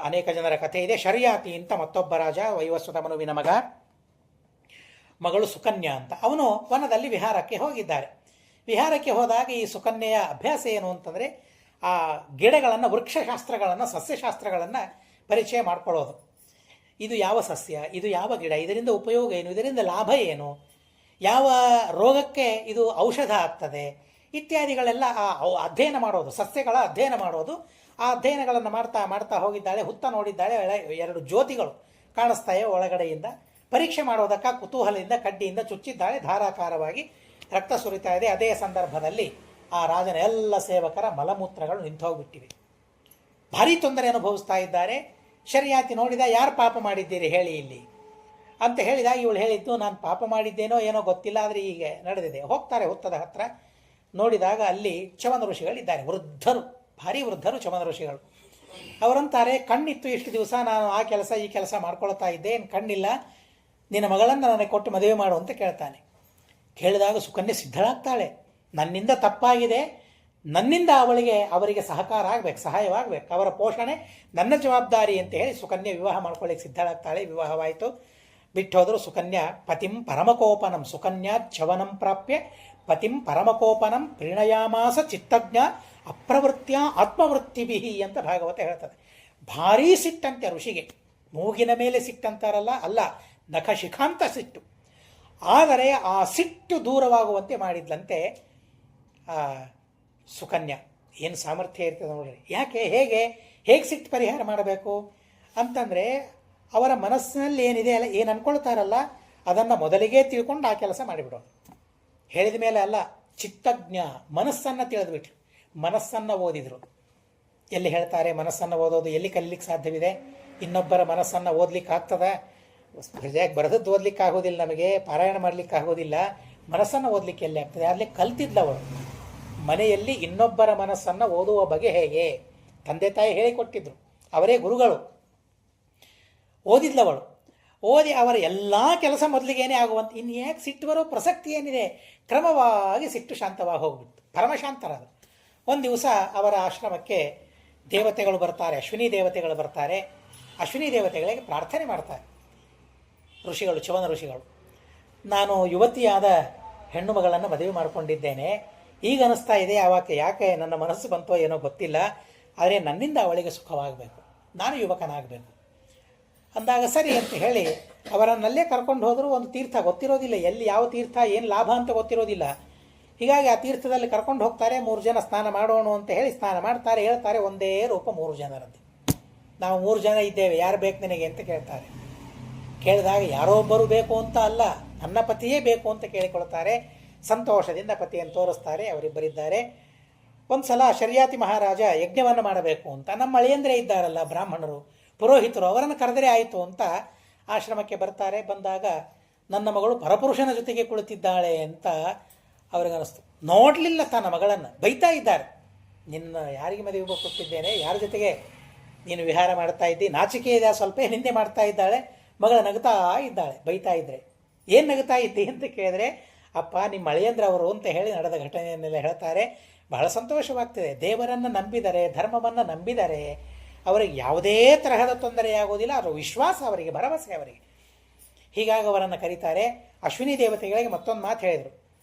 ಅನೇಕ ಜನರ ಕಥೆ ಇದೆ. ಶರ್ಯಾತಿ ಅಂತ ಮತ್ತೊಬ್ಬ ರಾಜ, ವೈವಸ್ವತ ಮನುವಿನ ಮಗಳು ಸುಕನ್ಯಾ ಅಂತ, ಅವನು ವನದಲ್ಲಿ ವಿಹಾರಕ್ಕೆ ಹೋಗಿದ್ದಾರೆ. ವಿಹಾರಕ್ಕೆ ಹೋದಾಗ ಈ ಸುಕನ್ಯೆಯ ಅಭ್ಯಾಸ ಏನು ಅಂತಂದರೆ ಆ ಗಿಡಗಳನ್ನು, ವೃಕ್ಷಶಾಸ್ತ್ರಗಳನ್ನು, ಸಸ್ಯಶಾಸ್ತ್ರಗಳನ್ನು ಪರಿಚಯ ಮಾಡ್ಕೊಳ್ಳೋದು. ಇದು ಯಾವ ಸಸ್ಯ, ಇದು ಯಾವ ಗಿಡ, ಇದರಿಂದ ಉಪಯೋಗ ಏನು, ಇದರಿಂದ ಲಾಭ ಏನು, ಯಾವ ರೋಗಕ್ಕೆ ಇದು ಔಷಧ ಆಗ್ತದೆ ಇತ್ಯಾದಿಗಳೆಲ್ಲ ಅಧ್ಯಯನ ಮಾಡೋದು, ಸಸ್ಯಗಳ ಅಧ್ಯಯನ ಮಾಡೋದು. ಆ ಅಧ್ಯಯನಗಳನ್ನು ಮಾಡ್ತಾ ಮಾಡ್ತಾ ಹೋಗಿದ್ದಾಳೆ. ಹುತ್ತ ನೋಡಿದ್ದಾಳೆ, 2 ಜ್ಯೋತಿಗಳು ಕಾಣಿಸ್ತಾವೆ ಒಳಗಡೆಯಿಂದ. ಪರೀಕ್ಷೆ ಮಾಡೋದಕ್ಕೆ ಕುತೂಹಲದಿಂದ ಕಡ್ಡಿಯಿಂದ ಚುಚ್ಚಿದ್ದಾಳೆ. ಧಾರಾಕಾರವಾಗಿ ರಕ್ತ ಸುರಿತಾ ಇದೆ. ಅದೇ ಸಂದರ್ಭದಲ್ಲಿ ಆ ರಾಜನ ಎಲ್ಲ ಸೇವಕರ ಮಲಮೂತ್ರಗಳು ನಿಂತೋಗ್ಬಿಟ್ಟಿವೆ. ಭಾರೀ ತೊಂದರೆ ಅನುಭವಿಸ್ತಾ ಇದ್ದಾರೆ. ಶರ್ಯಾತಿ ನೋಡಿದ, ಯಾರು ಪಾಪ ಮಾಡಿದ್ದೀರಿ ಹೇಳಿ ಇಲ್ಲಿ ಅಂತ ಹೇಳಿದಾಗ ಇವಳು ಹೇಳಿದ್ದು, ನಾನು ಪಾಪ ಮಾಡಿದ್ದೇನೋ ಏನೋ ಗೊತ್ತಿಲ್ಲ, ಆದರೆ ಹೀಗೆ ನಡೆದಿದೆ. ಹೋಗ್ತಾರೆ ಹುತ್ತದ ಹತ್ರ. ನೋಡಿದಾಗ ಅಲ್ಲಿ ಚಮನ ಋಷಿಗಳಿದ್ದಾರೆ, ವೃದ್ಧರು, ಭಾರಿ ವೃದ್ಧರು ಚಮನ ಋಷಿಗಳು. ಅವರಂತಾರೆ, ಕಣ್ಣಿತ್ತು ಇಷ್ಟು ದಿವಸ, ನಾನು ಆ ಕೆಲಸ ಈ ಕೆಲಸ ಮಾಡ್ಕೊಳ್ತಾ ಇದ್ದೆ, ಏನು ಕಣ್ಣಿಲ್ಲ, ನಿನ್ನ ಮಗಳನ್ನು ನನಗೆ ಕೊಟ್ಟು ಮದುವೆ ಮಾಡು ಅಂತ ಕೇಳ್ತಾನೆ. ಕೇಳಿದಾಗ ಸುಕನ್ಯೆ ಸಿದ್ಧಳಾಗ್ತಾಳೆ. ನನ್ನಿಂದ ತಪ್ಪಾಗಿದೆ, ನನ್ನಿಂದ ಅವರಿಗೆ ಸಹಕಾರ ಆಗಬೇಕು, ಸಹಾಯವಾಗಬೇಕು, ಅವರ ಪೋಷಣೆ ನನ್ನ ಜವಾಬ್ದಾರಿ ಅಂತ ಹೇಳಿ ಸುಕನ್ಯೆ ವಿವಾಹ ಮಾಡ್ಕೊಳ್ಳಿಕ್ಕೆ ಸಿದ್ಧಳಾಗ್ತಾಳೆ. ವಿವಾಹವಾಯಿತು. ಬಿಟ್ಟೋದ್ರು. ಸುಕನ್ಯಾ ಪತಿಂ ಪರಮಕೋಪನಂ ಸುಕನ್ಯಾ ಚವನಂ ಪ್ರಾಪ್ಯ ಪತಿಂ ಪರಮಕೋಪನಂ ಪ್ರೀಣಯಾಮಾಸ ಚಿತ್ತಜ್ಞ ಅಪ್ರವೃತ್ಯ ಆತ್ಮವೃತ್ತಿಭಿ ಅಂತ ಭಾಗವತ ಹೇಳ್ತದೆ. ಭಾರೀ ಸಿಟ್ಟಂತೆ ಋಷಿಗೆ. ಮೂಗಿನ ಮೇಲೆ ಸಿಟ್ಟಂತಾರಲ್ಲ, ಅಲ್ಲ, ನಖಶಿಖಾಂತ ಸಿಟ್ಟು. ಆದರೆ ಆ ಸಿಟ್ಟು ದೂರವಾಗುವಂತೆ ಮಾಡಿದ್ಲಂತೆ ಸುಕನ್ಯಾ. ಏನು ಸಾಮರ್ಥ್ಯ ಇರ್ತದೆ ನೋಡ್ರಿ. ಯಾಕೆ, ಹೇಗೆ ಸಿಟ್ಟು ಪರಿಹಾರ ಮಾಡಬೇಕು ಅಂತಂದರೆ, ಅವರ ಮನಸ್ಸಿನಲ್ಲಿ ಏನಿದೆ ಅಲ್ಲ, ಏನು ಅನ್ಕೊಳ್ತಾರಲ್ಲ ಅದನ್ನು ಮೊದಲಿಗೆ ತಿಳ್ಕೊಂಡು ಆ ಕೆಲಸ ಮಾಡಿಬಿಡೋದು. ಹೇಳಿದ ಮೇಲೆ ಅಲ್ಲ, ಚಿತ್ತಜ್ಞ, ಮನಸ್ಸನ್ನು ತಿಳಿದ್ಬಿಟ್ರು, ಮನಸ್ಸನ್ನು ಓದಿದರು. ಎಲ್ಲಿ ಹೇಳ್ತಾರೆ ಮನಸ್ಸನ್ನು ಓದೋದು, ಎಲ್ಲಿ ಕಲೀಲಿಕ್ಕೆ ಸಾಧ್ಯವಿದೆ? ಇನ್ನೊಬ್ಬರ ಮನಸ್ಸನ್ನು ಓದಲಿಕ್ಕೆ ಆಗ್ತದೆ? ಸರಿಯಾಗಿ ಬರೆದದ್ದು ಓದಲಿಕ್ಕೆ ಆಗೋದಿಲ್ಲ, ನಮಗೆ ಪಾರಾಯಣ ಮಾಡಲಿಕ್ಕೆ ಆಗೋದಿಲ್ಲ, ಮನಸ್ಸನ್ನು ಓದಲಿಕ್ಕೆ ಎಲ್ಲಿ ಆಗ್ತದೆ? ಅಲ್ಲಿ ಕಲ್ತಿದ್ಲವಳು. ಮನೆಯಲ್ಲಿ ಇನ್ನೊಬ್ಬರ ಮನಸ್ಸನ್ನು ಓದುವ ಬಗೆ ಹೇಗೆ ತಂದೆ ತಾಯಿ ಹೇಳಿಕೊಟ್ಟಿದ್ರು, ಅವರೇ ಗುರುಗಳು. ಓದಿದ್ಲವಳು. ಓದಿ ಅವರ ಎಲ್ಲ ಕೆಲಸ ಮೊದಲಿಗೇನೆ ಆಗುವಂತ. ಇನ್ನು ಯಾಕೆ ಸಿಟ್ಟು ಬರೋ ಪ್ರಸಕ್ತಿ ಏನಿದೆ? ಕ್ರಮವಾಗಿ ಸಿಟ್ಟು ಶಾಂತವಾಗಿ ಹೋಗ್ಬಿಟ್ಟು ಪರಮಶಾಂತರಾದರು. ಒಂದು ದಿವಸ ಅವರ ಆಶ್ರಮಕ್ಕೆ ದೇವತೆಗಳು ಬರ್ತಾರೆ, ಅಶ್ವಿನಿ ದೇವತೆಗಳು ಬರ್ತಾರೆ. ಅಶ್ವಿನಿ ದೇವತೆಗಳಿಗೆ ಪ್ರಾರ್ಥನೆ ಮಾಡ್ತಾರೆ ಋಷಿಗಳು, ಚವನ ಋಷಿಗಳು. ನಾನು ಯುವತಿಯಾದ ಹೆಣ್ಣು ಮಗಳನ್ನು ಮದುವೆ ಮಾಡಿಕೊಂಡಿದ್ದೇನೆ, ಈಗ ಅನಿಸ್ತಾ ಇದೆ ಆವಾಗ ಯಾಕೆ ನನ್ನ ಮನಸ್ಸು ಬಂತೋ ಏನೋ ಗೊತ್ತಿಲ್ಲ, ಆದರೆ ನನ್ನಿಂದ ಅವಳಿಗೆ ಸುಖವಾಗಬೇಕು, ನಾನು ಯುವಕನಾಗಬೇಕು ಅಂದಾಗ ಸರಿ ಅಂತ ಹೇಳಿ ಅವರನ್ನಲ್ಲೇ ಕರ್ಕೊಂಡು ಹೋದರೂ. ಒಂದು ತೀರ್ಥ ಗೊತ್ತಿರೋದಿಲ್ಲ, ಎಲ್ಲಿ ಯಾವ ತೀರ್ಥ ಏನು ಲಾಭ ಅಂತ ಗೊತ್ತಿರೋದಿಲ್ಲ. ಹೀಗಾಗಿ ಆ ತೀರ್ಥದಲ್ಲಿ ಕರ್ಕೊಂಡು ಹೋಗ್ತಾರೆ. 3 ಜನ ಸ್ನಾನ ಮಾಡೋಣ ಅಂತ ಹೇಳಿ ಸ್ನಾನ ಮಾಡ್ತಾರೆ. ಹೇಳ್ತಾರೆ, ಒಂದೇ ರೂಪ 3 ಜನರಂತೆ. ನಾವು 3 ಜನ ಇದ್ದೇವೆ, ಯಾರು ಬೇಕು ನಿನಗೆ ಅಂತ ಕೇಳ್ತಾರೆ. ಕೇಳಿದಾಗ ಯಾರೊಬ್ಬರು ಬೇಕು ಅಂತ ಅಲ್ಲ, ನನ್ನ ಪತಿಯೇ ಬೇಕು ಅಂತ ಕೇಳಿಕೊಳ್ತಾರೆ. ಸಂತೋಷದಿಂದ ಪತಿಯನ್ನು ತೋರಿಸ್ತಾರೆ. ಅವರಿಬ್ಬರಿದ್ದಾರೆ. ಒಂದು ಸಲ ಶರ್ಯಾತಿ ಮಹಾರಾಜ ಯಜ್ಞವನ್ನು ಮಾಡಬೇಕು ಅಂತ, ನಮ್ಮ ಅಳಿಯಂದ್ರೆ ಇದ್ದಾರಲ್ಲ ಬ್ರಾಹ್ಮಣರು, ಪುರೋಹಿತರು, ಅವರನ್ನು ಕರೆದರೆ ಆಯಿತು ಅಂತ ಆಶ್ರಮಕ್ಕೆ ಬರ್ತಾರೆ. ಬಂದಾಗ ನನ್ನ ಮಗಳು ಪರಪುರುಷನ ಜೊತೆಗೆ ಕುಳಿತಿದ್ದಾಳೆ ಅಂತ ಅವ್ರಿಗನ್ನಿಸ್ತು. ನೋಡಲಿಲ್ಲ ತನ್ನ ಮಗಳನ್ನು, ಬೈತಾ ಇದ್ದಾರೆ. ನಿನ್ನ ಯಾರಿಗೆ ಮದುವೆ ಕೊಟ್ಟಿದ್ದೇನೆ, ಯಾರ ಜೊತೆಗೆ ನೀನು ವಿಹಾರ ಮಾಡ್ತಾ ಇದ್ದಿ, ನಾಚಿಕೆ ಇದೆ ಸ್ವಲ್ಪ, ನಿಂದೆ ಮಾಡ್ತಾ ಇದ್ದಾಳೆ. ಮಗಳು ನಗುತ್ತಾ ಇದ್ದಾಳೆ. ಬೈತಾ ಇದ್ರೆ, ಏನು ನಗುತ್ತಾ ಇದ್ದಿ ಅಂತ ಕೇಳಿದ್ರೆ, ಅಪ್ಪ ನಿಮ್ಮ ಅಳಿಯಂದ್ರ ಅವರು ಅಂತ ಹೇಳಿ ನಡೆದ ಘಟನೆಯನ್ನೆಲ್ಲ ಹೇಳ್ತಾರೆ. ಬಹಳ ಸಂತೋಷವಾಗ್ತದೆ. ದೇವರನ್ನು ನಂಬಿದರೆ, ಧರ್ಮವನ್ನು ನಂಬಿದರೆ ಅವರಿಗೆ ಯಾವುದೇ ತರಹದ ತೊಂದರೆಯಾಗೋದಿಲ್ಲ. ಅವರ ವಿಶ್ವಾಸ ಅವರಿಗೆ, ಭರವಸೆ ಅವರಿಗೆ. ಹೀಗಾಗಿ ಅವರನ್ನು ಕರೀತಾರೆ. ಅಶ್ವಿನಿ ದೇವತೆಗಳಿಗೆ ಮತ್ತೊಂದು ಮಾತು ಹೇಳಿದರು,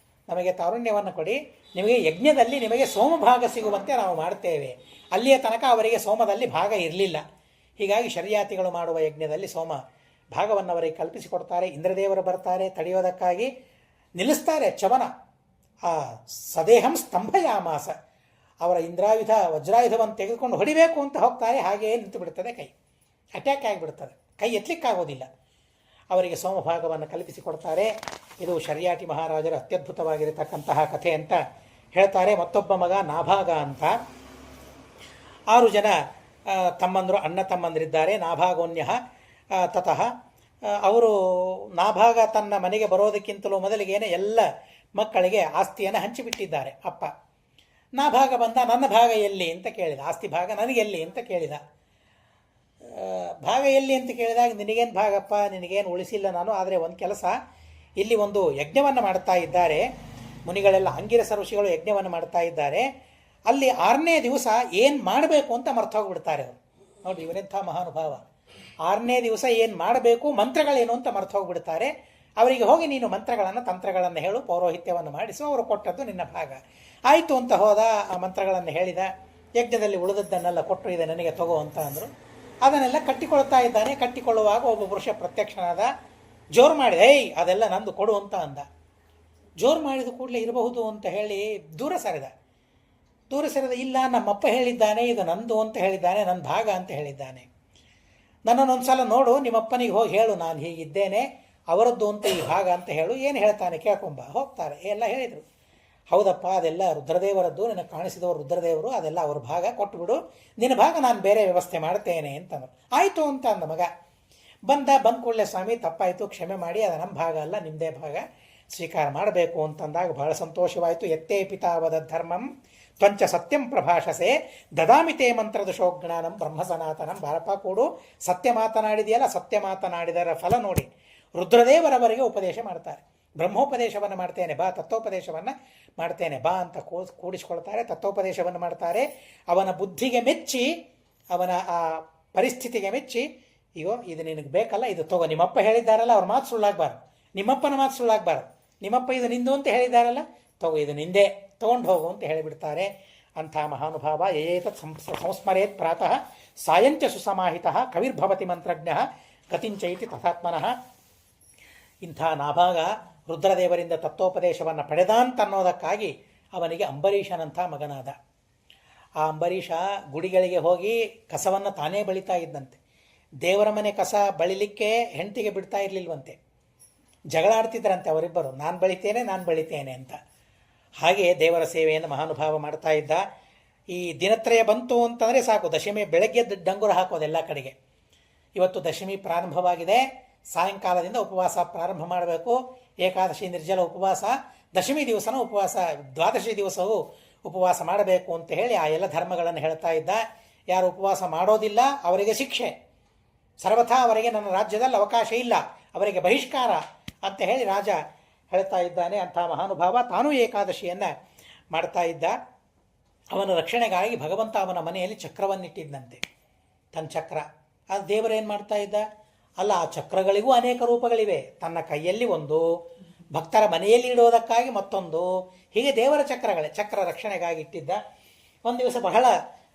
ನಮಗೆ ತಾರುಣ್ಯವನ್ನು ಕೊಡಿ, ನಿಮಗೆ ಯಜ್ಞದಲ್ಲಿ ನಿಮಗೆ ಸೋಮಭಾಗ ಸಿಗುವಂತೆ ನಾವು ಮಾಡ್ತೇವೆ. ಅಲ್ಲಿಯ ತನಕ ಅವರಿಗೆ ಸೋಮದಲ್ಲಿ ಭಾಗ ಇರಲಿಲ್ಲ. ಹೀಗಾಗಿ ಶರ್ಯಾತಿಗಳು ಮಾಡುವ ಯಜ್ಞದಲ್ಲಿ ಸೋಮ ಭಾಗವನ್ನು ಅವರಿಗೆ ಕಲ್ಪಿಸಿಕೊಡ್ತಾರೆ. ಇಂದ್ರದೇವರು ಬರ್ತಾರೆ ತಡೆಯೋದಕ್ಕಾಗಿ, ನಿಲ್ಲಿಸ್ತಾರೆ ಚವನ. ಆ ಸದೇಹಂ ಸ್ತಂಭಯಾಮಾಸ, ಅವರ ಇಂದ್ರಾಯುಧ ವಜ್ರಾಯುಧವನ್ನು ತೆಗೆದುಕೊಂಡು ಹೊಡಿಬೇಕು ಅಂತ ಹೋಗ್ತಾರೆ. ಹಾಗೆಯೇ ನಿಂತು ಬಿಡುತ್ತದೆ ಕೈ, ಅಟ್ಯಾಕ್ ಆಗಿಬಿಡ್ತದೆ, ಕೈ ಎತ್ತಲಿಕ್ಕಾಗೋದಿಲ್ಲ. ಅವರಿಗೆ ಸೋಮಭಾಗವನ್ನು ಕಲ್ಪಿಸಿಕೊಡ್ತಾರೆ. ಇದು ಶರ್ಯಾಟಿ ಮಹಾರಾಜರ ಅತ್ಯದ್ಭುತವಾಗಿರತಕ್ಕಂತಹ ಕಥೆ ಅಂತ ಹೇಳ್ತಾರೆ. ಮತ್ತೊಬ್ಬ ಮಗ ನಾಭಾಗ ಅಂತ. 6 ಜನ ತಮ್ಮಂದರು, ಅಣ್ಣ ತಮ್ಮಂದರಿದ್ದಾರೆ. ನಾಭಾಗೋನ್ಯ ತತಃ ಅವರು, ನಾಭಾಗ ತನ್ನ ಮನೆಗೆ ಬರೋದಕ್ಕಿಂತಲೂ ಮೊದಲಿಗೇನೆ ಎಲ್ಲ ಮಕ್ಕಳಿಗೆ ಆಸ್ತಿಯನ್ನು ಹಂಚಿಬಿಟ್ಟಿದ್ದಾರೆ ಅಪ್ಪ. ನಾಭಾಗ ಬಂದ, ನನ್ನ ಭಾಗ ಎಲ್ಲಿ ಅಂತ ಕೇಳಿದ. ಆಸ್ತಿ ಭಾಗ ನನಗೆಲ್ಲಿ ಅಂತ ಕೇಳಿದ. ಭಾಗ ಎಲ್ಲಿ ಅಂತ ಕೇಳಿದಾಗ, ನಿನಗೇನು ಭಾಗಪ್ಪ, ನಿನಗೇನು ಉಳಿಸಿಲ್ಲ ನಾನು, ಆದರೆ ಒಂದು ಕೆಲಸ, ಇಲ್ಲಿ ಒಂದು ಯಜ್ಞವನ್ನು ಮಾಡ್ತಾ ಇದ್ದಾರೆ ಮುನಿಗಳೆಲ್ಲ, ಅಂಗಿರಸ ಋಷಿಗಳು ಯಜ್ಞವನ್ನು ಮಾಡ್ತಾ ಇದ್ದಾರೆ. ಅಲ್ಲಿ 6ನೇ ದಿವಸ ಏನು ಮಾಡಬೇಕು ಅಂತ ಮರ್ತೋಗ್ಬಿಡ್ತಾರೆ ಅವರು. ನೋಡಿ ಇವರೆಂಥ ಮಹಾನುಭಾವ. 6ನೇ ದಿವಸ ಏನು ಮಾಡಬೇಕು, ಮಂತ್ರಗಳೇನು ಅಂತ ಮರ್ತೋಗ್ಬಿಡ್ತಾರೆ. ಅವರಿಗೆ ಹೋಗಿ ನೀನು ಮಂತ್ರಗಳನ್ನು ತಂತ್ರಗಳನ್ನು ಹೇಳು, ಪೌರೋಹಿತ್ಯವನ್ನು ಮಾಡಿಸು, ಅವರು ಕೊಟ್ಟದ್ದು ನಿನ್ನ ಭಾಗ. ಆಯಿತು ಅಂತ ಹೋದ, ಆ ಮಂತ್ರಗಳನ್ನು ಹೇಳಿದ, ಯಜ್ಞದಲ್ಲಿ ಉಳಿದದ್ದನ್ನೆಲ್ಲ ಕೊಟ್ಟು ಇದೆ ನನಗೆ ತಗೋ ಅಂತ ಅಂದರು. ಅದನ್ನೆಲ್ಲ ಕಟ್ಟಿಕೊಳ್ತಾ ಇದ್ದಾನೆ. ಕಟ್ಟಿಕೊಳ್ಳುವಾಗ ಒಬ್ಬ ಪುರುಷ ಪ್ರತ್ಯಕ್ಷನಾದ, ಜೋರು ಮಾಡಿದ, ಏಯ್ ಅದೆಲ್ಲ ನಂದು ಕೊಡು ಅಂತ ಅಂದ. ಜೋರು ಮಾಡಿದ ಕೂಡಲೇ ಇರಬಹುದು ಅಂತ ಹೇಳಿ ದೂರ ಸರಿದ. ಇಲ್ಲ, ನಮ್ಮಪ್ಪ ಹೇಳಿದ್ದಾನೆ ಇದು ನಂದು ಅಂತ ಹೇಳಿದ್ದಾನೆ, ನನ್ನ ಭಾಗ ಅಂತ ಹೇಳಿದ್ದಾನೆ. ನನ್ನನ್ನೊಂದು ಸಲ ನೋಡು, ನಿಮ್ಮಪ್ಪನಿಗೆ ಹೋಗಿ ಹೇಳು ನಾನು ಹೀಗಿದ್ದೇನೆ, ಅವರದ್ದು ಅಂತ ಈ ಭಾಗ ಅಂತ ಹೇಳು, ಏನು ಹೇಳ್ತಾನೆ ಕೇಳ್ಕೊಂಬ. ಹೋಗ್ತಾರೆ, ಎಲ್ಲ ಹೇಳಿದರು. ಹೌದಪ್ಪ ಅದೆಲ್ಲ ರುದ್ರದೇವರದ್ದು, ನಿನಗೆ ಕಾಣಿಸಿದವರು ರುದ್ರದೇವರು, ಅದೆಲ್ಲ ಅವ್ರ ಭಾಗ ಕೊಟ್ಟುಬಿಡು, ನಿನ್ನ ಭಾಗ ನಾನು ಬೇರೆ ವ್ಯವಸ್ಥೆ ಮಾಡ್ತೇನೆ ಅಂತಂದು. ಆಯಿತು ಅಂತ ಅಂದ ಮಗ. ಬಂದ ಕೂಡಲೇ ಸ್ವಾಮಿ ತಪ್ಪಾಯಿತು, ಕ್ಷಮೆ ಮಾಡಿ, ಅದು ನಮ್ಮ ಭಾಗ ಅಲ್ಲ ನಿಮ್ಮದೇ ಭಾಗ, ಸ್ವೀಕಾರ ಮಾಡಬೇಕು ಅಂತಂದಾಗ ಬಹಳ ಸಂತೋಷವಾಯಿತು. ಎತ್ತೇ ಪಿತಾವದ ಧರ್ಮಂ ತ್ವಂಚ ಸತ್ಯಂ ಪ್ರಭಾಷಸೆ ದದಾಮಿತೇ ಮಂತ್ರದಶೋಜ್ಞಾನಂ ಬ್ರಹ್ಮ ಸನಾತನಂ. ಬಾರಪ್ಪ ಕೂಡು, ಸತ್ಯ ಮಾತನಾಡಿದೆಯಲ್ಲ, ಸತ್ಯ ಮಾತನಾಡಿದರ ಫಲ ನೋಡಿ. ರುದ್ರದೇವರವರಿಗೆ ಉಪದೇಶ ಮಾಡ್ತಾರೆ. ಬ್ರಹ್ಮೋಪದೇಶವನ್ನು ಮಾಡ್ತೇನೆ ಬಾ, ತತ್ವೋಪದೇಶವನ್ನು ಮಾಡ್ತೇನೆ ಬಾ ಅಂತ ಕೂಡಿಸ್ಕೊಳ್ತಾರೆ. ತತ್ವೋಪದೇಶವನ್ನು ಮಾಡ್ತಾರೆ. ಅವನ ಬುದ್ಧಿಗೆ ಮೆಚ್ಚಿ, ಅವನ ಆ ಪರಿಸ್ಥಿತಿಗೆ ಮೆಚ್ಚಿ, ಇಗೋ ಇದು ನಿನಗೆ ಬೇಕಲ್ಲ, ಇದು ತಗೋ, ನಿಮ್ಮಪ್ಪ ಹೇಳಿದ್ದಾರಲ್ಲ ಅವ್ರ ಮಾತು ಸುಳ್ಳಾಗಬಾರ್ದು, ನಿಮ್ಮಪ್ಪನ ಮಾತು ಸುಳ್ಳಾಗಬಾರ್ದು, ನಿಮ್ಮಪ್ಪ ಇದು ನಿಂದು ಅಂತ ಹೇಳಿದ್ದಾರಲ್ಲ, ತಗೋ ಇದು ನಿಂದೆ, ತಗೊಂಡು ಹೋಗು ಅಂತ ಹೇಳಿಬಿಡ್ತಾರೆ. ಅಂಥ ಮಹಾನುಭಾವ. ಯಯೇತತ್ ಸಂಸ್ಮರೇತ್ ಪ್ರಾತಃ ಸಾಯಂಚ ಸುಸಮಾಹಿತ ಕವಿರ್ಭವತಿ ಮಂತ್ರಜ್ಞ ಗತಿಂಚೈತಿ ತಥಾತ್ಮನಃ. ಇಂಥ ನಾಭಾಗ ರುದ್ರದೇವರಿಂದ ತತ್ವೋಪದೇಶವನ್ನು ಪಡೆದಾಂತನ್ನೋದಕ್ಕಾಗಿ ಅವನಿಗೆ ಅಂಬರೀಷನಂಥ ಮಗನಾದ. ಆ ಅಂಬರೀಷ ಗುಡಿಗಳಿಗೆ ಹೋಗಿ ಕಸವನ್ನು ತಾನೇ ಬಳಿತಾ ಇದ್ದಂತೆ. ದೇವರ ಮನೆ ಕಸ ಬಳಿಲಿಕ್ಕೆ ಹೆಂಡತಿಗೆ ಬಿಡ್ತಾ ಇರಲಿಲ್ವಂತೆ. ಜಗಳ ಆಡ್ತಿದ್ರಂತೆ ಅವರಿಬ್ಬರು, ನಾನು ಬಳಿತೇನೆ ಅಂತ. ಹಾಗೆ ದೇವರ ಸೇವೆಯನ್ನು ಮಹಾನುಭಾವ ಮಾಡ್ತಾ ಇದ್ದ. ಈ ದಿನತ್ರಯ ಬಂತು ಅಂತಂದರೆ ಸಾಕು, ದಶಮಿ ಬೆಳಗ್ಗೆ ಡಂಗುರ ಹಾಕೋದೆಲ್ಲ ಕಡೆಗೆ. ಇವತ್ತು ದಶಮಿ ಪ್ರಾರಂಭವಾಗಿದೆ, ಸಾಯಂಕಾಲದಿಂದ ಉಪವಾಸ ಪ್ರಾರಂಭ ಮಾಡಬೇಕು. ಏಕಾದಶಿ ನಿರ್ಜಲ ಉಪವಾಸ, ದಶಮಿ ದಿವಸನೂ ಉಪವಾಸ, ದ್ವಾದಶಿ ದಿವಸವೂ ಉಪವಾಸ ಮಾಡಬೇಕು ಅಂತ ಹೇಳಿ ಆ ಎಲ್ಲ ಧರ್ಮಗಳನ್ನು ಹೇಳ್ತಾ ಇದ್ದ. ಯಾರು ಉಪವಾಸ ಮಾಡೋದಿಲ್ಲ ಅವರಿಗೆ ಶಿಕ್ಷೆ, ಸರ್ವಥಾ ಅವರಿಗೆ ನನ್ನ ರಾಜ್ಯದಲ್ಲಿ ಅವಕಾಶ ಇಲ್ಲ, ಅವರಿಗೆ ಬಹಿಷ್ಕಾರ ಅಂತ ಹೇಳಿ ರಾಜ ಹೇಳ್ತಾ ಇದ್ದಾನೆ. ಅಂಥ ಮಹಾನುಭಾವ ತಾನೂ ಏಕಾದಶಿಯನ್ನು ಮಾಡ್ತಾ ಇದ್ದ. ಅವನ ರಕ್ಷಣೆಗಾಗಿ ಭಗವಂತ ಅವನ ಮನೆಯಲ್ಲಿ ಚಕ್ರವನ್ನಿಟ್ಟಿದ್ದಂತೆ, ತನ್ನ ಚಕ್ರ. ಅದು ದೇವರೇನು ಮಾಡ್ತಾ ಇದ್ದ ಅಲ್ಲ, ಆ ಚಕ್ರಗಳಿಗೂ ಅನೇಕ ರೂಪಗಳಿವೆ. ತನ್ನ ಕೈಯಲ್ಲಿ ಒಂದು, ಭಕ್ತರ ಮನೆಯಲ್ಲಿ ಇಡೋದಕ್ಕಾಗಿ ಮತ್ತೊಂದು, ಹೀಗೆ ದೇವರ ಚಕ್ರ ರಕ್ಷಣೆಗಾಗಿ ಇಟ್ಟಿದ್ದ. ಒಂದು ದಿವಸ ಬಹಳ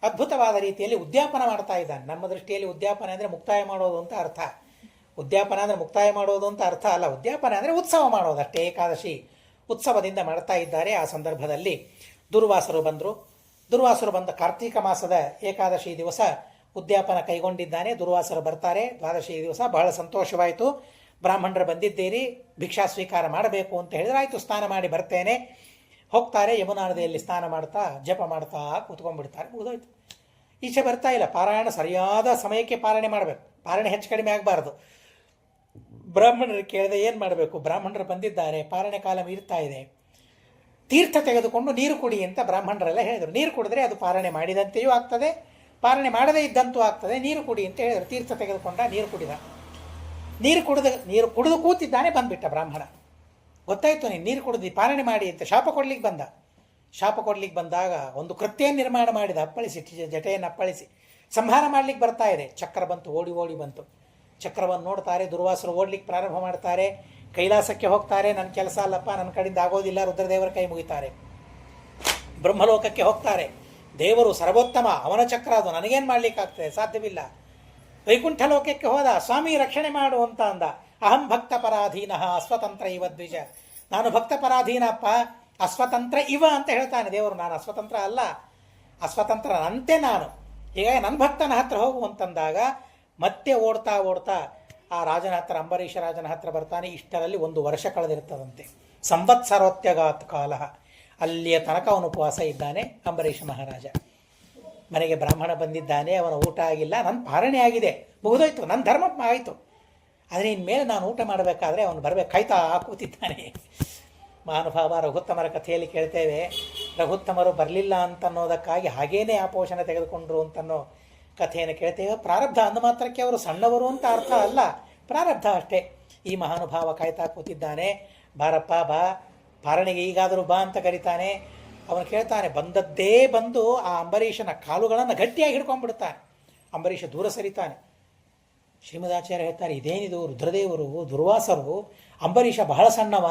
ಅದ್ಭುತವಾದ ರೀತಿಯಲ್ಲಿ ಉದ್ಯಾಪನ ಮಾಡ್ತಾ ಇದ್ದಾನೆ. ನಮ್ಮ ದೃಷ್ಟಿಯಲ್ಲಿ ಉದ್ಯಾಪನ ಅಂದರೆ ಮುಕ್ತಾಯ ಮಾಡೋದು ಅಂತ ಅರ್ಥ. ಉದ್ಯಾಪನ ಅಂದರೆ ಮುಕ್ತಾಯ ಮಾಡೋದು ಅಂತ ಅರ್ಥ ಅಲ್ಲ. ಉದ್ಯಾಪನ ಅಂದರೆ ಉತ್ಸವ ಮಾಡೋದು ಅಷ್ಟೇ. ಏಕಾದಶಿ ಉತ್ಸವದಿಂದ ಮಾಡ್ತಾ ಇದ್ದಾರೆ. ಆ ಸಂದರ್ಭದಲ್ಲಿ ದುರ್ವಾಸರು ಬಂದ ಕಾರ್ತೀಕ ಮಾಸದ ಏಕಾದಶಿ ದಿವಸ ಉದ್ಯಾಪನ ಕೈಗೊಂಡಿದ್ದಾನೆ. ದುರ್ವಾಸರು ಬರ್ತಾರೆ ದ್ವಾದಶಿ ದಿವಸ. ಬಹಳ ಸಂತೋಷವಾಯಿತು. ಬ್ರಾಹ್ಮಣರು ಬಂದಿದ್ದೀರಿ, ಭಿಕ್ಷಾ ಸ್ವೀಕಾರ ಮಾಡಬೇಕು ಅಂತ ಹೇಳಿದ್ರೆ, ಆಯಿತು ಸ್ನಾನ ಮಾಡಿ ಬರ್ತೇನೆ. ಹೋಗ್ತಾರೆ, ಯಮುನಾ ನದಿಯಲ್ಲಿ ಸ್ನಾನ ಮಾಡ್ತಾ ಜಪ ಮಾಡ್ತಾ ಕೂತ್ಕೊಂಡ್ಬಿಡ್ತಾರೆ. ಮುಗಿದೋಯ್ತು. ಈಚೆ ಬರ್ತಾ ಇಲ್ಲ. ಪಾರಾಯಣ ಸರಿಯಾದ ಸಮಯಕ್ಕೆ ಪಾರಾಯಣ ಮಾಡಬೇಕು, ಪಾರಾಯಣ ಹೆಚ್ಚು ಕಡಿಮೆ ಆಗಬಾರ್ದು. ಬ್ರಾಹ್ಮಣರು ಕೇಳಿದೆ ಏನು ಮಾಡಬೇಕು, ಬ್ರಾಹ್ಮಣರು ಬಂದಿದ್ದಾರೆ, ಪಾರಾಯಣ ಕಾಲ ಮೀರ್ತಾ ಇದೆ, ತೀರ್ಥ ತೆಗೆದುಕೊಂಡು ನೀರು ಕುಡಿ ಅಂತ ಬ್ರಾಹ್ಮಣರೆಲ್ಲ ಹೇಳಿದರು. ನೀರು ಕುಡಿದ್ರೆ ಅದು ಪಾರಾಯಣ ಮಾಡಿದಂತೆಯೂ ಆಗ್ತದೆ, ಪಾರಾಯಣ ಮಾಡದೇ ಇದ್ದಂತೂ ಆಗ್ತದೆ. ನೀರು ಕುಡಿ ಅಂತ ಹೇಳಿದರು. ತೀರ್ಥ ತೆಗೆದುಕೊಂಡ, ನೀರು ಕುಡಿದ. ನೀರು ಕುಡಿದು ಕೂತಿದ್ದಾನೆ, ಬಂದ್ಬಿಟ್ಟ ಬ್ರಾಹ್ಮಣ. ಗೊತ್ತಾಯ್ತು, ನೀರು ಕುಡಿದು ಪಾರಾಯಣ ಮಾಡಿ ಅಂತ ಶಾಪ ಕೊಡ್ಲಿಕ್ಕೆ ಬಂದಾಗ ಒಂದು ಕೃತ್ಯ ನಿರ್ಮಾಣ ಮಾಡಿದ. ಅಪ್ಪಳಿಸಿ, ಜಟೆಯನ್ನು ಅಪ್ಪಳಿಸಿ ಸಂಹಾರ ಮಾಡ್ಲಿಕ್ಕೆ ಬರ್ತಾ ಇದೆ. ಚಕ್ರ ಬಂತು, ಓಡಿ ಬಂತು. ಚಕ್ರವನ್ನು ನೋಡ್ತಾರೆ. ದುರ್ವಾಸರು ಓಡ್ಲಿಕ್ಕೆ ಪ್ರಾರಂಭ ಮಾಡ್ತಾರೆ. ಕೈಲಾಸಕ್ಕೆ ಹೋಗ್ತಾರೆ. ನನ್ನ ಕೆಲಸ ಅಲ್ಲಪ್ಪ, ನನ್ನ ಕಡೆಯಿಂದ ಆಗೋದಿಲ್ಲ, ರುದ್ರದೇವರ ಕೈ ಮುಗಿತಾರೆ. ಬ್ರಹ್ಮಲೋಕಕ್ಕೆ ಹೋಗ್ತಾರೆ. ದೇವರು ಸರ್ವೋತ್ತಮ, ಅವನ ಚಕ್ರ ಅದು, ನನಗೇನು ಮಾಡ್ಲಿಕ್ಕಾಗ್ತದೆ, ಸಾಧ್ಯವಿಲ್ಲ. ವೈಕುಂಠ ಲೋಕಕ್ಕೆ ಹೋದ. ಸ್ವಾಮಿ ರಕ್ಷಣೆ ಮಾಡು ಅಂತ ಅಂದ. ಅಹಂ ಭಕ್ತ ಪರಾಧೀನ ಅಸ್ವತಂತ್ರ ಇವ ದ್ವಿಜ. ನಾನು ಭಕ್ತ ಪರಾಧೀನಪ್ಪ, ಅಸ್ವತಂತ್ರ ಇವ ಅಂತ ಹೇಳ್ತಾನೆ ದೇವರು. ನಾನು ಅಸ್ವತಂತ್ರ ಅಲ್ಲ, ಅಸ್ವತಂತ್ರನಂತೆ ನಾನು. ಹೀಗಾಗಿ ನನ್ನ ಭಕ್ತನ ಹತ್ರ ಹೋಗು ಅಂತಂದಾಗ ಮತ್ತೆ ಓಡ್ತಾ ಆ ರಾಜನ ಹತ್ರ, ಅಂಬರೀಷ ರಾಜನ ಹತ್ರ ಬರ್ತಾನೆ. ಇಷ್ಟರಲ್ಲಿ 1 ವರ್ಷ ಕಳೆದಿರ್ತದಂತೆ. ಸಂವತ್ಸರೋತ್ಯಗಾತ್ ಕಾಲ. ಅಲ್ಲಿಯ ತನಕ ಅವನು ಉಪವಾಸ ಇದ್ದಾನೆ ಅಂಬರೀಷ ಮಹಾರಾಜ. ಮನೆಗೆ ಬ್ರಾಹ್ಮಣ ಬಂದಿದ್ದಾನೆ, ಅವನ ಊಟ ಆಗಿಲ್ಲ. ನನ್ನ ಪಾರಣೆ ಆಗಿದೆ, ಮುಗಿದೋಯ್ತು, ನನ್ನ ಧರ್ಮ ಆಯಿತು. ಆದರೆ ಇನ್ಮೇಲೆ ನಾನು ಊಟ ಮಾಡಬೇಕಾದ್ರೆ ಅವನು ಬರಬೇಕು, ಕಾಯ್ತಾ ಕೂತಿದ್ದಾನೆ. ಮಹಾನುಭಾವ ರಘುತ್ತಮರ ಕಥೆಯಲ್ಲಿ ಕೇಳ್ತೇವೆ, ರಘುತ್ತಮರು ಬರಲಿಲ್ಲ ಅಂತನ್ನೋದಕ್ಕಾಗಿ ಹಾಗೇನೇ ಆ ಪೋಷಣೆ ತೆಗೆದುಕೊಂಡ್ರು ಅಂತನ್ನೋ ಕಥೆಯನ್ನು ಕೇಳ್ತೇವೆ. ಪ್ರಾರಬ್ಧ ಅಂದ ಮಾತ್ರಕ್ಕೆ ಅವರು ಸಣ್ಣವರು ಅಂತ ಅರ್ಥ ಅಲ್ಲ, ಪ್ರಾರಬ್ಧ ಅಷ್ಟೇ. ಈ ಮಹಾನುಭಾವ ಕಾಯ್ತಾ ಕೂತಿದ್ದಾನೆ. ಬಾರಪ್ಪ ಬಾ, ಪಾರಣೆಗೆ ಈಗಾದರೂ ಬಾ ಅಂತ ಕರೀತಾನೆ. ಅವನು ಕೇಳ್ತಾನೆ. ಬಂದದ್ದೇ ಬಂದು ಆ ಅಂಬರೀಷನ ಕಾಲುಗಳನ್ನು ಗಟ್ಟಿಯಾಗಿ ಹಿಡ್ಕೊಂಡ್ಬಿಡ್ತಾನೆ. ಅಂಬರೀಷ ದೂರ ಸರಿತಾನೆ. ಶ್ರೀಮದಾಚಾರ್ಯ ಹೇಳ್ತಾರೆ, ಇದೇನಿದು ರುದ್ರದೇವರು, ದುರ್ವಾಸರು, ಅಂಬರೀಷ ಬಹಳ ಸಣ್ಣವ.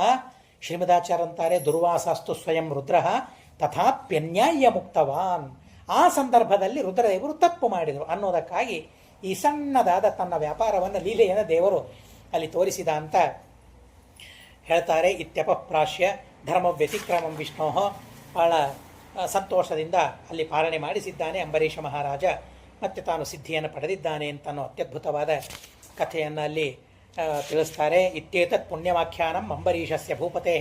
ಶ್ರೀಮದಾಚಾರ್ಯ ಅಂತಾರೆ, ದುರ್ವಾಸಸ್ತು ಸ್ವಯಂ ರುದ್ರ ತಥಾಪ್ಯನ್ಯಾಯ ಮುಕ್ತವಾನ್. ಆ ಸಂದರ್ಭದಲ್ಲಿ ರುದ್ರದೇವರು ತಪ್ಪು ಮಾಡಿದರು ಅನ್ನೋದಕ್ಕಾಗಿ ಈ ಸಣ್ಣದಾದ ತನ್ನ ವ್ಯಾಪಾರವನ್ನು, ಲೀಲೆಯನ್ನು ದೇವರು ಅಲ್ಲಿ ತೋರಿಸಿದ ಅಂತ ಹೇಳ್ತಾರೆ. ಇತ್ಯಪಪ್ರಾಶ್ಯ ಧರ್ಮ ವ್ಯತಿಕ್ರಮಂ ವಿಷ್ಣೋ. ಬಹಳ ಸಂತೋಷದಿಂದ ಅಲ್ಲಿ ಪಾಲನೆ ಮಾಡಿಸಿದ್ದಾನೆ ಅಂಬರೀಷ ಮಹಾರಾಜ, ಮತ್ತು ತಾನು ಸಿದ್ಧಿಯನ್ನು ಪಡೆದಿದ್ದಾನೆ ಅಂತನೋ ಅತ್ಯದ್ಭುತವಾದ ಕಥೆಯನ್ನು ಅಲ್ಲಿ ತಿಳಿಸ್ತಾರೆ. ಇತ್ಯೇತತ್ ಪುಣ್ಯವಾಖ್ಯಾನಂ ಅಂಬರೀಷಸ್ಯ ಭೂಪತೆ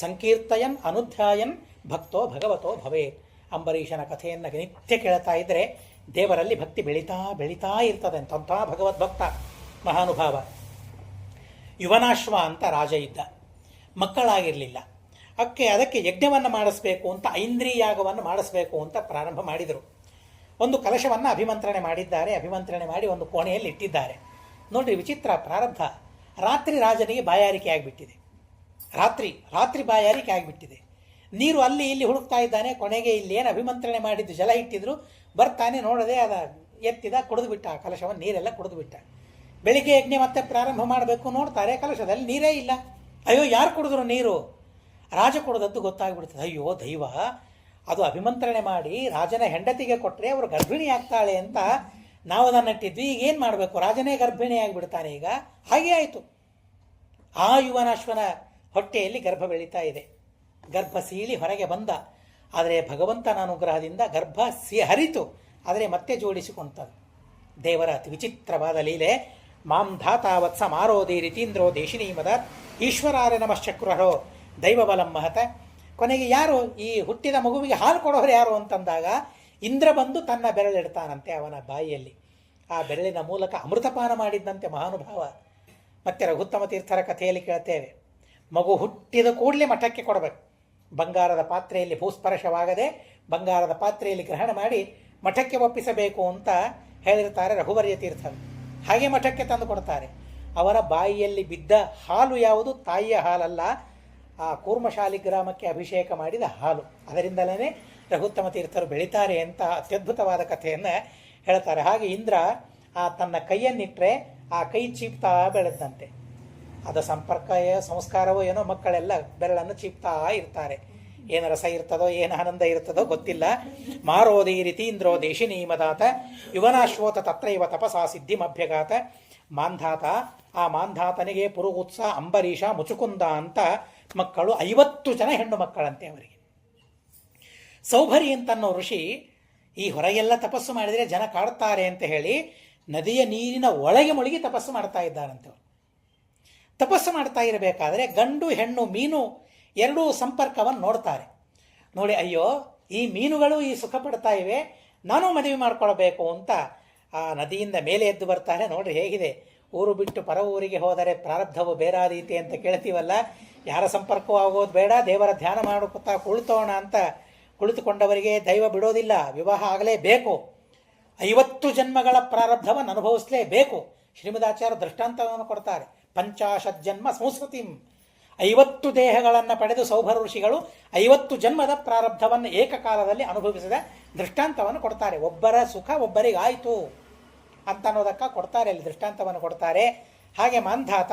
ಸಂಕೀರ್ತಯನ್ ಅನುಧ್ಯಾಯನ್ ಭಕ್ತೋ ಭಗವತೋ ಭವೇತ್. ಅಂಬರೀಷನ ಕಥೆಯನ್ನು ನಿತ್ಯ ಕೇಳ್ತಾ ಇದ್ದರೆ ದೇವರಲ್ಲಿ ಭಕ್ತಿ ಬೆಳೀತಾ ಬೆಳೀತಾ ಇರ್ತದೆ ಅಂಥ ಭಗವದ್ಭಕ್ತ ಮಹಾನುಭಾವ. ಯುವನಾಶ್ವ ಅಂತ ರಾಜ ಇದ್ದ, ಮಕ್ಕಳಾಗಿರಲಿಲ್ಲ. ಅದಕ್ಕೆ ಯಜ್ಞವನ್ನು ಮಾಡಿಸ್ಬೇಕು ಅಂತ, ಐಂದ್ರಿಯಾಗವನ್ನು ಮಾಡಿಸ್ಬೇಕು ಅಂತ ಪ್ರಾರಂಭ ಮಾಡಿದರು. ಒಂದು ಕಲಶವನ್ನು ಅಭಿಮಂತ್ರಣೆ ಮಾಡಿದ್ದಾರೆ. ಅಭಿಮಂತ್ರಣೆ ಮಾಡಿ ಒಂದು ಕೋಣೆಯಲ್ಲಿ ಇಟ್ಟಿದ್ದಾರೆ. ನೋಡ್ರಿ ವಿಚಿತ್ರ ಪ್ರಾರಬ್ಧ. ರಾತ್ರಿ ರಾಜನಿಗೆ ಬಾಯಾರಿಕೆ ಆಗಿಬಿಟ್ಟಿದೆ. ರಾತ್ರಿ ಬಾಯಾರಿಕೆ ಆಗಿಬಿಟ್ಟಿದೆ. ನೀರು ಅಲ್ಲಿ ಇಲ್ಲಿ ಹುಡುಕ್ತಾ ಇದ್ದಾನೆ. ಕೊನೆಗೆ ಇಲ್ಲಿ ಏನು ಅಭಿಮಂತ್ರಣೆ ಮಾಡಿದ್ದು ಜಲ ಇಟ್ಟಿದ್ರು, ಬರ್ತಾನೆ ನೋಡದೆ ಅದ ಎತ್ತಿದ, ಕುಡಿದು ಬಿಟ್ಟ ಆ ಕಲಶವನ್ನು, ನೀರೆಲ್ಲ ಕುಡಿದು ಬಿಟ್ಟ. ಬೆಳಿಗ್ಗೆ ಯಜ್ಞ ಮತ್ತೆ ಪ್ರಾರಂಭ ಮಾಡಬೇಕು, ನೋಡ್ತಾರೆ ಕಲಶದಲ್ಲಿ ನೀರೇ ಇಲ್ಲ. ಅಯ್ಯೋ, ಯಾರು ಕುಡಿದ್ರು ನೀರು? ರಾಜ ಕುಡಿದದ್ದು ಗೊತ್ತಾಗ್ಬಿಡ್ತದೆ. ಅಯ್ಯೋ ದೈವ, ಅದು ಅಭಿಮಂತ್ರಣೆ ಮಾಡಿ ರಾಜನ ಹೆಂಡತಿಗೆ ಕೊಟ್ಟರೆ ಅವರು ಗರ್ಭಿಣಿ ಆಗ್ತಾಳೆ ಅಂತ ನಾವು ಅದನ್ನು ಇಟ್ಟಿದ್ವಿ. ಈಗ ಏನು ಮಾಡಬೇಕು? ರಾಜನೇ ಗರ್ಭಿಣಿ ಆಗಿಬಿಡ್ತಾನೆ ಈಗ. ಹಾಗೇ ಆಯಿತು. ಆ ಯುವನಾಶ್ವನ ಹೊಟ್ಟೆಯಲ್ಲಿ ಗರ್ಭ ಬೆಳೀತಾ ಇದೆ. ಗರ್ಭ ಸೀಳಿ ಹೊರಗೆ ಬಂದ. ಆದರೆ ಭಗವಂತನ ಅನುಗ್ರಹದಿಂದ ಗರ್ಭ ಹರಿತು, ಆದರೆ ಮತ್ತೆ ಜೋಡಿಸಿಕೊಂಡದ್ದು. ದೇವರ ಅತಿ ವಿಚಿತ್ರವಾದ ಲೀಲೆ. ಮಾಂ ಧಾತಾವತ್ಸ ಮಾರೋದಿ ರೀತೀಂದ್ರೋ ದೇಶಿನಿ ಮದ ಈಶ್ವರಾರ ನಮಶ್ಚಕ್ರಹೋ ದೈವಬಲಂ ಮಹತ. ಕೊನೆಗೆ ಯಾರು ಈ ಹುಟ್ಟಿದ ಮಗುವಿಗೆ ಹಾಲು ಕೊಡೋರು ಯಾರು ಅಂತಂದಾಗ ಇಂದ್ರ ಬಂದು ತನ್ನ ಬೆರಳಿಡ್ತಾನಂತೆ ಅವನ ಬಾಯಿಯಲ್ಲಿ. ಆ ಬೆರಳಿನ ಮೂಲಕ ಅಮೃತಪಾನ ಮಾಡಿದ್ದಂತೆ ಮಹಾನುಭಾವ. ಮತ್ತೆ ರಘುತ್ತಮ ತೀರ್ಥರ ಕಥೆಯಲ್ಲಿ ಕೇಳ್ತೇವೆ, ಮಗು ಹುಟ್ಟಿದ ಕೂಡಲೇ ಮಠಕ್ಕೆ ಕೊಡಬೇಕು. ಬಂಗಾರದ ಪಾತ್ರೆಯಲ್ಲಿ ಭೂಸ್ಪರ್ಶವಾಗದೆ ಬಂಗಾರದ ಪಾತ್ರೆಯಲ್ಲಿ ಗ್ರಹಣ ಮಾಡಿ ಮಠಕ್ಕೆ ಒಪ್ಪಿಸಬೇಕು ಅಂತ ಹೇಳಿರ್ತಾರೆ ರಘುವರ್ಯ ತೀರ್ಥರು. ಹಾಗೆ ಮಠಕ್ಕೆ ತಂದು ಕೊಡ್ತಾರೆ. ಅವರ ಬಾಯಿಯಲ್ಲಿ ಬಿದ್ದ ಹಾಲು ಯಾವುದು? ತಾಯಿಯ ಹಾಲಲ್ಲ, ಆ ಕೂರ್ಮಶಾಲಿ ಗ್ರಾಮಕ್ಕೆ ಅಭಿಷೇಕ ಮಾಡಿದ ಹಾಲು. ಅದರಿಂದಲೇ ರಘುತ್ತಮ ತೀರ್ಥರು ಬೆಳೀತಾರೆ ಅಂತ ಅತ್ಯದ್ಭುತವಾದ ಕಥೆಯನ್ನು ಹೇಳ್ತಾರೆ. ಹಾಗೆ ಇಂದ್ರ ಆ ತನ್ನ ಕೈಯನ್ನಿಟ್ಟರೆ ಆ ಕೈ ಚೀಪ್ತಾ ಬೆಳೆದಂತೆ. ಅದ ಸಂಸ್ಕಾರವೋ ಏನೋ, ಮಕ್ಕಳೆಲ್ಲ ಬೆರಳನ್ನು ಚೀಪ್ತಾ ಇರ್ತಾರೆ. ಏನು ರಸ ಇರ್ತದೋ, ಏನು ಆನಂದ ಇರ್ತದೋ ಗೊತ್ತಿಲ್ಲ. ಮಾರೋದಿ ರೀತೀಂದ್ರೋ ದೇಶಿನಿ ಮದಾತ ಯುವನಾಶ್ವೋತ ತತ್ರೈವ ತಪಸಾ ಸಿದ್ಧಿಮಭ್ಯಗಾತ. ಮಾಂಧಾತ, ಆ ಮಾಂಧಾತನಿಗೆ ಪುರುಗುತ್ಸ, ಅಂಬರೀಷ, ಮುಚುಕುಂದ ಅಂತ ಮಕ್ಕಳು 50 ಜನ ಹೆಣ್ಣು ಮಕ್ಕಳಂತೆ ಅವರಿಗೆ. ಸೌಭರಿ ಅಂತನ್ನೋ ಋಷಿ ಈ ಹೊರಗೆಲ್ಲ ತಪಸ್ಸು ಮಾಡಿದರೆ ಜನ ಕಾಡ್ತಾರೆ ಅಂತ ಹೇಳಿ ನದಿಯ ನೀರಿನ ಒಳಗೆ ಮುಳುಗಿ ತಪಸ್ಸು ಮಾಡ್ತಾ ಇದ್ದಾರಂತೆ. ತಪಸ್ಸು ಮಾಡ್ತಾ ಇರಬೇಕಾದ್ರೆ ಗಂಡು ಹೆಣ್ಣು ಮೀನು ಎರಡೂ ಸಂಪರ್ಕವನ್ನು ನೋಡ್ತಾರೆ. ನೋಡಿ, ಅಯ್ಯೋ ಈ ಮೀನುಗಳು ಈ ಸುಖ ಪಡ್ತಾ ಇವೆ, ನಾನು ಮದುವೆ ಮಾಡ್ಕೊಳ್ಬೇಕು ಅಂತ ಆ ನದಿಯಿಂದ ಮೇಲೆ ಎದ್ದು ಬರ್ತಾರೆ. ನೋಡ್ರಿ ಹೇಗಿದೆ, ಊರು ಬಿಟ್ಟು ಪರ ಊರಿಗೆ ಹೋದರೆ ಪ್ರಾರಬ್ಧವು ಬೇರಾದೀತೆ ಅಂತ ಕೇಳ್ತೀವಲ್ಲ. ಯಾರ ಸಂಪರ್ಕವೂ ಆಗೋದು ಬೇಡ, ದೇವರ ಧ್ಯಾನ ಮಾಡುತ್ತಾ ಕುಳಿತೋಣ ಅಂತ ಕುಳಿತುಕೊಂಡವರಿಗೆ ದೈವ ಬಿಡೋದಿಲ್ಲ. ವಿವಾಹ ಆಗಲೇಬೇಕು. 50 ಜನ್ಮಗಳ ಪ್ರಾರಬ್ಧವನ್ನು ಅನುಭವಿಸಲೇಬೇಕು. ಶ್ರೀಮದಾಚಾರ್ಯ ದೃಷ್ಟಾಂತವನ್ನು ಕೊಡ್ತಾರೆ. 50 ಜನ್ಮ ಸಂಸ್ಕೃತಿಂ. 50 ದೇಹಗಳನ್ನು ಪಡೆದು ಸೌಭರ ಋಷಿಗಳು 50 ಜನ್ಮದ ಪ್ರಾರಬ್ಧವನ್ನು ಏಕಕಾಲದಲ್ಲಿ ಅನುಭವಿಸಿದ ದೃಷ್ಟಾಂತವನ್ನು ಕೊಡ್ತಾರೆ. ಒಬ್ಬರ ಸುಖ ಒಬ್ಬರಿಗಾಯಿತು ಅಂತ ಅನ್ನೋದಕ್ಕೆ ಕೊಡ್ತಾರೆ, ಅಲ್ಲಿ ದೃಷ್ಟಾಂತವನ್ನು ಕೊಡ್ತಾರೆ. ಹಾಗೆ ಮಾಂಧಾತ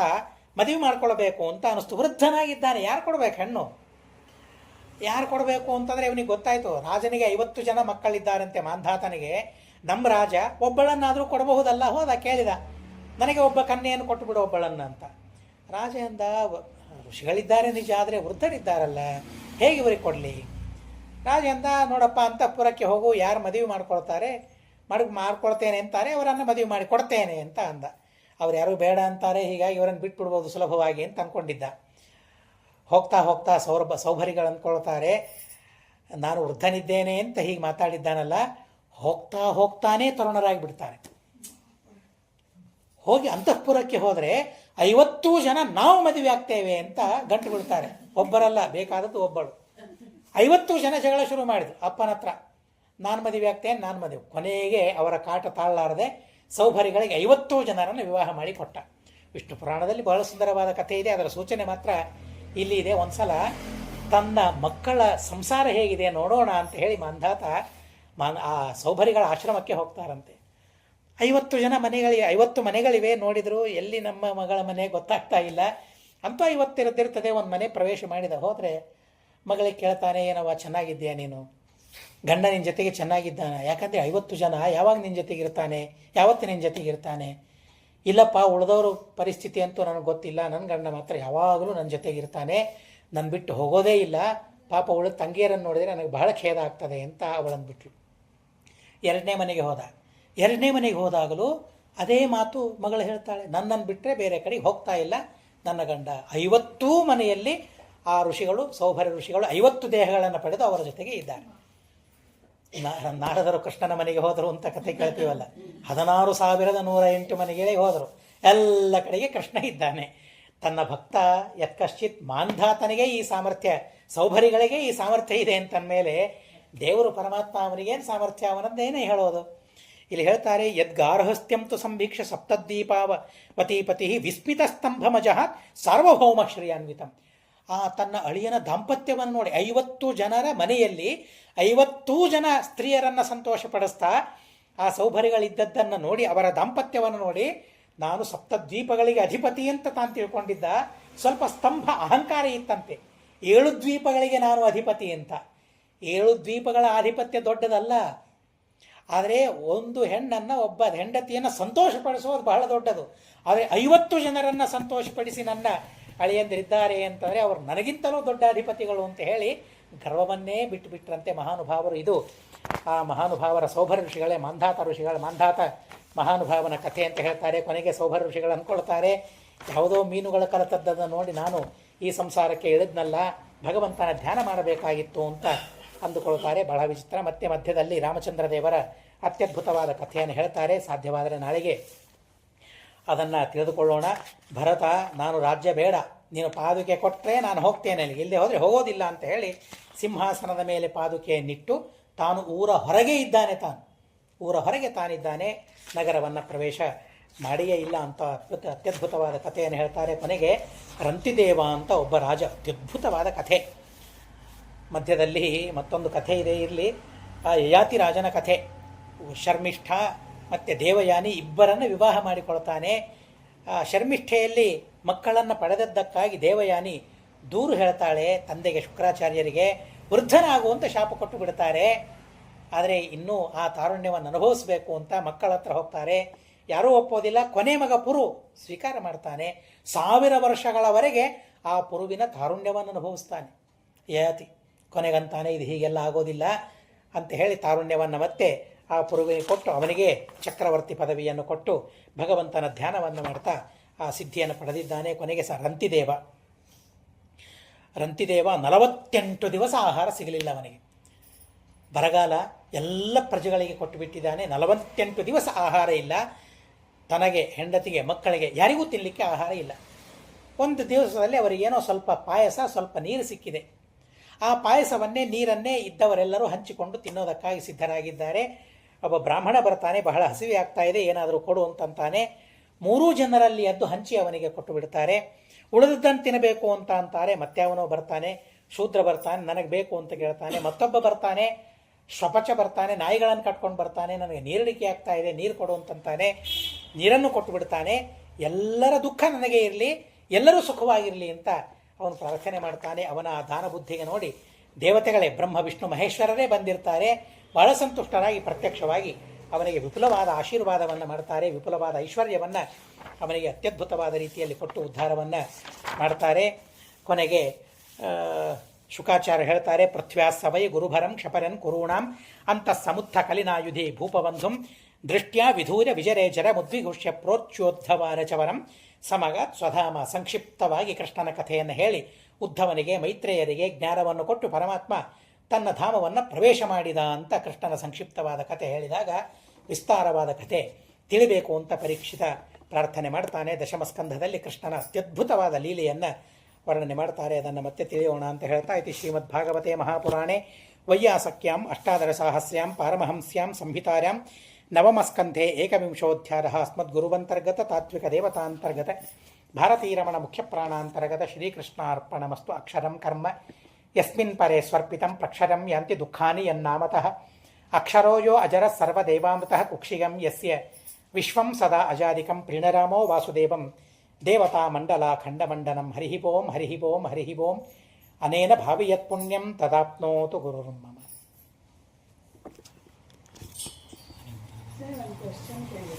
ಮದುವೆ ಮಾಡ್ಕೊಳ್ಬೇಕು ಅಂತ ಅನಿಸ್ತು. ವೃದ್ಧನಾಗಿದ್ದಾನೆ, ಯಾರು ಕೊಡಬೇಕು ಹೆಣ್ಣು? ಯಾರು ಕೊಡಬೇಕು ಅಂತಂದರೆ ಇವನಿಗೆ ಗೊತ್ತಾಯಿತು, ರಾಜನಿಗೆ 50 ಜನ ಮಕ್ಕಳಿದ್ದಾರಂತೆ ಮಾಂಧಾತನಿಗೆ. ನಮ್ಮ ರಾಜ ಒಬ್ಬಳನ್ನಾದರೂ ಕೊಡಬಹುದಲ್ಲ. ಹೋದ ಕೇಳಿದ, ನನಗೆ ಒಬ್ಬ ಕನ್ಯೆಯನ್ನು ಕೊಟ್ಟುಬಿಡು ಒಬ್ಬಳನ್ನು ಅಂತ. ರಾಜ ಅಂದ, ಋಷಿಗಳಿದ್ದಾರೆ ನಿಜ, ಆದರೆ ವೃದ್ಧರಿದ್ದಾರಲ್ಲ, ಹೇಗೆ ಇವರಿಗೆ ಕೊಡಲಿ? ರಾಜ ಅಂದ, ನೋಡಪ್ಪ ಅಂತಃಪುರಕ್ಕೆ ಹೋಗು, ಯಾರು ಮದುವೆ ಮಾಡ್ಕೊಳ್ತಾರೆ ಮಾಡ್ಕೊಳ್ತೇನೆ ಅಂತಾರೆ ಅವರನ್ನು ಮದುವೆ ಮಾಡಿ ಕೊಡ್ತೇನೆ ಅಂತ ಅಂದ. ಅವ್ರು ಯಾರೂ ಬೇಡ ಅಂತಾರೆ, ಹೀಗಾಗಿ ಇವರನ್ನು ಬಿಟ್ಬಿಡ್ಬೋದು ಸುಲಭವಾಗಿ ಅಂತ ಅಂದ್ಕೊಂಡಿದ್ದ. ಹೋಗ್ತಾ ಹೋಗ್ತಾ ಸೌಭರಿಗಳು ಅಂದ್ಕೊಳ್ತಾರೆ, ನಾನು ವೃದ್ಧನಿದ್ದೇನೆ ಅಂತ ಹೀಗೆ ಮಾತಾಡಿದ್ದಾನಲ್ಲ, ಹೋಗ್ತಾ ಹೋಗ್ತಾನೇ ತರುಣರಾಗಿ ಬಿಡ್ತಾರೆ. ಹೋಗಿ ಅಂತಃಪುರಕ್ಕೆ ಹೋದರೆ 50 ಜನ ನಾವು ಮದುವೆ ಆಗ್ತೇವೆ ಅಂತ ಗಂಟು ಬಿಡ್ತಾರೆ. ಒಬ್ಬರಲ್ಲ, ಬೇಕಾದದ್ದು ಒಬ್ಬಳು. 50 ಜನ ಜಗಳ ಶುರು ಮಾಡಿದ್ರು ಅಪ್ಪನ ಹತ್ರ, ನಾನು ಮದುವೆ ಆಗ್ತೇನೆ, ನಾನು ಮದುವೆ. ಕೊನೆಗೆ ಅವರ ಕಾಟ ತಾಳಲಾರದೆ ಸೌಭರಿಗಳಿಗೆ 50 ಜನರನ್ನು ವಿವಾಹ ಮಾಡಿ ಕೊಟ್ಟ. ವಿಷ್ಣು ಪುರಾಣದಲ್ಲಿ ಬಹಳ ಸುಂದರವಾದ ಕಥೆ ಇದೆ, ಅದರ ಸೂಚನೆ ಮಾತ್ರ ಇಲ್ಲಿ ಇದೆ. ಒಂದ್ಸಲ ತನ್ನ ಮಕ್ಕಳ ಸಂಸಾರ ಹೇಗಿದೆ ನೋಡೋಣ ಅಂತ ಹೇಳಿ ಮಾಂಧಾತ ಆ ಸೌಭರಿಗಳ ಆಶ್ರಮಕ್ಕೆ ಹೋಗ್ತಾರಂತೆ. 50 ಜನ ಮನೆಗಳಿಗೆ 50 ಮನೆಗಳಿವೆ, ನೋಡಿದ್ರು ಎಲ್ಲಿ ನಮ್ಮ ಮಗಳ ಮನೆ ಗೊತ್ತಾಗ್ತಾ ಇಲ್ಲ. ಅಂತೂ 50 ಇರ್ತಿರ್ತದೆ. ಒಂದು ಮನೆ ಪ್ರವೇಶ ಮಾಡಿದ ಹೋದರೆ ಮಗಳಿಗೆ ಕೇಳ್ತಾನೆ, ಏನವ್ವ ಚೆನ್ನಾಗಿದ್ದೀಯಾ ನೀನು, ಗಂಡ ನಿನ್ನ ಜೊತೆಗೆ ಚೆನ್ನಾಗಿದ್ದಾನ? ಯಾಕಂದರೆ 50 ಜನ ಯಾವಾಗ ನಿನ್ನ ಜೊತೆಗೆ ಇರ್ತಾನೆ, ಯಾವತ್ತು ನಿನ್ನ ಜೊತೆಗೆ ಇರ್ತಾನೆ? ಇಲ್ಲಪ್ಪ, ಉಳಿದವರು ಪರಿಸ್ಥಿತಿ ಅಂತೂ ನನಗೆ ಗೊತ್ತಿಲ್ಲ, ನನ್ನ ಗಂಡ ಮಾತ್ರ ಯಾವಾಗಲೂ ನನ್ನ ಜೊತೆಗೆ ಇರ್ತಾನೆ, ನನ್ನ ಬಿಟ್ಟು ಹೋಗೋದೇ ಇಲ್ಲ. ಪಾಪ ಉಳಿದ ತಂಗಿಯರನ್ನು ನೋಡಿದರೆ ನನಗೆ ಬಹಳ ಖೇದ ಆಗ್ತದೆ ಅಂತ ಅವಳನ್ನು ಬಿಟ್ಟಳು. 2ನೇ ಮನೆಗೆ ಹೋದ. 2ನೇ ಮನೆಗೆ ಹೋದಾಗಲೂ ಅದೇ ಮಾತು ಮಗಳು ಹೇಳ್ತಾಳೆ, ನನ್ನನ್ನು ಬಿಟ್ಟರೆ ಬೇರೆ ಕಡೆಗೆ ಹೋಗ್ತಾ ಇಲ್ಲ ನನ್ನ ಗಂಡ. 50 ಮನೆಯಲ್ಲಿ ಆ ಋಷಿಗಳು, ಸೌಭರ್ಯ ಋಷಿಗಳು 50 ದೇಹಗಳನ್ನು ಪಡೆದು ಅವರ ಜೊತೆಗೆ ಇದ್ದಾರೆ. ನಾರದರು ಕೃಷ್ಣನ ಮನೆಗೆ ಹೋದರು ಅಂತ ಕಥೆ ಕೇಳ್ತೀವಲ್ಲ, 16,108 ಮನೆಗೆ ಹೋದರು. ಎಲ್ಲ ಕಡೆಗೆ ಕೃಷ್ಣ ಇದ್ದಾನೆ. ತನ್ನ ಭಕ್ತ ಯತ್ಕಶ್ಚಿತ್ ಮಾಂಧಾತನಿಗೆ ಈ ಸಾಮರ್ಥ್ಯ, ಸೌಭರಿಗಳಿಗೆ ಈ ಸಾಮರ್ಥ್ಯ ಇದೆ ಅಂತಂದಮೇಲೆ ದೇವರು ಪರಮಾತ್ಮ ಅವನಿಗೇನು ಸಾಮರ್ಥ್ಯ, ಅವನದ್ದೇನೇ ಹೇಳೋದು. ಇಲ್ಲಿ ಹೇಳ್ತಾರೆ, ಯದ್ಗಾರ್ಹಸ್ಥ್ಯಂತು ಸಂಭೀಕ್ಷ ಸಪ್ತದ್ವೀಪಾವತೀಪತಿ ವಿಸ್ಮಿತ ಸ್ತಂಭಮಜಃ ಸಾರ್ವಭೌಮ ಶ್ರೇಯಾನ್ವಿತಂ. ತನ್ನ ಅಳಿಯನ ದಾಂಪತ್ಯವನ್ನು ನೋಡಿ, 50 ಜನರ ಮನೆಯಲ್ಲಿ 50 ಜನ ಸ್ತ್ರೀಯರನ್ನು ಸಂತೋಷಪಡಿಸ್ತಾ ಆ ಸೌಭರಿಗಳಿದ್ದದ್ದನ್ನು ನೋಡಿ, ಅವರ ದಾಂಪತ್ಯವನ್ನು ನೋಡಿ, ನಾನು ಸಪ್ತದ್ವೀಪಗಳಿಗೆ ಅಧಿಪತಿ ಅಂತ ತಾನು ತಿಳ್ಕೊಂಡಿದ್ದ. ಸ್ವಲ್ಪ ಸ್ತಂಭ ಅಹಂಕಾರ ಇತ್ತಂತೆ, 7 ದ್ವೀಪಗಳಿಗೆ ನಾನು ಅಧಿಪತಿ ಅಂತ. 7 ದ್ವೀಪಗಳ ಆಧಿಪತ್ಯ ದೊಡ್ಡದಲ್ಲ, ಆದರೆ ಒಂದು ಹೆಣ್ಣನ್ನು, ಒಬ್ಬ ಹೆಂಡತಿಯನ್ನು ಸಂತೋಷಪಡಿಸೋದು ಬಹಳ ದೊಡ್ಡದು. ಆದರೆ 50 ಜನರನ್ನು ಸಂತೋಷಪಡಿಸಿ ನನ್ನ ಅಳಿಯಂದಿರಿದ್ದಾರೆ ಅಂತಂದರೆ ಅವರು ನನಗಿಂತಲೂ ದೊಡ್ಡ ಅಧಿಪತಿಗಳು ಅಂತ ಹೇಳಿ ಗರ್ವವನ್ನೇ ಬಿಟ್ಟುಬಿಟ್ರಂತೆ ಮಹಾನುಭಾವರು. ಇದು ಆ ಮಹಾನುಭಾವರ ಸೌಭರ ಋಷಿಗಳೇ ಮಾಂಧಾತ ಮಹಾನುಭಾವನ ಕಥೆ ಅಂತ ಹೇಳ್ತಾರೆ. ಕೊನೆಗೆ ಸೌಭರ ಋಷಿಗಳು ಅಂದ್ಕೊಳ್ತಾರೆ, ಯಾವುದೋ ಮೀನುಗಳ ಕಲತದ್ದನ್ನು ನೋಡಿ ನಾನು ಈ ಸಂಸಾರಕ್ಕೆ ಇಳಿದ್ನಲ್ಲ, ಭಗವಂತನ ಧ್ಯಾನ ಮಾಡಬೇಕಾಗಿತ್ತು ಅಂತ ಅಂದುಕೊಳ್ತಾರೆ. ಬಹಳ ವಿಚಿತ್ರ. ಮತ್ತೆ ಮಧ್ಯದಲ್ಲಿ ರಾಮಚಂದ್ರ ದೇವರ ಅತ್ಯದ್ಭುತವಾದ ಕಥೆಯನ್ನು ಹೇಳ್ತಾರೆ. ಸಾಧ್ಯವಾದರೆ ನಾಳೆಗೆ ಅದನ್ನು ತಿಳಿದುಕೊಳ್ಳೋಣ. ಭರತ, ನಾನು ರಾಜ್ಯ ಬೇಡ, ನೀನು ಪಾದುಕೆ ಕೊಟ್ಟರೆ ನಾನು ಹೋಗ್ತೇನೆ, ಇಲ್ಲದೆ ಹೋದರೆ ಹೋಗೋದಿಲ್ಲ ಅಂತ ಹೇಳಿ ಸಿಂಹಾಸನದ ಮೇಲೆ ಪಾದುಕೆಯನ್ನಿಟ್ಟು ತಾನು ಊರ ಹೊರಗೆ ಇದ್ದಾನೆ. ಊರ ಹೊರಗೆ ತಾನಿದ್ದಾನೆ, ನಗರವನ್ನು ಪ್ರವೇಶ ಮಾಡಿಯೇ ಇಲ್ಲ ಅಂತ ಅತ್ಯದ್ಭುತವಾದ ಕಥೆಯನ್ನು ಹೇಳ್ತಾರೆ. ಕೊನೆಗೆ ರಂತಿದೇವ ಅಂತ ಒಬ್ಬ ರಾಜ, ಅತ್ಯದ್ಭುತವಾದ ಕಥೆ. ಮಧ್ಯದಲ್ಲಿ ಮತ್ತೊಂದು ಕಥೆ ಇದೆ. ಇರಲಿ, ಯಯಾತಿ ರಾಜನ ಕಥೆ. ಶರ್ಮಿಷ್ಠ ಮತ್ತು ದೇವಯಾನಿ ಇಬ್ಬರನ್ನು ವಿವಾಹ ಮಾಡಿಕೊಳ್ತಾನೆ. ಶರ್ಮಿಷ್ಠೆಯಲ್ಲಿ ಮಕ್ಕಳನ್ನು ಪಡೆದದ್ದಕ್ಕಾಗಿ ದೇವಯಾನಿ ದೂರು ಹೇಳ್ತಾಳೆ ತಂದೆಗೆ, ಶುಕ್ರಾಚಾರ್ಯರಿಗೆ. ವೃದ್ಧನಾಗುವಂತ ಶಾಪ ಕೊಟ್ಟು ಬಿಡ್ತಾರೆ. ಆದರೆ ಇನ್ನೂ ಆ ತಾರುಣ್ಯವನ್ನು ಅನುಭವಿಸಬೇಕು ಅಂತ ಮಕ್ಕಳ ಹತ್ರ ಹೋಗ್ತಾರೆ. ಯಾರೂ ಒಪ್ಪೋದಿಲ್ಲ. ಕೊನೆ ಮಗ ಪುರು ಸ್ವೀಕಾರ ಮಾಡ್ತಾನೆ. 1000 ವರ್ಷಗಳವರೆಗೆ ಆ ಪುರುವಿನ ತಾರುಣ್ಯವನ್ನು ಅನುಭವಿಸ್ತಾನೆ ಯಯಾತಿ. ಕೊನೆಗಂತಾನೆ ಇದು ಹೀಗೆಲ್ಲ ಆಗೋದಿಲ್ಲ ಅಂತ ಹೇಳಿ ತಾರುಣ್ಯವನ್ನು ಮತ್ತೆ ಆ ಪುರುವಿಗೆ ಕೊಟ್ಟು ಅವನಿಗೆ ಚಕ್ರವರ್ತಿ ಪದವಿಯನ್ನು ಕೊಟ್ಟು ಭಗವಂತನ ಧ್ಯಾನವನ್ನು ಮಾಡ್ತಾ ಆ ಸಿದ್ಧಿಯನ್ನು ಪಡೆದಿದ್ದಾನೆ. ಕೊನೆಗೆ ರಂತಿದೇವ 48 ದಿವಸ ಆಹಾರ ಸಿಗಲಿಲ್ಲ ಅವನಿಗೆ. ಬರಗಾಲ, ಎಲ್ಲ ಪ್ರಜೆಗಳಿಗೆ ಕೊಟ್ಟು ಬಿಟ್ಟಿದ್ದಾನೆ. 48 ದಿವಸ ಆಹಾರ ಇಲ್ಲ. ತನಗೆ, ಹೆಂಡತಿಗೆ, ಮಕ್ಕಳಿಗೆ ಯಾರಿಗೂ ತಿನ್ನಲಿಕ್ಕೆ ಆಹಾರ ಇಲ್ಲ. ಒಂದು ದಿವಸದಲ್ಲಿ ಅವರಿಗೇನೋ ಸ್ವಲ್ಪ ಪಾಯಸ, ಸ್ವಲ್ಪ ನೀರು ಸಿಕ್ಕಿದೆ. ಆ ಪಾಯಸವನ್ನೇ, ನೀರನ್ನೇ ಇದ್ದವರೆಲ್ಲರೂ ಹಂಚಿಕೊಂಡು ತಿನ್ನೋದಕ್ಕಾಗಿ ಸಿದ್ಧರಾಗಿದ್ದಾರೆ. ಒಬ್ಬ ಬ್ರಾಹ್ಮಣ ಬರ್ತಾನೆ, ಬಹಳ ಹಸಿವೆ ಆಗ್ತಾ ಇದೆ, ಏನಾದರೂ ಕೊಡು ಅಂತಂತಾನೆ. 3 ಜನರಲ್ಲಿ ಎದ್ದು ಹಂಚಿ ಅವನಿಗೆ ಕೊಟ್ಟು ಬಿಡ್ತಾರೆ. ಉಳಿದದ್ದನ್ನು ತಿನ್ನಬೇಕು ಅಂತ ಅಂತಾರೆ. ಮತ್ತೆ ಅವನು ಬರ್ತಾನೆ, ಶೂದ್ರ ಬರ್ತಾನೆ, ನನಗೆ ಬೇಕು ಅಂತ ಕೇಳ್ತಾನೆ. ಮತ್ತೊಬ್ಬ ಬರ್ತಾನೆ, ಶ್ವಪಚ ಬರ್ತಾನೆ, ನಾಯಿಗಳನ್ನು ಕಟ್ಕೊಂಡು ಬರ್ತಾನೆ, ನನಗೆ ನೀರಡಿಕೆ ಆಗ್ತಾ ಇದೆ, ನೀರು ಕೊಡು ಅಂತಂತಾನೆ. ನೀರನ್ನು ಕೊಟ್ಟು ಬಿಡ್ತಾನೆ. ಎಲ್ಲರ ದುಃಖ ನನಗೆ ಇರಲಿ, ಎಲ್ಲರೂ ಸುಖವಾಗಿರಲಿ ಅಂತ ಅವನು ಪ್ರಾರ್ಥನೆ ಮಾಡ್ತಾನೆ. ಅವನ ಆ ದಾನ ಬುದ್ಧಿಗೆ ನೋಡಿ ದೇವತೆಗಳೇ, ಬ್ರಹ್ಮ ವಿಷ್ಣು ಮಹೇಶ್ವರರೇ ಬಂದಿರ್ತಾರೆ. ಬಹಳ ಸಂತುಷ್ಟರಾಗಿ ಪ್ರತ್ಯಕ್ಷವಾಗಿ ಅವನಿಗೆ ವಿಪುಲವಾದ ಆಶೀರ್ವಾದವನ್ನು ಮಾಡ್ತಾರೆ. ವಿಪುಲವಾದ ಐಶ್ವರ್ಯವನ್ನು ಅವನಿಗೆ ಅತ್ಯದ್ಭುತವಾದ ರೀತಿಯಲ್ಲಿ ಕೊಟ್ಟು ಉದ್ಧಾರವನ್ನು ಮಾಡ್ತಾರೆ. ಕೊನೆಗೆ ಶುಕಾಚಾರ್ಯ ಹೇಳ್ತಾರೆ, ಪೃಥ್ವ್ಯಾಸವೈ ಗುರುಭರಂ ಕ್ಷಪರನ್ ಕುರುಣಾಂ ಅಂತ ಸಮುತ್ಥ ಕಲಿನಾಯುಧಿ ಭೂಪಬಂಧುಂ ದೃಷ್ಟ್ಯಾ ವಿಧೂರ ವಿಜರೇಚರ ಮುದ್ವಿಘುಷ್ಯ ಪ್ರೋಚ್ಯೋದ್ಧವಾರಚವರಂ ಸಮಗಾತ್ ಸ್ವಧಾಮ. ಸಂಕ್ಷಿಪ್ತವಾಗಿ ಕೃಷ್ಣನ ಕಥೆಯನ್ನು ಹೇಳಿ ಉದ್ಧವನಿಗೆ, ಮೈತ್ರೇಯರಿಗೆ ಜ್ಞಾನವನ್ನು ಕೊಟ್ಟು ಪರಮಾತ್ಮ ತನ್ನ ಧಾಮವನ್ನು ಪ್ರವೇಶ ಮಾಡಿದ ಅಂತ ಕೃಷ್ಣನ ಸಂಕ್ಷಿಪ್ತವಾದ ಕಥೆ ಹೇಳಿದಾಗ ವಿಸ್ತಾರವಾದ ಕಥೆ ತಿಳಿಬೇಕು ಅಂತ ಪರೀಕ್ಷಿತ ಪ್ರಾರ್ಥನೆ ಮಾಡ್ತಾನೆ. ದಶಮಸ್ಕಂಧದಲ್ಲಿ ಕೃಷ್ಣನ ಅತ್ಯದ್ಭುತವಾದ ಲೀಲೆಯನ್ನು ವರ್ಣನೆ ಮಾಡ್ತಾರೆ. ಅದನ್ನು ಮತ್ತೆ ತಿಳಿಯೋಣ ಅಂತ ಹೇಳ್ತಾ ಇತಿ ಶ್ರೀಮದ್ ಭಾಗವತೆ ಮಹಾಪುರಾಣೆ ವೈಯಾಸಕ್ಯಾಂ ಅಷ್ಟಾದಶಸಾಹಸ್ರ್ಯಾಂ ಪಾರಮಹಂಸ್ಯಾಂ ಸಂಹಿತಾರ್ಯಾಂ ನವಮಸ್ಕಂಧೆ ಏಕವಿಂಶೋಧ್ಯಾಯ ಅಸ್ಮದ್ಗುರುವಂತರ್ಗತ ತಾತ್ವಿಕ ದೇವತಾಂತರ್ಗತ ಭಾರತೀರಮಣ ಮುಖ್ಯ ಪ್ರಾಣಾಂತರ್ಗತ ಶ್ರೀಕೃಷ್ಣಾರ್ಪಣಮಸ್ತು. ಅಕ್ಷರಂ ಕರ್ಮ ಯಸ್ಮಿನ್ ಪರೇ ಸ್ವರ್ಪಿತಂ ಪ್ರಕ್ಷರಂ ಯಾಂತಿ ದುಃಖಾನಿ ಯನ್ನಾಮತಃ ಅಕ್ಷರೋ ಯೋ ಅಜರ ಸರ್ವದೇವಾಮೃತಃ ಕುಕ್ಷಿಗಂ ಯಸ್ಯ ವಿಶ್ವಂ ಸದಾ ಅಜಾದಿಕಂ ಪ್ರೀಣರಾಮೋ ವಾಸುದೇವಂ ದೇವತಾ ಮಂಡಲ ಖಂಡಮಂಡನಂ ಹರಿ ಓಂ ಹರಿ ಓಂ ಹರಿ ಓಂ ಅನೇನ ಭಾವಿಯತ್ ಪುಣ್ಯಂ ತದಾಪ್ನೋತು ಗುರುರ್ಮಮ. ಸರ್ ಒಂದು ಕ್ವಶನ್ ಕೇಳಿದೆ.